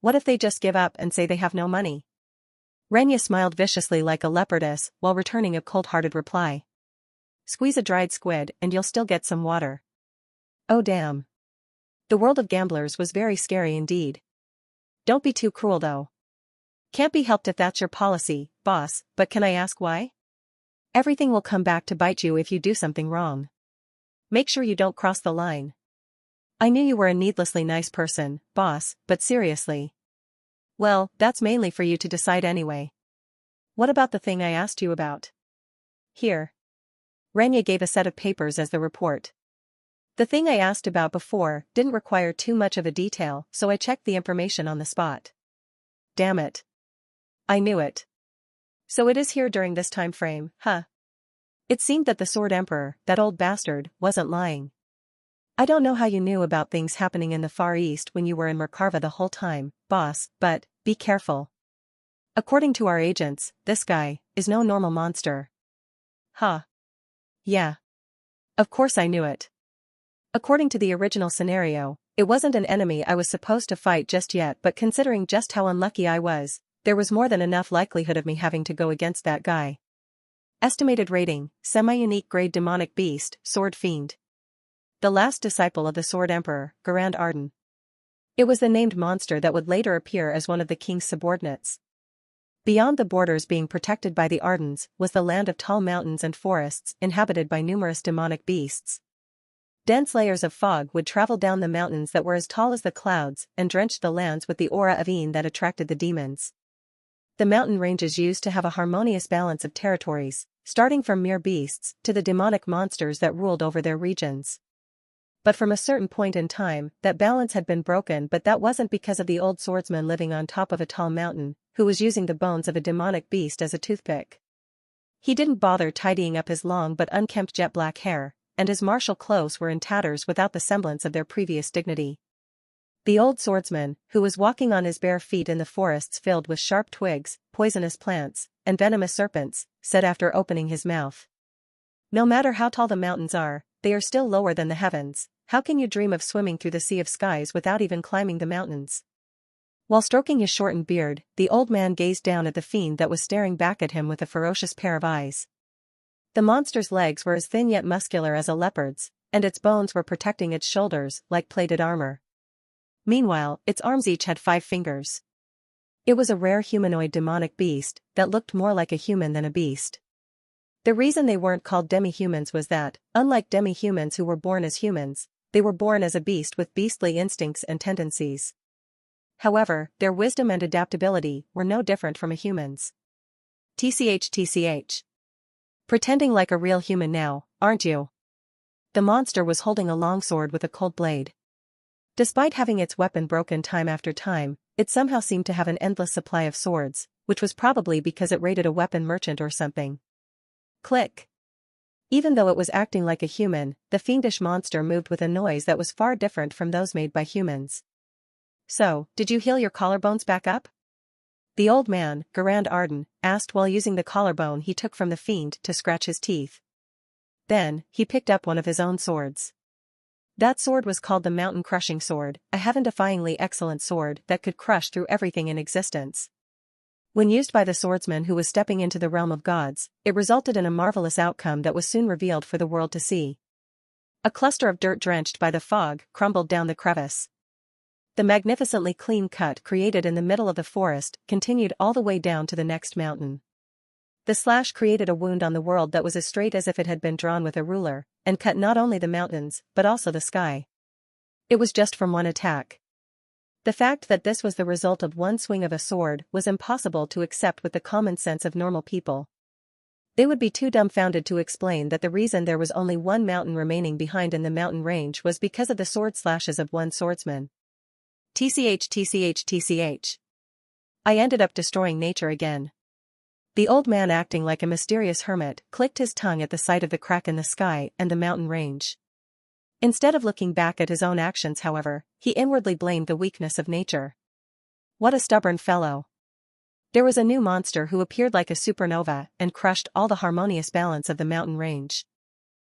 What if they just give up and say they have no money? Rania smiled viciously like a leopardess while returning a cold-hearted reply. Squeeze a dried squid and you'll still get some water. Oh damn. The world of gamblers was very scary indeed. Don't be too cruel though. Can't be helped if that's your policy, boss, but can I ask why? Everything will come back to bite you if you do something wrong. Make sure you don't cross the line. I knew you were a needlessly nice person, boss, but seriously. Well, that's mainly for you to decide anyway. What about the thing I asked you about? Here. Rania gave a set of papers as the report. The thing I asked about before didn't require too much of a detail, so I checked the information on the spot. Damn it. I knew it. So it is here during this time frame, huh? It seemed that the Sword Emperor, that old bastard, wasn't lying. I don't know how you knew about things happening in the Far East when you were in Mercarva the whole time, boss, but be careful. According to our agents, this guy is no normal monster. Huh. Yeah. Of course I knew it. According to the original scenario, it wasn't an enemy I was supposed to fight just yet, but considering just how unlucky I was, there was more than enough likelihood of me having to go against that guy. Estimated rating, semi-unique grade demonic beast, sword fiend. The last disciple of the Sword Emperor, Garand Arden. It was the named monster that would later appear as one of the king's subordinates. Beyond the borders being protected by the Ardens was the land of tall mountains and forests inhabited by numerous demonic beasts. Dense layers of fog would travel down the mountains that were as tall as the clouds and drench the lands with the aura of Een that attracted the demons. The mountain ranges used to have a harmonious balance of territories, starting from mere beasts to the demonic monsters that ruled over their regions. But from a certain point in time, that balance had been broken, but that wasn't because of the old swordsman living on top of a tall mountain, who was using the bones of a demonic beast as a toothpick. He didn't bother tidying up his long but unkempt jet black hair, and his martial clothes were in tatters without the semblance of their previous dignity. The old swordsman, who was walking on his bare feet in the forests filled with sharp twigs, poisonous plants, and venomous serpents, said after opening his mouth. No matter how tall the mountains are, they are still lower than the heavens. How can you dream of swimming through the sea of skies without even climbing the mountains? While stroking his shortened beard, the old man gazed down at the fiend that was staring back at him with a ferocious pair of eyes. The monster's legs were as thin yet muscular as a leopard's, and its bones were protecting its shoulders like plated armor. Meanwhile, its arms each had 5 fingers. It was a rare humanoid demonic beast that looked more like a human than a beast. The reason they weren't called demi-humans was that, unlike demi-humans who were born as humans, they were born as a beast with beastly instincts and tendencies. However, their wisdom and adaptability were no different from a human's. TCH. Pretending like a real human now, aren't you? The monster was holding a longsword with a cold blade. Despite having its weapon broken time after time, it somehow seemed to have an endless supply of swords, which was probably because it raided a weapon merchant or something. Click. Even though it was acting like a human, the fiendish monster moved with a noise that was far different from those made by humans. So, did you heal your collarbones back up? The old man, Garand Arden, asked while using the collarbone he took from the fiend to scratch his teeth. Then, he picked up one of his own swords. That sword was called the Mountain-Crushing Sword, a heaven-defyingly excellent sword that could crush through everything in existence. When used by the swordsman who was stepping into the realm of gods, it resulted in a marvelous outcome that was soon revealed for the world to see. A cluster of dirt drenched by the fog crumbled down the crevice. The magnificently clean cut created in the middle of the forest continued all the way down to the next mountain. The slash created a wound on the world that was as straight as if it had been drawn with a ruler, and cut not only the mountains, but also the sky. It was just from one attack. The fact that this was the result of one swing of a sword was impossible to accept with the common sense of normal people. They would be too dumbfounded to explain that the reason there was only one mountain remaining behind in the mountain range was because of the sword slashes of one swordsman. TCH. I ended up destroying nature again. The old man, acting like a mysterious hermit, clicked his tongue at the sight of the crack in the sky and the mountain range. Instead of looking back at his own actions, however, he inwardly blamed the weakness of nature. What a stubborn fellow. There was a new monster who appeared like a supernova and crushed all the harmonious balance of the mountain range.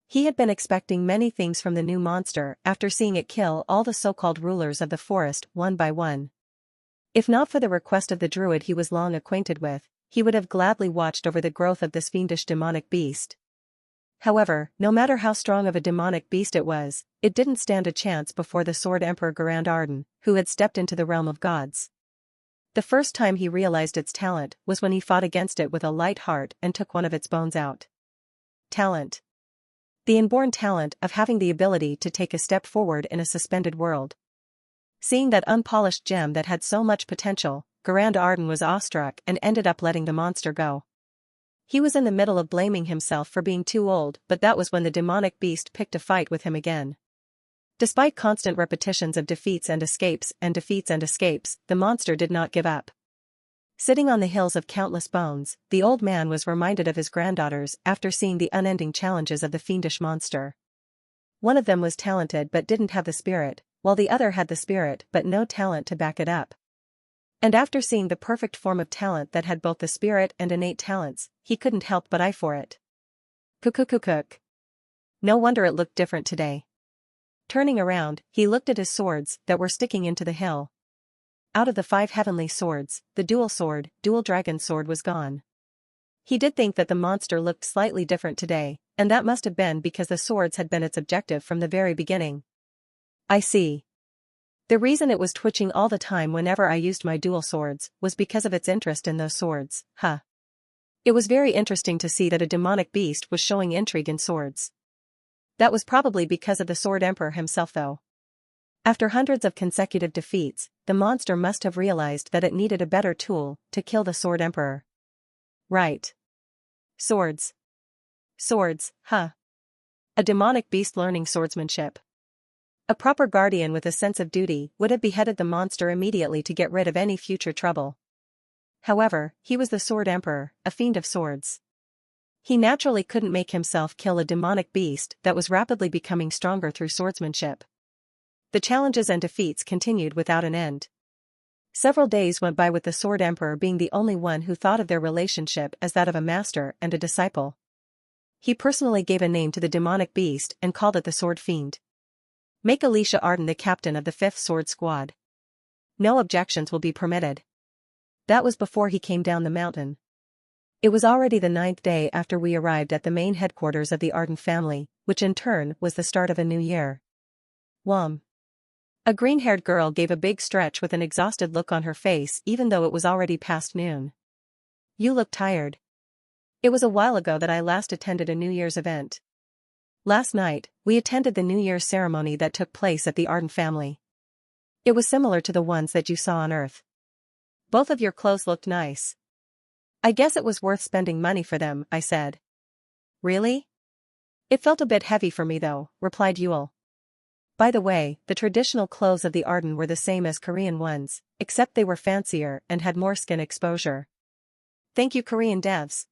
He had been expecting many things from the new monster after seeing it kill all the so-called rulers of the forest one by one. If not for the request of the druid he was long acquainted with, he would have gladly watched over the growth of this fiendish demonic beast. However, no matter how strong of a demonic beast it was, it didn't stand a chance before the Sword Emperor Garand Arden, who had stepped into the realm of gods. The first time he realized its talent was when he fought against it with a light heart and took one of its bones out. Talent. The inborn talent of having the ability to take a step forward in a suspended world. Seeing that unpolished gem that had so much potential, Garand Arden was awestruck and ended up letting the monster go. He was in the middle of blaming himself for being too old, but that was when the demonic beast picked a fight with him again. Despite constant repetitions of defeats and escapes, the monster did not give up. Sitting on the hills of countless bones, the old man was reminded of his granddaughters after seeing the unending challenges of the fiendish monster. One of them was talented but didn't have the spirit, while the other had the spirit but no talent to back it up. And after seeing the perfect form of talent that had both the spirit and innate talents, he couldn't help but eye for it. Cook. No wonder it looked different today. Turning around, he looked at his swords that were sticking into the hill. Out of the 5 heavenly swords, the dual dragon sword was gone. He did think that the monster looked slightly different today, and that must have been because the swords had been its objective from the very beginning. I see. The reason it was twitching all the time whenever I used my dual swords was because of its interest in those swords, huh? It was very interesting to see that a demonic beast was showing intrigue in swords. That was probably because of the Sword Emperor himself though. After hundreds of consecutive defeats, the monster must have realized that it needed a better tool to kill the Sword Emperor. Right. Swords, huh? A demonic beast learning swordsmanship. A proper guardian with a sense of duty would have beheaded the monster immediately to get rid of any future trouble. However, he was the Sword Emperor, a fiend of swords. He naturally couldn't make himself kill a demonic beast that was rapidly becoming stronger through swordsmanship. The challenges and defeats continued without an end. Several days went by with the Sword Emperor being the only one who thought of their relationship as that of a master and a disciple. He personally gave a name to the demonic beast and called it the Sword Fiend. Make Alicia Arden the captain of the 5th Sword Squad. No objections will be permitted. That was before he came down the mountain. It was already the 9th day after we arrived at the main headquarters of the Arden family, which in turn was the start of a new year. Wham. A green-haired girl gave a big stretch with an exhausted look on her face even though it was already past noon. You look tired. It was a while ago that I last attended a New Year's event. Last night, we attended the New Year's ceremony that took place at the Arden family. It was similar to the ones that you saw on Earth. Both of your clothes looked nice. I guess it was worth spending money for them, I said. Really? It felt a bit heavy for me though, replied Yule. By the way, the traditional clothes of the Arden were the same as Korean ones, except they were fancier and had more skin exposure. Thank you, Korean devs.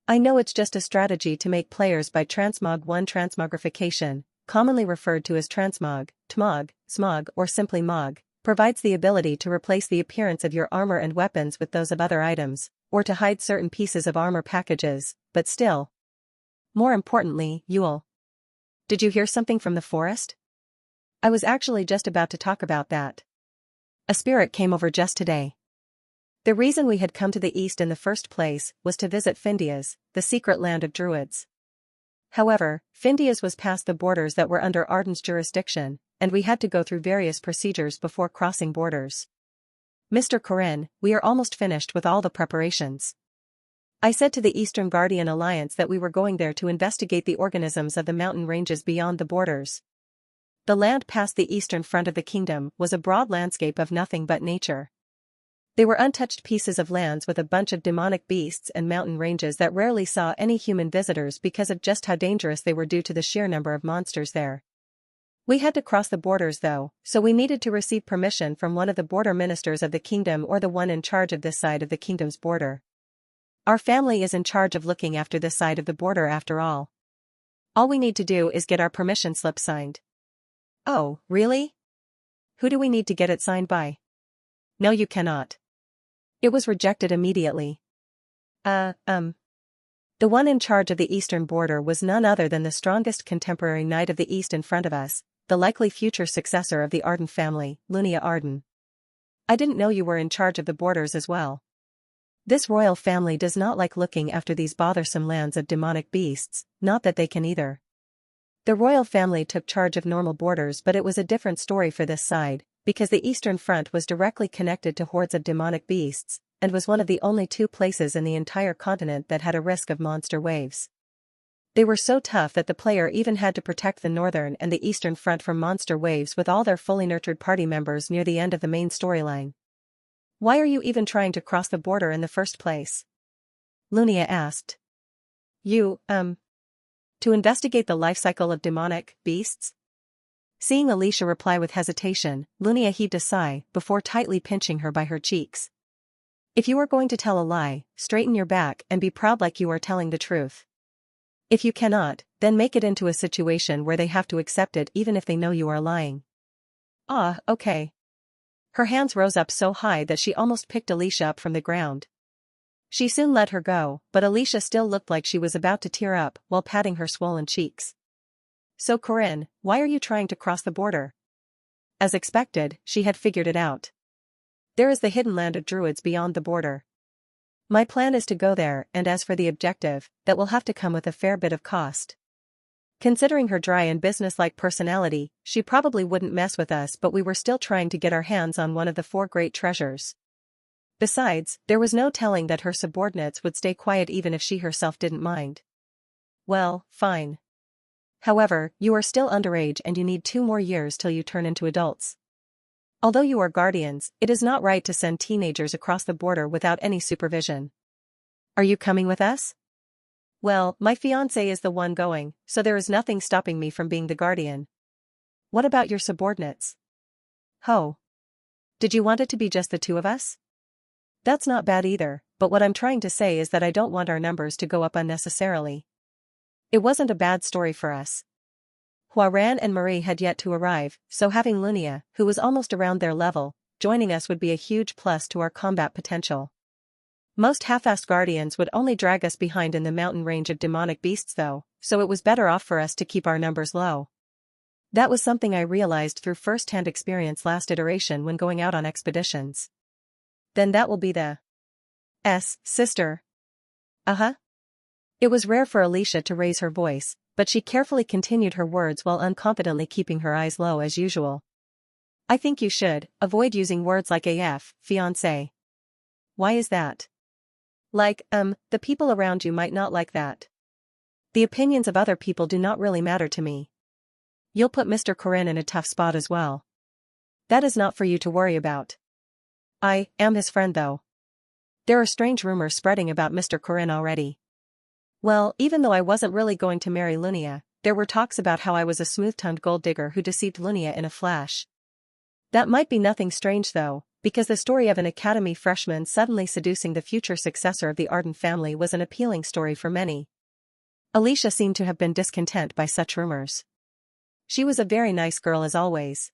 I know it's just a strategy to make players buy Transmog 1 transmogrification, commonly referred to as Transmog, Tmog, Smog or simply Mog, provides the ability to replace the appearance of your armor and weapons with those of other items, or to hide certain pieces of armor packages, but still. More importantly, Yule. Did you hear something from the forest? I was actually just about to talk about that. A spirit came over just today. The reason we had come to the east in the first place was to visit Findias, the secret land of druids. However, Findias was past the borders that were under Arden's jurisdiction, and we had to go through various procedures before crossing borders. Mr. Corinne, we are almost finished with all the preparations. I said to the Eastern Guardian Alliance that we were going there to investigate the organisms of the mountain ranges beyond the borders. The land past the eastern front of the kingdom was a broad landscape of nothing but nature. They were untouched pieces of lands with a bunch of demonic beasts and mountain ranges that rarely saw any human visitors because of just how dangerous they were due to the sheer number of monsters there. We had to cross the borders though, so we needed to receive permission from one of the border ministers of the kingdom or the one in charge of this side of the kingdom's border. Our family is in charge of looking after this side of the border after all. All we need to do is get our permission slip signed. Oh, really? Who do we need to get it signed by? No, you cannot. It was rejected immediately. The one in charge of the eastern border was none other than the strongest contemporary knight of the east in front of us, the likely future successor of the Arden family, Lunia Arden. I didn't know you were in charge of the borders as well. This royal family does not like looking after these bothersome lands of demonic beasts, not that they can either. The royal family took charge of normal borders, but it was a different story for this side, because the eastern front was directly connected to hordes of demonic beasts, and was one of the only two places in the entire continent that had a risk of monster waves. They were so tough that the player even had to protect the northern and the eastern front from monster waves with all their fully nurtured party members near the end of the main storyline. Why are you even trying to cross the border in the first place? Lunia asked. To investigate the life cycle of demonic beasts? Seeing Alicia reply with hesitation, Lunia heaved a sigh before tightly pinching her by her cheeks. If you are going to tell a lie, straighten your back and be proud like you are telling the truth. If you cannot, then make it into a situation where they have to accept it even if they know you are lying. Ah, okay. Her hands rose up so high that she almost picked Alicia up from the ground. She soon let her go, but Alicia still looked like she was about to tear up while patting her swollen cheeks. So Corinne, why are you trying to cross the border? As expected, she had figured it out. There is the hidden land of druids beyond the border. My plan is to go there, and as for the objective, that will have to come with a fair bit of cost. Considering her dry and businesslike personality, she probably wouldn't mess with us, but we were still trying to get our hands on one of the four great treasures. Besides, there was no telling that her subordinates would stay quiet even if she herself didn't mind. Well, fine. However, you are still underage and you need 2 more years till you turn into adults. Although you are guardians, it is not right to send teenagers across the border without any supervision. Are you coming with us? Well, my fiancé is the one going, so there is nothing stopping me from being the guardian. What about your subordinates? Ho. Did you want it to be just the 2 of us? That's not bad either, but what I'm trying to say is that I don't want our numbers to go up unnecessarily. It wasn't a bad story for us. Huaran and Marie had yet to arrive, so having Lunia, who was almost around their level, joining us would be a huge plus to our combat potential. Most half-assed guardians would only drag us behind in the mountain range of demonic beasts though, so it was better off for us to keep our numbers low. That was something I realized through first-hand experience last iteration when going out on expeditions. Then that will be the sister. It was rare for Alicia to raise her voice, but she carefully continued her words while unconfidently keeping her eyes low as usual. I think you should avoid using words like AF, fiancé. Why is that? The people around you might not like that. The opinions of other people do not really matter to me. You'll put Mr. Corinne in a tough spot as well. That is not for you to worry about. I am his friend though. There are strange rumors spreading about Mr. Corinne already. Well, even though I wasn't really going to marry Lunia, there were talks about how I was a smooth-tongued gold digger who deceived Lunia in a flash. That might be nothing strange though, because the story of an academy freshman suddenly seducing the future successor of the Arden family was an appealing story for many. Alicia seemed to have been discontent by such rumors. She was a very nice girl as always.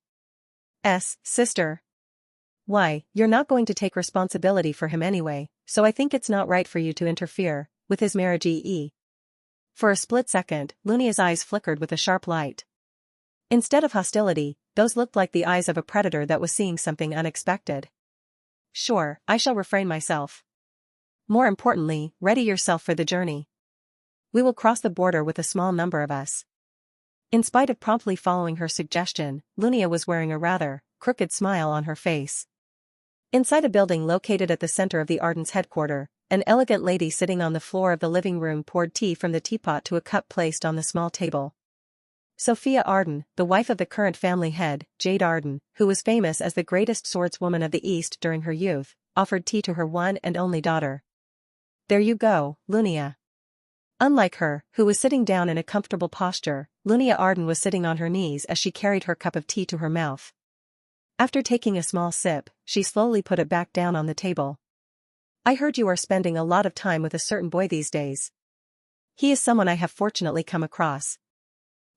Sister. Why, you're not going to take responsibility for him anyway, so I think it's not right for you to interfere with his marriage. For a split second, Lunia's eyes flickered with a sharp light. Instead of hostility, those looked like the eyes of a predator that was seeing something unexpected. Sure, I shall refrain myself. More importantly, ready yourself for the journey. We will cross the border with a small number of us. In spite of promptly following her suggestion, Lunia was wearing a rather crooked smile on her face. Inside a building located at the center of the Ardens' headquarters, an elegant lady sitting on the floor of the living room poured tea from the teapot to a cup placed on the small table. Sophia Arden, the wife of the current family head, Jade Arden, who was famous as the greatest swordswoman of the East during her youth, offered tea to her one and only daughter. There you go, Lunia. Unlike her, who was sitting down in a comfortable posture, Lunia Arden was sitting on her knees as she carried her cup of tea to her mouth. After taking a small sip, she slowly put it back down on the table. I heard you are spending a lot of time with a certain boy these days. He is someone I have fortunately come across.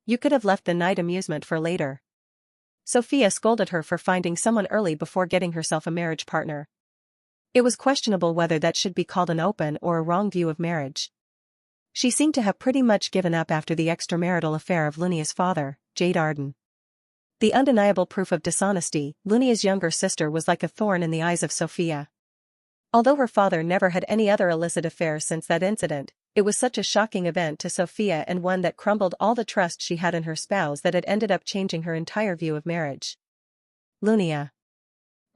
You could have left the night amusement for later. Sophia scolded her for finding someone early before getting herself a marriage partner. It was questionable whether that should be called an open or a wrong view of marriage. She seemed to have pretty much given up after the extramarital affair of Lunia's father, Jade Arden. The undeniable proof of dishonesty, Lunia's younger sister was like a thorn in the eyes of Sophia. Although her father never had any other illicit affair since that incident, it was such a shocking event to Sophia and one that crumbled all the trust she had in her spouse that it ended up changing her entire view of marriage. Lunia.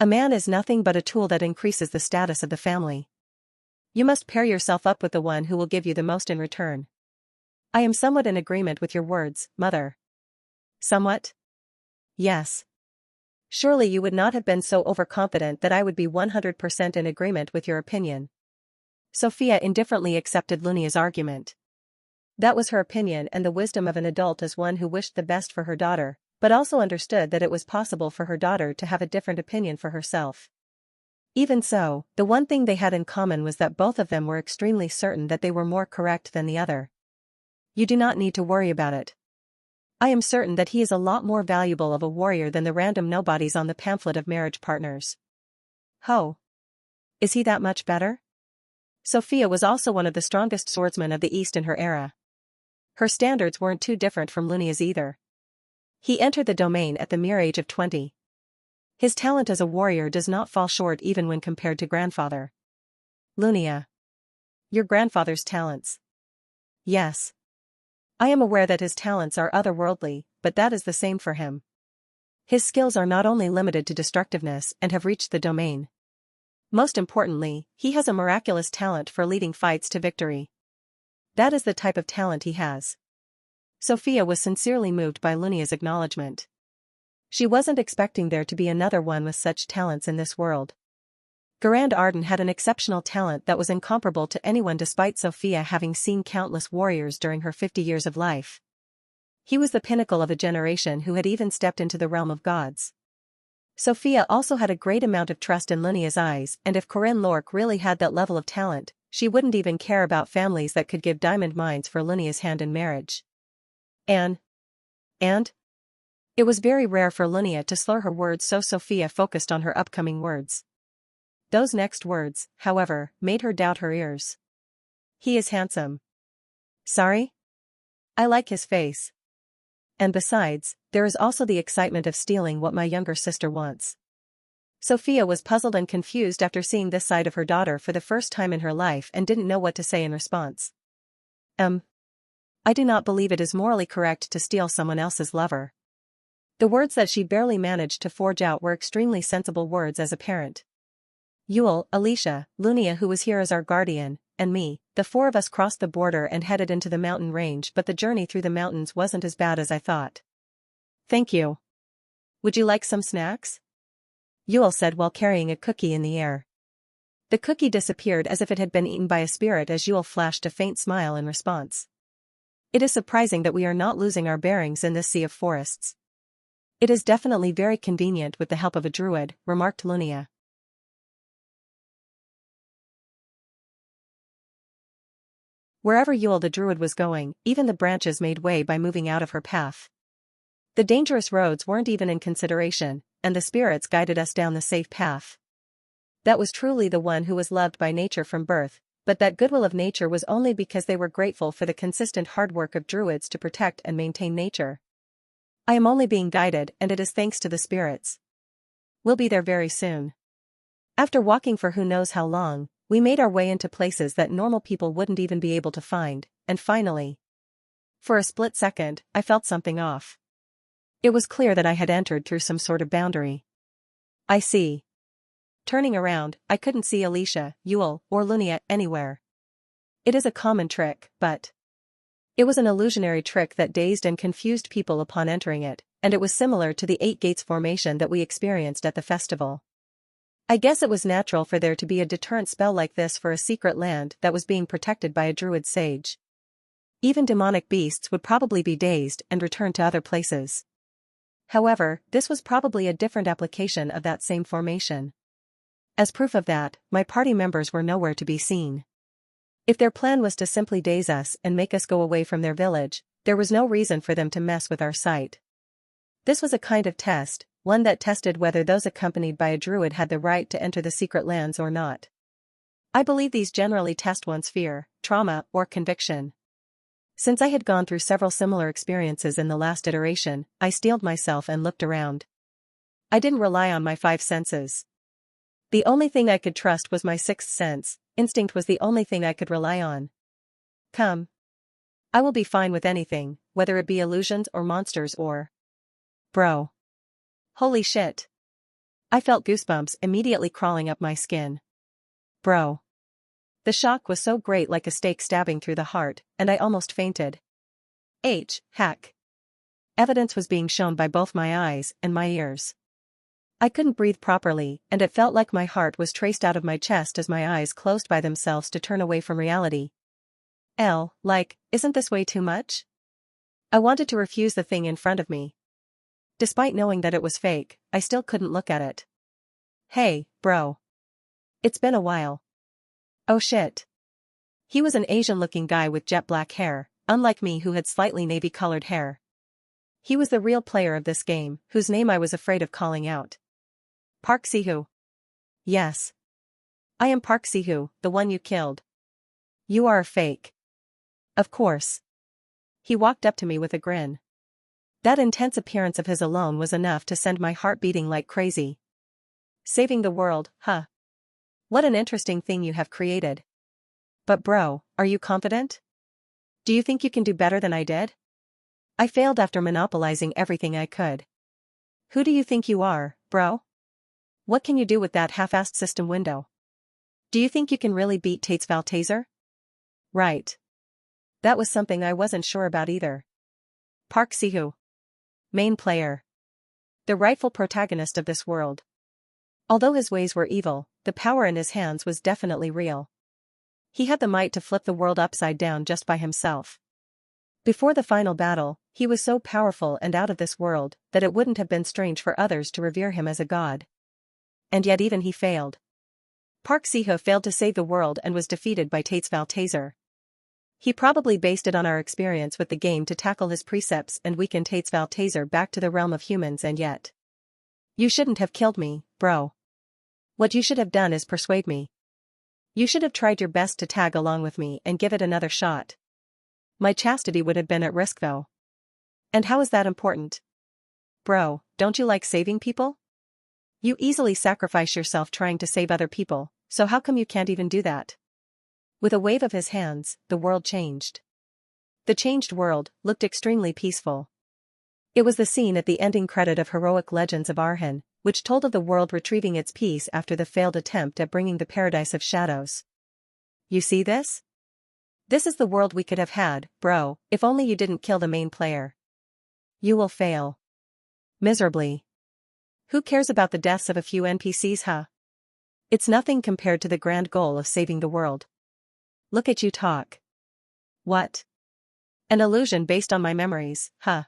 A man is nothing but a tool that increases the status of the family. You must pair yourself up with the one who will give you the most in return. I am somewhat in agreement with your words, mother. Somewhat? Yes. Surely you would not have been so overconfident that I would be 100% in agreement with your opinion. Sophia indifferently accepted Lunia's argument. That was her opinion, and the wisdom of an adult as one who wished the best for her daughter, but also understood that it was possible for her daughter to have a different opinion for herself. Even so, the one thing they had in common was that both of them were extremely certain that they were more correct than the other. You do not need to worry about it. I am certain that he is a lot more valuable of a warrior than the random nobodies on the pamphlet of marriage partners. Ho! Is he that much better? Sophia was also one of the strongest swordsmen of the East in her era. Her standards weren't too different from Lunia's either. He entered the domain at the mere age of 20. His talent as a warrior does not fall short even when compared to grandfather. Lunia. Your grandfather's talents. Yes. I am aware that his talents are otherworldly, but that is the same for him. His skills are not only limited to destructiveness and have reached the domain. Most importantly, he has a miraculous talent for leading fights to victory. That is the type of talent he has. Sophia was sincerely moved by Lunia's acknowledgement. She wasn't expecting there to be another one with such talents in this world. Garand Arden had an exceptional talent that was incomparable to anyone despite Sophia having seen countless warriors during her 50 years of life. He was the pinnacle of a generation who had even stepped into the realm of gods. Sophia also had a great amount of trust in Lunia's eyes, and if Corinne Lorque really had that level of talent, she wouldn't even care about families that could give diamond mines for Lunia's hand in marriage. And? It was very rare for Lunia to slur her words, so Sophia focused on her upcoming words. Those next words, however, made her doubt her ears. He is handsome. Sorry? I like his face. And besides, there is also the excitement of stealing what my younger sister wants. Sophia was puzzled and confused after seeing this side of her daughter for the first time in her life and didn't know what to say in response. I do not believe it is morally correct to steal someone else's lover. The words that she barely managed to forge out were extremely sensible words as a parent. Yule, Alicia, Lunia, who was here as our guardian, and me, the four of us crossed the border and headed into the mountain range, but the journey through the mountains wasn't as bad as I thought. Thank you. Would you like some snacks? Yule said while carrying a cookie in the air. The cookie disappeared as if it had been eaten by a spirit as Yule flashed a faint smile in response. It is surprising that we are not losing our bearings in this sea of forests. It is definitely very convenient with the help of a druid, remarked Lunia. Wherever Yule the druid was going, even the branches made way by moving out of her path. The dangerous roads weren't even in consideration, and the spirits guided us down the safe path. That was truly the one who was loved by nature from birth, but that goodwill of nature was only because they were grateful for the consistent hard work of druids to protect and maintain nature. I am only being guided, and it is thanks to the spirits. We'll be there very soon. After walking for who knows how long, we made our way into places that normal people wouldn't even be able to find, and finally, for a split second, I felt something off. It was clear that I had entered through some sort of boundary. I see. Turning around, I couldn't see Alicia, Yule, or Lunia anywhere. It is a common trick, but it was an illusionary trick that dazed and confused people upon entering it, and it was similar to the Eight Gates formation that we experienced at the festival. I guess it was natural for there to be a deterrent spell like this for a secret land that was being protected by a druid sage. Even demonic beasts would probably be dazed and return to other places. However, this was probably a different application of that same formation. As proof of that, my party members were nowhere to be seen. If their plan was to simply daze us and make us go away from their village, there was no reason for them to mess with our sight. This was a kind of test, one that tested whether those accompanied by a druid had the right to enter the secret lands or not. I believe these generally test one's fear, trauma, or conviction. Since I had gone through several similar experiences in the last iteration, I steeled myself and looked around. I didn't rely on my five senses. The only thing I could trust was my sixth sense. Instinct was the only thing I could rely on. Come. I will be fine with anything, whether it be illusions or monsters or... Bro. Holy shit. I felt goosebumps immediately crawling up my skin. Bro. The shock was so great, like a stake stabbing through the heart, and I almost fainted. Heck. Evidence was being shown by both my eyes and my ears. I couldn't breathe properly, and it felt like my heart was traced out of my chest as my eyes closed by themselves to turn away from reality. Isn't this way too much? I wanted to refuse the thing in front of me. Despite knowing that it was fake, I still couldn't look at it. Hey, bro. It's been a while. Oh shit. He was an Asian-looking guy with jet black hair, unlike me who had slightly navy-colored hair. He was the real player of this game, whose name I was afraid of calling out. Park Sihu. Yes. I am Park Sihu, the one you killed. You are a fake. Of course. He walked up to me with a grin. That intense appearance of his alone was enough to send my heart beating like crazy. Saving the world, huh? What an interesting thing you have created. But bro, are you confident? Do you think you can do better than I did? I failed after monopolizing everything I could. Who do you think you are, bro? What can you do with that half-assed system window? Do you think you can really beat Tate's Valtaser? Right. That was something I wasn't sure about either. Park Sihu. Main player. The rightful protagonist of this world. Although his ways were evil, the power in his hands was definitely real. He had the might to flip the world upside down just by himself. Before the final battle, he was so powerful and out of this world that it wouldn't have been strange for others to revere him as a god. And yet even he failed. Park Sihu failed to save the world and was defeated by Tate's Valtaser. He probably based it on our experience with the game to tackle his precepts and weaken Tate's Valtaser back to the realm of humans, and yet. You shouldn't have killed me, bro. What you should have done is persuade me. You should have tried your best to tag along with me and give it another shot. My chastity would have been at risk though. And how is that important? Bro, don't you like saving people? You easily sacrifice yourself trying to save other people, so how come you can't even do that? With a wave of his hands, the world changed. The changed world looked extremely peaceful. It was the scene at the ending credit of Heroic Legends of Arhan, which told of the world retrieving its peace after the failed attempt at bringing the Paradise of Shadows. You see this? This is the world we could have had, bro, if only you didn't kill the main player. You will fail. Miserably. Who cares about the deaths of a few NPCs, huh? It's nothing compared to the grand goal of saving the world. Look at you talk. What? An illusion based on my memories, huh?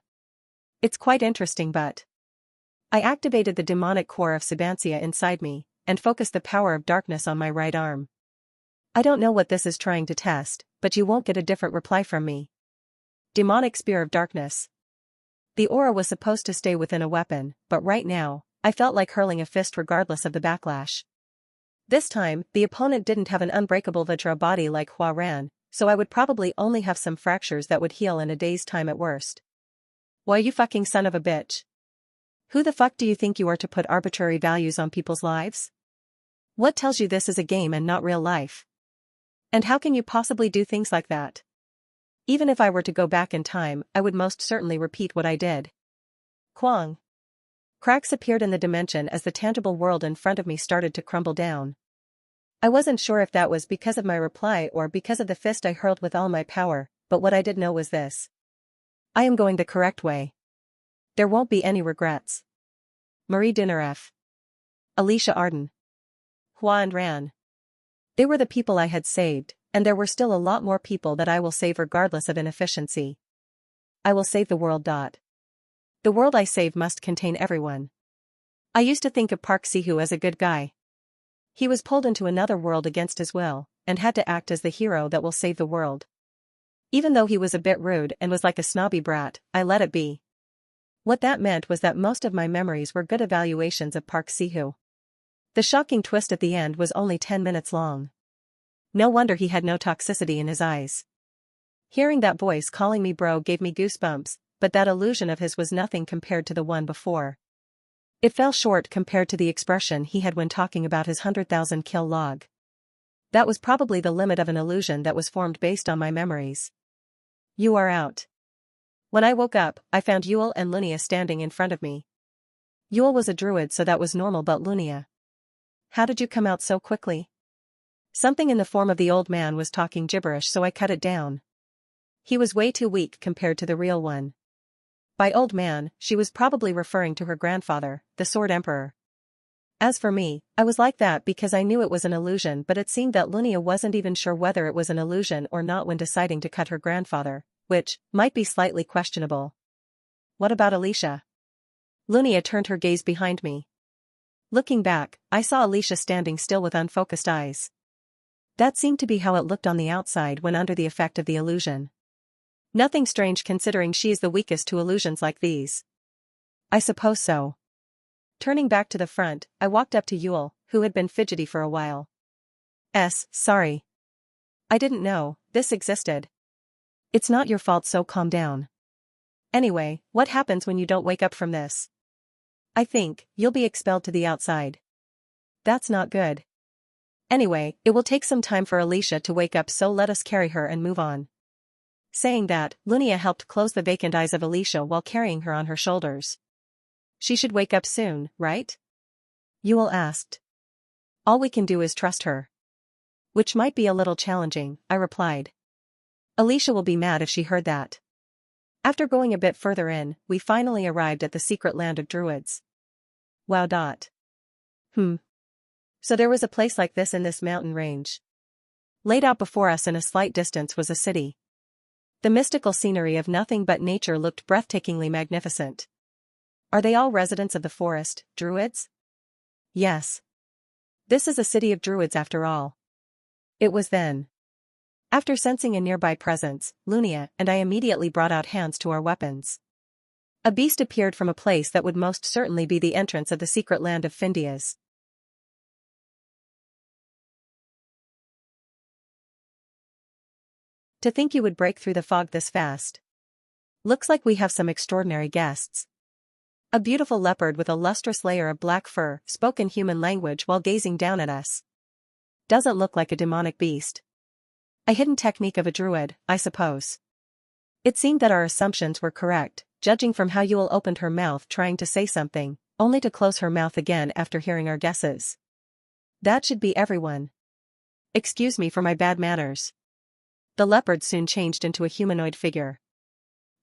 It's quite interesting, but... I activated the demonic core of Sabancia inside me, and focused the power of darkness on my right arm. I don't know what this is trying to test, but you won't get a different reply from me. Demonic Spear of Darkness. The aura was supposed to stay within a weapon, but right now, I felt like hurling a fist regardless of the backlash. This time, the opponent didn't have an unbreakable Vajra body like Hua Ran, so I would probably only have some fractures that would heal in a day's time at worst. Why, you fucking son of a bitch. Who the fuck do you think you are to put arbitrary values on people's lives? What tells you this is a game and not real life? And how can you possibly do things like that? Even if I were to go back in time, I would most certainly repeat what I did. Kwang. Cracks appeared in the dimension as the tangible world in front of me started to crumble down. I wasn't sure if that was because of my reply or because of the fist I hurled with all my power, but what I did know was this. I am going the correct way. There won't be any regrets. Marie Dineref. Alicia Arden. Hua and Ran. They were the people I had saved, and there were still a lot more people that I will save regardless of inefficiency. I will save the world. The world I save must contain everyone. I used to think of Park Sihu as a good guy. He was pulled into another world against his will, and had to act as the hero that will save the world. Even though he was a bit rude and was like a snobby brat, I let it be. What that meant was that most of my memories were good evaluations of Park Sihu. The shocking twist at the end was only 10 minutes long. No wonder he had no toxicity in his eyes. Hearing that voice calling me bro gave me goosebumps, but that illusion of his was nothing compared to the one before. It fell short compared to the expression he had when talking about his 100,000 kill log. That was probably the limit of an illusion that was formed based on my memories. You are out. When I woke up, I found Yule and Lunia standing in front of me. Yule was a druid, so that was normal, but Lunia. How did you come out so quickly? Something in the form of the old man was talking gibberish, so I cut it down. He was way too weak compared to the real one. By old man, she was probably referring to her grandfather, the Sword Emperor. As for me, I was like that because I knew it was an illusion, but it seemed that Lunia wasn't even sure whether it was an illusion or not when deciding to cut her grandfather, which might be slightly questionable. What about Alicia? Lunia turned her gaze behind me. Looking back, I saw Alicia standing still with unfocused eyes. That seemed to be how it looked on the outside when under the effect of the illusion. Nothing strange considering she is the weakest to illusions like these. I suppose so. Turning back to the front, I walked up to Yule, who had been fidgety for a while. Sorry. I didn't know this existed. It's not your fault, so calm down. Anyway, what happens when you don't wake up from this? I think you'll be expelled to the outside. That's not good. Anyway, it will take some time for Alicia to wake up, so let us carry her and move on. Saying that, Lunia helped close the vacant eyes of Alicia while carrying her on her shoulders. She should wake up soon, right? Yule asked. All we can do is trust her. Which might be a little challenging, I replied. Alicia will be mad if she heard that. After going a bit further in, we finally arrived at the secret land of druids. Wow. So there was a place like this in this mountain range. Laid out before us in a slight distance was a city. The mystical scenery of nothing but nature looked breathtakingly magnificent. Are they all residents of the forest, druids? Yes. This is a city of druids after all. It was then. After sensing a nearby presence, Lunia and I immediately brought out hands to our weapons. A beast appeared from a place that would most certainly be the entrance of the secret land of Findias. To think you would break through the fog this fast. Looks like we have some extraordinary guests. A beautiful leopard with a lustrous layer of black fur spoke in human language while gazing down at us. Doesn't look like a demonic beast. A hidden technique of a druid, I suppose. It seemed that our assumptions were correct, judging from how Yule opened her mouth trying to say something, only to close her mouth again after hearing our guesses. That should be everyone. Excuse me for my bad manners. The leopard soon changed into a humanoid figure.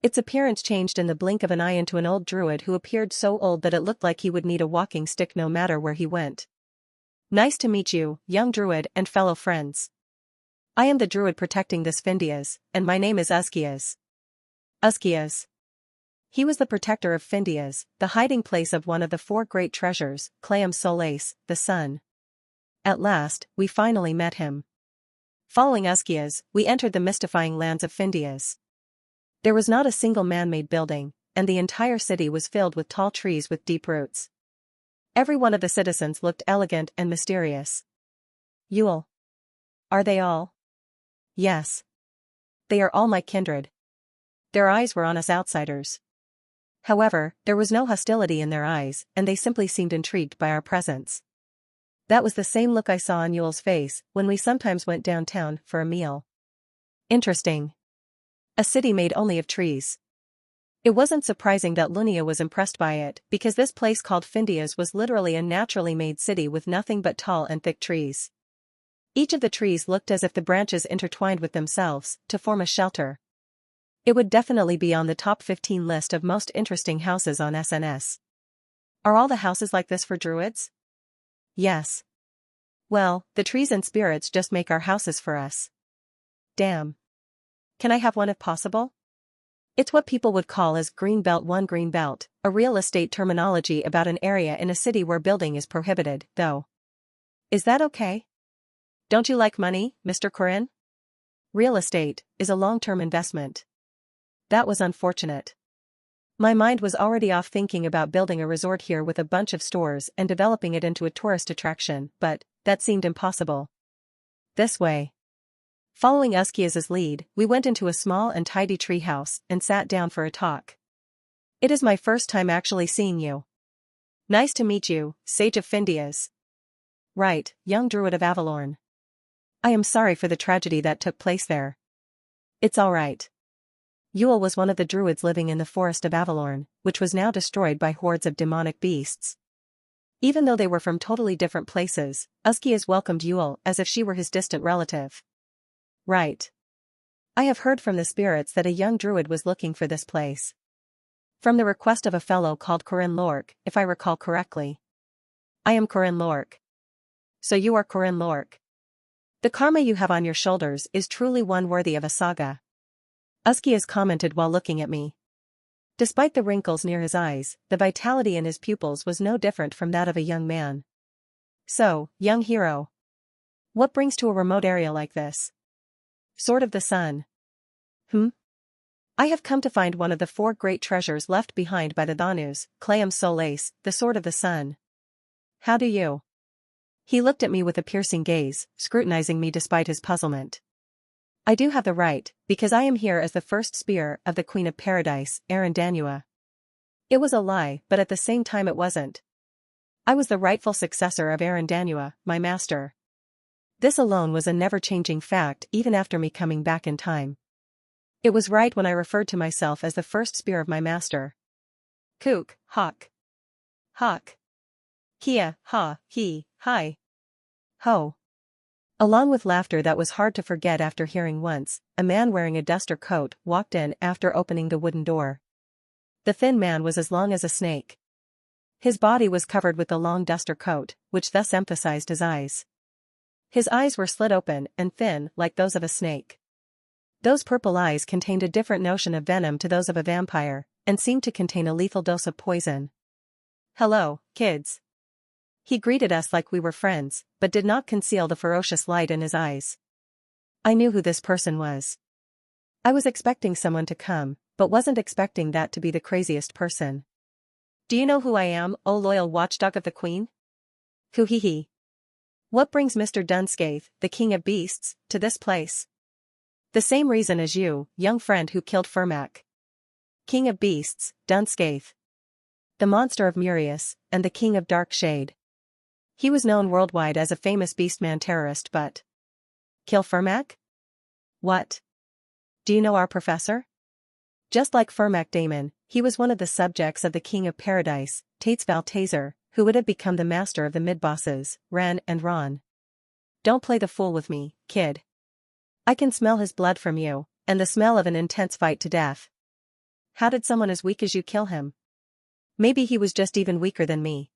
Its appearance changed in the blink of an eye into an old druid who appeared so old that it looked like he would need a walking stick no matter where he went. Nice to meet you, young druid and fellow friends. I am the druid protecting this Findias, and my name is Uskias. Uskias. He was the protector of Findias, the hiding place of one of the 4 great treasures, Clayam Solace, the sun. At last, we finally met him. Following Uskias, we entered the mystifying lands of Findias. There was not a single man-made building, and the entire city was filled with tall trees with deep roots. Every one of the citizens looked elegant and mysterious. Yule. Are they all? Yes. They are all my kindred. Their eyes were on us outsiders. However, there was no hostility in their eyes, and they simply seemed intrigued by our presence. That was the same look I saw on Yule's face when we sometimes went downtown for a meal. Interesting. A city made only of trees. It wasn't surprising that Lunia was impressed by it, because this place called Findias was literally a naturally made city with nothing but tall and thick trees. Each of the trees looked as if the branches intertwined with themselves to form a shelter. It would definitely be on the top 15 list of most interesting houses on SNS. Are all the houses like this for druids? Yes. Well, the trees and spirits just make our houses for us. Damn. Can I have one if possible? It's what people would call as Greenbelt 1 Greenbelt, a real estate terminology about an area in a city where building is prohibited, though. Is that okay? Don't you like money, Mr. Corinne? Real estate is a long-term investment. That was unfortunate. My mind was already off thinking about building a resort here with a bunch of stores and developing it into a tourist attraction, but that seemed impossible. This way. Following Uskias's lead, we went into a small and tidy treehouse and sat down for a talk. It is my first time actually seeing you. Nice to meet you, Sage of Findias. Right, young druid of Avalorn. I am sorry for the tragedy that took place there. It's all right. Yule was one of the druids living in the forest of Avalorn, which was now destroyed by hordes of demonic beasts. Even though they were from totally different places, Uskias welcomed Yule as if she were his distant relative. Right. I have heard from the spirits that a young druid was looking for this place. From the request of a fellow called Corinne Lork, if I recall correctly. I am Corinne Lork. So you are Corinne Lork. The karma you have on your shoulders is truly one worthy of a saga. Uskias commented while looking at me. Despite the wrinkles near his eyes, the vitality in his pupils was no different from that of a young man. So, young hero. What brings to a remote area like this? Sword of the Sun. I have come to find one of the 4 great treasures left behind by the Dhanus, Clayum Solace, the Sword of the Sun. How do you? He looked at me with a piercing gaze, scrutinizing me despite his puzzlement. I do have the right, because I am here as the first spear of the Queen of Paradise, Arandanua. It was a lie, but at the same time it wasn't. I was the rightful successor of Arandanua, my master. This alone was a never-changing fact even after me coming back in time. It was right when I referred to myself as the first spear of my master. Kook, hawk. Hawk. Kia, ha, he, hi. Ho. Along with laughter that was hard to forget after hearing once, a man wearing a duster coat walked in after opening the wooden door. The thin man was as long as a snake. His body was covered with the long duster coat, which thus emphasized his eyes. His eyes were slit open and thin like those of a snake. Those purple eyes contained a different notion of venom to those of a vampire, and seemed to contain a lethal dose of poison. Hello, kids. He greeted us like we were friends, but did not conceal the ferocious light in his eyes. I knew who this person was. I was expecting someone to come, but wasn't expecting that to be the craziest person. Do you know who I am, O loyal watchdog of the Queen? Hoo-hee-hee. What brings Mr. Dunscaith, the King of Beasts, to this place? The same reason as you, young friend who killed Firmak. King of Beasts, Dunscaith. The monster of Murius, and the King of Dark Shade. He was known worldwide as a famous beastman terrorist, but... Kill Firmak? What? Do you know our professor? Just like Firmak Damon, he was one of the subjects of the King of Paradise, Tates Valtazer, who would have become the master of the mid-bosses, Ran and Ron. Don't play the fool with me, kid. I can smell his blood from you, and the smell of an intense fight to death. How did someone as weak as you kill him? Maybe he was just even weaker than me.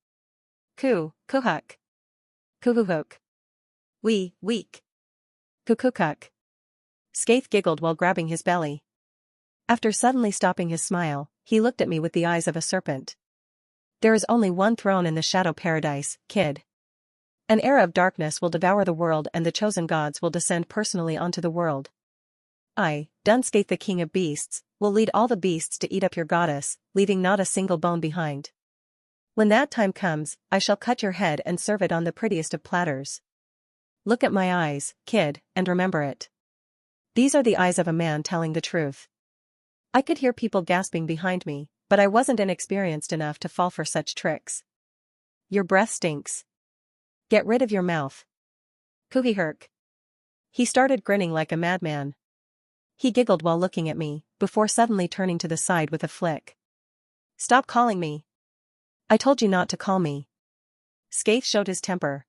Kuhuk. Kuhuhuk. Weak. Kukukuk. Skaith giggled while grabbing his belly. After suddenly stopping his smile, he looked at me with the eyes of a serpent. There is only one throne in the Shadow Paradise, kid. An era of darkness will devour the world and the chosen gods will descend personally onto the world. I, Dunscaith the King of Beasts, will lead all the beasts to eat up your goddess, leaving not a single bone behind. When that time comes, I shall cut your head and serve it on the prettiest of platters. Look at my eyes, kid, and remember it. These are the eyes of a man telling the truth. I could hear people gasping behind me, but I wasn't inexperienced enough to fall for such tricks. Your breath stinks. Get rid of your mouth. Kuhiherk. He started grinning like a madman. He giggled while looking at me, before suddenly turning to the side with a flick. Stop calling me. I told you not to call me. Skaith showed his temper.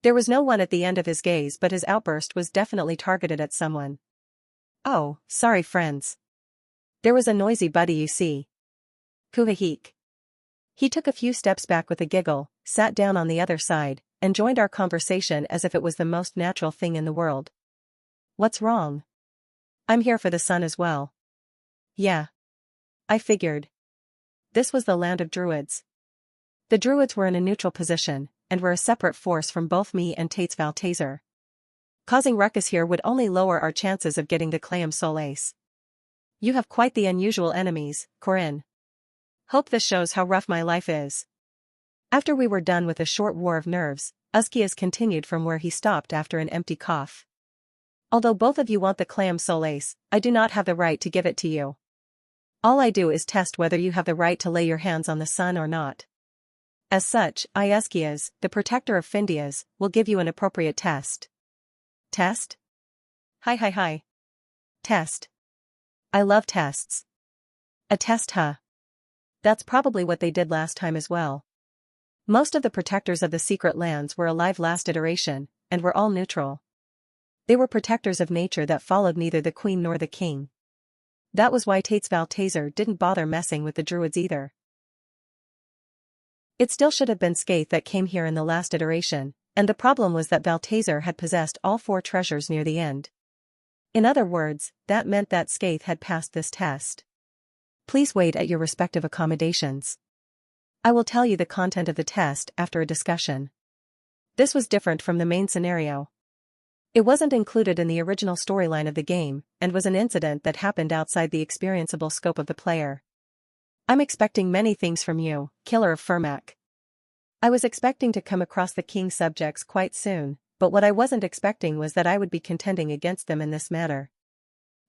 There was no one at the end of his gaze, but his outburst was definitely targeted at someone. Oh, sorry friends. There was a noisy buddy, you see. Kuhahik. He took a few steps back with a giggle, sat down on the other side, and joined our conversation as if it was the most natural thing in the world. What's wrong? I'm here for the sun as well. Yeah. I figured. This was the land of druids. The druids were in a neutral position, and were a separate force from both me and Tates Valtazer. Causing ruckus here would only lower our chances of getting the Clam Solace. You have quite the unusual enemies, Corinne. Hope this shows how rough my life is. After we were done with a short war of nerves, Uskias continued from where he stopped after an empty cough. Although both of you want the Clam Solace, I do not have the right to give it to you. All I do is test whether you have the right to lay your hands on the sun or not. As such, I, Uskias, the protector of Findias, will give you an appropriate test. Test? Hi. Test. I love tests. A test, huh? That's probably what they did last time as well. Most of the protectors of the secret lands were alive last iteration, and were all neutral. They were protectors of nature that followed neither the queen nor the king. That was why Tates Valtazer didn't bother messing with the druids either. It still should have been Skaith that came here in the last iteration, and the problem was that Valtazer had possessed all 4 treasures near the end. In other words, that meant that Skaith had passed this test. Please wait at your respective accommodations. I will tell you the content of the test after a discussion. This was different from the main scenario. It wasn't included in the original storyline of the game, and was an incident that happened outside the experienceable scope of the player. I'm expecting many things from you, Killer of Firmak. I was expecting to come across the king's subjects quite soon, but what I wasn't expecting was that I would be contending against them in this manner.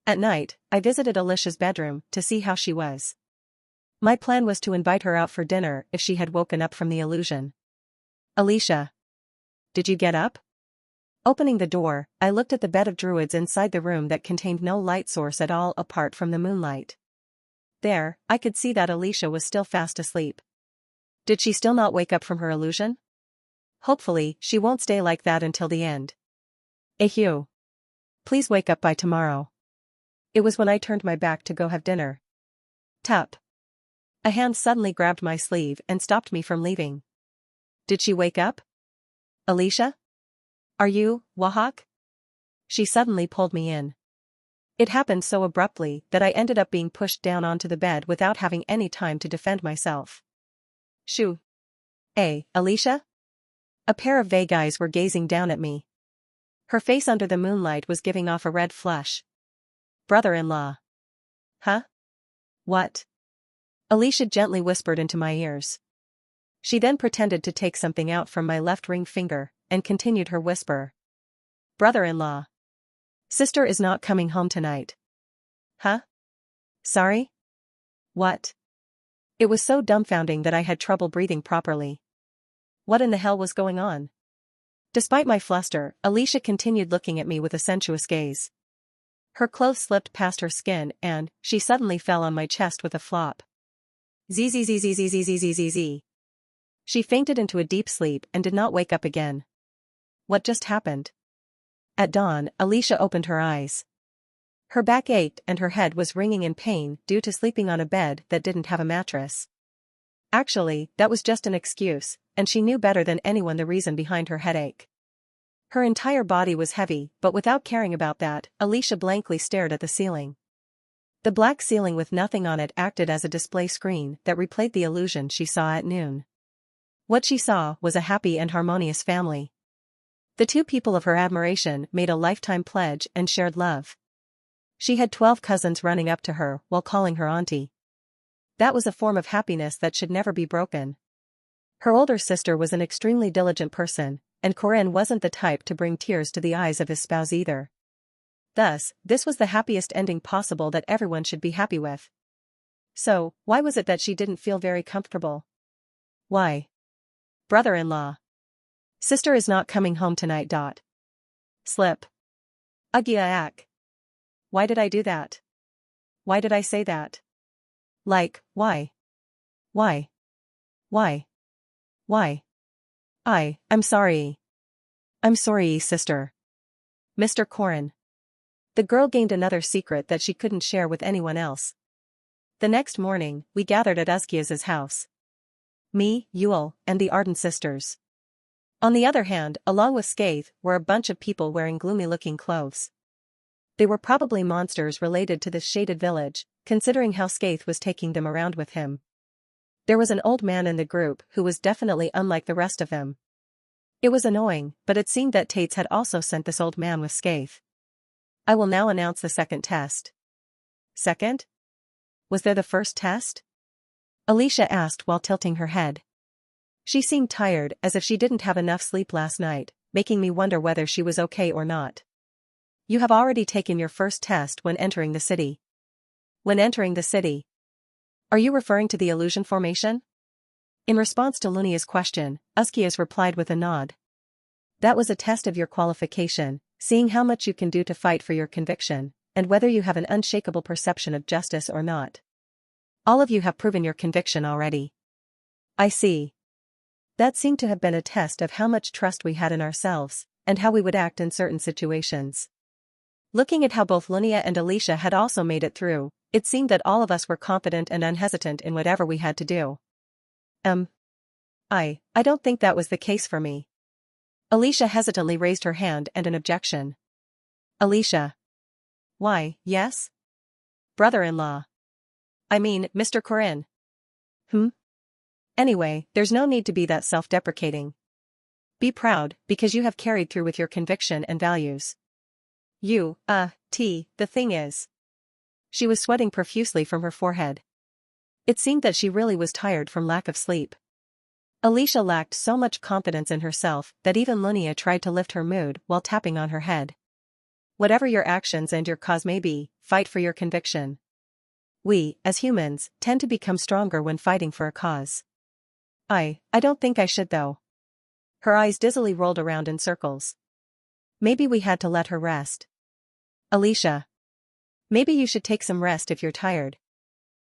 At night, I visited Alicia's bedroom to see how she was. My plan was to invite her out for dinner if she had woken up from the illusion. Alicia. Did you get up? Opening the door, I looked at the bed of druids inside the room that contained no light source at all apart from the moonlight. There, I could see that Alicia was still fast asleep. Did she still not wake up from her illusion? Hopefully, she won't stay like that until the end. Ehue. Please wake up by tomorrow. It was when I turned my back to go have dinner. Tup. A hand suddenly grabbed my sleeve and stopped me from leaving. Did she wake up? Alicia? Are you, Wahak? She suddenly pulled me in. It happened so abruptly that I ended up being pushed down onto the bed without having any time to defend myself. Shoo. Hey, Alicia? A pair of vague eyes were gazing down at me. Her face under the moonlight was giving off a red flush. Brother-in-law. Huh? What? Alicia gently whispered into my ears. She then pretended to take something out from my left ring finger, and continued her whisper. Brother-in-law. Sister is not coming home tonight. Huh? Sorry? What? It was so dumbfounding that I had trouble breathing properly. What in the hell was going on? Despite my fluster, Alicia continued looking at me with a sensuous gaze. Her clothes slipped past her skin and, she suddenly fell on my chest with a flop. Zzzzzzzzzzzzzzz. She fainted into a deep sleep and did not wake up again. What just happened? At dawn, Alicia opened her eyes. Her back ached and her head was ringing in pain due to sleeping on a bed that didn't have a mattress. Actually, that was just an excuse, and she knew better than anyone the reason behind her headache. Her entire body was heavy, but without caring about that, Alicia blankly stared at the ceiling. The black ceiling with nothing on it acted as a display screen that replayed the illusion she saw at noon. What she saw was a happy and harmonious family. The 2 people of her admiration made a lifetime pledge and shared love. She had 12 cousins running up to her while calling her auntie. That was a form of happiness that should never be broken. Her older sister was an extremely diligent person, and Corinne wasn't the type to bring tears to the eyes of his spouse either. Thus, this was the happiest ending possible that everyone should be happy with. So, why was it that she didn't feel very comfortable? Why? Brother-in-law. Sister is not coming home tonight. Slip. Ugh. Why did I do that? Why did I say that? Like, why? Why? Why? Why? I'm sorry. I'm sorry, sister. Mr. Corin. The girl gained another secret that she couldn't share with anyone else. The next morning, we gathered at Uskia's house. Me, Yule, and the Arden sisters. On the other hand, along with Skaith, were a bunch of people wearing gloomy-looking clothes. They were probably monsters related to this shaded village, considering how Skaith was taking them around with him. There was an old man in the group who was definitely unlike the rest of them. It was annoying, but it seemed that Tates had also sent this old man with Skaith. I will now announce the second test. Second? Was there the first test? Alicia asked while tilting her head. She seemed tired, as if she didn't have enough sleep last night, making me wonder whether she was okay or not. You have already taken your first test when entering the city. When entering the city. Are you referring to the illusion formation? In response to Lunia's question, Uskias replied with a nod. That was a test of your qualification, seeing how much you can do to fight for your conviction, and whether you have an unshakable perception of justice or not. All of you have proven your conviction already. I see. That seemed to have been a test of how much trust we had in ourselves, and how we would act in certain situations. Looking at how both Lunia and Alicia had also made it through, it seemed that all of us were confident and unhesitant in whatever we had to do. I don't think that was the case for me. Alicia hesitantly raised her hand and an objection. Alicia. Why, yes? Brother-in-law. I mean, Mr. Corin. Anyway, there's no need to be that self-deprecating. Be proud, because you have carried through with your conviction and values. The thing is. She was sweating profusely from her forehead. It seemed that she really was tired from lack of sleep. Alicia lacked so much confidence in herself that even Lunia tried to lift her mood while tapping on her head. Whatever your actions and your cause may be, fight for your conviction. We, as humans, tend to become stronger when fighting for a cause. I don't think I should though. Her eyes dizzily rolled around in circles. Maybe we had to let her rest. Alicia. Maybe you should take some rest if you're tired.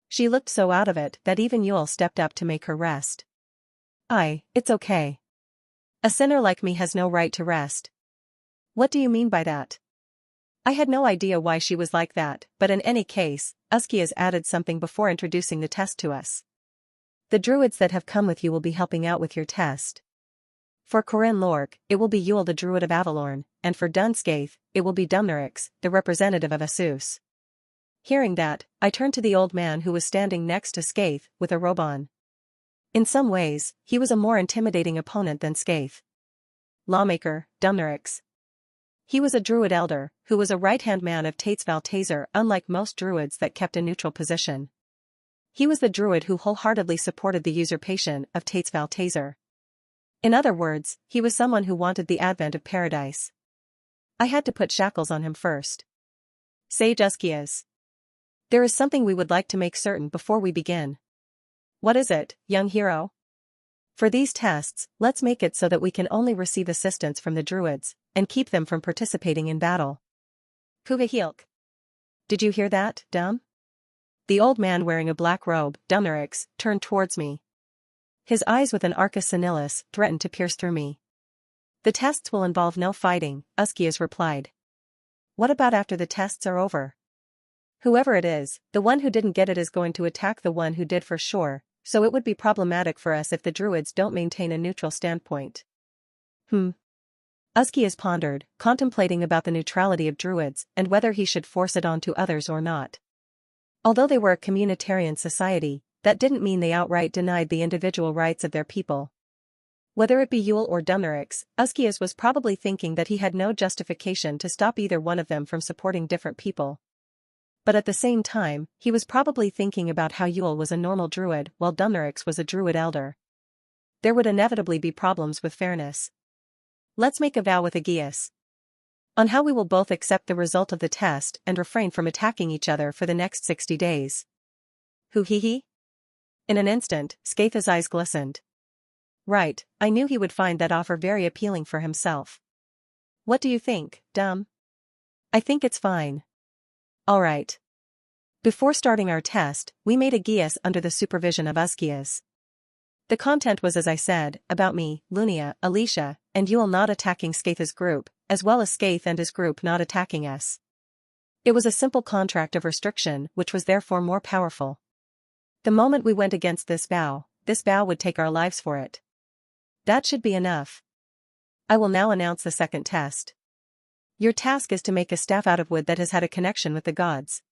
She looked so out of it that even Yule stepped up to make her rest. It's okay. A sinner like me has no right to rest. What do you mean by that? I had no idea why she was like that, but in any case, Uskias added something before introducing the test to us. The druids that have come with you will be helping out with your test. For Corinne Lork, it will be Yule the druid of Avalorn, and for Dunskaith, it will be Dumnorix, the representative of Asus. Hearing that, I turned to the old man who was standing next to Skaith, with a robe on. In some ways, he was a more intimidating opponent than Skaith. Lawmaker, Dumnorix. He was a druid elder, who was a right-hand man of Tates Valtazer, unlike most druids that kept a neutral position. He was the druid who wholeheartedly supported the usurpation of Tates Valtazer. In other words, he was someone who wanted the advent of paradise. I had to put shackles on him first. Sage Uskias. There is something we would like to make certain before we begin. What is it, young hero? For these tests, let's make it so that we can only receive assistance from the druids, and keep them from participating in battle. Kuvahilk. Did you hear that, Dum? The old man wearing a black robe, Dumnorix, turned towards me. His eyes with an arcus senilis threatened to pierce through me. The tests will involve no fighting, Uskias replied. What about after the tests are over? Whoever it is, the one who didn't get it is going to attack the one who did for sure, so it would be problematic for us if the druids don't maintain a neutral standpoint. Uskias pondered, contemplating about the neutrality of druids and whether he should force it onto others or not. Although they were a communitarian society, that didn't mean they outright denied the individual rights of their people. Whether it be Yule or Dumnorix, Uskias was probably thinking that he had no justification to stop either one of them from supporting different people. But at the same time, he was probably thinking about how Yule was a normal druid while Dumnorix was a druid elder. there would inevitably be problems with fairness. Let's make a vow with Aegeus on how we will both accept the result of the test and refrain from attacking each other for the next 60 days. Hoo hee hee? In an instant, Scaith's eyes glistened. Right, I knew he would find that offer very appealing for himself. What do you think, Dumb? I think it's fine. Alright. Before starting our test, we made Aegeus under the supervision of Ascius. The content was as I said, about me, Lunia, Alicia, and Yule not attacking Scaith's group, as well as Scaith and his group not attacking us. It was a simple contract of restriction which was therefore more powerful. The moment we went against this vow would take our lives for it. That should be enough. I will now announce the second test. Your task is to make a staff out of wood that has had a connection with the gods.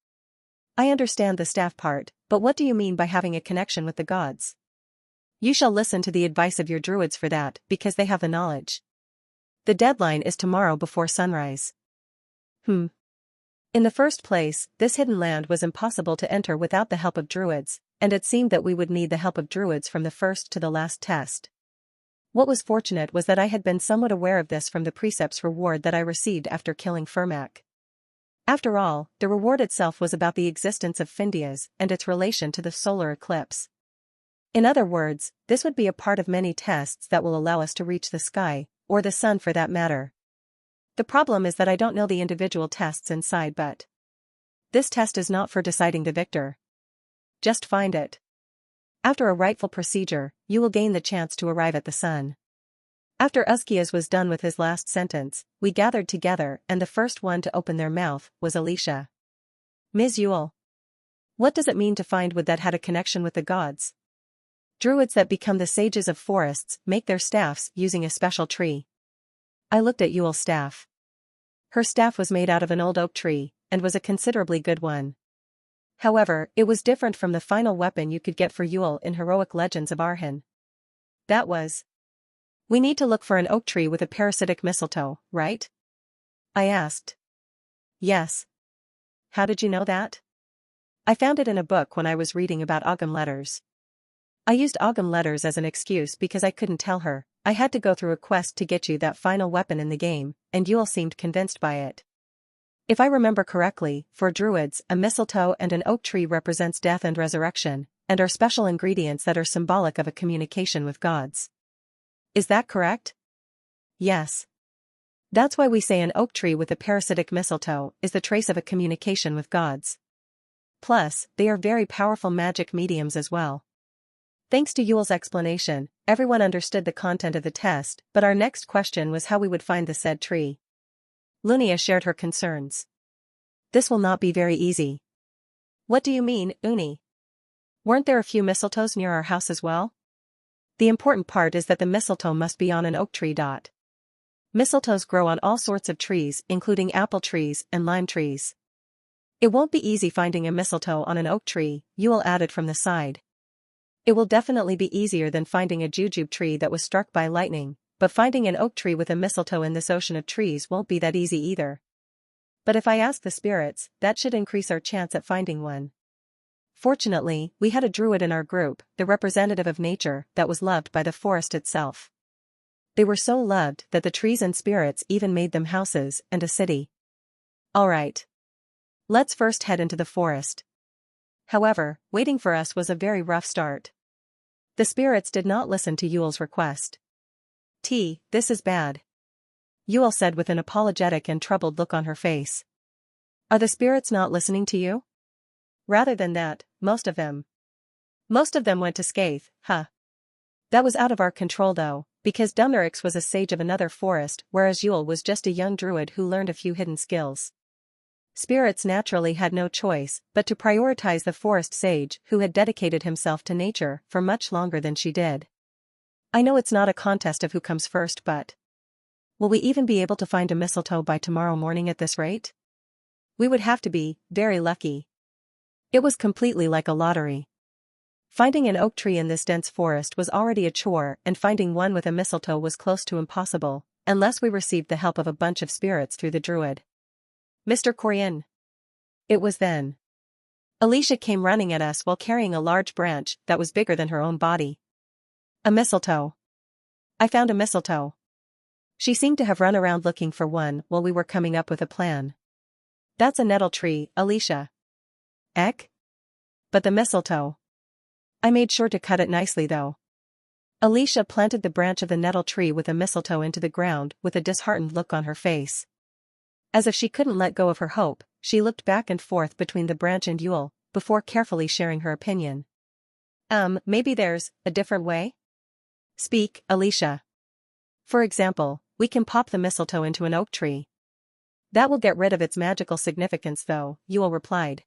I understand the staff part, but what do you mean by having a connection with the gods? You shall listen to the advice of your druids for that, because they have the knowledge. The deadline is tomorrow before sunrise. In the first place, this hidden land was impossible to enter without the help of druids, and it seemed that we would need the help of druids from the first to the last test. What was fortunate was that I had been somewhat aware of this from the precepts reward that I received after killing Firmac. After all, the reward itself was about the existence of Findias and its relation to the solar eclipse. In other words, this would be a part of many tests that will allow us to reach the sky, or the sun for that matter. The problem is that I don't know the individual tests inside, but this test is not for deciding the victor. Just find it. After a rightful procedure, you will gain the chance to arrive at the sun. After Ascius was done with his last sentence, we gathered together and the first one to open their mouth was Alicia. Ms. Yule. What does it mean to find wood that had a connection with the gods? Druids that become the sages of forests make their staffs using a special tree. I looked at Yule's staff. Her staff was made out of an old oak tree, and was a considerably good one. However, it was different from the final weapon you could get for Yule in heroic legends of Arhan. That was. We need to look for an oak tree with a parasitic mistletoe, right? I asked. Yes. How did you know that? I found it in a book when I was reading about Ogham letters. I used Ogham letters as an excuse because I couldn't tell her. I had to go through a quest to get you that final weapon in the game, and Yule seemed convinced by it. If I remember correctly, for druids, a mistletoe and an oak tree represents death and resurrection, and are special ingredients that are symbolic of a communication with gods. Is that correct? Yes. That's why we say an oak tree with a parasitic mistletoe is the trace of a communication with gods. Plus, they are very powerful magic mediums as well. Thanks to Yule's explanation, everyone understood the content of the test, but our next question was how we would find the said tree. Lunia shared her concerns. This will not be very easy. What do you mean, Uni? Weren't there a few mistletoes near our house as well? The important part is that the mistletoe must be on an oak tree. Mistletoes grow on all sorts of trees, including apple trees and lime trees. It won't be easy finding a mistletoe on an oak tree, Yule added from the side. It will definitely be easier than finding a jujube tree that was struck by lightning, but finding an oak tree with a mistletoe in this ocean of trees won't be that easy either. But if I ask the spirits, that should increase our chance at finding one. Fortunately, we had a druid in our group, the representative of nature, that was loved by the forest itself. They were so loved that the trees and spirits even made them houses and a city. Alright. Let's first head into the forest. However, waiting for us was a very rough start. The spirits did not listen to Yule's request. This is bad. Yule said with an apologetic and troubled look on her face. Are the spirits not listening to you? Rather than that, most of them went to Scaith, huh? That was out of our control though, because Dumnorix was a sage of another forest whereas Yule was just a young druid who learned a few hidden skills. Spirits naturally had no choice but to prioritize the forest sage who had dedicated himself to nature for much longer than she did. I know it's not a contest of who comes first, but will we even be able to find a mistletoe by tomorrow morning at this rate? We would have to be very lucky. It was completely like a lottery. Finding an oak tree in this dense forest was already a chore, and finding one with a mistletoe was close to impossible, unless we received the help of a bunch of spirits through the druid. Mr. Corian. It was then. Alicia came running at us while carrying a large branch that was bigger than her own body. A mistletoe. I found a mistletoe. She seemed to have run around looking for one while we were coming up with a plan. That's a nettle tree, Alicia. Eck? But the mistletoe. I made sure to cut it nicely though. Alicia planted the branch of the nettle tree with a mistletoe into the ground with a disheartened look on her face. As if she couldn't let go of her hope, she looked back and forth between the branch and Yule, before carefully sharing her opinion. Maybe there's a different way? Speak, Alicia. For example, we can pop the mistletoe into an oak tree. That will get rid of its magical significance though, Yule replied.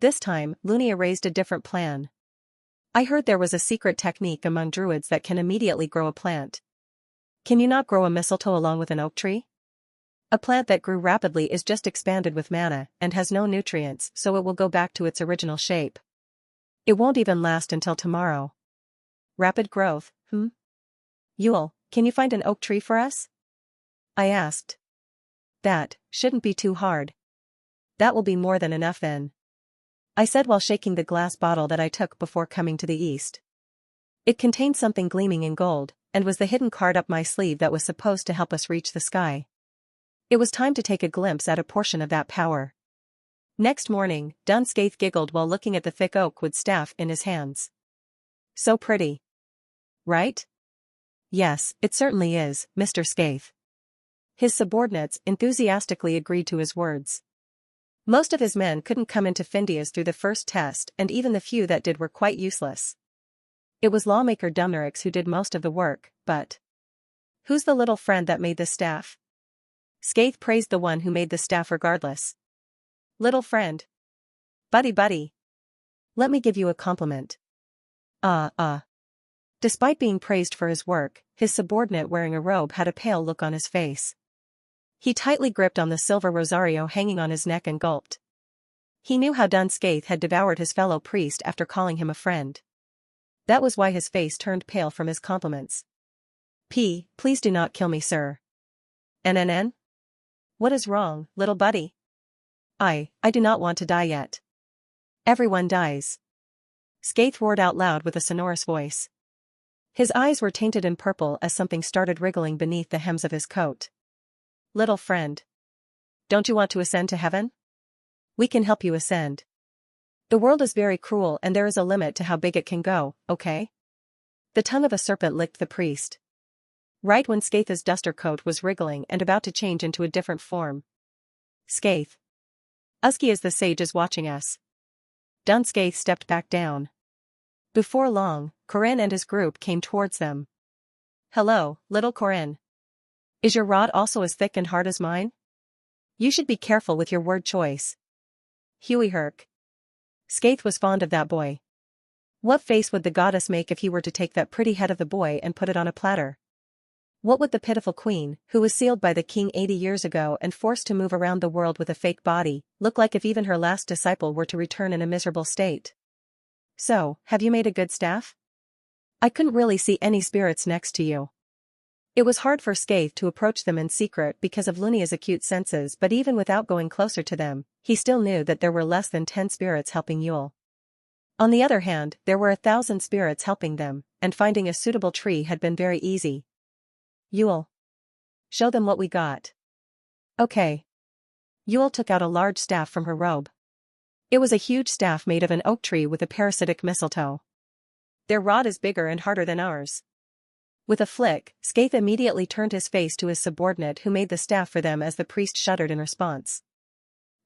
This time, Lunia raised a different plan. I heard there was a secret technique among druids that can immediately grow a plant. Can you not grow a mistletoe along with an oak tree? A plant that grew rapidly is just expanded with mana and has no nutrients, so it will go back to its original shape. It won't even last until tomorrow. Rapid growth, Yule, can you find an oak tree for us? I asked. That shouldn't be too hard. That will be more than enough then, I said while shaking the glass bottle that I took before coming to the east. It contained something gleaming in gold, and was the hidden card up my sleeve that was supposed to help us reach the sky. It was time to take a glimpse at a portion of that power. Next morning, Dunscaith giggled while looking at the thick oak wood staff in his hands. So pretty. Right? Yes, it certainly is, Mr. Scaife. His subordinates enthusiastically agreed to his words. Most of his men couldn't come into Findias through the first test, and even the few that did were quite useless. It was lawmaker Dumnorix who did most of the work, but who's the little friend that made the staff? Scaife praised the one who made the staff regardless. Little friend. Buddy. Let me give you a compliment. Despite being praised for his work, his subordinate wearing a robe had a pale look on his face. He tightly gripped on the silver rosario hanging on his neck and gulped. He knew how Dunscaith had devoured his fellow priest after calling him a friend. That was why his face turned pale from his compliments. Please do not kill me, sir. NNN? What is wrong, little buddy? I do not want to die yet. Everyone dies. Scaife roared out loud with a sonorous voice. His eyes were tainted in purple as something started wriggling beneath the hems of his coat. Little friend. Don't you want to ascend to heaven? We can help you ascend. The world is very cruel and there is a limit to how big it can go, okay? The tongue of a serpent licked the priest. Right when Scaith's duster coat was wriggling and about to change into a different form. Scaith. Uskias the sage is watching us. Dunscaith stepped back down. Before long, Corinne and his group came towards them. Hello, little Corinne. Is your rod also as thick and hard as mine? You should be careful with your word choice. Huey Herc. Scaife was fond of that boy. What face would the goddess make if he were to take that pretty head of the boy and put it on a platter? What would the pitiful queen, who was sealed by the king 80 years ago and forced to move around the world with a fake body, look like if even her last disciple were to return in a miserable state? So, have you made a good staff? I couldn't really see any spirits next to you. It was hard for Scaife to approach them in secret because of Lunia's acute senses, but even without going closer to them, he still knew that there were less than 10 spirits helping Yule. On the other hand, there were 1,000 spirits helping them, and finding a suitable tree had been very easy. Yule. Show them what we got. Okay. Yule took out a large staff from her robe. It was a huge staff made of an oak tree with a parasitic mistletoe. Their rod is bigger and harder than ours. With a flick, Scaife immediately turned his face to his subordinate who made the staff for them as the priest shuddered in response.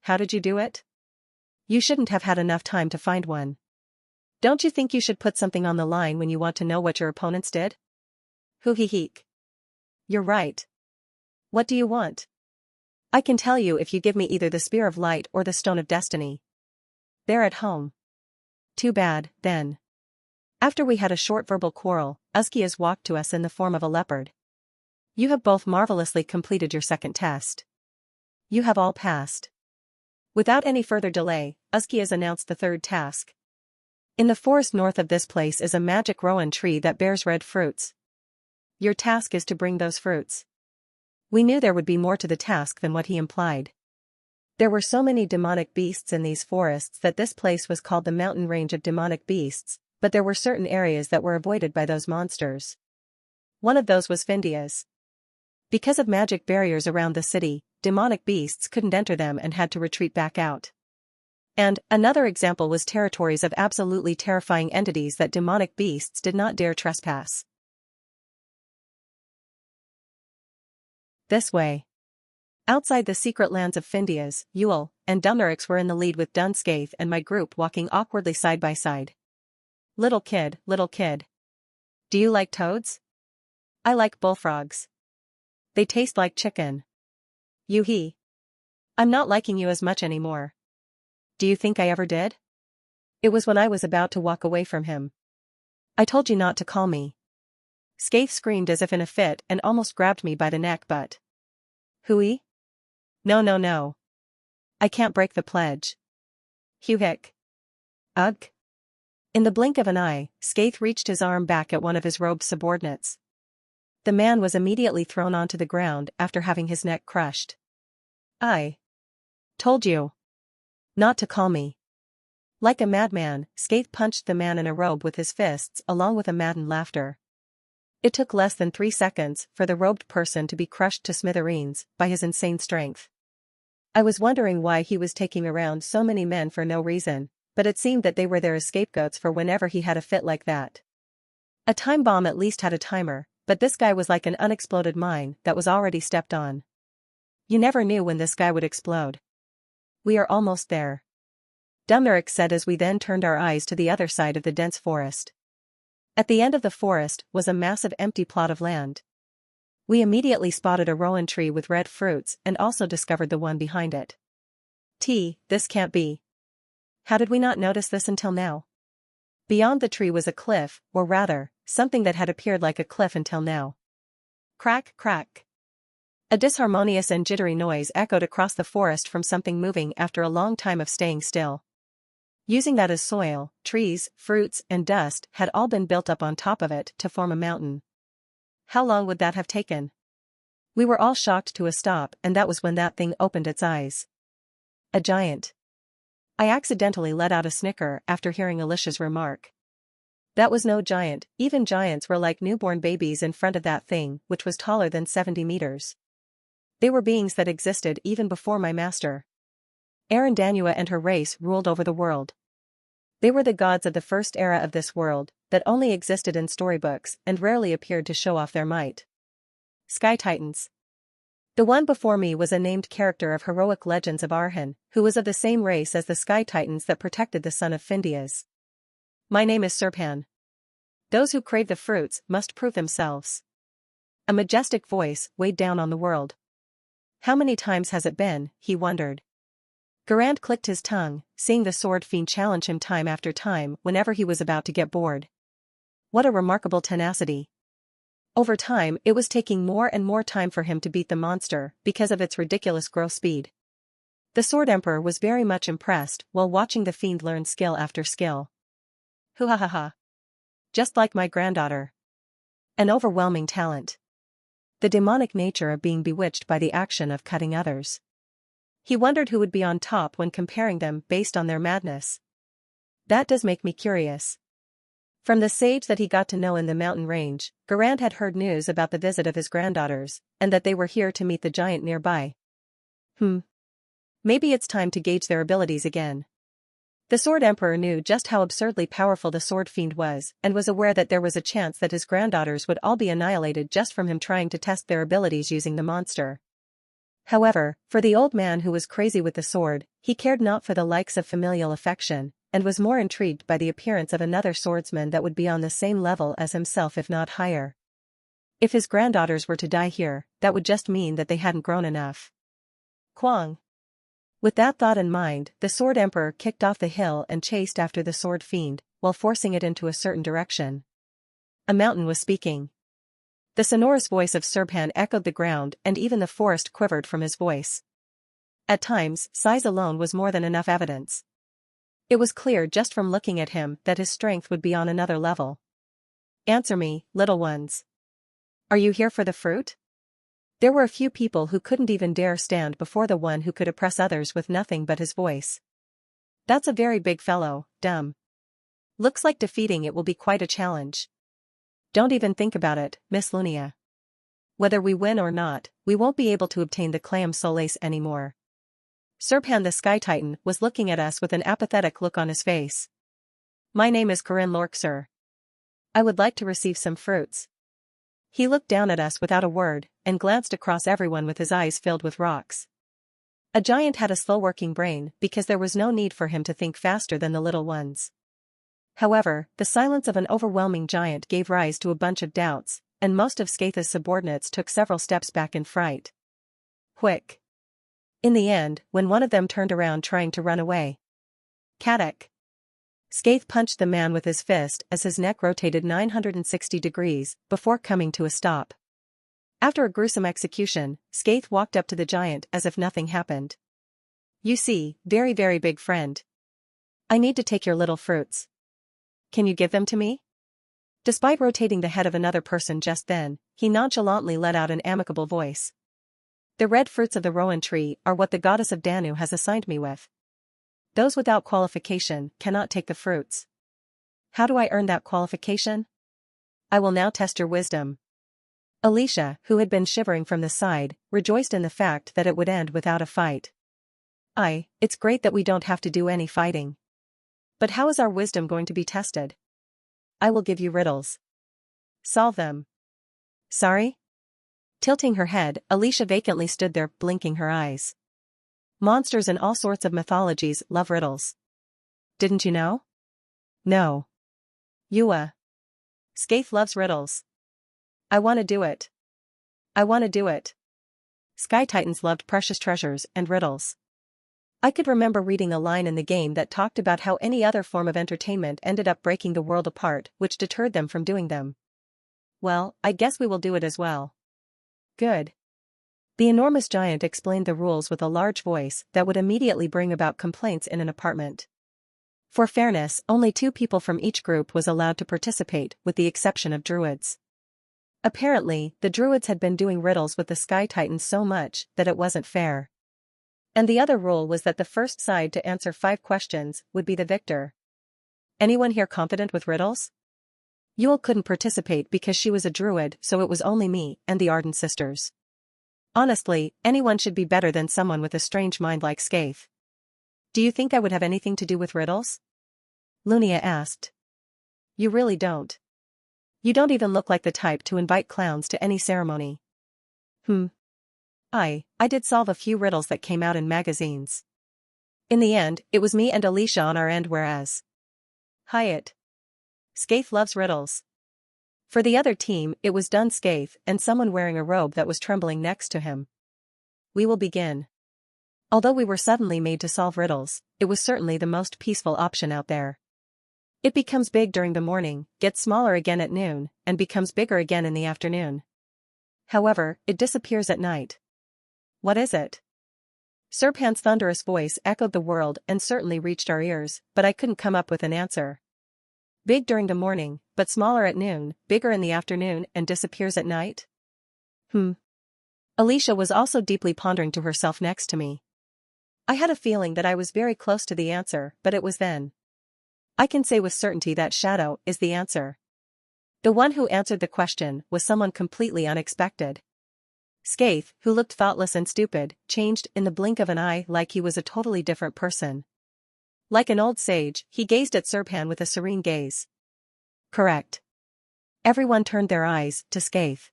How did you do it? You shouldn't have had enough time to find one. Don't you think you should put something on the line when you want to know what your opponents did? Hoo-hee-heek. You're right. What do you want? I can tell you if you give me either the Spear of Light or the Stone of Destiny. They're at home. Too bad, then. After we had a short verbal quarrel, Uskias walked to us in the form of a leopard. You have both marvelously completed your second test. You have all passed. Without any further delay, Uskias announced the third task. In the forest north of this place is a magic rowan tree that bears red fruits. Your task is to bring those fruits. We knew there would be more to the task than what he implied. There were so many demonic beasts in these forests that this place was called the mountain range of demonic beasts, but there were certain areas that were avoided by those monsters. One of those was Findia's. Because of magic barriers around the city, demonic beasts couldn't enter them and had to retreat back out. And another example was territories of absolutely terrifying entities that demonic beasts did not dare trespass. This way. Outside the secret lands of Findias, Yule and Dumnorix were in the lead with Dunscaith and my group walking awkwardly side by side. Little kid. Do you like toads? I like bullfrogs. They taste like chicken. Yoo-hee. I'm not liking you as much anymore. Do you think I ever did? It was when I was about to walk away from him. I told you not to call me. Skaith screamed as if in a fit and almost grabbed me by the neck but. Hooey? No. I can't break the pledge. Hick. Ugh. In the blink of an eye, Skaith reached his arm back at one of his robed subordinates. The man was immediately thrown onto the ground after having his neck crushed. I told you not to call me. Like a madman, Skaith punched the man in a robe with his fists along with a maddened laughter. It took less than 3 seconds for the robed person to be crushed to smithereens by his insane strength. I was wondering why he was taking around so many men for no reason, but it seemed that they were there as scapegoats for whenever he had a fit like that. A time bomb at least had a timer, but this guy was like an unexploded mine that was already stepped on. You never knew when this guy would explode. We are almost there. Dumnorix said as we then turned our eyes to the other side of the dense forest. At the end of the forest was a massive empty plot of land. We immediately spotted a rowan tree with red fruits and also discovered the one behind it. This can't be. How did we not notice this until now? Beyond the tree was a cliff, or rather, something that had appeared like a cliff until now. Crack. A disharmonious and jittery noise echoed across the forest from something moving after a long time of staying still. Using that as soil, trees, fruits, and dust had all been built up on top of it to form a mountain. How long would that have taken? We were all shocked to a stop, and that was when that thing opened its eyes. A giant. I accidentally let out a snicker after hearing Alicia's remark. That was no giant, even giants were like newborn babies in front of that thing, which was taller than 70 meters. They were beings that existed even before my master. Arandanua and her race ruled over the world. They were the gods of the first era of this world, that only existed in storybooks and rarely appeared to show off their might. Sky Titans. The one before me was a named character of heroic legends of Arhan, who was of the same race as the Sky Titans that protected the son of Findias. My name is Serpan. Those who crave the fruits must prove themselves. A majestic voice weighed down on the world. How many times has it been, he wondered. Garand clicked his tongue, seeing the sword fiend challenge him time after time whenever he was about to get bored. What a remarkable tenacity. Over time it was taking more and more time for him to beat the monster because of its ridiculous growth speed. The Sword Emperor was very much impressed while watching the fiend learn skill after skill. Hoo-ha-ha-ha. Just like my granddaughter. An overwhelming talent. The demonic nature of being bewitched by the action of cutting others. He wondered who would be on top when comparing them based on their madness. That does make me curious. From the sage that he got to know in the mountain range, Garand had heard news about the visit of his granddaughters, and that they were here to meet the giant nearby. Maybe it's time to gauge their abilities again. The Sword Emperor knew just how absurdly powerful the Sword Fiend was, and was aware that there was a chance that his granddaughters would all be annihilated just from him trying to test their abilities using the monster. However, for the old man who was crazy with the sword, he cared not for the likes of familial affection, and was more intrigued by the appearance of another swordsman that would be on the same level as himself if not higher. If his granddaughters were to die here, that would just mean that they hadn't grown enough. Kwang. With that thought in mind, the Sword Emperor kicked off the hill and chased after the Sword Fiend, while forcing it into a certain direction. A mountain was speaking. The sonorous voice of Serpan echoed the ground and even the forest quivered from his voice. At times, size alone was more than enough evidence. It was clear just from looking at him that his strength would be on another level. Answer me, little ones. Are you here for the fruit? There were a few people who couldn't even dare stand before the one who could oppress others with nothing but his voice. That's a very big fellow, dumb. Looks like defeating it will be quite a challenge. Don't even think about it, Miss Lunia. Whether we win or not, we won't be able to obtain the Clam Solace anymore. Serpan the Sky Titan was looking at us with an apathetic look on his face. My name is Corinne Lork, sir. I would like to receive some fruits. He looked down at us without a word, and glanced across everyone with his eyes filled with rocks. A giant had a slow-working brain because there was no need for him to think faster than the little ones. However, the silence of an overwhelming giant gave rise to a bunch of doubts, and most of Skaith's subordinates took several steps back in fright. Quick. In the end, when one of them turned around trying to run away. Kadak. Skaith punched the man with his fist as his neck rotated 960 degrees before coming to a stop. After a gruesome execution, Skaith walked up to the giant as if nothing happened. You see, very very big friend. I need to take your little fruits. Can you give them to me? Despite rotating the head of another person just then, he nonchalantly let out an amicable voice. The red fruits of the Rowan tree are what the goddess of Danu has assigned me with. Those without qualification cannot take the fruits. How do I earn that qualification? I will now test your wisdom. Alicia, who had been shivering from the side, rejoiced in the fact that it would end without a fight. It's great that we don't have to do any fighting. But how is our wisdom going to be tested? I will give you riddles. Solve them. Sorry? Tilting her head, Alicia vacantly stood there, blinking her eyes. Monsters in all sorts of mythologies love riddles. Didn't you know? No. Yua. Skaith loves riddles. I want to do it. I want to do it. Sky Titans loved precious treasures and riddles. I could remember reading a line in the game that talked about how any other form of entertainment ended up breaking the world apart, which deterred them from doing them. Well, I guess we will do it as well. Good. The enormous giant explained the rules with a large voice that would immediately bring about complaints in an apartment. For fairness, only 2 people from each group was allowed to participate, with the exception of druids. Apparently, the druids had been doing riddles with the Sky Titans so much that it wasn't fair. And the other rule was that the first side to answer 5 questions would be the victor. Anyone here confident with riddles? Yule couldn't participate because she was a druid, so it was only me and the Arden sisters. Honestly, anyone should be better than someone with a strange mind like Skaith. Do you think I would have anything to do with riddles? Lunia asked. You really don't. You don't even look like the type to invite clowns to any ceremony. I did solve a few riddles that came out in magazines. In the end, it was me and Alicia on our end, whereas Hyatt. Skaith loves riddles. For the other team, it was Dun Skaith and someone wearing a robe that was trembling next to him. We will begin. Although we were suddenly made to solve riddles, it was certainly the most peaceful option out there. It becomes big during the morning, gets smaller again at noon, and becomes bigger again in the afternoon. However, it disappears at night. What is it? Serpan's thunderous voice echoed the world and certainly reached our ears, but I couldn't come up with an answer. Big during the morning, but smaller at noon, bigger in the afternoon and disappears at night? Alicia was also deeply pondering to herself next to me. I had a feeling that I was very close to the answer, but it was then. I can say with certainty that Shadow is the answer. The one who answered the question was someone completely unexpected. Skaith, who looked thoughtless and stupid, changed in the blink of an eye like he was a totally different person. Like an old sage, he gazed at Serpan with a serene gaze. Correct. Everyone turned their eyes to Skaith.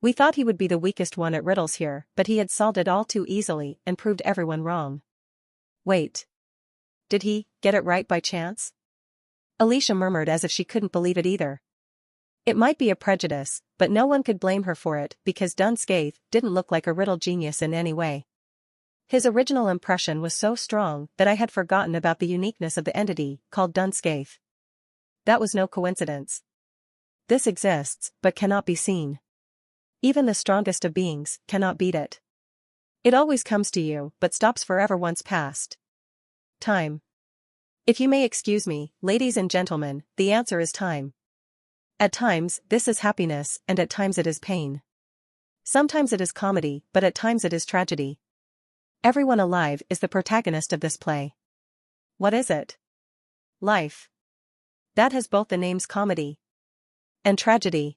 We thought he would be the weakest one at riddles here, but he had solved it all too easily and proved everyone wrong. Wait. Did he get it right by chance? Alicia murmured as if she couldn't believe it either. It might be a prejudice, but no one could blame her for it because Dun Skaith didn't look like a riddle genius in any way. His original impression was so strong that I had forgotten about the uniqueness of the entity called Dun Skaith. That was no coincidence. This exists, but cannot be seen. Even the strongest of beings cannot beat it. It always comes to you, but stops forever once past. Time. If you may excuse me, ladies and gentlemen, the answer is time. At times, this is happiness, and at times it is pain. Sometimes it is comedy, but at times it is tragedy. Everyone alive is the protagonist of this play. What is it? Life. That has both the names comedy And tragedy.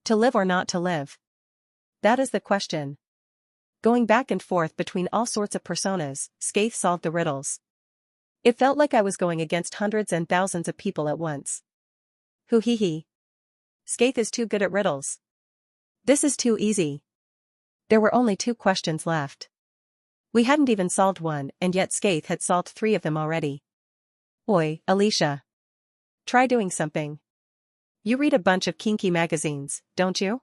To live or not to live? That is the question. Going back and forth between all sorts of personas, Skaith solved the riddles. It felt like I was going against hundreds and thousands of people at once. Hoo hee hee. Skaith is too good at riddles. This is too easy. There were only 2 questions left. We hadn't even solved one, and yet Skaith had solved 3 of them already. Oi, Alicia. Try doing something. You read a bunch of kinky magazines, don't you?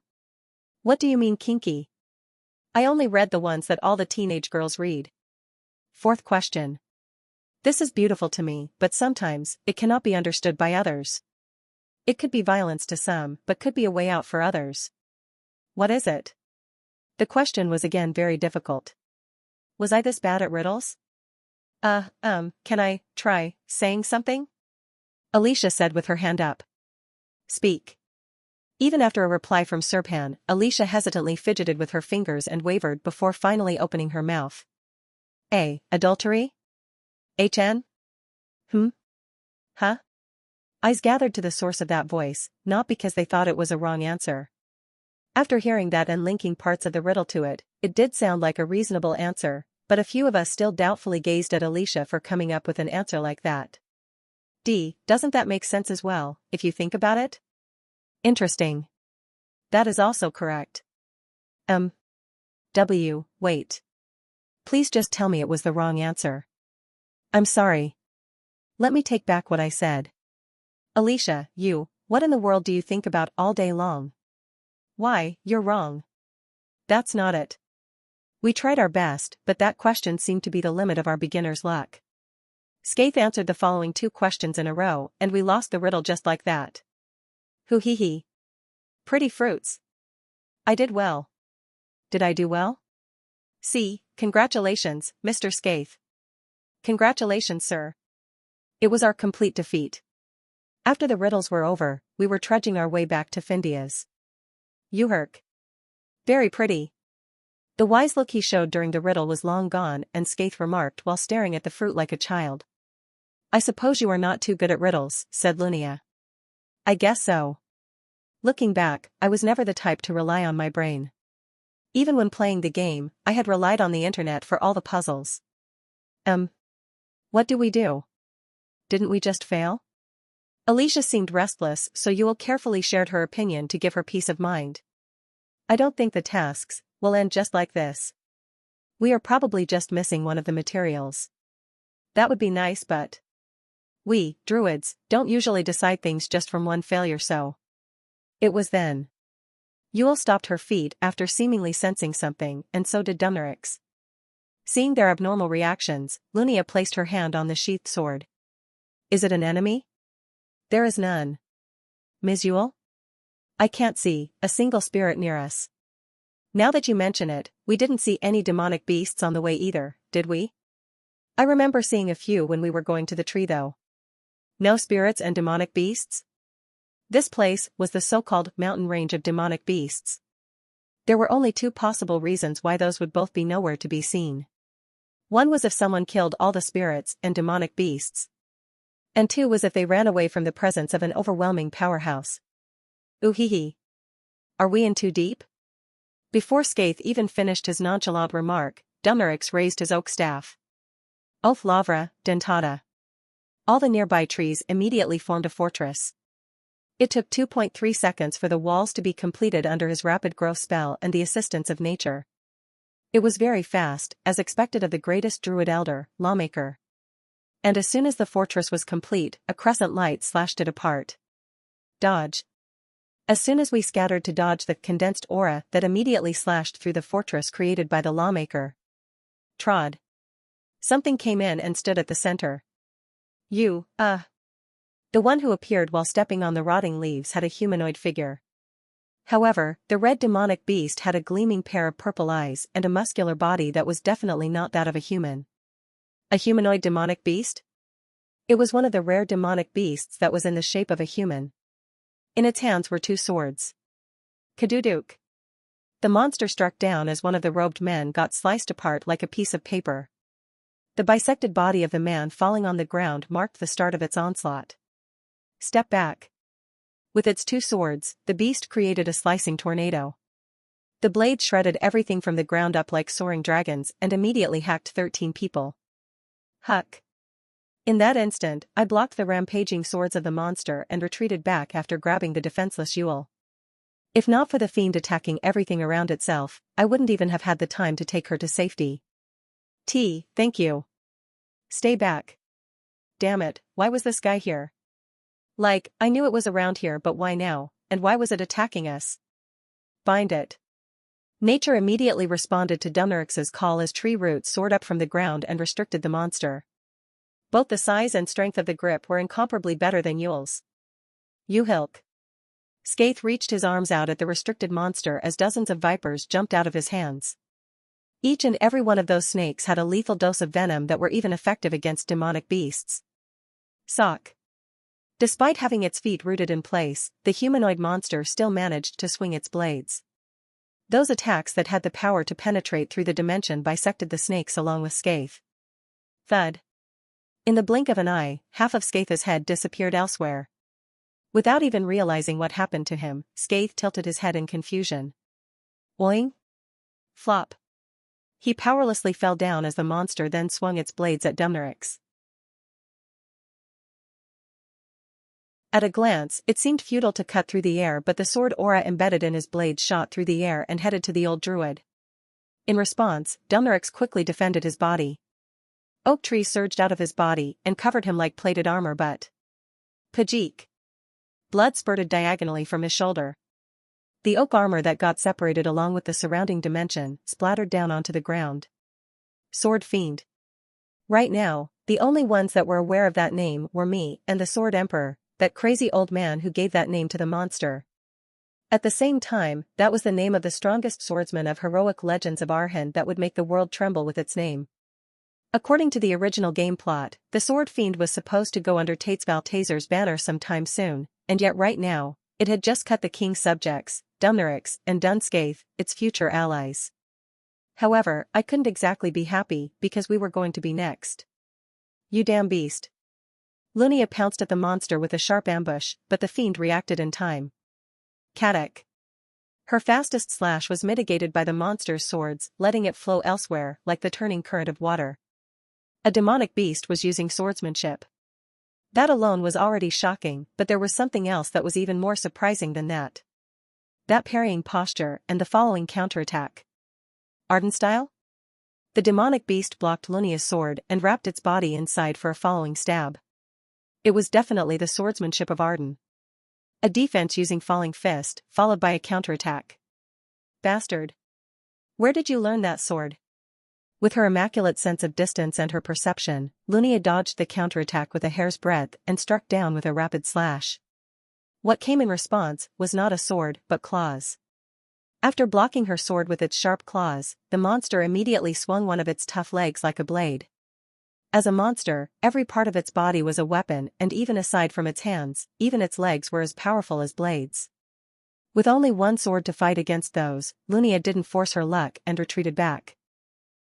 What do you mean kinky? I only read the ones that all the teenage girls read. 4th question. This is beautiful to me, but sometimes, it cannot be understood by others. It could be violence to some, but could be a way out for others. What is it? The question was again very difficult. Was I this bad at riddles? Can I try saying something? Alicia said with her hand up. Speak. Even after a reply from Serpan, Alicia hesitantly fidgeted with her fingers and wavered before finally opening her mouth. Adultery? HN? Huh? Eyes gathered to the source of that voice, not because they thought it was a wrong answer. After hearing that and linking parts of the riddle to it, it did sound like a reasonable answer, but a few of us still doubtfully gazed at Alicia for coming up with an answer like that. Doesn't that make sense as well, if you think about it? Interesting. That is also correct. Wait. Please just tell me it was the wrong answer. I'm sorry. Let me take back what I said. Alicia, what in the world do you think about all day long? Why, you're wrong. That's not it. We tried our best, but that question seemed to be the limit of our beginner's luck. Skaith answered the following 2 questions in a row, and we lost the riddle just like that. Hoo hee hee. Pretty fruits. I did well. Did I do well? Congratulations, Mr. Skaith. Congratulations, sir. It was our complete defeat. After the riddles were over, we were trudging our way back to Findia's. Yuhurk. Very pretty. The wise look he showed during the riddle was long gone, and Skaith remarked while staring at the fruit like a child. I suppose you are not too good at riddles, said Lunia. I guess so. Looking back, I was never the type to rely on my brain. Even when playing the game, I had relied on the internet for all the puzzles. What do we do? Didn't we just fail? Alicia seemed restless, so Yule carefully shared her opinion to give her peace of mind. I don't think the tasks will end just like this. We are probably just missing one of the materials. That would be nice, but we, druids, don't usually decide things just from one failure, so. It was then. Yule stopped her feet after seemingly sensing something, and so did Dumnorix. Seeing their abnormal reactions, Lunia placed her hand on the sheathed sword. Is it an enemy? There is none. Ms. Yule? I can't see a single spirit near us. Now that you mention it, we didn't see any demonic beasts on the way either, did we? I remember seeing a few when we were going to the tree though. No spirits and demonic beasts? This place was the so-called mountain range of demonic beasts. There were only 2 possible reasons why those would both be nowhere to be seen. One was if someone killed all the spirits and demonic beasts. And 2 was if they ran away from the presence of an overwhelming powerhouse. Ooh hee hee. Are we in too deep? Before Skaith even finished his nonchalant remark, Dumnorix raised his oak staff. Oath Lavra, Dentata. All the nearby trees immediately formed a fortress. It took 2.3 seconds for the walls to be completed under his rapid growth spell and the assistance of nature. It was very fast, as expected of the greatest druid elder, Lawmaker. And as soon as the fortress was complete, a crescent light slashed it apart. Dodge. As soon as we scattered to dodge the condensed aura that immediately slashed through the fortress created by the Lawmaker. Trod. Something came in and stood at the center. The one who appeared while stepping on the rotting leaves had a humanoid figure. However, the red demonic beast had a gleaming pair of purple eyes and a muscular body that was definitely not that of a human. A humanoid demonic beast? It was one of the rare demonic beasts that was in the shape of a human. In its hands were 2 swords. Kaduduk. The monster struck down as one of the robed men got sliced apart like a piece of paper. The bisected body of the man falling on the ground marked the start of its onslaught. Step back. With its two swords, the beast created a slicing tornado. The blade shredded everything from the ground up like soaring dragons and immediately hacked 13 people. Huck. In that instant, I blocked the rampaging swords of the monster and retreated back after grabbing the defenseless Yule. If not for the fiend attacking everything around itself, I wouldn't even have had the time to take her to safety. Thank you. Stay back. Damn it, why was this guy here? Like, I knew it was around here, but why now, and why was it attacking us? Bind it. Nature immediately responded to Dumnorix's call as tree roots soared up from the ground and restricted the monster. Both the size and strength of the grip were incomparably better than Yule's. Yuhilk. Skaith reached his arms out at the restricted monster as dozens of vipers jumped out of his hands. Each and every one of those snakes had a lethal dose of venom that were even effective against demonic beasts. Sock. Despite having its feet rooted in place, the humanoid monster still managed to swing its blades. Those attacks that had the power to penetrate through the dimension bisected the snakes along with Skaith. Thud. In the blink of an eye, half of Skaith's head disappeared elsewhere. Without even realizing what happened to him, Skaith tilted his head in confusion. Oing? Flop. He powerlessly fell down as the monster then swung its blades at Dumnorix. At a glance, it seemed futile to cut through the air, but the sword aura embedded in his blade shot through the air and headed to the old druid. In response, Dumnorix quickly defended his body. Oak tree surged out of his body and covered him like plated armor, but Pajik. Blood spurted diagonally from his shoulder. The oak armor that got separated along with the surrounding dimension splattered down onto the ground. Sword Fiend. Right now, the only ones that were aware of that name were me and the Sword Emperor, that crazy old man who gave that name to the monster. At the same time, that was the name of the strongest swordsman of heroic legends of Arhen that would make the world tremble with its name. According to the original game plot, the Sword Fiend was supposed to go under Tatesval Taser's banner sometime soon, and yet right now, it had just cut the king's subjects, Dumnorix and Dunskaith, its future allies. However, I couldn't exactly be happy because we were going to be next. You damn beast. Lunia pounced at the monster with a sharp ambush, but the fiend reacted in time. Kadak. Her fastest slash was mitigated by the monster's swords, letting it flow elsewhere like the turning current of water. A demonic beast was using swordsmanship. That alone was already shocking, but there was something else that was even more surprising than that. That parrying posture and the following counterattack. Arden style? The demonic beast blocked Lunia's sword and wrapped its body inside for a following stab. It was definitely the swordsmanship of Arden. A defense using falling fist, followed by a counterattack. Bastard. Where did you learn that sword? With her immaculate sense of distance and her perception, Lunia dodged the counterattack with a hair's breadth and struck down with a rapid slash. What came in response was not a sword but claws. After blocking her sword with its sharp claws, the monster immediately swung one of its tough legs like a blade. As a monster, every part of its body was a weapon, and even aside from its hands, even its legs were as powerful as blades. With only one sword to fight against those, Lunia didn't force her luck and retreated back.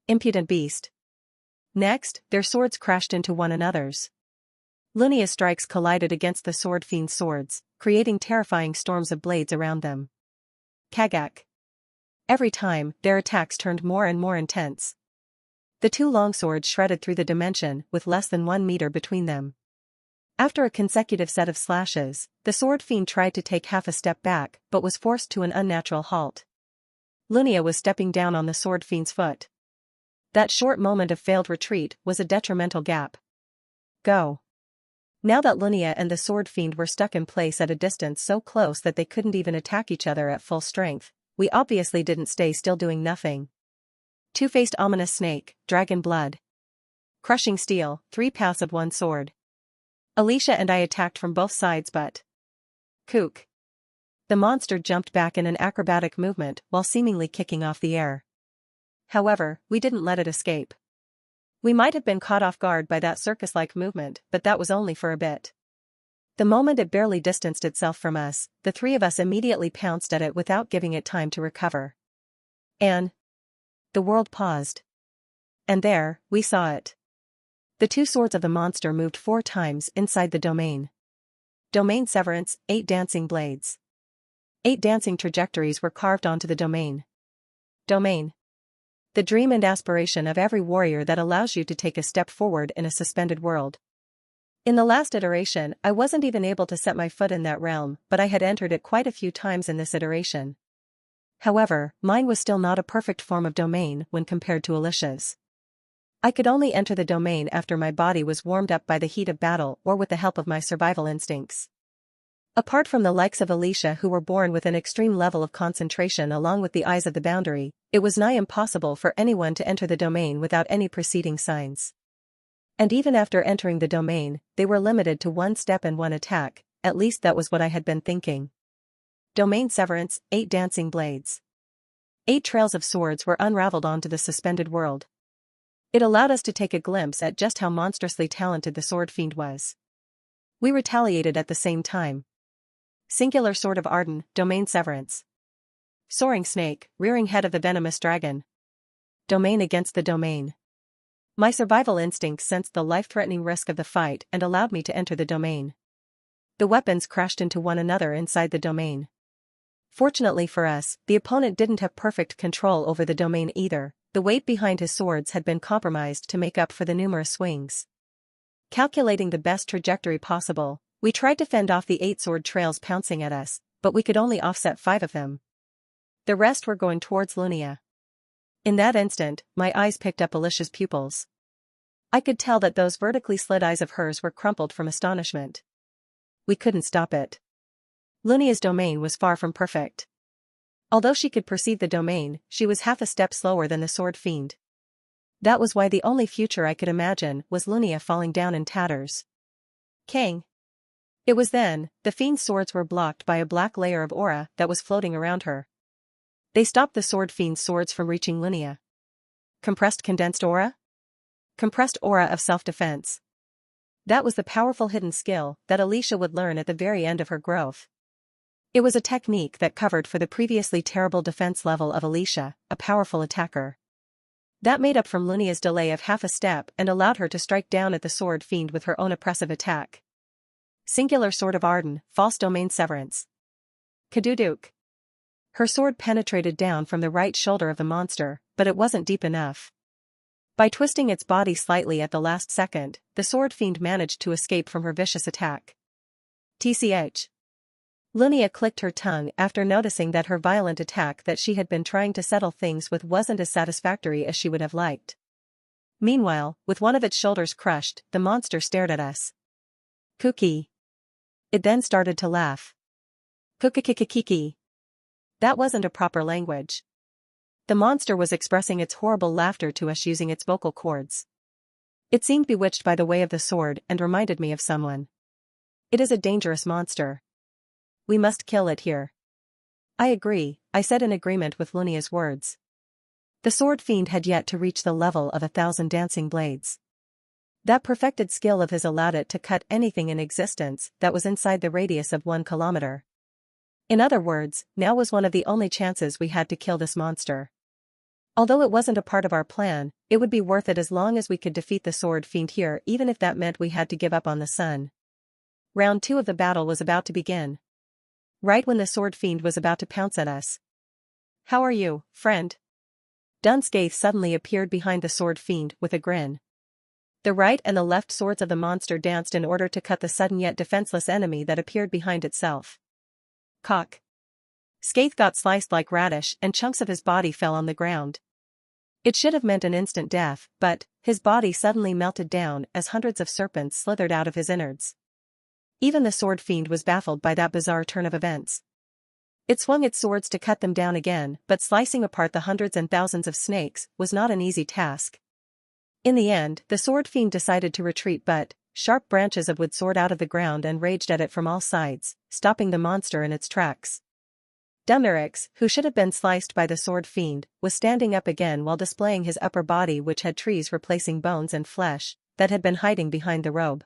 Impudent beast. Next, their swords crashed into one another's. Lunia's strikes collided against the Sword Fiend's swords, creating terrifying storms of blades around them. Kagak. Every time, their attacks turned more and more intense. The two longswords shredded through the dimension with less than 1 meter between them. After a consecutive set of slashes, the Sword Fiend tried to take half a step back but was forced to an unnatural halt. Lunia was stepping down on the Sword Fiend's foot. That short moment of failed retreat was a detrimental gap. Go. Now that Lunia and the Sword Fiend were stuck in place at a distance so close that they couldn't even attack each other at full strength, we obviously didn't stay still doing nothing. Two-faced ominous snake, dragon blood. Crushing steel, 3 paths of 1 sword. Alicia and I attacked from both sides but... Kook. The monster jumped back in an acrobatic movement while seemingly kicking off the air. However, we didn't let it escape. We might have been caught off guard by that circus-like movement, but that was only for a bit. The moment it barely distanced itself from us, the 3 of us immediately pounced at it without giving it time to recover. And... the world paused. And there, we saw it. The 2 swords of the monster moved 4 times inside the domain. Domain Severance, 8 dancing blades. 8 dancing trajectories were carved onto the domain. Domain. The dream and aspiration of every warrior that allows you to take a step forward in a suspended world. In the last iteration, I wasn't even able to set my foot in that realm, but I had entered it quite a few times in this iteration. However, mine was still not a perfect form of domain when compared to Alicia's. I could only enter the domain after my body was warmed up by the heat of battle or with the help of my survival instincts. Apart from the likes of Alicia, who were born with an extreme level of concentration along with the eyes of the boundary, it was nigh impossible for anyone to enter the domain without any preceding signs. And even after entering the domain, they were limited to 1 step and 1 attack, at least that was what I had been thinking. Domain Severance, 8 dancing blades. 8 trails of swords were unraveled onto the suspended world. It allowed us to take a glimpse at just how monstrously talented the Sword Fiend was. We retaliated at the same time. Singular Sword of Arden, Domain Severance. Soaring Snake, rearing head of the venomous dragon. Domain against the domain. My survival instincts sensed the life-threatening risk of the fight and allowed me to enter the domain. The weapons crashed into one another inside the domain. Fortunately for us, the opponent didn't have perfect control over the domain either. The weight behind his swords had been compromised to make up for the numerous swings. Calculating the best trajectory possible, we tried to fend off the 8 sword trails pouncing at us, but we could only offset 5 of them. The rest were going towards Lunia. In that instant, my eyes picked up Alicia's pupils. I could tell that those vertically slit eyes of hers were crumpled from astonishment. We couldn't stop it. Lunia's domain was far from perfect. Although she could perceive the domain, she was half a step slower than the Sword Fiend. That was why the only future I could imagine was Lunia falling down in tatters. Kang. It was then, the Fiend's swords were blocked by a black layer of aura that was floating around her. They stopped the Sword Fiend's swords from reaching Lunia. Compressed condensed aura? Compressed aura of self-defense. That was the powerful hidden skill that Alicia would learn at the very end of her growth. It was a technique that covered for the previously terrible defense level of Alicia, a powerful attacker. That made up from Lunia's delay of half a step and allowed her to strike down at the Sword Fiend with her own oppressive attack. Singular Sword of Arden, False Domain Severance. Kaduduk. Her sword penetrated down from the right shoulder of the monster, but it wasn't deep enough. By twisting its body slightly at the last second, the Sword Fiend managed to escape from her vicious attack. TCH. Lunia clicked her tongue after noticing that her violent attack that she had been trying to settle things with wasn't as satisfactory as she would have liked. Meanwhile, with one of its shoulders crushed, the monster stared at us. Kooky. It then started to laugh. Kookikikikiki. That wasn't a proper language. The monster was expressing its horrible laughter to us using its vocal cords. It seemed bewitched by the way of the sword and reminded me of someone. It is a dangerous monster. We must kill it here. I agree, I said in agreement with Lunia's words. The Sword Fiend had yet to reach the level of 1,000 dancing blades. That perfected skill of his allowed it to cut anything in existence that was inside the radius of 1 kilometer. In other words, now was one of the only chances we had to kill this monster. Although it wasn't a part of our plan, it would be worth it as long as we could defeat the Sword Fiend here, even if that meant we had to give up on the sun. Round 2 of the battle was about to begin. Right when the Sword Fiend was about to pounce at us. How are you, friend? Dunscaith suddenly appeared behind the Sword Fiend with a grin. The right and the left swords of the monster danced in order to cut the sudden yet defenseless enemy that appeared behind itself. Cock. Skaith got sliced like radish and chunks of his body fell on the ground. It should have meant an instant death, but his body suddenly melted down as hundreds of serpents slithered out of his innards. Even the Sword Fiend was baffled by that bizarre turn of events. It swung its swords to cut them down again, but slicing apart the hundreds and thousands of snakes was not an easy task. In the end, the Sword Fiend decided to retreat, but sharp branches of wood soared out of the ground and raged at it from all sides, stopping the monster in its tracks. Dumnorix, who should have been sliced by the Sword Fiend, was standing up again while displaying his upper body, which had trees replacing bones and flesh that had been hiding behind the robe.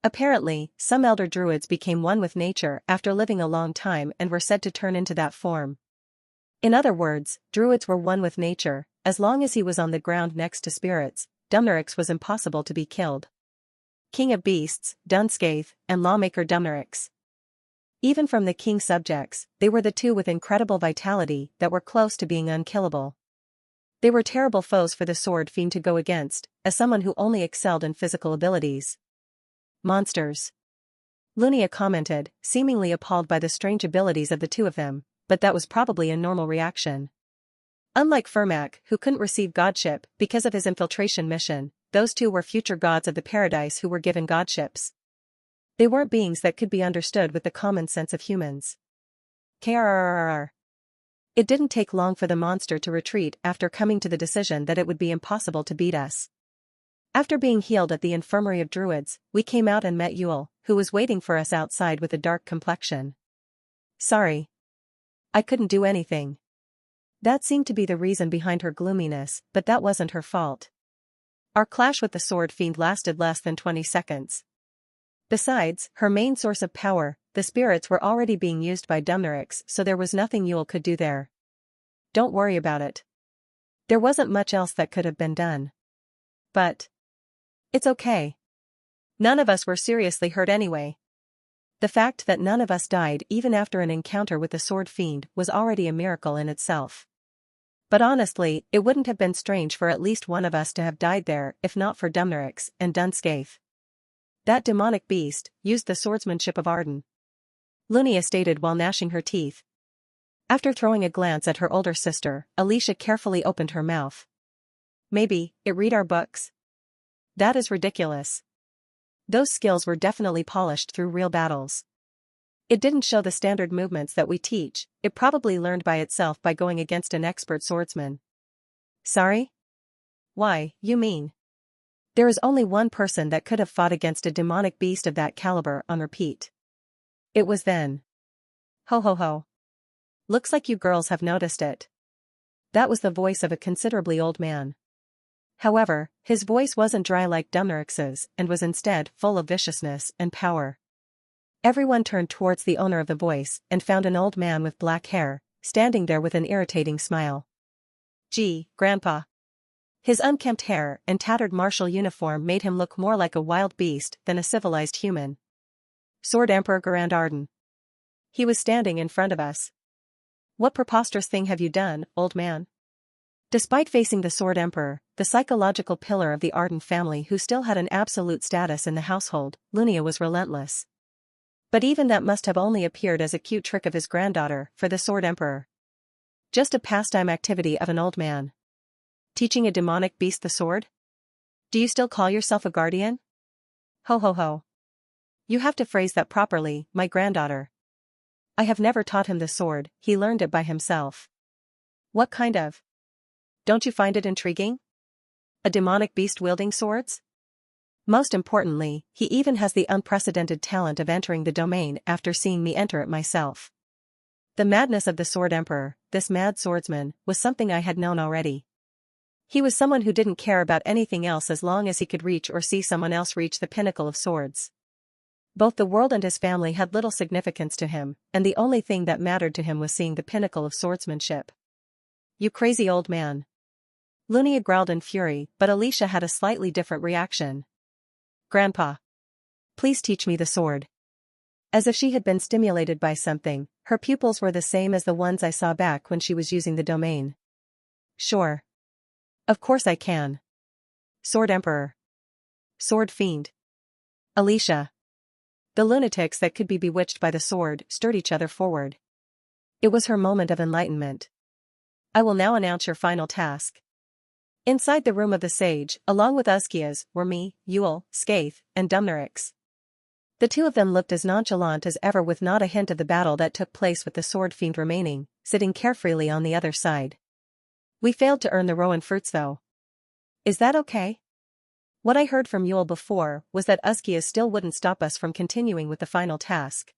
Apparently, some elder druids became one with nature after living a long time and were said to turn into that form. In other words, druids were one with nature. As long as he was on the ground next to spirits, Dumnorix was impossible to be killed. king of beasts, Dunscaith, and lawmaker Dumnorix. Even from the king's subjects, they were the two with incredible vitality that were close to being unkillable. They were terrible foes for the sword fiend to go against, as someone who only excelled in physical abilities. Monsters. Lunia commented, seemingly appalled by the strange abilities of the two of them, but that was probably a normal reaction. Unlike Fermac, who couldn't receive godship because of his infiltration mission, those two were future gods of the paradise who were given godships. They weren't beings that could be understood with the common sense of humans. Krrrr. It didn't take long for the monster to retreat after coming to the decision that it would be impossible to beat us. After being healed at the Infirmary of Druids, we came out and met Yule, who was waiting for us outside with a dark complexion. Sorry. I couldn't do anything. That seemed to be the reason behind her gloominess, but that wasn't her fault. Our clash with the sword fiend lasted less than 20 seconds. Besides, her main source of power, the spirits were already being used by Dumnorix, so there was nothing Yule could do there. Don't worry about it. There wasn't much else that could have been done. But it's okay. None of us were seriously hurt anyway. The fact that none of us died even after an encounter with the sword fiend was already a miracle in itself. But honestly, it wouldn't have been strange for at least one of us to have died there if not for Dumnorix and Dunscaith. That demonic beast used the swordsmanship of Arden. Lunia stated while gnashing her teeth. After throwing a glance at her older sister, Alicia carefully opened her mouth. Maybe it read our books? That is ridiculous. Those skills were definitely polished through real battles. It didn't show the standard movements that we teach, it probably learned by itself by going against an expert swordsman. Sorry? Why, you mean? There is only one person that could have fought against a demonic beast of that caliber on repeat. It was then. Ho ho ho. Looks like you girls have noticed it. That was the voice of a considerably old man. However, his voice wasn't dry like Dumnorix's and was instead full of viciousness and power. Everyone turned towards the owner of the voice and found an old man with black hair, standing there with an irritating smile. Gee, Grandpa. His unkempt hair and tattered martial uniform made him look more like a wild beast than a civilized human. Sword Emperor Garand Arden. He was standing in front of us. What preposterous thing have you done, old man? Despite facing the Sword Emperor, the psychological pillar of the Arden family who still had an absolute status in the household, Lunia was relentless. But even that must have only appeared as a cute trick of his granddaughter for the Sword Emperor. Just a pastime activity of an old man. Teaching a demonic beast the sword? Do you still call yourself a guardian? Ho ho ho. You have to phrase that properly, my granddaughter. I have never taught him the sword, he learned it by himself. What kind of? Don't you find it intriguing? A demonic beast wielding swords? Most importantly, he even has the unprecedented talent of entering the domain after seeing me enter it myself. The madness of the Sword Emperor, this mad swordsman, was something I had known already. He was someone who didn't care about anything else as long as he could reach or see someone else reach the pinnacle of swords. Both the world and his family had little significance to him, and the only thing that mattered to him was seeing the pinnacle of swordsmanship. You crazy old man. Lunia growled in fury, but Alicia had a slightly different reaction. Grandpa. Please teach me the sword. As if she had been stimulated by something, her pupils were the same as the ones I saw back when she was using the domain. Sure. Of course I can. Sword Emperor. Sword Fiend. Alicia. The lunatics that could be bewitched by the sword stirred each other forward. It was her moment of enlightenment. I will now announce your final task. Inside the room of the sage, along with Uskias, were me, Yule, Skaith, and Dumnorix. The two of them looked as nonchalant as ever with not a hint of the battle that took place with the sword fiend remaining, sitting carefreely on the other side. We failed to earn the Rowan fruits though. Is that okay? What I heard from Yule before was that Uskias still wouldn't stop us from continuing with the final task.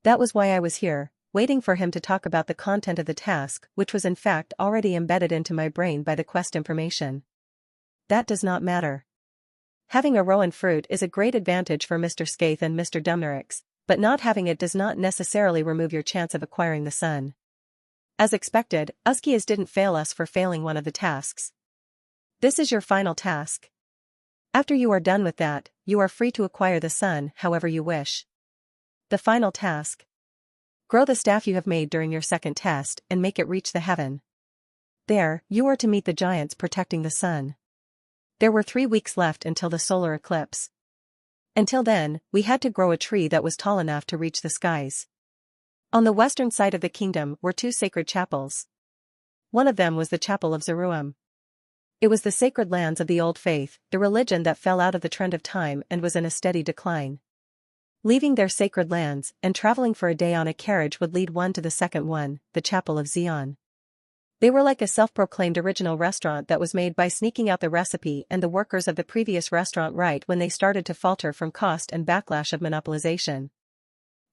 That was why I was here, waiting for him to talk about the content of the task, which was in fact already embedded into my brain by the quest information. That does not matter. Having a Rowan fruit is a great advantage for Mr. Skaith and Mr. Dumnorix, but not having it does not necessarily remove your chance of acquiring the sun. As expected, Uskias didn't fail us for failing one of the tasks. This is your final task. After you are done with that, you are free to acquire the sun however you wish. The final task. Grow the staff you have made during your second test and make it reach the heaven. There, you are to meet the giants protecting the sun. There were 3 weeks left until the solar eclipse. Until then, we had to grow a tree that was tall enough to reach the skies. On the western side of the kingdom were 2 sacred chapels. One of them was the Chapel of Zeruim. It was the sacred lands of the Old Faith, the religion that fell out of the trend of time and was in a steady decline. Leaving their sacred lands and traveling for a day on a carriage would lead one to the second one, the Chapel of Zion. They were like a self-proclaimed original restaurant that was made by sneaking out the recipe and the workers of the previous restaurant right when they started to falter from cost and backlash of monopolization.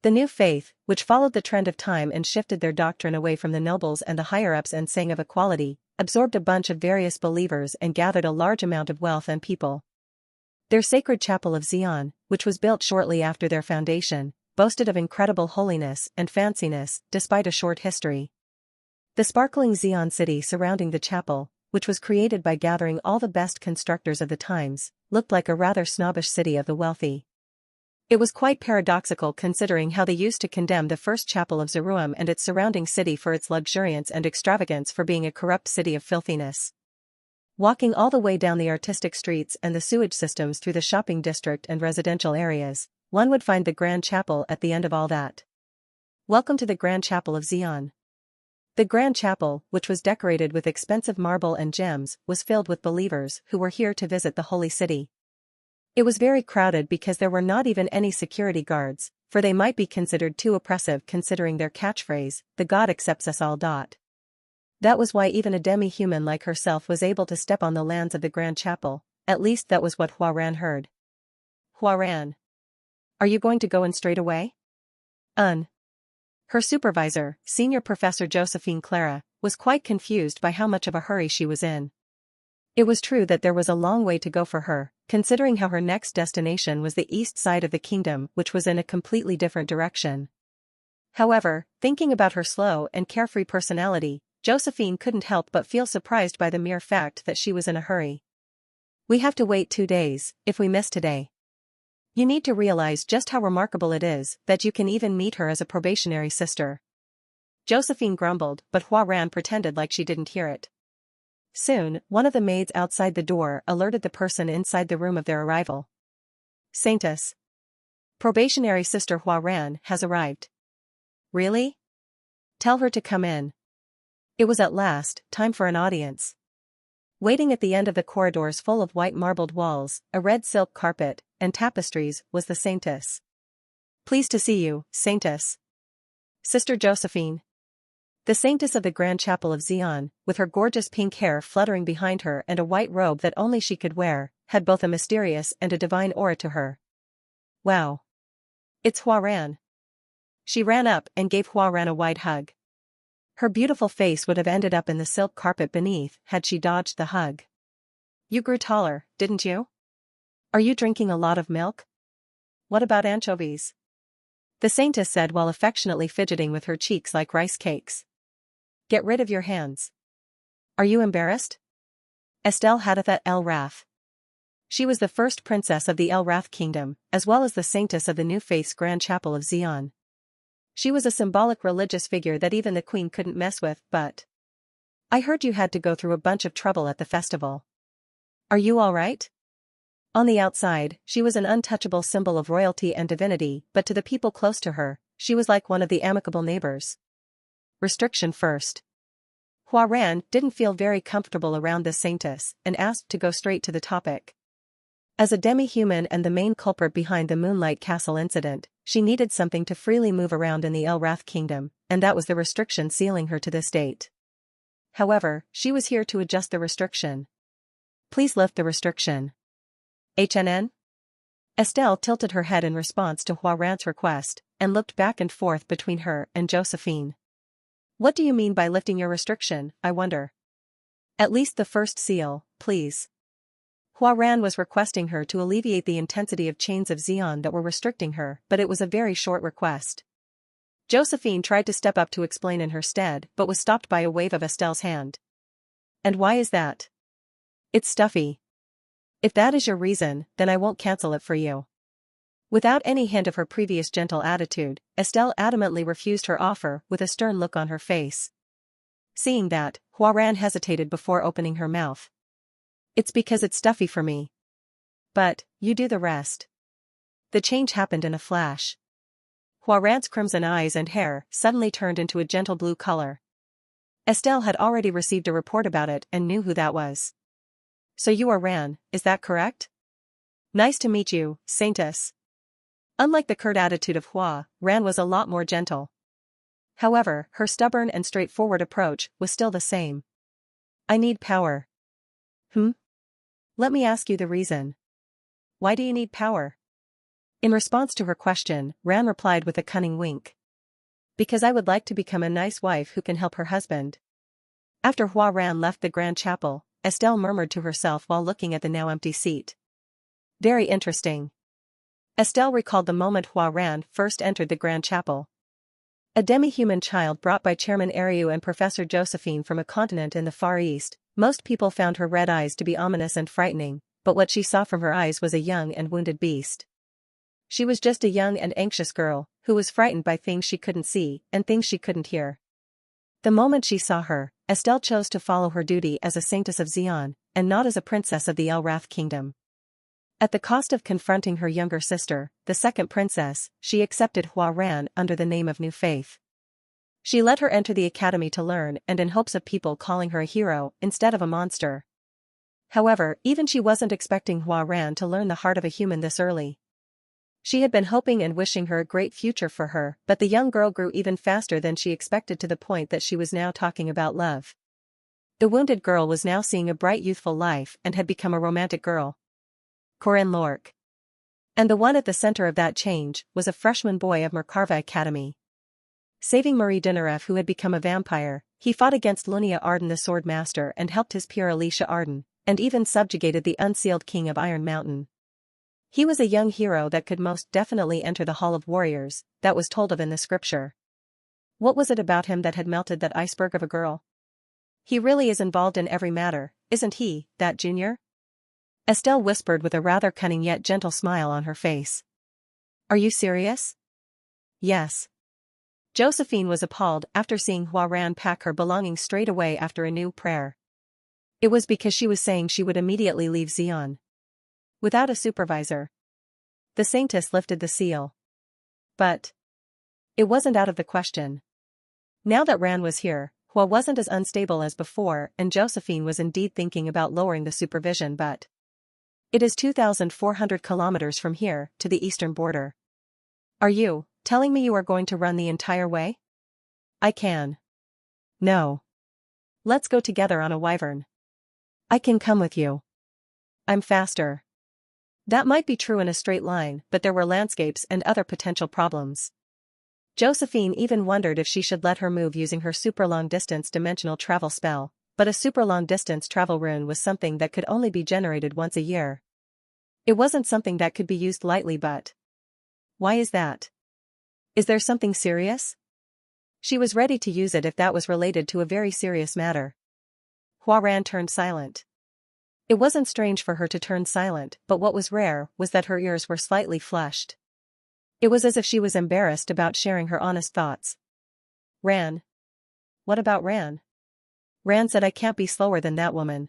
The new faith, which followed the trend of time and shifted their doctrine away from the nobles and the higher-ups and sang of equality, absorbed a bunch of various believers and gathered a large amount of wealth and people. Their sacred Chapel of Zion, which was built shortly after their foundation, boasted of incredible holiness and fanciness despite a short history. The sparkling Zion city surrounding the chapel, which was created by gathering all the best constructors of the times, looked like a rather snobbish city of the wealthy. It was quite paradoxical considering how they used to condemn the first Chapel of Zeruim and its surrounding city for its luxuriance and extravagance for being a corrupt city of filthiness. Walking all the way down the artistic streets and the sewage systems through the shopping district and residential areas, one would find the Grand Chapel at the end of all that. Welcome to the Grand Chapel of Zion. The Grand Chapel, which was decorated with expensive marble and gems, was filled with believers who were here to visit the holy city. It was very crowded because there were not even any security guards, for they might be considered too oppressive considering their catchphrase, "The God accepts us all." That was why even a demi-human like herself was able to step on the lands of the Grand Chapel, at least that was what Huaran heard. Huaran. Are you going to go in straight away? Her supervisor, Senior Professor Josephine Clara, was quite confused by how much of a hurry she was in. It was true that there was a long way to go for her, considering how her next destination was the east side of the kingdom, which was in a completely different direction. However, thinking about her slow and carefree personality, Josephine couldn't help but feel surprised by the mere fact that she was in a hurry. We have to wait 2 days, if we miss today. You need to realize just how remarkable it is that you can even meet her as a probationary sister. Josephine grumbled, but Huaran pretended like she didn't hear it. Soon, one of the maids outside the door alerted the person inside the room of their arrival. Saintess. Probationary sister Huaran has arrived. Really? Tell her to come in. It was at last time for an audience. Waiting at the end of the corridors full of white marbled walls, a red silk carpet, and tapestries was the Saintess. Pleased to see you, Saintess. Sister Josephine. The Saintess of the Grand Chapel of Zion, with her gorgeous pink hair fluttering behind her and a white robe that only she could wear, had both a mysterious and a divine aura to her. Wow. It's Huaran. She ran up and gave Huaran a wide hug. Her beautiful face would have ended up in the silk carpet beneath had she dodged the hug. You grew taller, didn't you? Are you drinking a lot of milk? What about anchovies? The Saintess said while affectionately fidgeting with her cheeks like rice cakes. Get rid of your hands. Are you embarrassed? Estelle Haditha El Rath. She was the first princess of the El Rath kingdom, as well as the Saintess of the New Faith's Grand Chapel of Zion. She was a symbolic religious figure that even the queen couldn't mess with, but... I heard you had to go through a bunch of trouble at the festival. Are you all right? On the outside, she was an untouchable symbol of royalty and divinity, but to the people close to her, she was like one of the amicable neighbors. Restriction first. Huaran didn't feel very comfortable around this Saintess and asked to go straight to the topic. As a demi-human and the main culprit behind the Moonlight Castle incident, she needed something to freely move around in the El Rath kingdom, and that was the restriction sealing her to this date. However, she was here to adjust the restriction. Please lift the restriction. HNN? Estelle tilted her head in response to Huaran's request, and looked back and forth between her and Josephine. What do you mean by lifting your restriction, I wonder? At least the first seal, please. Huaran was requesting her to alleviate the intensity of chains of Zion that were restricting her, but it was a very short request. Josephine tried to step up to explain in her stead but was stopped by a wave of Estelle's hand. And why is that? It's stuffy. If that is your reason, then I won't cancel it for you. Without any hint of her previous gentle attitude, Estelle adamantly refused her offer with a stern look on her face. Seeing that, Huaran hesitated before opening her mouth. It's because it's stuffy for me. But, you do the rest. The change happened in a flash. Huaran's crimson eyes and hair suddenly turned into a gentle blue color. Estelle had already received a report about it and knew who that was. So you are Ran, is that correct? Nice to meet you, Saintess. Unlike the curt attitude of Hua, Ran was a lot more gentle. However, her stubborn and straightforward approach was still the same. I need power. Let me ask you the reason. Why do you need power? In response to her question, Ran replied with a cunning wink. Because I would like to become a nice wife who can help her husband. After Hua Ran left the grand chapel, Estelle murmured to herself while looking at the now empty seat. Very interesting. Estelle recalled the moment Hua Ran first entered the grand chapel. A demi-human child brought by Chairman Ariu and Professor Josephine from a continent in the Far East, most people found her red eyes to be ominous and frightening, but what she saw from her eyes was a young and wounded beast. She was just a young and anxious girl, who was frightened by things she couldn't see and things she couldn't hear. The moment she saw her, Estelle chose to follow her duty as a saintess of Xi'an, and not as a princess of the El Wrath kingdom. At the cost of confronting her younger sister, the second princess, she accepted Hua Ran under the name of New Faith. She let her enter the academy to learn and in hopes of people calling her a hero instead of a monster. However, even she wasn't expecting Hua Ran to learn the heart of a human this early. She had been hoping and wishing her a great future for her, but the young girl grew even faster than she expected to the point that she was now talking about love. The wounded girl was now seeing a bright youthful life and had become a romantic girl. Corinne Lorque. And the one at the center of that change was a freshman boy of Mercarva Academy. Saving Marie Dinaref, who had become a vampire, he fought against Lunia Arden the Sword Master and helped his peer Alicia Arden, and even subjugated the unsealed king of Iron Mountain. He was a young hero that could most definitely enter the Hall of Warriors, that was told of in the scripture. What was it about him that had melted that iceberg of a girl? He really is involved in every matter, isn't he, that junior? Estelle whispered with a rather cunning yet gentle smile on her face. Are you serious? Yes. Josephine was appalled after seeing Hua Ran pack her belongings straight away after a new prayer. It was because she was saying she would immediately leave Xi'an. Without a supervisor. The saintess lifted the seal. But it wasn't out of the question. Now that Ran was here, Hua wasn't as unstable as before and Josephine was indeed thinking about lowering the supervision, but it is 2,400 kilometers from here to the eastern border. Are you telling me you are going to run the entire way? I can. No. Let's go together on a wyvern. I can come with you. I'm faster. That might be true in a straight line, but there were landscapes and other potential problems. Josephine even wondered if she should let her move using her super long-distance dimensional travel spell, but a super long-distance travel rune was something that could only be generated once a year. It wasn't something that could be used lightly, but why is that? Is there something serious? She was ready to use it if that was related to a very serious matter. Hua Ran turned silent. It wasn't strange for her to turn silent, but what was rare was that her ears were slightly flushed. It was as if she was embarrassed about sharing her honest thoughts. Ran. What about Ran? Ran said I can't be slower than that woman.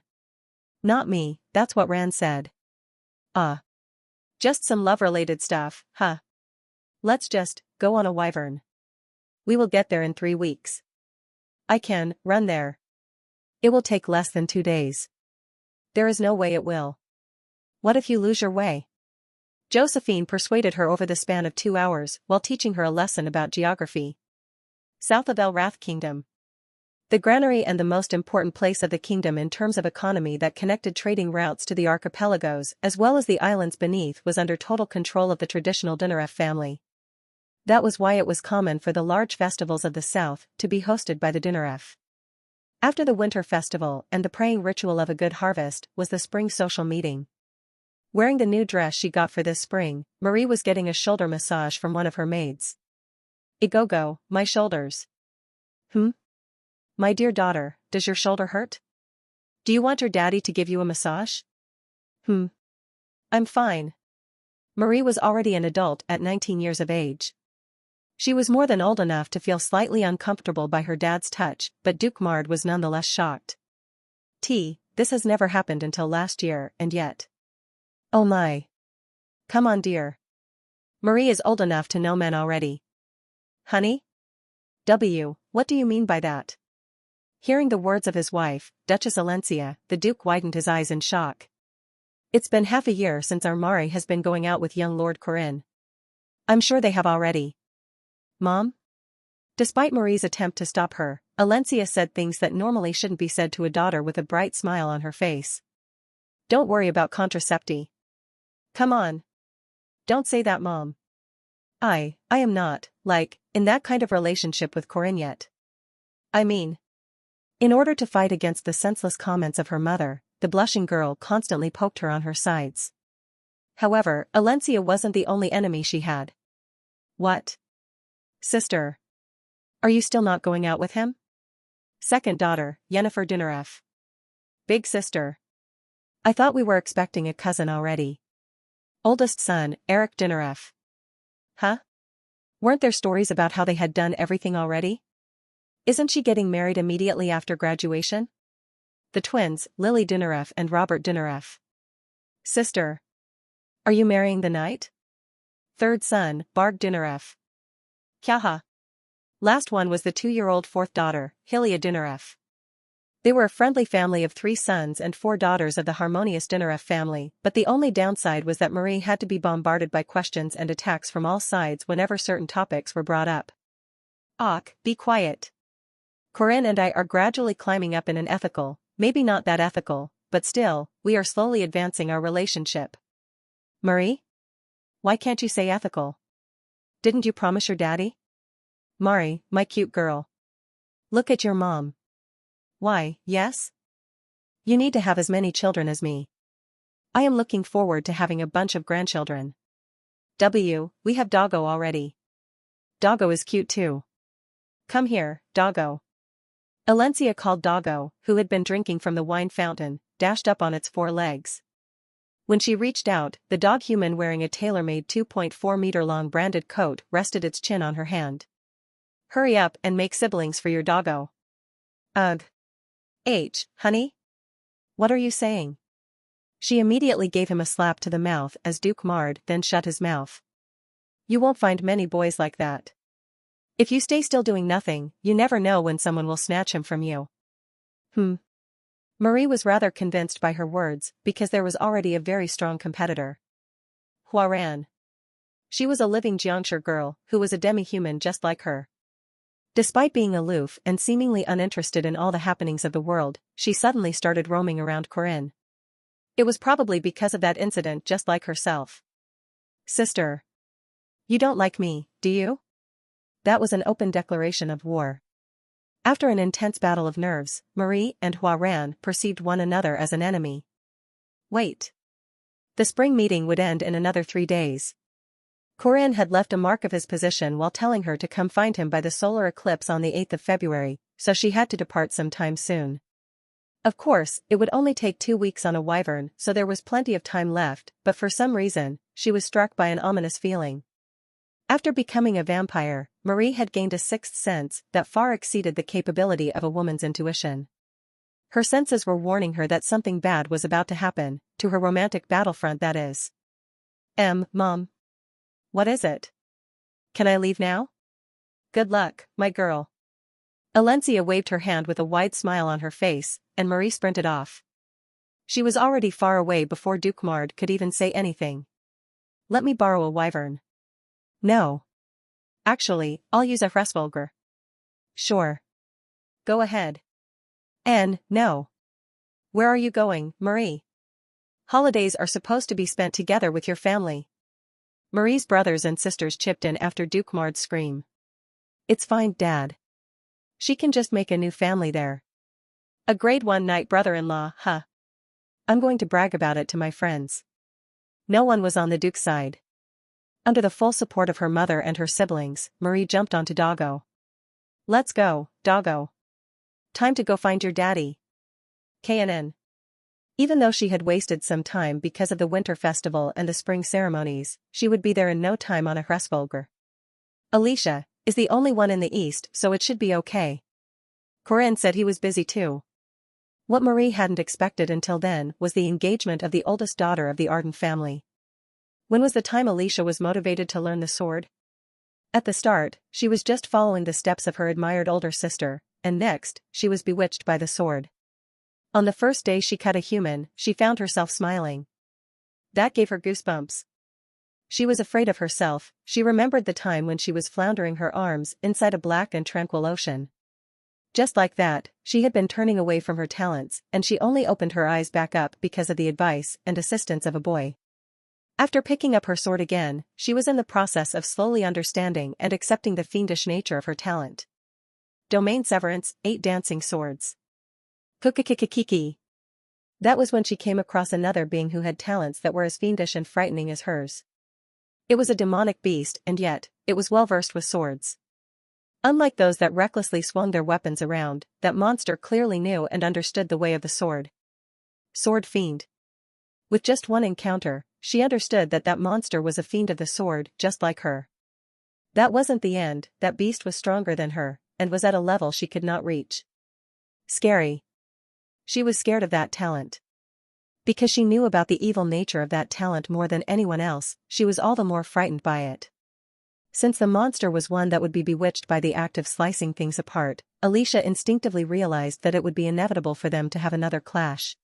Not me, that's what Ran said. Just some love-related stuff, huh? Let's just go on a wyvern. We will get there in 3 weeks. I can run there. It will take less than 2 days. There is no way it will. What if you lose your way? Josephine persuaded her over the span of 2 hours while teaching her a lesson about geography. South of El Wrath Kingdom. The granary and the most important place of the kingdom in terms of economy that connected trading routes to the archipelagos as well as the islands beneath was under total control of the traditional Dinaref family. That was why it was common for the large festivals of the south to be hosted by the Dinaref. After the winter festival and the praying ritual of a good harvest was the spring social meeting. Wearing the new dress she got for this spring, Marie was getting a shoulder massage from one of her maids. Igogo, my shoulders. My dear daughter, does your shoulder hurt? Do you want your daddy to give you a massage? I'm fine. Marie was already an adult at 19 years of age. She was more than old enough to feel slightly uncomfortable by her dad's touch, but Duke Mard was nonetheless shocked. This has never happened until last year, and yet. Oh my. Come on, dear. Marie is old enough to know men already. Honey? What do you mean by that? Hearing the words of his wife, Duchess Alencia, the Duke widened his eyes in shock. It's been half a year since our Mari has been going out with young Lord Corinne. I'm sure they have already. Mom? Despite Marie's attempt to stop her, Alencia said things that normally shouldn't be said to a daughter with a bright smile on her face. Don't worry about contracepti. Come on. Don't say that, Mom. I am not, in that kind of relationship with Corinne yet. I mean. In order to fight against the senseless comments of her mother, the blushing girl constantly poked her on her sides. However, Alencia wasn't the only enemy she had. What? Sister. Are you still not going out with him? Second daughter, Yennefer Dinaref. Big sister. I thought we were expecting a cousin already. Oldest son, Eric Dinaref. Huh? Weren't there stories about how they had done everything already? Isn't she getting married immediately after graduation? The twins, Lily Dinaref and Robert Dinaref. Sister. Are you marrying the knight? Third son, Barg Dinaref. Kyaha. Last one was the 2-year-old fourth daughter, Hylia Dinaref. They were a friendly family of 3 sons and 4 daughters of the harmonious Dinaref family, but the only downside was that Marie had to be bombarded by questions and attacks from all sides whenever certain topics were brought up. Be quiet. Corinne and I are gradually climbing up in an ethical, maybe not that ethical, but still, we are slowly advancing our relationship. Marie? Why can't you say ethical? Didn't you promise your daddy? Mari, my cute girl. Look at your mom. Why, yes? You need to have as many children as me. I am looking forward to having a bunch of grandchildren. We have Doggo already. Doggo is cute too. Come here, Doggo. Alencia called Doggo, who had been drinking from the wine fountain, dashed up on its 4 legs. When she reached out, the dog human wearing a tailor-made 2.4-meter-long branded coat rested its chin on her hand. Hurry up and make siblings for your Doggo. Ugh. Honey? What are you saying? She immediately gave him a slap to the mouth as Duke Mard then shut his mouth. You won't find many boys like that. If you stay still doing nothing, you never know when someone will snatch him from you. Marie was rather convinced by her words, because there was already a very strong competitor. Huaran. She was a living Jiangshi girl, who was a demi-human just like her. Despite being aloof and seemingly uninterested in all the happenings of the world, she suddenly started roaming around Corinne. It was probably because of that incident just like herself. Sister. You don't like me, do you? That was an open declaration of war. After an intense battle of nerves, Marie and Huaran perceived one another as an enemy. Wait. The spring meeting would end in another 3 days. Corinne had left a mark of his position while telling her to come find him by the solar eclipse on the 8th of February, so she had to depart sometime soon. Of course, it would only take 2 weeks on a wyvern, so there was plenty of time left, but for some reason, she was struck by an ominous feeling. After becoming a vampire, Marie had gained a 6th sense that far exceeded the capability of a woman's intuition. Her senses were warning her that something bad was about to happen, to her romantic battlefront that is. Mom. What is it? Can I leave now? Good luck, my girl. Alencia waved her hand with a wide smile on her face, and Marie sprinted off. She was already far away before Duke Mard could even say anything. Let me borrow a wyvern. No. Actually, I'll use a Hresvolger. Sure. Go ahead. No. Where are you going, Marie? Holidays are supposed to be spent together with your family. Marie's brothers and sisters chipped in after Duke Mard's scream. It's fine, Dad. She can just make a new family there. A grade 1 knight brother-in-law, huh? I'm going to brag about it to my friends. No one was on the Duke's side. Under the full support of her mother and her siblings, Marie jumped onto Doggo. Let's go, Doggo. Time to go find your daddy. KNN. Even though she had wasted some time because of the winter festival and the spring ceremonies, she would be there in no time on a Hresvolger. Alicia is the only one in the east, so it should be okay. Corinne said he was busy too. What Marie hadn't expected until then was the engagement of the oldest daughter of the Arden family. When was the time Alicia was motivated to learn the sword? At the start, she was just following the steps of her admired older sister, and next, she was bewitched by the sword. On the first day she cut a human, she found herself smiling. That gave her goosebumps. She was afraid of herself. She remembered the time when she was floundering her arms inside a black and tranquil ocean. Just like that, she had been turning away from her talents, and she only opened her eyes back up because of the advice and assistance of a boy. After picking up her sword again, she was in the process of slowly understanding and accepting the fiendish nature of her talent. Domain Severance, 8 dancing swords. Kukikikikiki. That was when she came across another being who had talents that were as fiendish and frightening as hers. It was a demonic beast, and yet, it was well versed with swords. Unlike those that recklessly swung their weapons around, that monster clearly knew and understood the way of the sword. Sword fiend. With just one encounter, she understood that that monster was a fiend of the sword, just like her. That wasn't the end, that beast was stronger than her, and was at a level she could not reach. Scary. She was scared of that talent. Because she knew about the evil nature of that talent more than anyone else, she was all the more frightened by it. Since the monster was one that would be bewitched by the act of slicing things apart, Alicia instinctively realized that it would be inevitable for them to have another clash.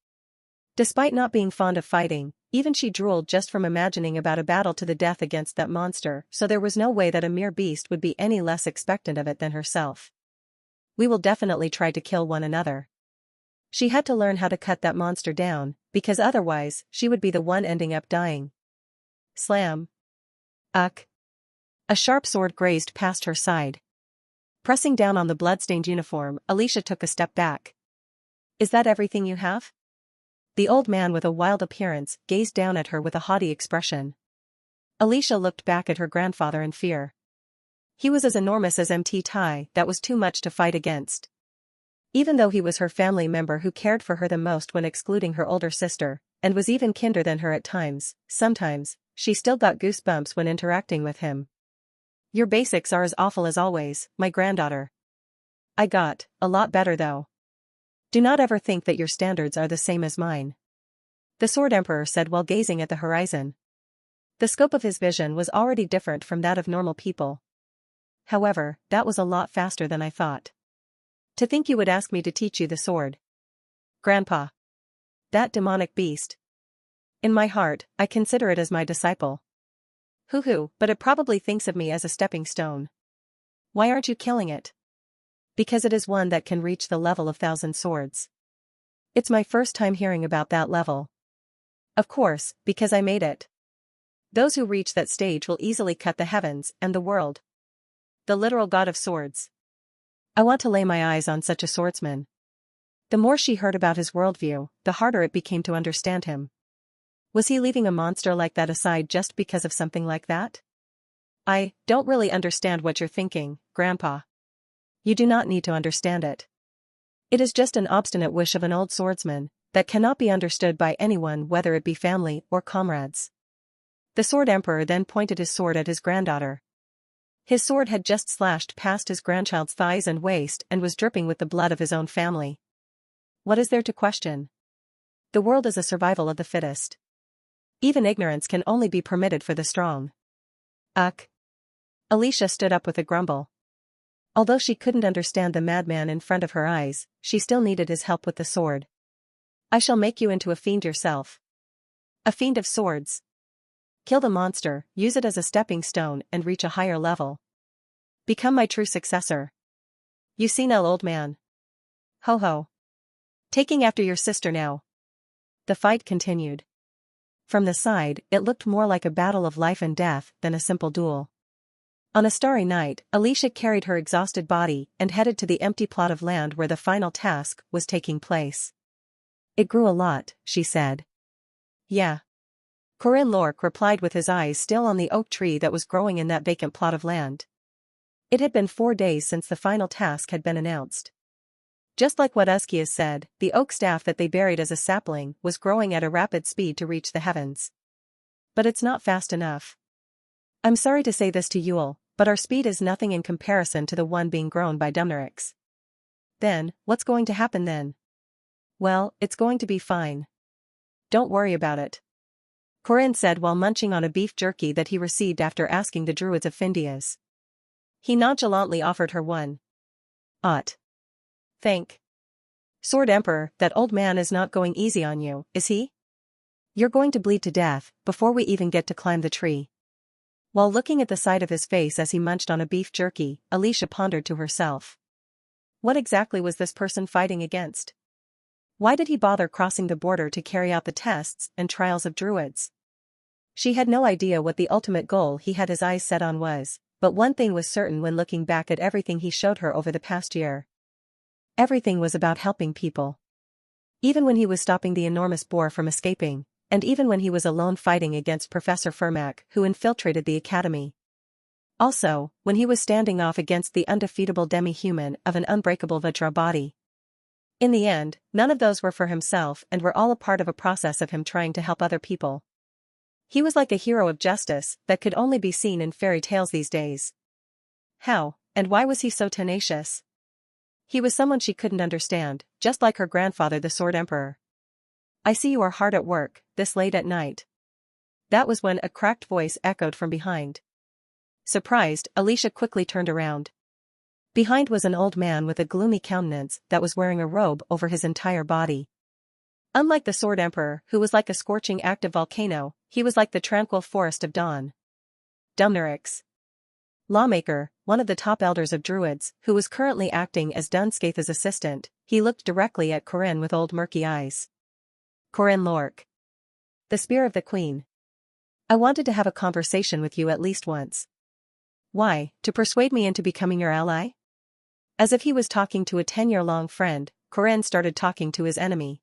Despite not being fond of fighting, even she drooled just from imagining about a battle to the death against that monster, so there was no way that a mere beast would be any less expectant of it than herself. We will definitely try to kill one another. She had to learn how to cut that monster down, because otherwise, she would be the one ending up dying. Slam. Uck. A sharp sword grazed past her side. Pressing down on the bloodstained uniform, Alicia took a step back. Is that everything you have? The old man with a wild appearance gazed down at her with a haughty expression. Alicia looked back at her grandfather in fear. He was as enormous as Mt. Tai, that was too much to fight against. Even though he was her family member who cared for her the most when excluding her older sister, and was even kinder than her at times, sometimes, she still got goosebumps when interacting with him. Your basics are as awful as always, my granddaughter. I got a lot better though. Do not ever think that your standards are the same as mine. The Sword Emperor said while gazing at the horizon. The scope of his vision was already different from that of normal people. However, that was a lot faster than I thought. To think you would ask me to teach you the sword. Grandpa. That demonic beast. In my heart, I consider it as my disciple. Hoo-hoo, but it probably thinks of me as a stepping stone. Why aren't you killing it? Because it is one that can reach the level of 1,000 swords. It's my first time hearing about that level. Of course, because I made it. Those who reach that stage will easily cut the heavens and the world. The literal god of swords. I want to lay my eyes on such a swordsman. The more she heard about his worldview, the harder it became to understand him. Was he leaving a monster like that aside just because of something like that? I don't really understand what you're thinking, Grandpa. You do not need to understand it. It is just an obstinate wish of an old swordsman, that cannot be understood by anyone whether it be family or comrades. The Sword Emperor then pointed his sword at his granddaughter. His sword had just slashed past his grandchild's thighs and waist and was dripping with the blood of his own family. What is there to question? The world is a survival of the fittest. Even ignorance can only be permitted for the strong. Uck. Alicia stood up with a grumble. Although she couldn't understand the madman in front of her eyes, she still needed his help with the sword. I shall make you into a fiend yourself. A fiend of swords. Kill the monster, use it as a stepping stone and reach a higher level. Become my true successor. You senile old man. Ho ho. Taking after your sister now. The fight continued. From the side, it looked more like a battle of life and death than a simple duel. On a starry night, Alicia carried her exhausted body and headed to the empty plot of land where the final task was taking place. It grew a lot, she said. Yeah. Corinne Lorque replied with his eyes still on the oak tree that was growing in that vacant plot of land. It had been 4 days since the final task had been announced. Just like what Uskias said, the oak staff that they buried as a sapling was growing at a rapid speed to reach the heavens. But it's not fast enough. I'm sorry to say this to Yule, but our speed is nothing in comparison to the one being grown by Dumnorix. Then, what's going to happen then? Well, it's going to be fine. Don't worry about it. Corinne said while munching on a beef jerky that he received after asking the druids of Findias. He nonchalantly offered her one. Thank. Sword Emperor, that old man is not going easy on you, is he? You're going to bleed to death before we even get to climb the tree. While looking at the side of his face as he munched on a beef jerky, Alicia pondered to herself. What exactly was this person fighting against? Why did he bother crossing the border to carry out the tests and trials of druids? She had no idea what the ultimate goal he had his eyes set on was, but one thing was certain when looking back at everything he showed her over the past year. Everything was about helping people. Even when he was stopping the enormous boar from escaping, and even when he was alone fighting against Professor Fermac who infiltrated the academy. Also, when he was standing off against the undefeatable demi-human of an unbreakable Vajra body. In the end, none of those were for himself and were all a part of a process of him trying to help other people. He was like a hero of justice that could only be seen in fairy tales these days. How, and why was he so tenacious? He was someone she couldn't understand, just like her grandfather the Sword Emperor. I see you are hard at work, this late at night. That was when a cracked voice echoed from behind. Surprised, Alicia quickly turned around. Behind was an old man with a gloomy countenance that was wearing a robe over his entire body. Unlike the Sword Emperor, who was like a scorching active volcano, he was like the tranquil forest of dawn. Dumnorix. Lawmaker, one of the top elders of druids, who was currently acting as Dunscath's assistant, he looked directly at Corinne with old murky eyes. Corinne Lork. The Spear of the Queen. I wanted to have a conversation with you at least once. Why, to persuade me into becoming your ally? As if he was talking to a 10-year-long friend, Corinne started talking to his enemy.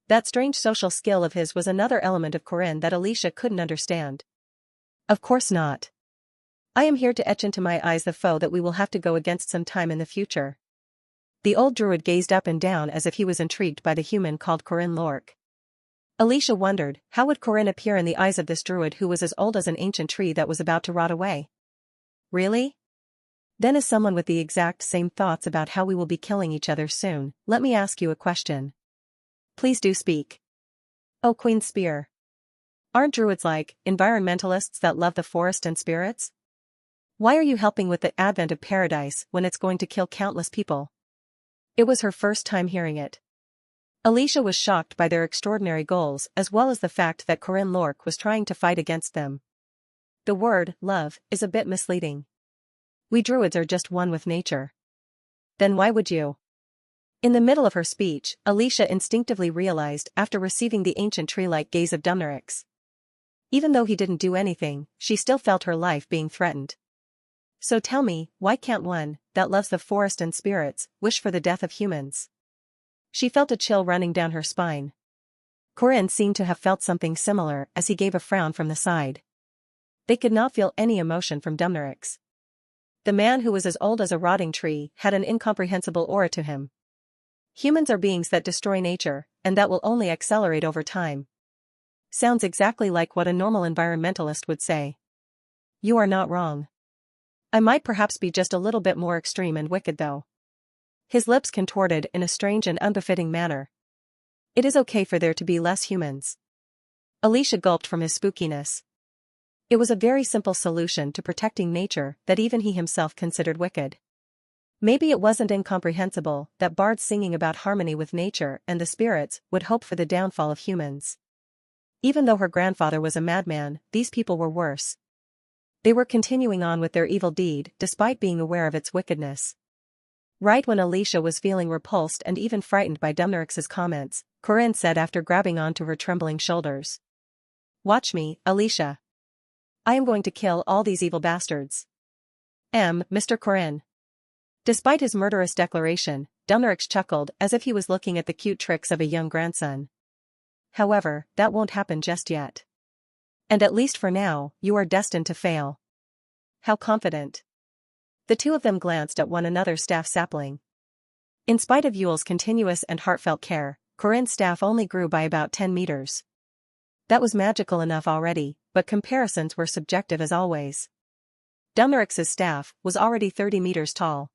That strange social skill of his was another element of Corinne that Alicia couldn't understand. Of course not. I am here to etch into my eyes the foe that we will have to go against sometime in the future. The old druid gazed up and down as if he was intrigued by the human called Corinne Lork. Alicia wondered, how would Corinne appear in the eyes of this druid who was as old as an ancient tree that was about to rot away? Really? Then as someone with the exact same thoughts about how we will be killing each other soon, let me ask you a question. Please do speak. Oh Queen Spear. Aren't druids like environmentalists that love the forest and spirits? Why are you helping with the advent of paradise when it's going to kill countless people? It was her first time hearing it. Alicia was shocked by their extraordinary goals as well as the fact that Corinne Lork was trying to fight against them. The word, love, is a bit misleading. We druids are just one with nature. Then why would you? In the middle of her speech, Alicia instinctively realized after receiving the ancient tree-like gaze of Dumnorix. Even though he didn't do anything, she still felt her life being threatened. So tell me, why can't one, that loves the forest and spirits, wish for the death of humans? She felt a chill running down her spine. Corinne seemed to have felt something similar as he gave a frown from the side. They could not feel any emotion from Dumnorix. The man who was as old as a rotting tree had an incomprehensible aura to him. Humans are beings that destroy nature, and that will only accelerate over time. Sounds exactly like what a normal environmentalist would say. You are not wrong. I might perhaps be just a little bit more extreme and wicked though. His lips contorted in a strange and unbefitting manner. It is okay for there to be less humans. Alicia gulped from his spookiness. It was a very simple solution to protecting nature that even he himself considered wicked. Maybe it wasn't incomprehensible that bards singing about harmony with nature and the spirits would hope for the downfall of humans. Even though her grandfather was a madman, these people were worse. They were continuing on with their evil deed despite being aware of its wickedness. Right when Alicia was feeling repulsed and even frightened by Dumnorix's comments, Corinne said after grabbing onto her trembling shoulders. Watch me, Alicia. I am going to kill all these evil bastards. Mr. Corinne. Despite his murderous declaration, Dumnorix chuckled as if he was looking at the cute tricks of a young grandson. However, that won't happen just yet. And at least for now, you are destined to fail. How confident. The two of them glanced at one another's staff sapling. In spite of Yule's continuous and heartfelt care, Corinne's staff only grew by about 10 meters. That was magical enough already, but comparisons were subjective as always. Dumnorix's staff was already 30 meters tall.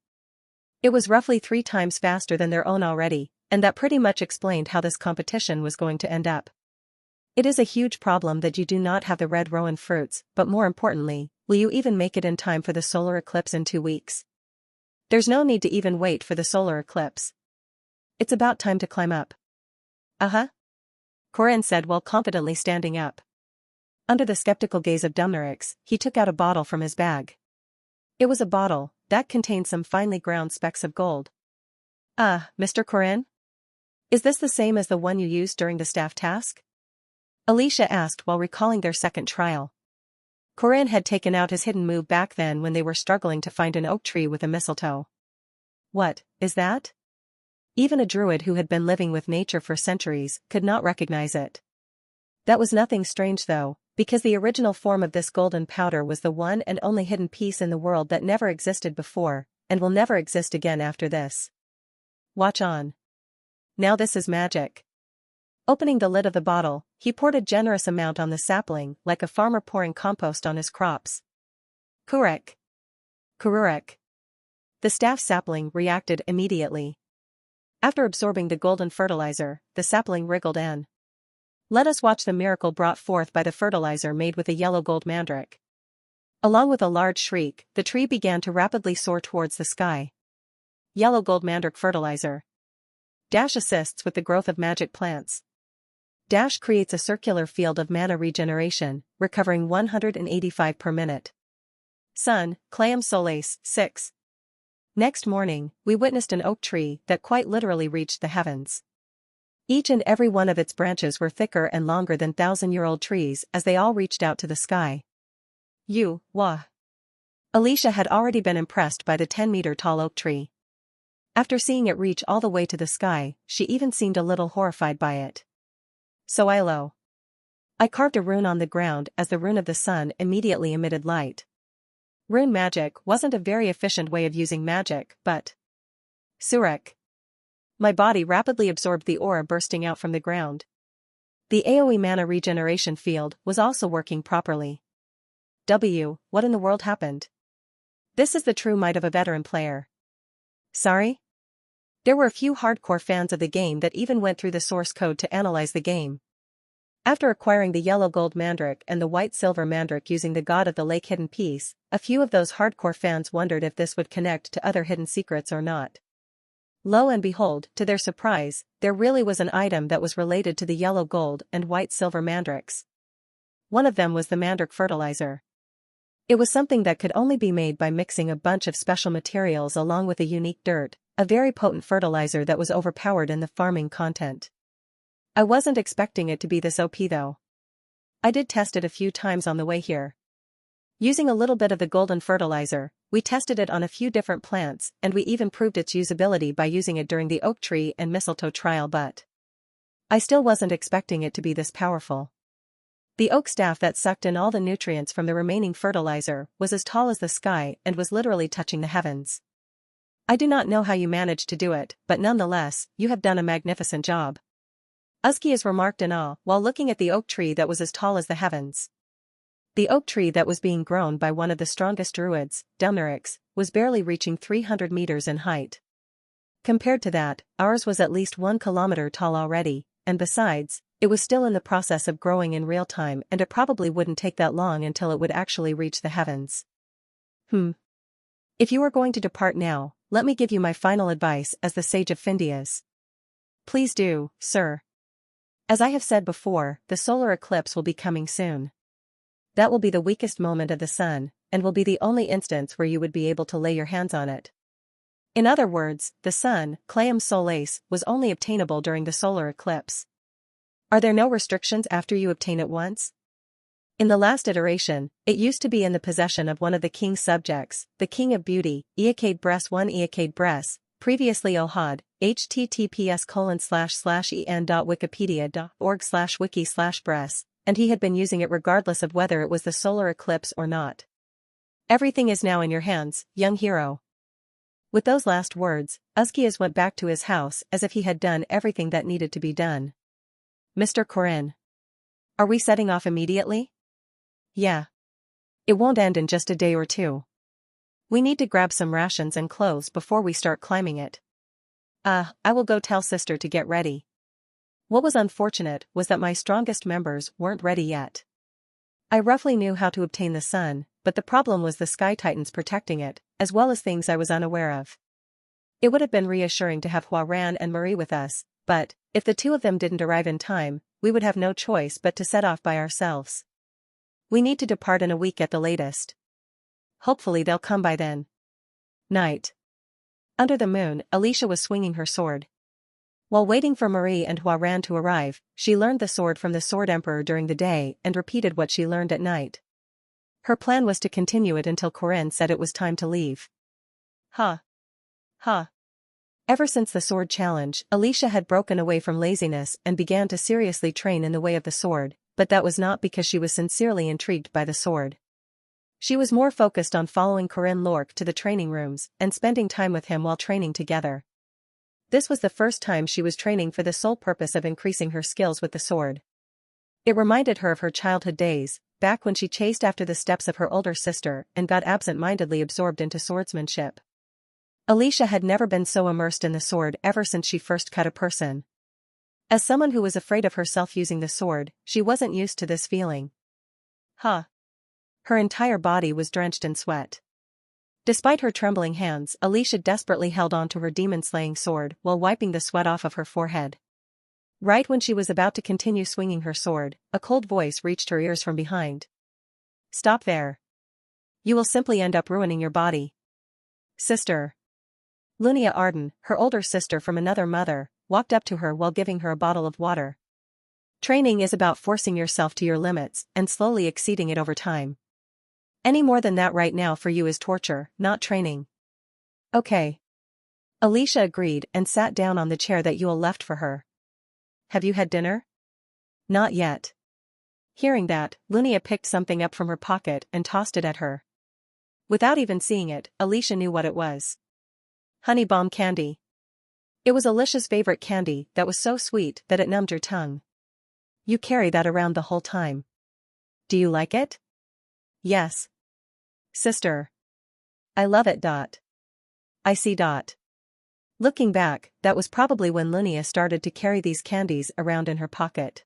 It was roughly 3 times faster than their own already, and that pretty much explained how this competition was going to end up. It is a huge problem that you do not have the red Rowan fruits, but more importantly, will you even make it in time for the solar eclipse in 2 weeks? There's no need to even wait for the solar eclipse. It's about time to climb up. Uh-huh. Corinne said while confidently standing up. Under the skeptical gaze of Dumnorix, he took out a bottle from his bag. It was a bottle that contained some finely ground specks of gold. Mr. Corinne? Is this the same as the one you used during the staff task? Alicia asked while recalling their second trial. Corinne had taken out his hidden move back then when they were struggling to find an oak tree with a mistletoe. What is that? Even a druid who had been living with nature for centuries could not recognize it. That was nothing strange though, because the original form of this golden powder was the one and only hidden piece in the world that never existed before, and will never exist again after this. Watch on. Now this is magic. Opening the lid of the bottle, he poured a generous amount on the sapling like a farmer pouring compost on his crops. Kurek. Kururek. The staff sapling reacted immediately. After absorbing the golden fertilizer, the sapling wriggled in. Let us watch the miracle brought forth by the fertilizer made with a yellow gold mandrake. Along with a large shriek, the tree began to rapidly soar towards the sky. Yellow gold mandrake fertilizer. Dash assists with the growth of magic plants. Dash creates a circular field of mana regeneration, recovering 185 per minute. Sun, Clam Solace, 6. Next morning, we witnessed an oak tree that quite literally reached the heavens. Each and every one of its branches were thicker and longer than 1,000-year-old trees as they all reached out to the sky. Wah. Alicia had already been impressed by the 10-meter-tall oak tree. After seeing it reach all the way to the sky, she even seemed a little horrified by it. So I carved a rune on the ground as the rune of the sun immediately emitted light. Rune magic wasn't a very efficient way of using magic, but Surek. My body rapidly absorbed the aura bursting out from the ground. The AoE mana regeneration field was also working properly. What in the world happened? This is the true might of a veteran player. Sorry? There were a few hardcore fans of the game that even went through the source code to analyze the game. After acquiring the yellow gold mandrake and the white silver mandrake using the God of the Lake hidden piece, a few of those hardcore fans wondered if this would connect to other hidden secrets or not. Lo and behold, to their surprise, there really was an item that was related to the yellow gold and white silver mandrakes. One of them was the mandrake fertilizer. It was something that could only be made by mixing a bunch of special materials along with a unique dirt, a very potent fertilizer that was overpowered in the farming content. I wasn't expecting it to be this OP though. I did test it a few times on the way here. Using a little bit of the golden fertilizer, we tested it on a few different plants and we even proved its usability by using it during the oak tree and mistletoe trial, but I still wasn't expecting it to be this powerful. The oak staff that sucked in all the nutrients from the remaining fertilizer was as tall as the sky and was literally touching the heavens. I do not know how you managed to do it, but nonetheless, you have done a magnificent job. Uzkias remarked in awe while looking at the oak tree that was as tall as the heavens. The oak tree that was being grown by one of the strongest druids, Dumnorix, was barely reaching 300 meters in height. Compared to that, ours was at least 1 kilometer tall already, and besides, it was still in the process of growing in real time and it probably wouldn't take that long until it would actually reach the heavens. If you are going to depart now, let me give you my final advice as the Sage of Findias. Please do, sir. As I have said before, the solar eclipse will be coming soon. That will be the weakest moment of the sun, and will be the only instance where you would be able to lay your hands on it. In other words, the sun, Clam Solace, was only obtainable during the solar eclipse. Are there no restrictions after you obtain it once? In the last iteration, it used to be in the possession of one of the king's subjects, the King of Beauty, Eakade Bress 1 Eakade Bress, previously Ohad, https://en.wikipedia.org/wiki/Bress, and he had been using it regardless of whether it was the solar eclipse or not. Everything is now in your hands, young hero. With those last words, Uzkias went back to his house as if he had done everything that needed to be done. Mr. Corinne. Are we setting off immediately? Yeah. It won't end in just a day or two. We need to grab some rations and clothes before we start climbing it. I will go tell sister to get ready. What was unfortunate was that my strongest members weren't ready yet. I roughly knew how to obtain the sun, but the problem was the Sky Titans protecting it, as well as things I was unaware of. It would have been reassuring to have Huaran and Marie with us, but, if the two of them didn't arrive in time, we would have no choice but to set off by ourselves. We need to depart in a week at the latest. Hopefully they'll come by then. Night. Under the moon, Alicia was swinging her sword. While waiting for Marie and Huaran to arrive, she learned the sword from the Sword Emperor during the day and repeated what she learned at night. Her plan was to continue it until Corinne said it was time to leave. Huh. Ever since the sword challenge, Alicia had broken away from laziness and began to seriously train in the way of the sword, but that was not because she was sincerely intrigued by the sword. She was more focused on following Corinne Lorque to the training rooms and spending time with him while training together. This was the first time she was training for the sole purpose of increasing her skills with the sword. It reminded her of her childhood days, back when she chased after the steps of her older sister and got absent-mindedly absorbed into swordsmanship. Alicia had never been so immersed in the sword ever since she first cut a person. As someone who was afraid of herself using the sword, she wasn't used to this feeling. Her entire body was drenched in sweat. Despite her trembling hands, Alicia desperately held on to her demon-slaying sword while wiping the sweat off of her forehead. Right when she was about to continue swinging her sword, a cold voice reached her ears from behind. Stop there. You will simply end up ruining your body. Sister. Lunia Arden, her older sister from another mother, walked up to her while giving her a bottle of water. Training is about forcing yourself to your limits and slowly exceeding it over time. Any more than that right now for you is torture, not training. Okay. Alicia agreed and sat down on the chair that Yule left for her. Have you had dinner? Not yet. Hearing that, Lunia picked something up from her pocket and tossed it at her. Without even seeing it, Alicia knew what it was. Honey bomb candy. It was Alicia's favorite candy that was so sweet that it numbed her tongue. You carry that around the whole time. Do you like it? Yes. Sister. I love it. I see. Looking back, that was probably when Lunia started to carry these candies around in her pocket.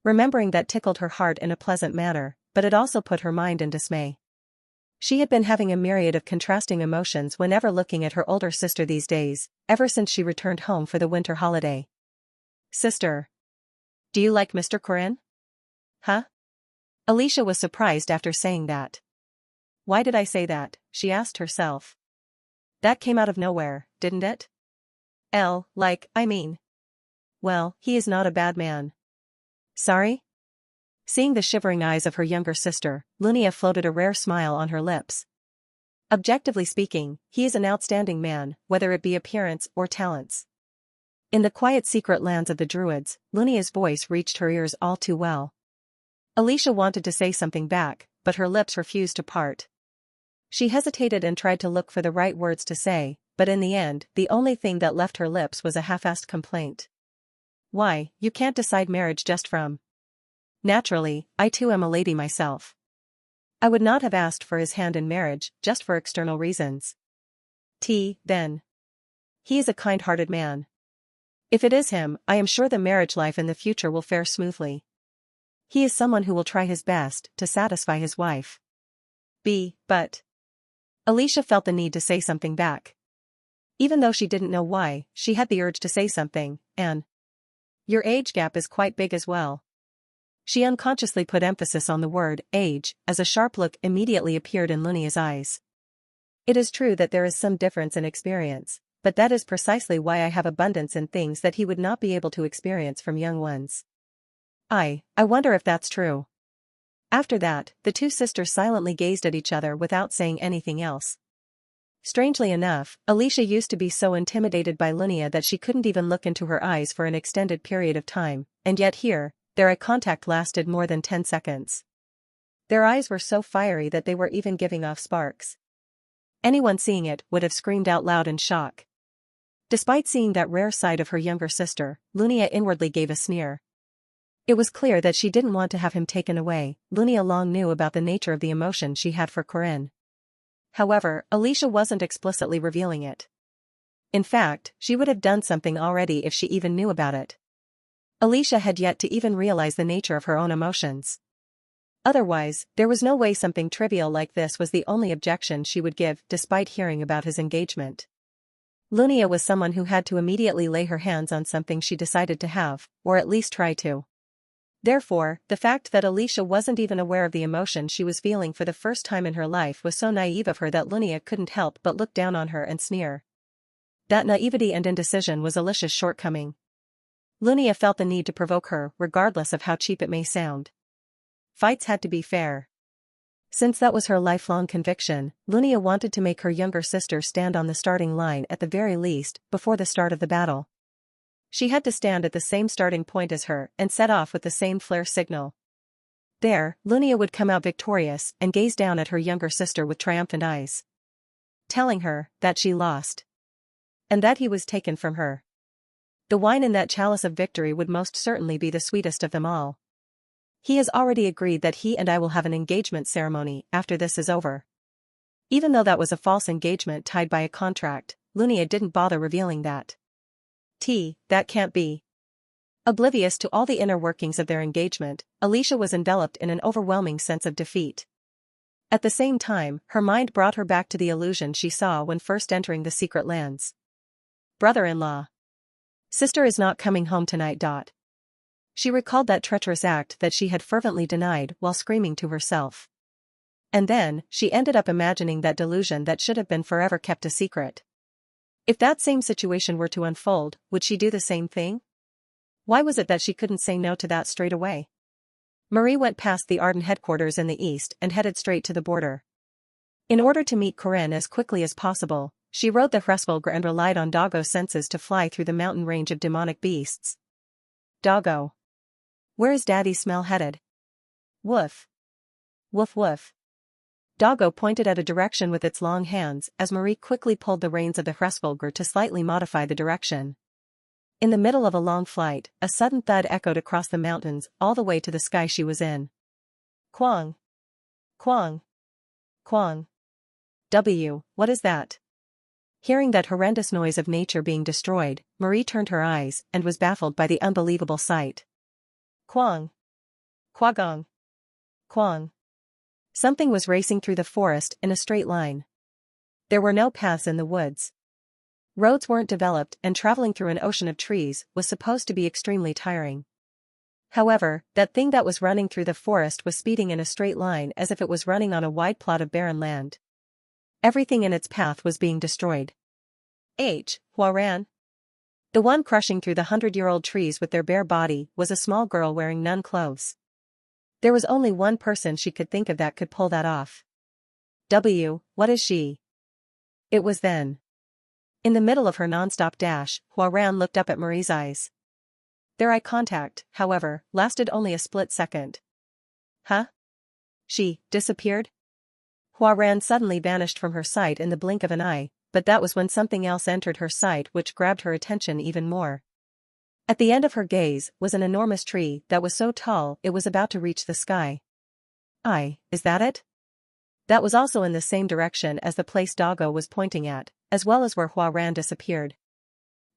Remembering that tickled her heart in a pleasant manner, but it also put her mind in dismay. She had been having a myriad of contrasting emotions whenever looking at her older sister these days, ever since she returned home for the winter holiday. Sister. Do you like Mr. Corinne? Huh? Alicia was surprised after saying that. Why did I say that, she asked herself. That came out of nowhere, didn't it? Well, he is not a bad man. Sorry? Seeing the shivering eyes of her younger sister, Lunia floated a rare smile on her lips. Objectively speaking, he is an outstanding man, whether it be appearance or talents. In the quiet secret lands of the Druids, Lunia's voice reached her ears all too well. Alicia wanted to say something back, but her lips refused to part. She hesitated and tried to look for the right words to say, but in the end, the only thing that left her lips was a half-assed complaint. Why, you can't decide marriage just from. Naturally, I too am a lady myself. I would not have asked for his hand in marriage, just for external reasons. Then. He is a kind-hearted man. If it is him, I am sure the marriage life in the future will fare smoothly. He is someone who will try his best to satisfy his wife. But. Alicia felt the need to say something back. Even though she didn't know why, she had the urge to say something, and. Your age gap is quite big as well. She unconsciously put emphasis on the word, age, as a sharp look immediately appeared in Lunia's eyes. It is true that there is some difference in experience, but that is precisely why I have abundance in things that he would not be able to experience from young ones. I wonder if that's true. After that, the two sisters silently gazed at each other without saying anything else. Strangely enough, Alicia used to be so intimidated by Lunia that she couldn't even look into her eyes for an extended period of time, and yet here, their eye contact lasted more than 10 seconds. Their eyes were so fiery that they were even giving off sparks. Anyone seeing it would have screamed out loud in shock. Despite seeing that rare side of her younger sister, Lunia inwardly gave a sneer. It was clear that she didn't want to have him taken away. Lunia long knew about the nature of the emotion she had for Corinne. However, Alicia wasn't explicitly revealing it. In fact, she would have done something already if she even knew about it. Alicia had yet to even realize the nature of her own emotions. Otherwise, there was no way something trivial like this was the only objection she would give, despite hearing about his engagement. Lunia was someone who had to immediately lay her hands on something she decided to have, or at least try to. Therefore, the fact that Alicia wasn't even aware of the emotion she was feeling for the first time in her life was so naive of her that Lunia couldn't help but look down on her and sneer. That naivety and indecision was Alicia's shortcoming. Lunia felt the need to provoke her, regardless of how cheap it may sound. Fights had to be fair. Since that was her lifelong conviction, Lunia wanted to make her younger sister stand on the starting line at the very least, before the start of the battle. She had to stand at the same starting point as her and set off with the same flare signal. There, Lunia would come out victorious and gaze down at her younger sister with triumphant eyes, telling her that she lost. And that he was taken from her. The wine in that chalice of victory would most certainly be the sweetest of them all. He has already agreed that he and I will have an engagement ceremony after this is over. Even though that was a false engagement tied by a contract, Lunia didn't bother revealing that. That can't be. Oblivious to all the inner workings of their engagement, Alicia was enveloped in an overwhelming sense of defeat. At the same time, her mind brought her back to the illusion she saw when first entering the secret lands. Brother-in-law. Sister is not coming home tonight. She recalled that treacherous act that she had fervently denied while screaming to herself. And then, she ended up imagining that delusion that should have been forever kept a secret. If that same situation were to unfold, would she do the same thing? Why was it that she couldn't say no to that straight away? Marie went past the Arden headquarters in the east and headed straight to the border. In order to meet Corinne as quickly as possible, she rode the Hresvelgr and relied on Doggo's senses to fly through the mountain range of demonic beasts. Doggo. Where is Daddy's smell headed? Woof. Woof woof. Doggo pointed at a direction with its long hands as Marie quickly pulled the reins of the Hresvelgr to slightly modify the direction. In the middle of a long flight, a sudden thud echoed across the mountains all the way to the sky she was in. Quang. Quang. Quang. What is that? Hearing that horrendous noise of nature being destroyed, Marie turned her eyes and was baffled by the unbelievable sight. Quang. Quagong. Quang. Something was racing through the forest in a straight line. There were no paths in the woods. Roads weren't developed and traveling through an ocean of trees was supposed to be extremely tiring. However, that thing that was running through the forest was speeding in a straight line as if it was running on a wide plot of barren land. Everything in its path was being destroyed. Huaran. The one crushing through the 100-year-old trees with their bare body was a small girl wearing none clothes. There was only one person she could think of that could pull that off. What is she? It was then. In the middle of her non-stop dash, Huaran looked up at Marie's eyes. Their eye contact, however, lasted only a split second. Huh? She disappeared? Huaran suddenly vanished from her sight in the blink of an eye, but that was when something else entered her sight which grabbed her attention even more. At the end of her gaze was an enormous tree that was so tall it was about to reach the sky. Is that it? That was also in the same direction as the place Doggo was pointing at, as well as where Huaran disappeared.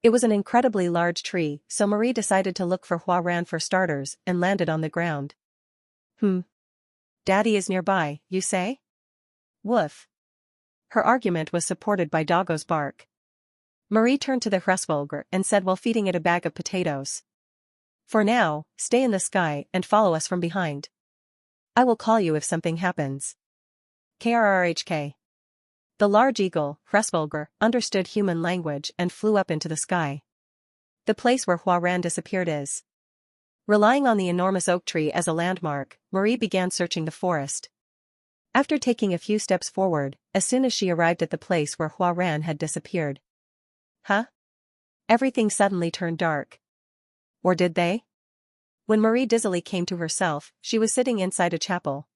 It was an incredibly large tree, so Marie decided to look for Huaran for starters and landed on the ground. Daddy is nearby, you say? Woof. Her argument was supported by Doggo's bark. Marie turned to the Hresvelgr and said while feeding it a bag of potatoes. For now, stay in the sky and follow us from behind. I will call you if something happens. KRRHK. The large eagle, Hresvelgr, understood human language and flew up into the sky. The place where Huaran disappeared is. Relying on the enormous oak tree as a landmark, Marie began searching the forest. After taking a few steps forward, as soon as she arrived at the place where Huaran had disappeared. Everything suddenly turned dark. Or did they? When Marie dizzily came to herself, she was sitting inside a chapel.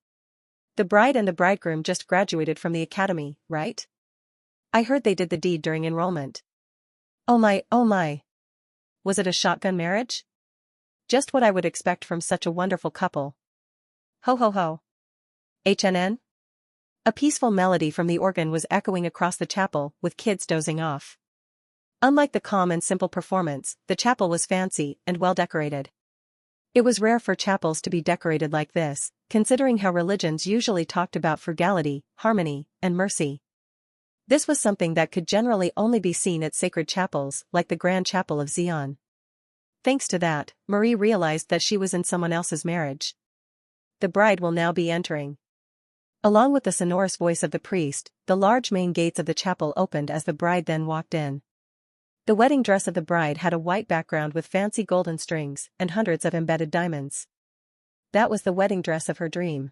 The bride and the bridegroom just graduated from the academy, right? I heard they did the deed during enrollment. Oh my, oh my. Was it a shotgun marriage? Just what I would expect from such a wonderful couple. Ho ho ho. HNN? A peaceful melody from the organ was echoing across the chapel, with kids dozing off. Unlike the calm and simple performance, the chapel was fancy and well decorated. It was rare for chapels to be decorated like this, considering how religions usually talked about frugality, harmony, and mercy. This was something that could generally only be seen at sacred chapels, like the Grand Chapel of Zion. Thanks to that, Marie realized that she was in someone else's marriage. The bride will now be entering. Along with the sonorous voice of the priest, the large main gates of the chapel opened as the bride then walked in. The wedding dress of the bride had a white background with fancy golden strings and hundreds of embedded diamonds. That was the wedding dress of her dream.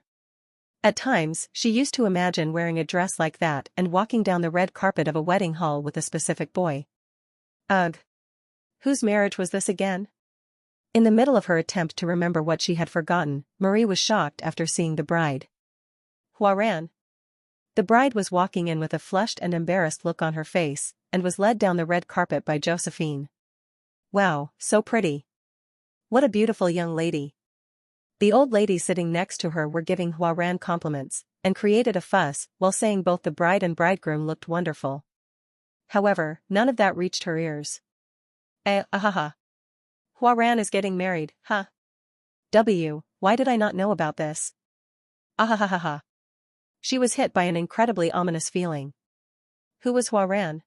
At times, she used to imagine wearing a dress like that and walking down the red carpet of a wedding hall with a specific boy. Ugh. Whose marriage was this again? In the middle of her attempt to remember what she had forgotten, Marie was shocked after seeing the bride. Huaran. The bride was walking in with a flushed and embarrassed look on her face, and was led down the red carpet by Josephine. Wow, so pretty. What a beautiful young lady. The old ladies sitting next to her were giving Huaran compliments, and created a fuss while saying both the bride and bridegroom looked wonderful. However, none of that reached her ears. Ahaha. Huaran is getting married, huh? Why did I not know about this? Ahahaha. She was hit by an incredibly ominous feeling. Who was Huaran?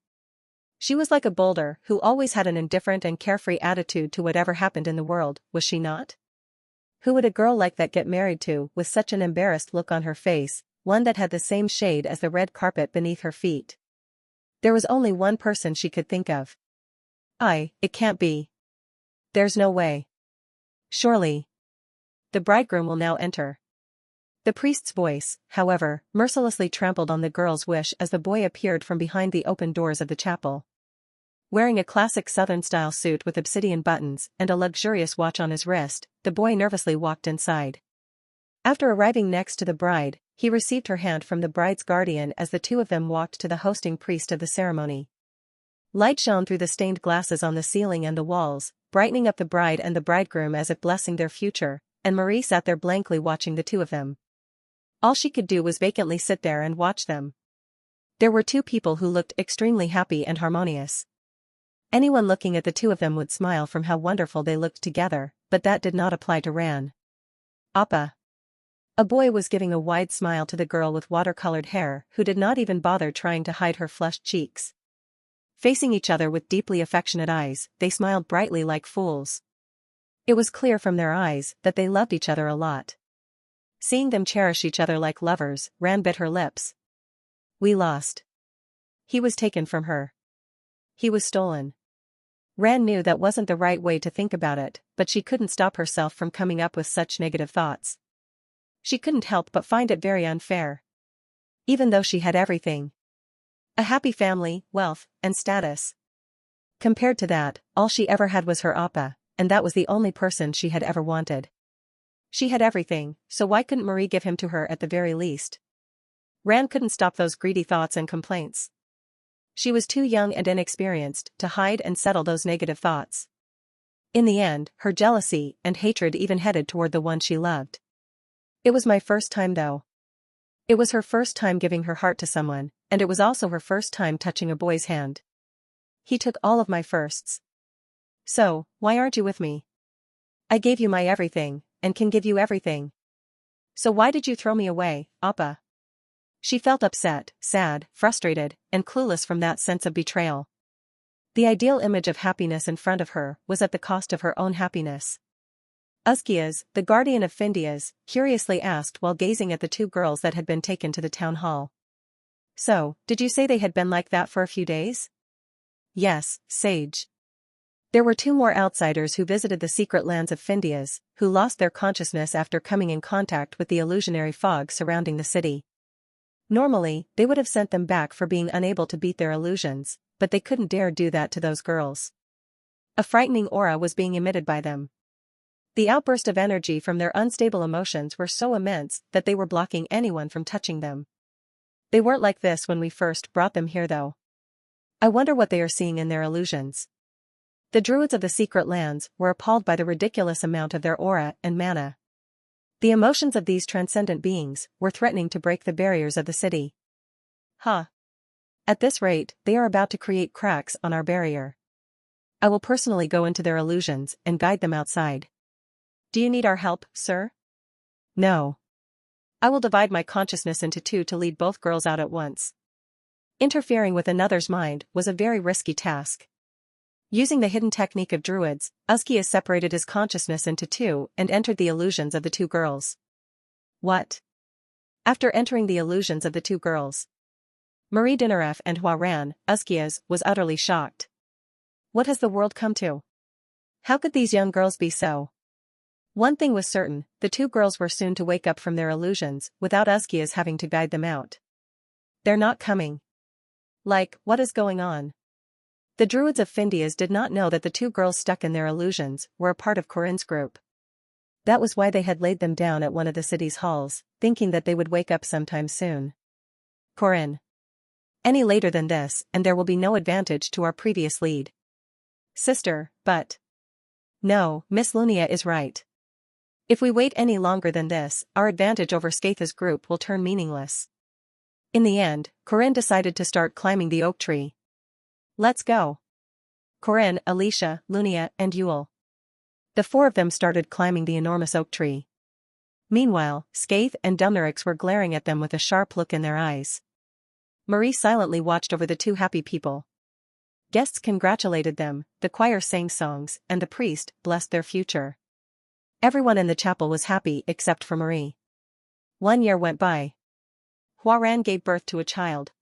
She was like a boulder who always had an indifferent and carefree attitude to whatever happened in the world, was she not? Who would a girl like that get married to with such an embarrassed look on her face, one that had the same shade as the red carpet beneath her feet? There was only one person she could think of. It can't be. There's no way. Surely. The bridegroom will now enter. The priest's voice, however, mercilessly trampled on the girl's wish as the boy appeared from behind the open doors of the chapel. Wearing a classic Southern-style suit with obsidian buttons and a luxurious watch on his wrist, the boy nervously walked inside. After arriving next to the bride, he received her hand from the bride's guardian as the two of them walked to the hosting priest of the ceremony. Light shone through the stained glasses on the ceiling and the walls, brightening up the bride and the bridegroom as if blessing their future, and Marie sat there blankly watching the two of them. All she could do was vacantly sit there and watch them. There were two people who looked extremely happy and harmonious. Anyone looking at the two of them would smile from how wonderful they looked together, but that did not apply to Ran. Appa. A boy was giving a wide smile to the girl with watercolored hair who did not even bother trying to hide her flushed cheeks. Facing each other with deeply affectionate eyes, they smiled brightly like fools. It was clear from their eyes that they loved each other a lot. Seeing them cherish each other like lovers, Ran bit her lips. We lost. He was taken from her. He was stolen. Ran knew that wasn't the right way to think about it, but she couldn't stop herself from coming up with such negative thoughts. She couldn't help but find it very unfair. Even though she had everything. A happy family, wealth, and status. Compared to that, all she ever had was her Appa, and that was the only person she had ever wanted. She had everything, so why couldn't Marie give him to her at the very least? Ran couldn't stop those greedy thoughts and complaints. She was too young and inexperienced to hide and settle those negative thoughts. In the end, her jealousy and hatred even headed toward the one she loved. It was my first time though. It was her first time giving her heart to someone, and it was also her first time touching a boy's hand. He took all of my firsts. So, why aren't you with me? I gave you my everything, and can give you everything. So why did you throw me away, Appa? She felt upset, sad, frustrated, and clueless from that sense of betrayal. The ideal image of happiness in front of her was at the cost of her own happiness. Uzkias, the guardian of Findias, curiously asked while gazing at the two girls that had been taken to the town hall. So, did you say they had been like that for a few days? Yes, Sage. There were two more outsiders who visited the secret lands of Findias, who lost their consciousness after coming in contact with the illusionary fog surrounding the city. Normally, they would have sent them back for being unable to beat their illusions, but they couldn't dare do that to those girls. A frightening aura was being emitted by them. The outburst of energy from their unstable emotions were so immense that they were blocking anyone from touching them. They weren't like this when we first brought them here though. I wonder what they are seeing in their illusions. The druids of the secret lands were appalled by the ridiculous amount of their aura and mana. The emotions of these transcendent beings were threatening to break the barriers of the city. Huh. At this rate, they are about to create cracks on our barrier. I will personally go into their illusions and guide them outside. Do you need our help, sir? No. I will divide my consciousness into two to lead both girls out at once. Interfering with another's mind was a very risky task. Using the hidden technique of druids, Uskias separated his consciousness into two and entered the illusions of the two girls. What? After entering the illusions of the two girls, Marie Dinaref and Huaran, Uskias was utterly shocked. What has the world come to? How could these young girls be so? One thing was certain, the two girls were soon to wake up from their illusions, without Uskias having to guide them out. They're not coming. Like, what is going on? The druids of Findias did not know that the two girls stuck in their illusions were a part of Corinne's group. That was why they had laid them down at one of the city's halls, thinking that they would wake up sometime soon. Corinne. Any later than this, and there will be no advantage to our previous lead. Sister, but... No, Miss Lunia is right. If we wait any longer than this, our advantage over Skaitha's group will turn meaningless. In the end, Corinne decided to start climbing the oak tree. Let's go. Corinne, Alicia, Lunia, and Yule. The four of them started climbing the enormous oak tree. Meanwhile, Skaith and Dumnorix were glaring at them with a sharp look in their eyes. Marie silently watched over the two happy people. Guests congratulated them, the choir sang songs, and the priest blessed their future. Everyone in the chapel was happy except for Marie. 1 year went by. Huaran gave birth to a child.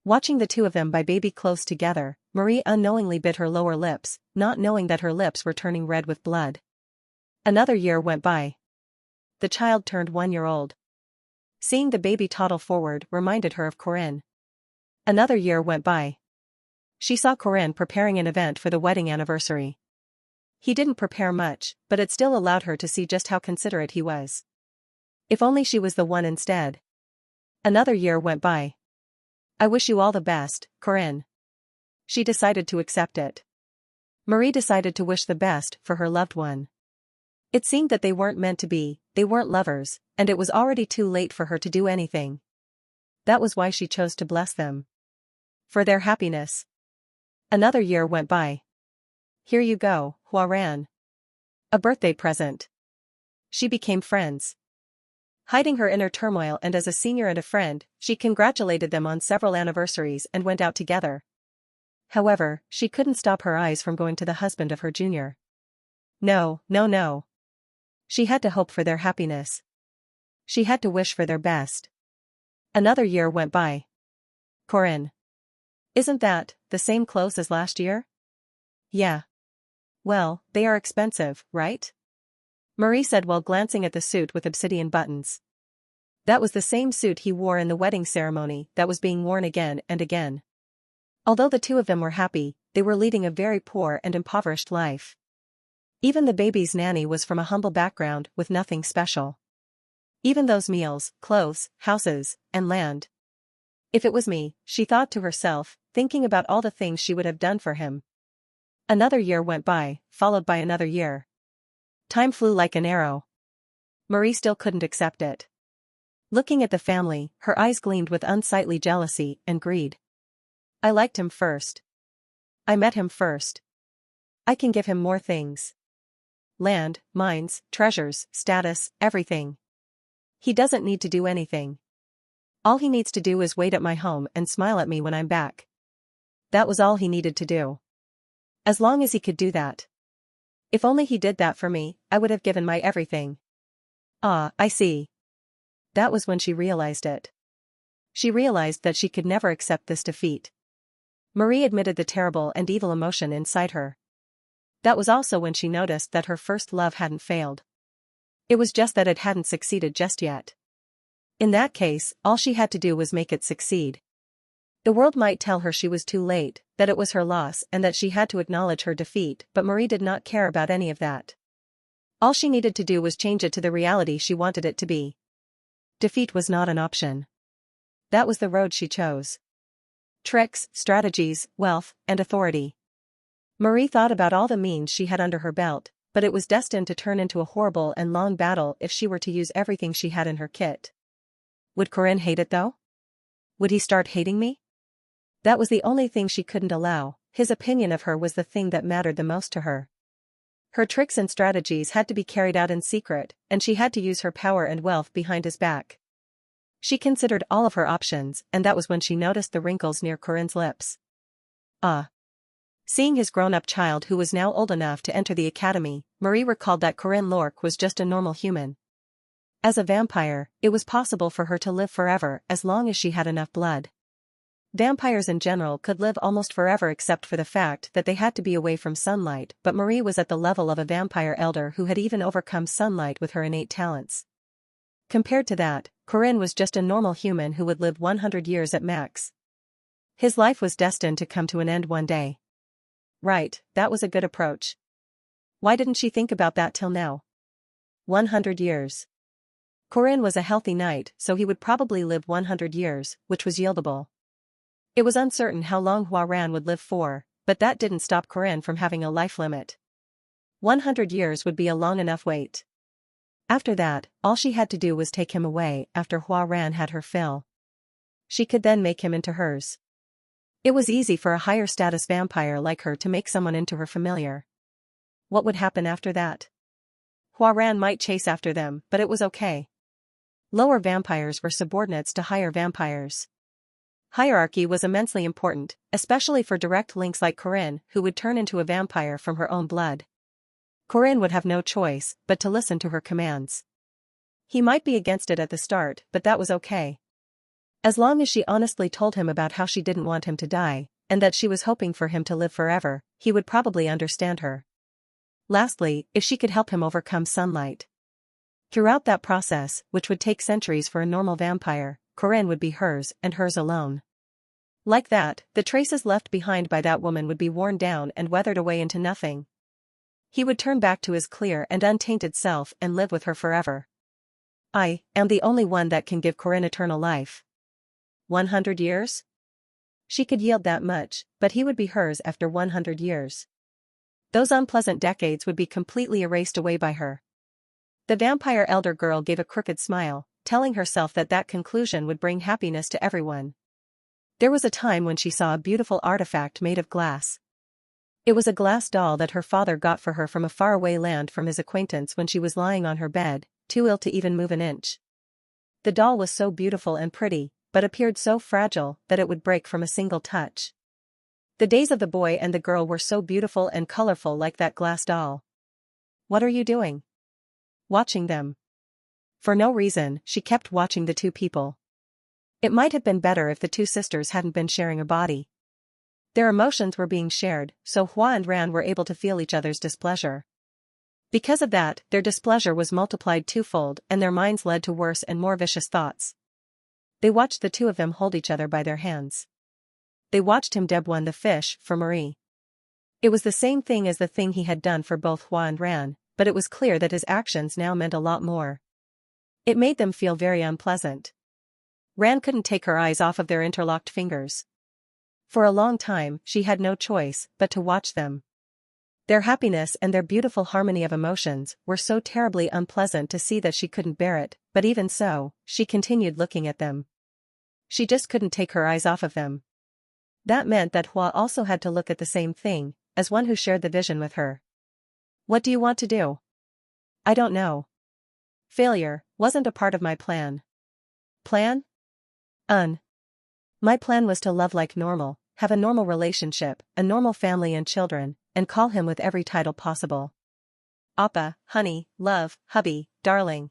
Watching the two of them by baby close together, Marie unknowingly bit her lower lips, not knowing that her lips were turning red with blood. Another year went by. The child turned 1 year old. Seeing the baby toddle forward reminded her of Corinne. Another year went by. She saw Corinne preparing an event for the wedding anniversary. He didn't prepare much, but it still allowed her to see just how considerate he was. If only she was the one instead. Another year went by. I wish you all the best, Corinne. She decided to accept it. Marie decided to wish the best for her loved one. It seemed that they weren't meant to be, they weren't lovers, and it was already too late for her to do anything. That was why she chose to bless them. For their happiness. Another year went by. Here you go, Huaran. A birthday present. She became friends. Hiding her inner turmoil and as a senior and a friend, she congratulated them on several anniversaries and went out together. However, she couldn't stop her eyes from going to the husband of her junior. No, no, no. She had to hope for their happiness. She had to wish for their best. Another year went by. Corinne. Isn't that the same clothes as last year? Yeah. Well, they are expensive, right? Marie said while glancing at the suit with obsidian buttons. That was the same suit he wore in the wedding ceremony that was being worn again and again. Although the two of them were happy, they were leading a very poor and impoverished life. Even the baby's nanny was from a humble background with nothing special. Even those meals, clothes, houses, and land. If it was me, she thought to herself, thinking about all the things she would have done for him. Another year went by, followed by another year. Time flew like an arrow. Marie still couldn't accept it. Looking at the family, her eyes gleamed with unsightly jealousy and greed. I liked him first. I met him first. I can give him more things. Land, mines, treasures, status, everything. He doesn't need to do anything. All he needs to do is wait at my home and smile at me when I'm back. That was all he needed to do. As long as he could do that. If only he did that for me, I would have given my everything. Ah, I see. That was when she realized it. She realized that she could never accept this defeat. Marie admitted the terrible and evil emotion inside her. That was also when she noticed that her first love hadn't failed. It was just that it hadn't succeeded just yet. In that case, all she had to do was make it succeed. The world might tell her she was too late, that it was her loss and that she had to acknowledge her defeat, but Marie did not care about any of that. All she needed to do was change it to the reality she wanted it to be. Defeat was not an option. That was the road she chose. tricks, strategies, wealth, and authority. Marie thought about all the means she had under her belt, but it was destined to turn into a horrible and long battle if she were to use everything she had in her kit. Would Corinne hate it though? Would he start hating me? That was the only thing she couldn't allow. His opinion of her was the thing that mattered the most to her. Her tricks and strategies had to be carried out in secret, and she had to use her power and wealth behind his back. She considered all of her options, and that was when she noticed the wrinkles near Corinne's lips. Ah. Seeing his grown-up child who was now old enough to enter the academy, Marie recalled that Corinne Lorque was just a normal human. As a vampire, it was possible for her to live forever as long as she had enough blood. Vampires in general could live almost forever except for the fact that they had to be away from sunlight, but Marie was at the level of a vampire elder who had even overcome sunlight with her innate talents. Compared to that, Corinne was just a normal human who would live 100 years at max. His life was destined to come to an end one day. Right, that was a good approach. Why didn't she think about that till now? 100 years. Corinne was a healthy knight, so he would probably live 100 years, which was yieldable. It was uncertain how long Huaran would live for, but that didn't stop Corinne from having a life limit. 100 years would be a long enough wait. After that, all she had to do was take him away after Huaran had her fill. She could then make him into hers. It was easy for a higher status vampire like her to make someone into her familiar. What would happen after that? Huaran might chase after them, but it was okay. Lower vampires were subordinates to higher vampires. Hierarchy was immensely important, especially for direct links like Corinne, who would turn into a vampire from her own blood. Corinne would have no choice but to listen to her commands. He might be against it at the start, but that was okay. As long as she honestly told him about how she didn't want him to die, and that she was hoping for him to live forever, he would probably understand her. Lastly, if she could help him overcome sunlight. Throughout that process, which would take centuries for a normal vampire, Corinne would be hers and hers alone. Like that, the traces left behind by that woman would be worn down and weathered away into nothing. He would turn back to his clear and untainted self and live with her forever. I am the only one that can give Corinne eternal life. 100 years? She could yield that much, but he would be hers after 100 years. Those unpleasant decades would be completely erased away by her. The vampire elder girl gave a crooked smile, telling herself that that conclusion would bring happiness to everyone. There was a time when she saw a beautiful artifact made of glass. It was a glass doll that her father got for her from a faraway land from his acquaintance when she was lying on her bed, too ill to even move an inch. The doll was so beautiful and pretty, but appeared so fragile that it would break from a single touch. The days of the boy and the girl were so beautiful and colorful like that glass doll. What are you doing? Watching them. For no reason, she kept watching the two people. It might have been better if the two sisters hadn't been sharing a body. Their emotions were being shared, so Hua and Ran were able to feel each other's displeasure. Because of that, their displeasure was multiplied twofold and their minds led to worse and more vicious thoughts. They watched the two of them hold each other by their hands. They watched him deb one the fish for Marie. It was the same thing as the thing he had done for both Hua and Ran, but it was clear that his actions now meant a lot more. It made them feel very unpleasant. Ran couldn't take her eyes off of their interlocked fingers. For a long time, she had no choice but to watch them. Their happiness and their beautiful harmony of emotions were so terribly unpleasant to see that she couldn't bear it, but even so, she continued looking at them. She just couldn't take her eyes off of them. That meant that Hua also had to look at the same thing, as one who shared the vision with her. What do you want to do? I don't know. Failure wasn't a part of my plan. Plan? My plan was to love like normal, have a normal relationship, a normal family and children, and call him with every title possible. Appa, honey, love, hubby, darling.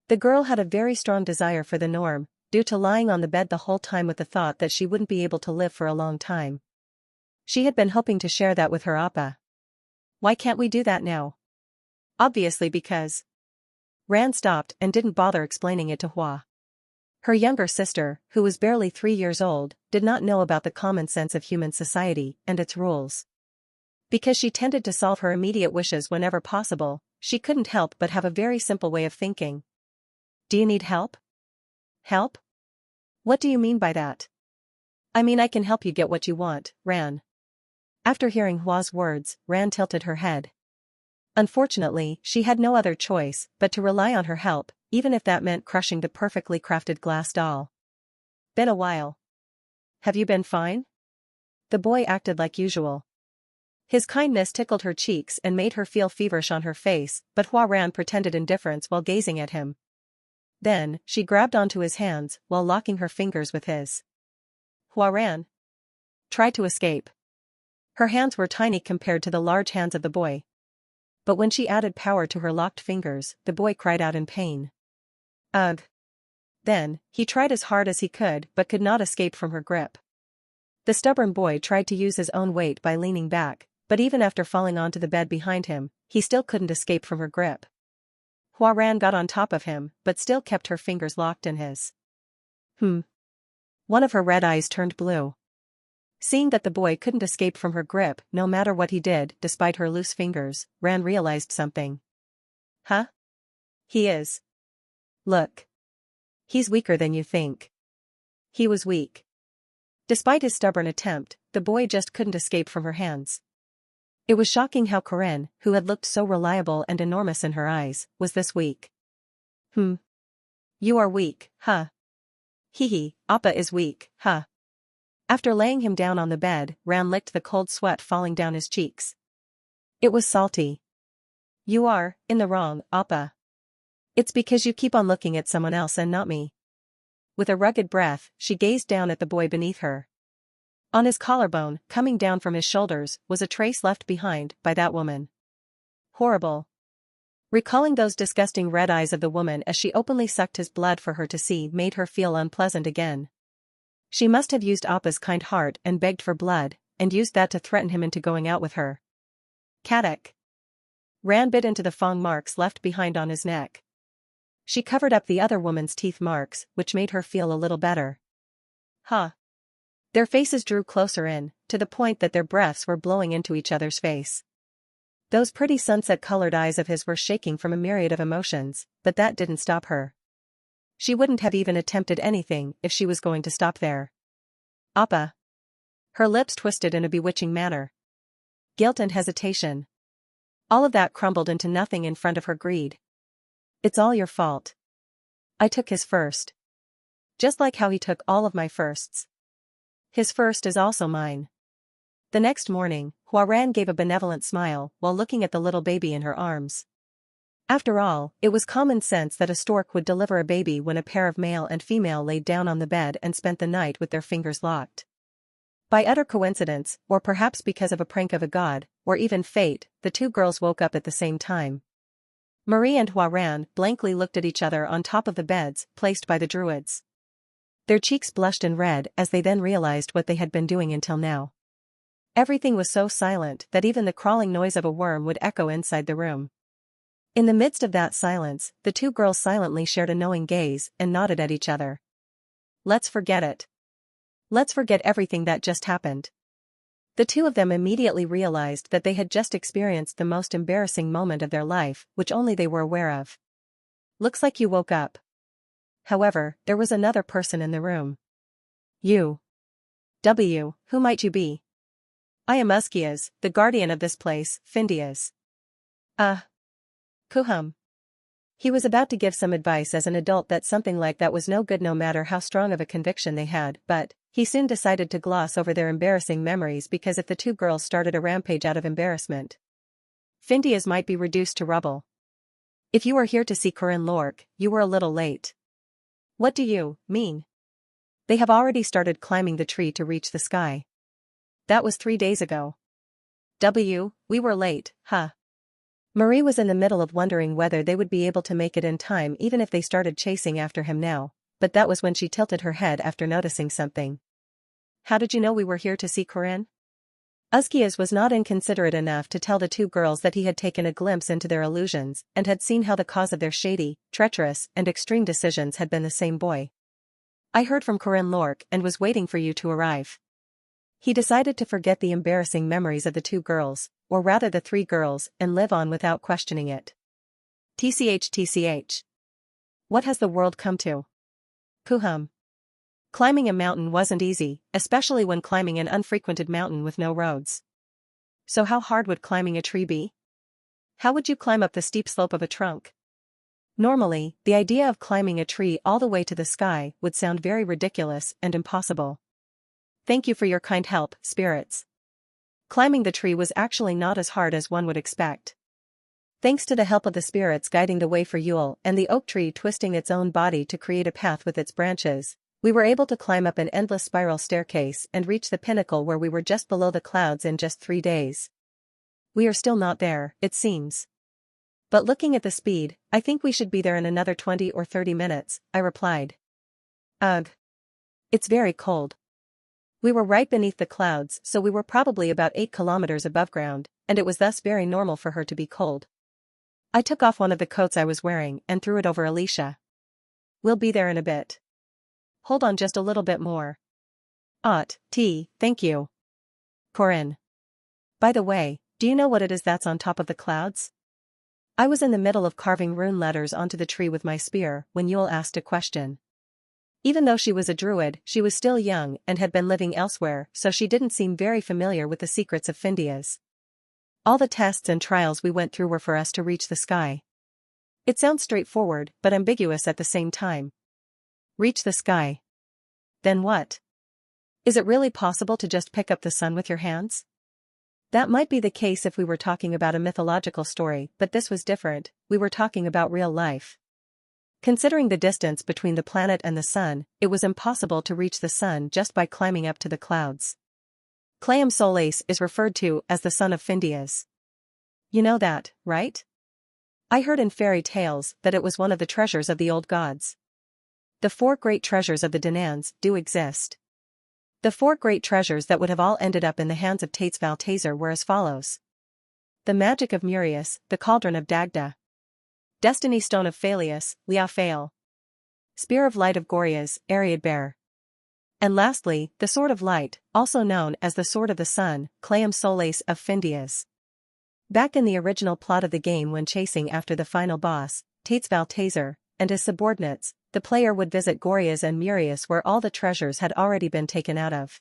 The girl had a very strong desire for the norm, due to lying on the bed the whole time with the thought that she wouldn't be able to live for a long time. She had been hoping to share that with her Appa. Why can't we do that now? Obviously because. Ran stopped and didn't bother explaining it to Hua. Her younger sister, who was barely 3 years old, did not know about the common sense of human society and its rules. Because she tended to solve her immediate wishes whenever possible, she couldn't help but have a very simple way of thinking. Do you need help? Help? What do you mean by that? I mean I can help you get what you want, Ran. After hearing Hua's words, Ran tilted her head. Unfortunately, she had no other choice but to rely on her help, even if that meant crushing the perfectly crafted glass doll. Been a while. Have you been fine? The boy acted like usual. His kindness tickled her cheeks and made her feel feverish on her face, but Hua Ran pretended indifference while gazing at him. Then, she grabbed onto his hands while locking her fingers with his. Hua Ran tried to escape. Her hands were tiny compared to the large hands of the boy. But when she added power to her locked fingers, the boy cried out in pain. Ugh. Then, he tried as hard as he could but could not escape from her grip. The stubborn boy tried to use his own weight by leaning back, but even after falling onto the bed behind him, he still couldn't escape from her grip. Hua Ran got on top of him, but still kept her fingers locked in his. One of her red eyes turned blue. Seeing that the boy couldn't escape from her grip no matter what he did despite her loose fingers, Ran realized something. Huh? He is. Look. He's weaker than you think. He was weak. Despite his stubborn attempt, the boy just couldn't escape from her hands. It was shocking how Corinne, who had looked so reliable and enormous in her eyes, was this weak. You are weak, huh? Hee, Appa is weak, huh? After laying him down on the bed, Ran licked the cold sweat falling down his cheeks. It was salty. You are, in the wrong, Appa. It's because you keep on looking at someone else and not me. With a rugged breath, she gazed down at the boy beneath her. On his collarbone, coming down from his shoulders, was a trace left behind by that woman. Horrible. Recalling those disgusting red eyes of the woman as she openly sucked his blood for her to see made her feel unpleasant again. She must have used Appa's kind heart and begged for blood, and used that to threaten him into going out with her. Kadak. Ran bit into the fang marks left behind on his neck. She covered up the other woman's teeth marks, which made her feel a little better. Huh. Their faces drew closer in, to the point that their breaths were blowing into each other's face. Those pretty sunset-colored eyes of his were shaking from a myriad of emotions, but that didn't stop her. She wouldn't have even attempted anything if she was going to stop there. Appa. Her lips twisted in a bewitching manner. Guilt and hesitation. All of that crumbled into nothing in front of her greed. It's all your fault. I took his first. Just like how he took all of my firsts. His first is also mine. The next morning, Hua Ran gave a benevolent smile while looking at the little baby in her arms. After all, it was common sense that a stork would deliver a baby when a pair of male and female laid down on the bed and spent the night with their fingers locked. By utter coincidence, or perhaps because of a prank of a god, or even fate, the two girls woke up at the same time. Marie and Hua Ran blankly looked at each other on top of the beds placed by the druids. Their cheeks blushed and red as they then realized what they had been doing until now. Everything was so silent that even the crawling noise of a worm would echo inside the room. In the midst of that silence, the two girls silently shared a knowing gaze and nodded at each other. Let's forget it. Let's forget everything that just happened. The two of them immediately realized that they had just experienced the most embarrassing moment of their life, which only they were aware of. Looks like you woke up. However, there was another person in the room. You. Who might you be? I am Uskias, the guardian of this place, Findias. Kuhum. He was about to give some advice as an adult that something like that was no good no matter how strong of a conviction they had, but he soon decided to gloss over their embarrassing memories because if the two girls started a rampage out of embarrassment, Findias might be reduced to rubble. If you are here to see Corinne Lork, you were a little late. What do you mean? They have already started climbing the tree to reach the sky. That was 3 days ago. We were late, huh? Marie was in the middle of wondering whether they would be able to make it in time even if they started chasing after him now, but that was when she tilted her head after noticing something. How did you know we were here to see Corinne? Uskias was not inconsiderate enough to tell the two girls that he had taken a glimpse into their illusions and had seen how the cause of their shady, treacherous, and extreme decisions had been the same boy. I heard from Corinne Lork and was waiting for you to arrive. He decided to forget the embarrassing memories of the two girls, or rather the three girls, and live on without questioning it. TCH. What has the world come to? Kuhum. Climbing a mountain wasn't easy, especially when climbing an unfrequented mountain with no roads. So how hard would climbing a tree be? How would you climb up the steep slope of a trunk? Normally, the idea of climbing a tree all the way to the sky would sound very ridiculous and impossible. Thank you for your kind help, spirits. Climbing the tree was actually not as hard as one would expect. Thanks to the help of the spirits guiding the way for Yule and the oak tree twisting its own body to create a path with its branches, we were able to climb up an endless spiral staircase and reach the pinnacle where we were just below the clouds in just 3 days. We are still not there, it seems. But looking at the speed, I think we should be there in another 20 or 30 minutes, I replied. Ugh. It's very cold. We were right beneath the clouds, so we were probably about 8 kilometers above ground, and it was thus very normal for her to be cold. I took off one of the coats I was wearing and threw it over Alicia. We'll be there in a bit. Hold on just a little bit more. Thank you. Corinne. By the way, do you know what it is that's on top of the clouds? I was in the middle of carving rune letters onto the tree with my spear when Yule asked a question. Even though she was a druid, she was still young and had been living elsewhere, so she didn't seem very familiar with the secrets of Findias. All the tests and trials we went through were for us to reach the sky. It sounds straightforward, but ambiguous at the same time. Reach the sky. Then what? Is it really possible to just pick up the sun with your hands? That might be the case if we were talking about a mythological story, but this was different. We were talking about real life. Considering the distance between the planet and the sun, it was impossible to reach the sun just by climbing up to the clouds. Clayam Solace is referred to as the son of Findias. You know that, right? I heard in fairy tales that it was one of the treasures of the old gods. The 4 great treasures of the Dananns do exist. The 4 great treasures that would have all ended up in the hands of Tates Valtazer were as follows. The magic of Murius, the cauldron of Dagda. Destiny stone of Phaelius, Leofael. Spear of light of Gorias, Ariadbear. And lastly, the sword of light, also known as the sword of the sun, Clayam Solace of Findias. Back in the original plot of the game when chasing after the final boss, Tates Valtazer, and his subordinates, the player would visit Gorias and Murius where all the treasures had already been taken out of.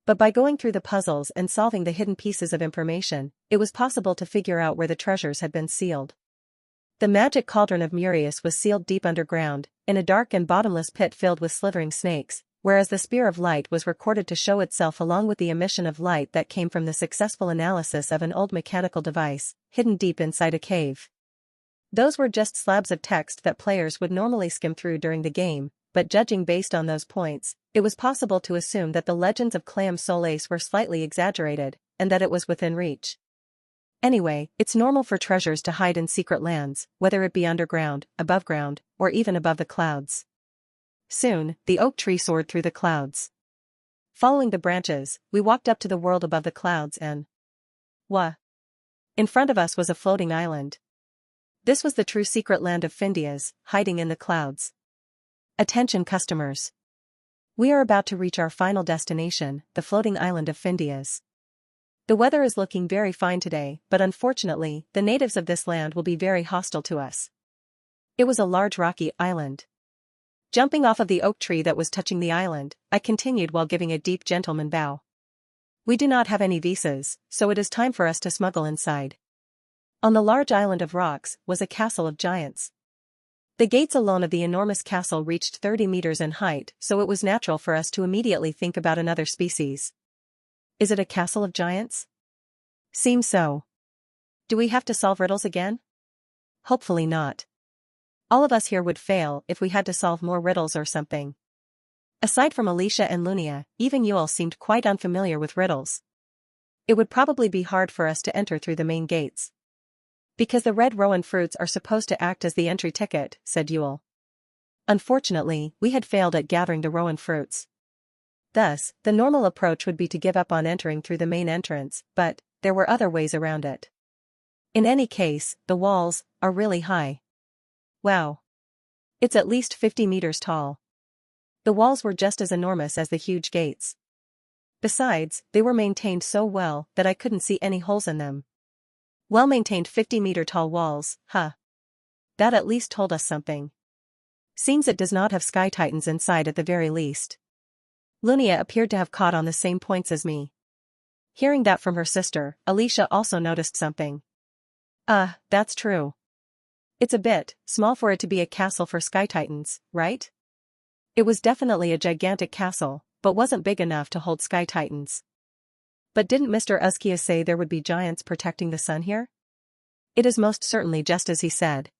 But by going through the puzzles and solving the hidden pieces of information, it was possible to figure out where the treasures had been sealed. The magic cauldron of Murius was sealed deep underground, in a dark and bottomless pit filled with slithering snakes, whereas the spear of light was recorded to show itself along with the emission of light that came from the successful analysis of an old mechanical device, hidden deep inside a cave. Those were just slabs of text that players would normally skim through during the game, but judging based on those points, it was possible to assume that the legends of Clayam Solace were slightly exaggerated, and that it was within reach. Anyway, it's normal for treasures to hide in secret lands, whether it be underground, above ground, or even above the clouds. Soon, the oak tree soared through the clouds. Following the branches, we walked up to the world above the clouds and... In front of us was a floating island. This was the true secret land of Findias, hiding in the clouds. Attention customers. We are about to reach our final destination, the floating island of Findias. The weather is looking very fine today, but unfortunately, the natives of this land will be very hostile to us. It was a large rocky island. Jumping off of the oak tree that was touching the island, I continued while giving a deep gentleman bow. We do not have any visas, so it is time for us to smuggle inside. On the large island of rocks was a castle of giants. The gates alone of the enormous castle reached 30 meters in height, so it was natural for us to immediately think about another species. Is it a castle of giants? Seems so. Do we have to solve riddles again? Hopefully not. All of us here would fail if we had to solve more riddles or something. Aside from Alicia and Lunia, even Yule seemed quite unfamiliar with riddles. It would probably be hard for us to enter through the main gates. Because the red rowan fruits are supposed to act as the entry ticket, said Yule. Unfortunately, we had failed at gathering the rowan fruits. Thus, the normal approach would be to give up on entering through the main entrance, but there were other ways around it. In any case, the walls are really high. Wow. It's at least 50 meters tall. The walls were just as enormous as the huge gates. Besides, they were maintained so well that I couldn't see any holes in them. Well-maintained 50-meter-tall walls, huh? That at least told us something. Seems it does not have sky titans inside at the very least. Lunia appeared to have caught on the same points as me. Hearing that from her sister, Alicia also noticed something. That's true. It's a bit small for it to be a castle for Sky Titans, right? It was definitely a gigantic castle, but wasn't big enough to hold Sky Titans. But didn't Mr. Uskia say there would be giants protecting the sun here? It is most certainly just as he said.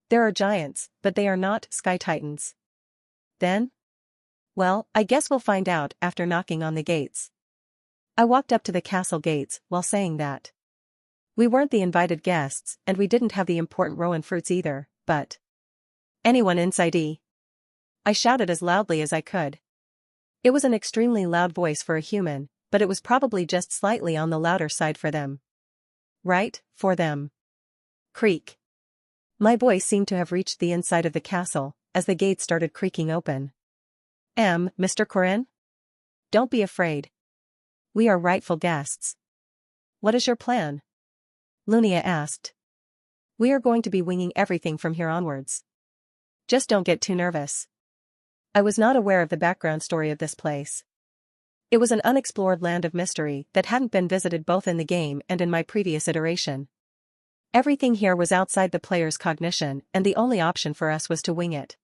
There are giants, but they are not Sky Titans. Then? Well, I guess we'll find out after knocking on the gates. I walked up to the castle gates while saying that. We weren't the invited guests, and we didn't have the important rowan fruits either, but... Anyone inside? I shouted as loudly as I could. It was an extremely loud voice for a human, but it was probably just slightly on the louder side for them. Right, for them. Creak. My voice seemed to have reached the inside of the castle, as the gates started creaking open. Mr. Corin? Don't be afraid. We are rightful guests. What is your plan? Lunia asked. We are going to be winging everything from here onwards. Just don't get too nervous. I was not aware of the background story of this place. It was an unexplored land of mystery that hadn't been visited both in the game and in my previous iteration. Everything here was outside the player's cognition, and the only option for us was to wing it.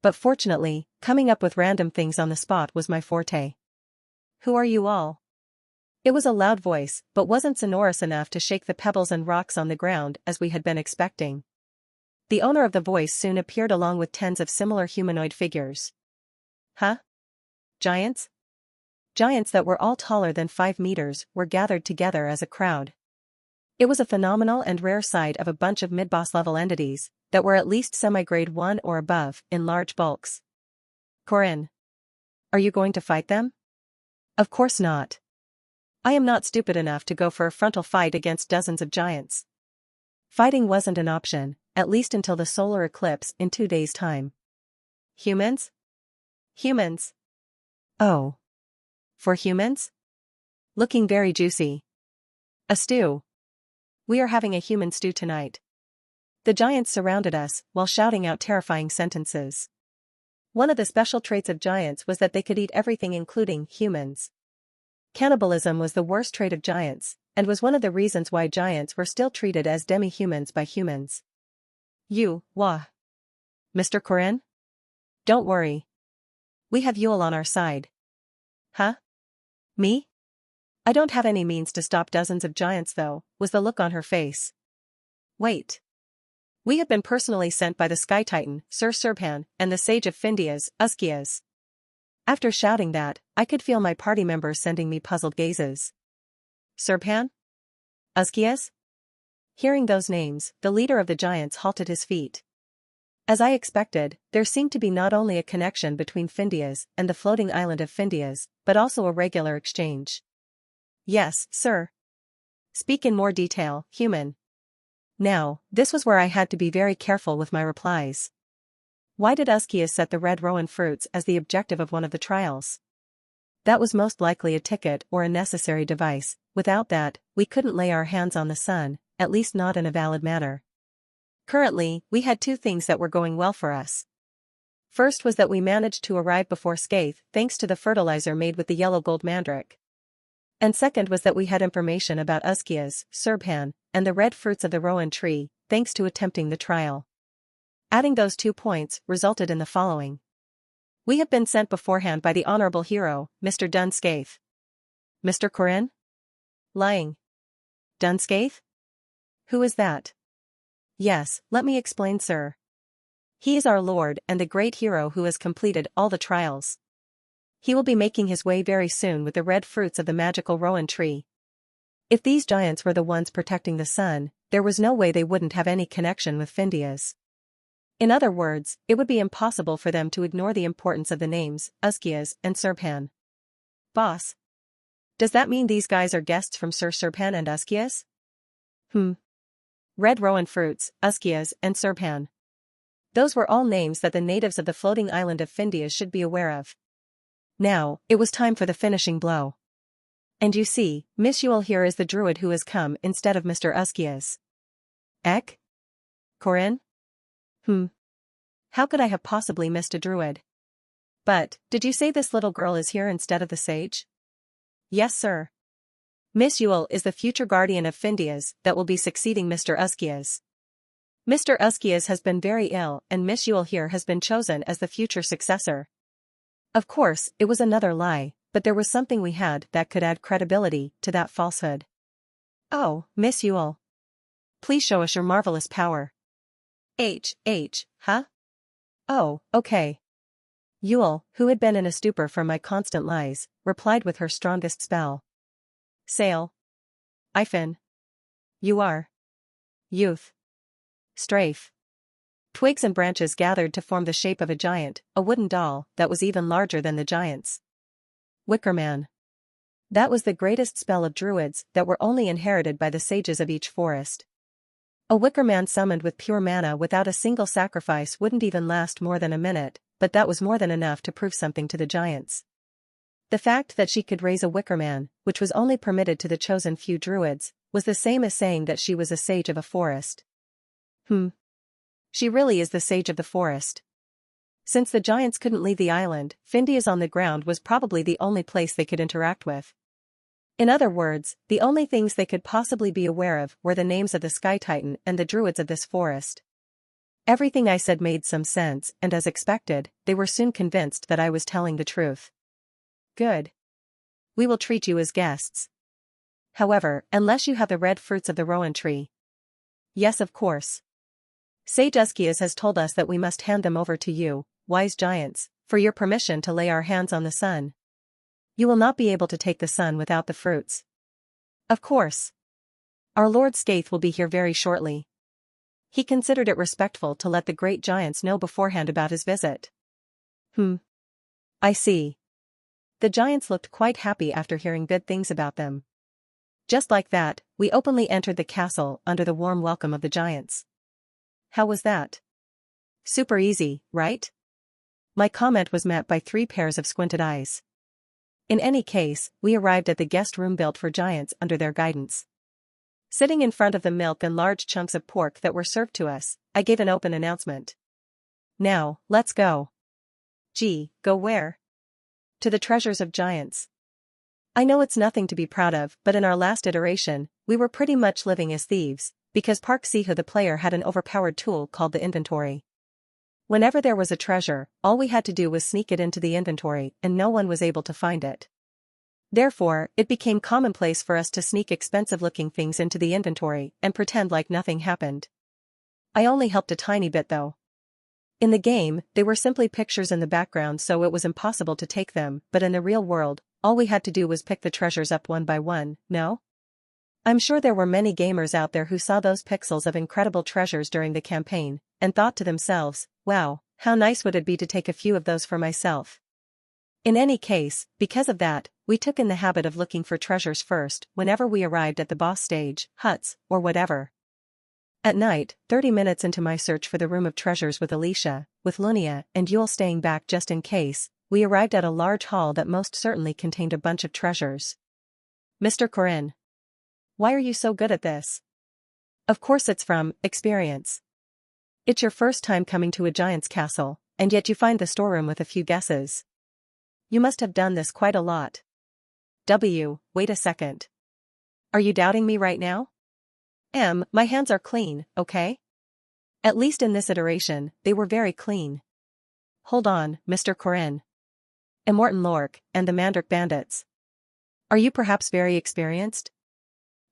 But fortunately, coming up with random things on the spot was my forte. Who are you all? It was a loud voice, but wasn't sonorous enough to shake the pebbles and rocks on the ground as we had been expecting. The owner of the voice soon appeared along with tens of similar humanoid figures. Huh? Giants? Giants that were all taller than 5 meters were gathered together as a crowd. It was a phenomenal and rare sight of a bunch of mid-boss level entities that were at least semi-grade 1 or above in large bulks. Corin. Are you going to fight them? Of course not. I am not stupid enough to go for a frontal fight against dozens of giants. Fighting wasn't an option, at least until the solar eclipse in 2 days' time. Humans? Humans. Oh. For humans? Looking very juicy. A stew. We are having a human stew tonight. The giants surrounded us while shouting out terrifying sentences. One of the special traits of giants was that they could eat everything including humans. Cannibalism was the worst trait of giants, and was one of the reasons why giants were still treated as demi-humans by humans. Mr. Corin? Don't worry. We have Yule on our side. Huh? Me? I don't have any means to stop dozens of giants though, was the look on her face. Wait. We have been personally sent by the Sky Titan, Sir Serpan, and the Sage of Findias, Uskias. After shouting that, I could feel my party members sending me puzzled gazes. Serpan? Uskias? Hearing those names, the leader of the giants halted his feet. As I expected, there seemed to be not only a connection between Findias and the floating island of Findias, but also a regular exchange. Yes, sir. Speak in more detail, human. Now, this was where I had to be very careful with my replies. Why did Uskias set the red rowan fruits as the objective of one of the trials? That was most likely a ticket or a necessary device. Without that, we couldn't lay our hands on the sun, at least not in a valid manner. Currently, we had 2 things that were going well for us. First was that we managed to arrive before Skaith thanks to the fertilizer made with the yellow gold mandrake. And second was that we had information about Uskias, Serpan, and the red fruits of the rowan tree, thanks to attempting the trial. Adding those 2 points resulted in the following. We have been sent beforehand by the honorable hero, Mr. Dunscaith. Mr. Corin? Lying. Dunscaith? Who is that? Yes, let me explain, sir. He is our lord and the great hero who has completed all the trials. He will be making his way very soon with the red fruits of the magical rowan tree. If these giants were the ones protecting the sun, there was no way they wouldn't have any connection with Findias. In other words, it would be impossible for them to ignore the importance of the names, Uskias and Serpan. Boss. Does that mean these guys are guests from Sir Serpan and Uskias? Red rowan fruits, Uskias and Serpan. Those were all names that the natives of the floating island of Findias should be aware of. Now, it was time for the finishing blow. And you see, Miss Yule here is the druid who has come instead of Mr. Uskias. Ek? Corin? How could I have possibly missed a druid? But, did you say this little girl is here instead of the sage? Yes, sir. Miss Yule is the future guardian of Findias that will be succeeding Mr. Uskias. Mr. Uskias has been very ill and Miss Yule here has been chosen as the future successor. Of course, it was another lie, but there was something we had that could add credibility to that falsehood. Oh, Miss Yule. Please show us your marvelous power. Huh? Oh, okay. Yule, who had been in a stupor from my constant lies, replied with her strongest spell. Sail. Ifin. You are. Youth. Strafe. Twigs and branches gathered to form the shape of a giant, a wooden doll that was even larger than the giants. Wickerman. That was the greatest spell of druids that were only inherited by the sages of each forest. A Wickerman summoned with pure mana without a single sacrifice wouldn't even last more than a minute, but that was more than enough to prove something to the giants. The fact that she could raise a Wickerman, which was only permitted to the chosen few druids, was the same as saying that she was a sage of a forest. She really is the sage of the forest. Since the giants couldn't leave the island, Findias on the ground was probably the only place they could interact with. In other words, the only things they could possibly be aware of were the names of the Sky Titan and the druids of this forest. Everything I said made some sense, and as expected, they were soon convinced that I was telling the truth. Good. We will treat you as guests. However, unless you have the red fruits of the rowan tree. Yes, of course. Sage Uskias has told us that we must hand them over to you, wise giants, for your permission to lay our hands on the sun. You will not be able to take the sun without the fruits. Of course. Our Lord Skaith will be here very shortly. He considered it respectful to let the great giants know beforehand about his visit. I see. The giants looked quite happy after hearing good things about them. Just like that, we openly entered the castle under the warm welcome of the giants. How was that? Super easy, right? My comment was met by 3 pairs of squinted eyes. In any case, we arrived at the guest room built for giants under their guidance. Sitting in front of the milk and large chunks of pork that were served to us, I gave an open announcement. Now, let's go. Gee, go where? To the treasures of giants. I know it's nothing to be proud of, but in our last iteration, we were pretty much living as thieves, because Park Sihu the player had an overpowered tool called the inventory. Whenever there was a treasure, all we had to do was sneak it into the inventory and no one was able to find it. Therefore, it became commonplace for us to sneak expensive-looking things into the inventory and pretend like nothing happened. I only helped a tiny bit though. In the game, they were simply pictures in the background so it was impossible to take them, but in the real world, all we had to do was pick the treasures up one by one, no? I'm sure there were many gamers out there who saw those pixels of incredible treasures during the campaign, and thought to themselves, wow, how nice would it be to take a few of those for myself. In any case, because of that, we took in the habit of looking for treasures first whenever we arrived at the boss stage, huts, or whatever. At night, 30 minutes into my search for the room of treasures with Alicia, with Lunia and Yule staying back just in case, we arrived at a large hall that most certainly contained a bunch of treasures. Mr. Corinne. Why are you so good at this? Of course it's from experience. It's your first time coming to a giant's castle, and yet you find the storeroom with a few guesses. You must have done this quite a lot. Wait a second. Are you doubting me right now? My hands are clean, okay? At least in this iteration, they were very clean. Hold on, Mr. Corinne. Immortan Lork, and the Mandric Bandits. Are you perhaps very experienced?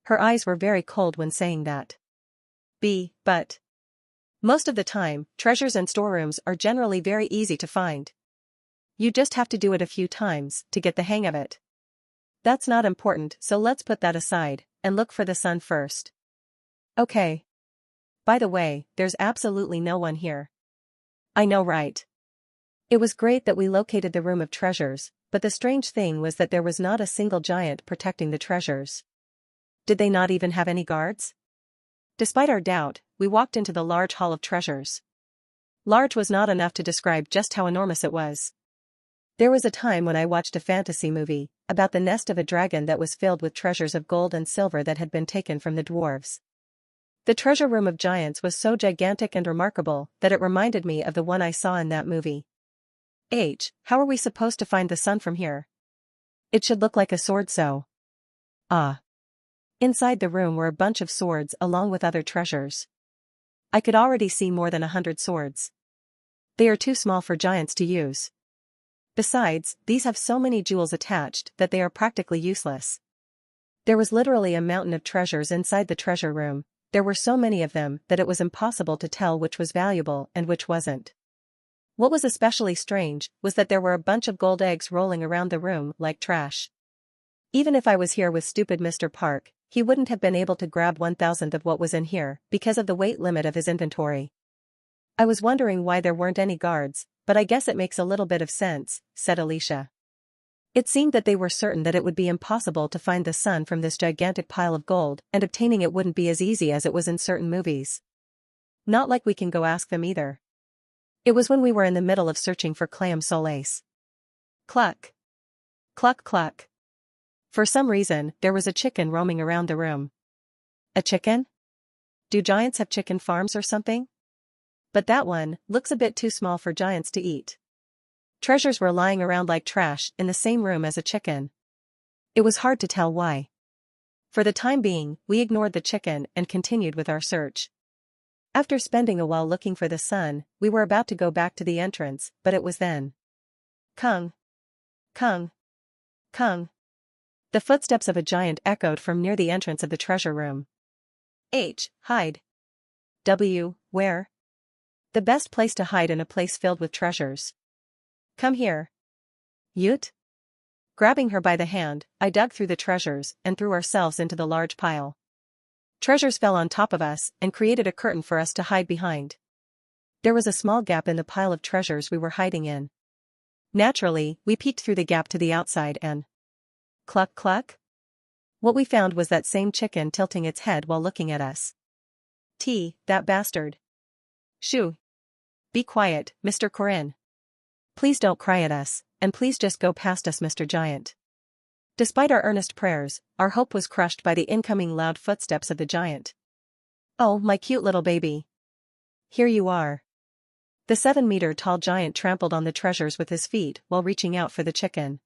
Her eyes were very cold when saying that. But. Most of the time, treasures and storerooms are generally very easy to find. You just have to do it a few times to get the hang of it. That's not important, so let's put that aside, and look for the sun first. Okay. By the way, there's absolutely no one here. I know, right? It was great that we located the room of treasures, but the strange thing was that there was not a single giant protecting the treasures. Did they not even have any guards? Despite our doubt, we walked into the large hall of treasures. Large was not enough to describe just how enormous it was. There was a time when I watched a fantasy movie about the nest of a dragon that was filled with treasures of gold and silver that had been taken from the dwarves. The treasure room of giants was so gigantic and remarkable that it reminded me of the one I saw in that movie. How are we supposed to find the sun from here? It should look like a sword so. Ah. Inside the room were a bunch of swords along with other treasures. I could already see more than 100 swords. They are too small for giants to use. Besides, these have so many jewels attached that they are practically useless. There was literally a mountain of treasures inside the treasure room. There were so many of them that it was impossible to tell which was valuable and which wasn't. What was especially strange was that there were a bunch of gold eggs rolling around the room like trash. Even if I was here with stupid Mr. Park, he wouldn't have been able to grab 1,000th of what was in here because of the weight limit of his inventory. I was wondering why there weren't any guards, but I guess it makes a little bit of sense, said Alicia. It seemed that they were certain that it would be impossible to find the sun from this gigantic pile of gold, and obtaining it wouldn't be as easy as it was in certain movies. Not like we can go ask them either. It was when we were in the middle of searching for Clam Solace. Cluck. Cluck cluck. For some reason, there was a chicken roaming around the room. A chicken? Do giants have chicken farms or something? But that one looks a bit too small for giants to eat. Treasures were lying around like trash in the same room as a chicken. It was hard to tell why. For the time being, we ignored the chicken and continued with our search. After spending a while looking for the sun, we were about to go back to the entrance, but it was then. Kung. Kung. Kung. The footsteps of a giant echoed from near the entrance of the treasure room. Hide. Where? The best place to hide in a place filled with treasures. Come here. Ute? Grabbing her by the hand, I dug through the treasures and threw ourselves into the large pile. Treasures fell on top of us and created a curtain for us to hide behind. There was a small gap in the pile of treasures we were hiding in. Naturally, we peeked through the gap to the outside and... Cluck cluck? What we found was that same chicken tilting its head while looking at us. That bastard. Shoo. Be quiet, Mr. Corin. Please don't cry at us, and please just go past us, Mr. Giant. Despite our earnest prayers, our hope was crushed by the incoming loud footsteps of the giant. Oh, my cute little baby. Here you are. The 7-meter-tall giant trampled on the treasures with his feet while reaching out for the chicken.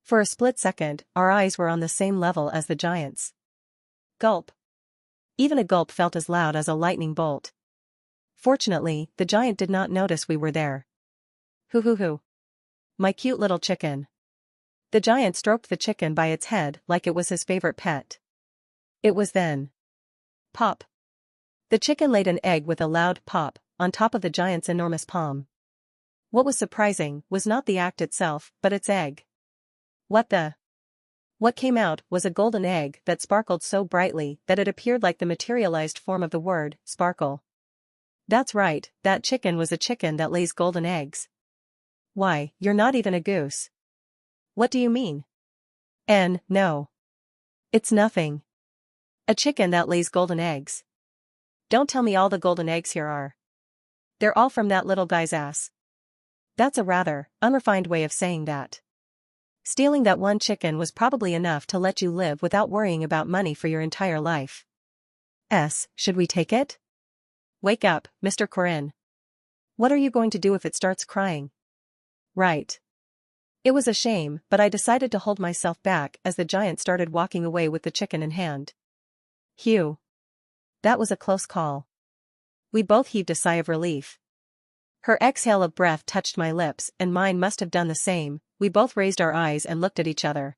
For a split second, our eyes were on the same level as the giant's. Gulp. Even a gulp felt as loud as a lightning bolt. Fortunately, the giant did not notice we were there. Hoo. My cute little chicken. The giant stroked the chicken by its head like it was his favorite pet. It was then. Pop. The chicken laid an egg with a loud pop on top of the giant's enormous palm. What was surprising was not the act itself, but its egg. What came out was a golden egg that sparkled so brightly that it appeared like the materialized form of the word, sparkle. That's right, that chicken was a chicken that lays golden eggs. Why, you're not even a goose. What do you mean? No. It's nothing. A chicken that lays golden eggs. Don't tell me all the golden eggs here are. They're all from that little guy's ass. That's a rather unrefined way of saying that. Stealing that one chicken was probably enough to let you live without worrying about money for your entire life. Should we take it? Wake up, Mr. Corin. What are you going to do if it starts crying? Right. It was a shame, but I decided to hold myself back as the giant started walking away with the chicken in hand. Phew. That was a close call. We both heaved a sigh of relief. Her exhale of breath touched my lips and mine must have done the same. We both raised our eyes and looked at each other.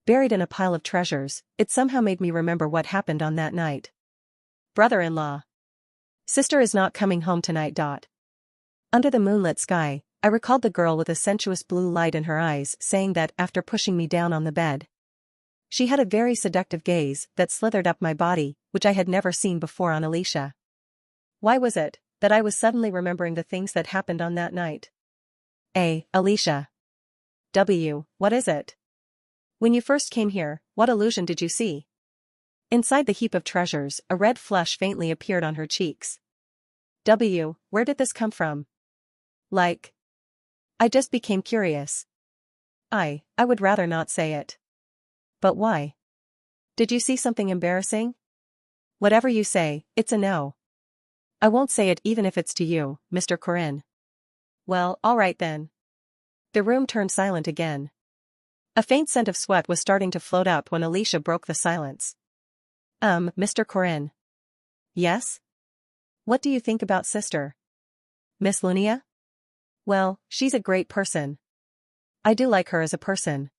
Buried in a pile of treasures, it somehow made me remember what happened on that night. Brother-in-law. Sister is not coming home tonight. Under the moonlit sky, I recalled the girl with a sensuous blue light in her eyes saying that after pushing me down on the bed. She had a very seductive gaze that slithered up my body, which I had never seen before on Alicia. Why was it that I was suddenly remembering the things that happened on that night? Alicia. What is it? When you first came here, what illusion did you see? Inside the heap of treasures, a red flush faintly appeared on her cheeks. Where did this come from? I just became curious. I would rather not say it. But why? Did you see something embarrassing? Whatever you say, it's a no. I won't say it even if it's to you, Mr. Corin. Well, all right then. The room turned silent again. A faint scent of sweat was starting to float up when Alicia broke the silence. Mr. Corinne. Yes? What do you think about sister? Miss Lunia? Well, she's a great person. I do like her as a person.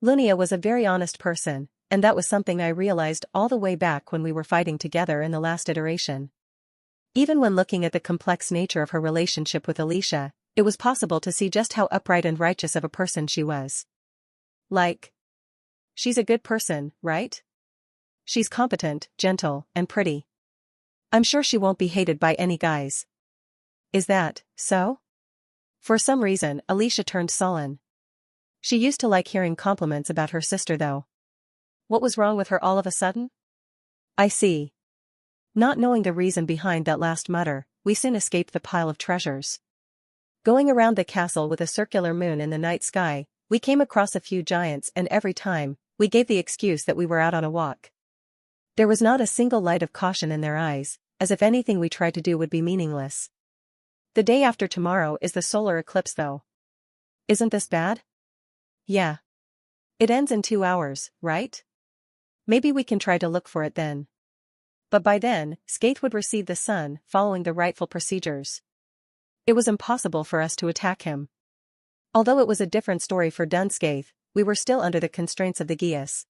Lunia was a very honest person, and that was something I realized all the way back when we were fighting together in the last iteration. Even when looking at the complex nature of her relationship with Alicia, it was possible to see just how upright and righteous of a person she was. Like, she's a good person, right? She's competent, gentle, and pretty. I'm sure she won't be hated by any guys. Is that so? For some reason, Alicia turned sullen. She used to like hearing compliments about her sister though. What was wrong with her all of a sudden? I see. Not knowing the reason behind that last mutter, we soon escaped the pile of treasures. Going around the castle with a circular moon in the night sky, we came across a few giants and every time, we gave the excuse that we were out on a walk. There was not a single light of caution in their eyes, as if anything we tried to do would be meaningless. The day after tomorrow is the solar eclipse though. Isn't this bad? Yeah. It ends in 2 hours, right? Maybe we can try to look for it then. But by then, Skaith would receive the sun, following the rightful procedures. It was impossible for us to attack him. Although it was a different story for Dunskaith, we were still under the constraints of the Geas.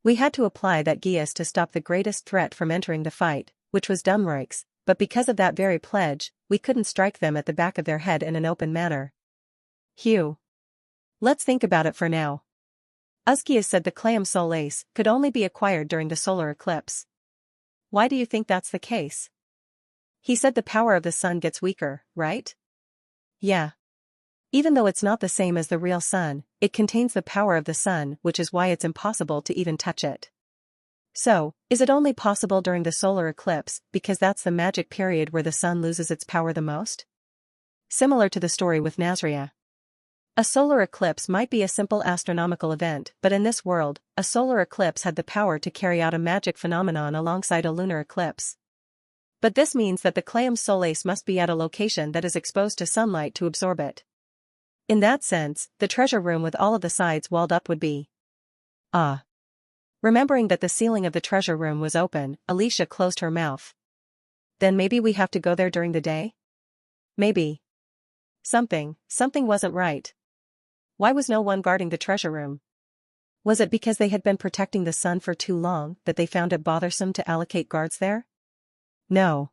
We had to apply that Geas to stop the greatest threat from entering the fight, which was Dumreichs, but because of that very pledge, we couldn't strike them at the back of their head in an open manner. Hugh. Let's think about it for now. Usgias said the Claim Solace could only be acquired during the solar eclipse. Why do you think that's the case? He said the power of the sun gets weaker, right? Yeah. Even though it's not the same as the real sun, it contains the power of the sun, which is why it's impossible to even touch it. So, is it only possible during the solar eclipse because that's the magic period where the sun loses its power the most? Similar to the story with Nazria. A solar eclipse might be a simple astronomical event, but in this world, a solar eclipse had the power to carry out a magic phenomenon alongside a lunar eclipse. But this means that the Claim Solace must be at a location that is exposed to sunlight to absorb it. In that sense, the treasure room with all of the sides walled up would be. Remembering that the ceiling of the treasure room was open, Alicia closed her mouth. Then maybe we have to go there during the day? Maybe. Something wasn't right. Why was no one guarding the treasure room? Was it because they had been protecting the sun for too long that they found it bothersome to allocate guards there? No.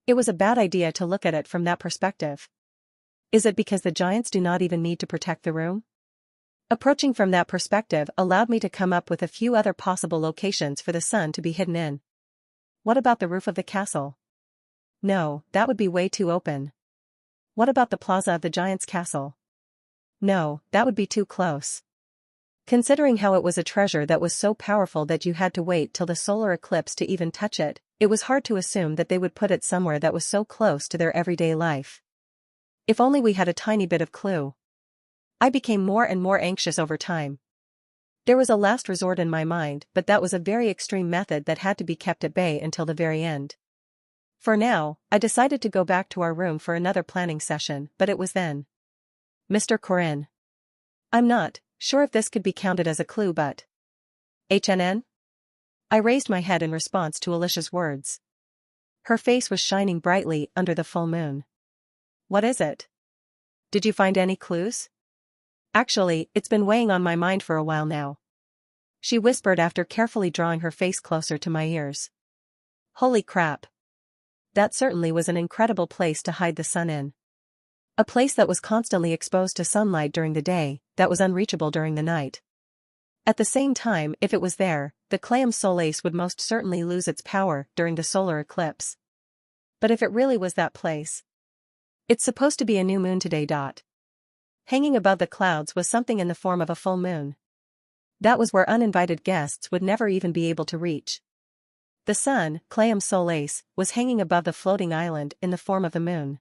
It was a bad idea to look at it from that perspective. Is it because the giants do not even need to protect the room? Approaching from that perspective allowed me to come up with a few other possible locations for the sun to be hidden in. What about the roof of the castle? No, that would be way too open. What about the plaza of the giants' castle? No, that would be too close. Considering how it was a treasure that was so powerful that you had to wait till the solar eclipse to even touch it, it was hard to assume that they would put it somewhere that was so close to their everyday life. If only we had a tiny bit of clue. I became more and more anxious over time. There was a last resort in my mind, but that was a very extreme method that had to be kept at bay until the very end. For now, I decided to go back to our room for another planning session, but it was then. Mr. Corinne. I'm not sure if this could be counted as a clue, but. HNN? I raised my head in response to Alicia's words. Her face was shining brightly under the full moon. What is it? Did you find any clues? Actually, it's been weighing on my mind for a while now. She whispered after carefully drawing her face closer to my ears. Holy crap. That certainly was an incredible place to hide the sun in. A place that was constantly exposed to sunlight during the day, that was unreachable during the night. At the same time, if it was there, the Claim Solace would most certainly lose its power during the solar eclipse. But if it really was that place. It's supposed to be a new moon today. Hanging above the clouds was something in the form of a full moon. That was where uninvited guests would never even be able to reach. The sun, Claim Solace, was hanging above the floating island in the form of a moon.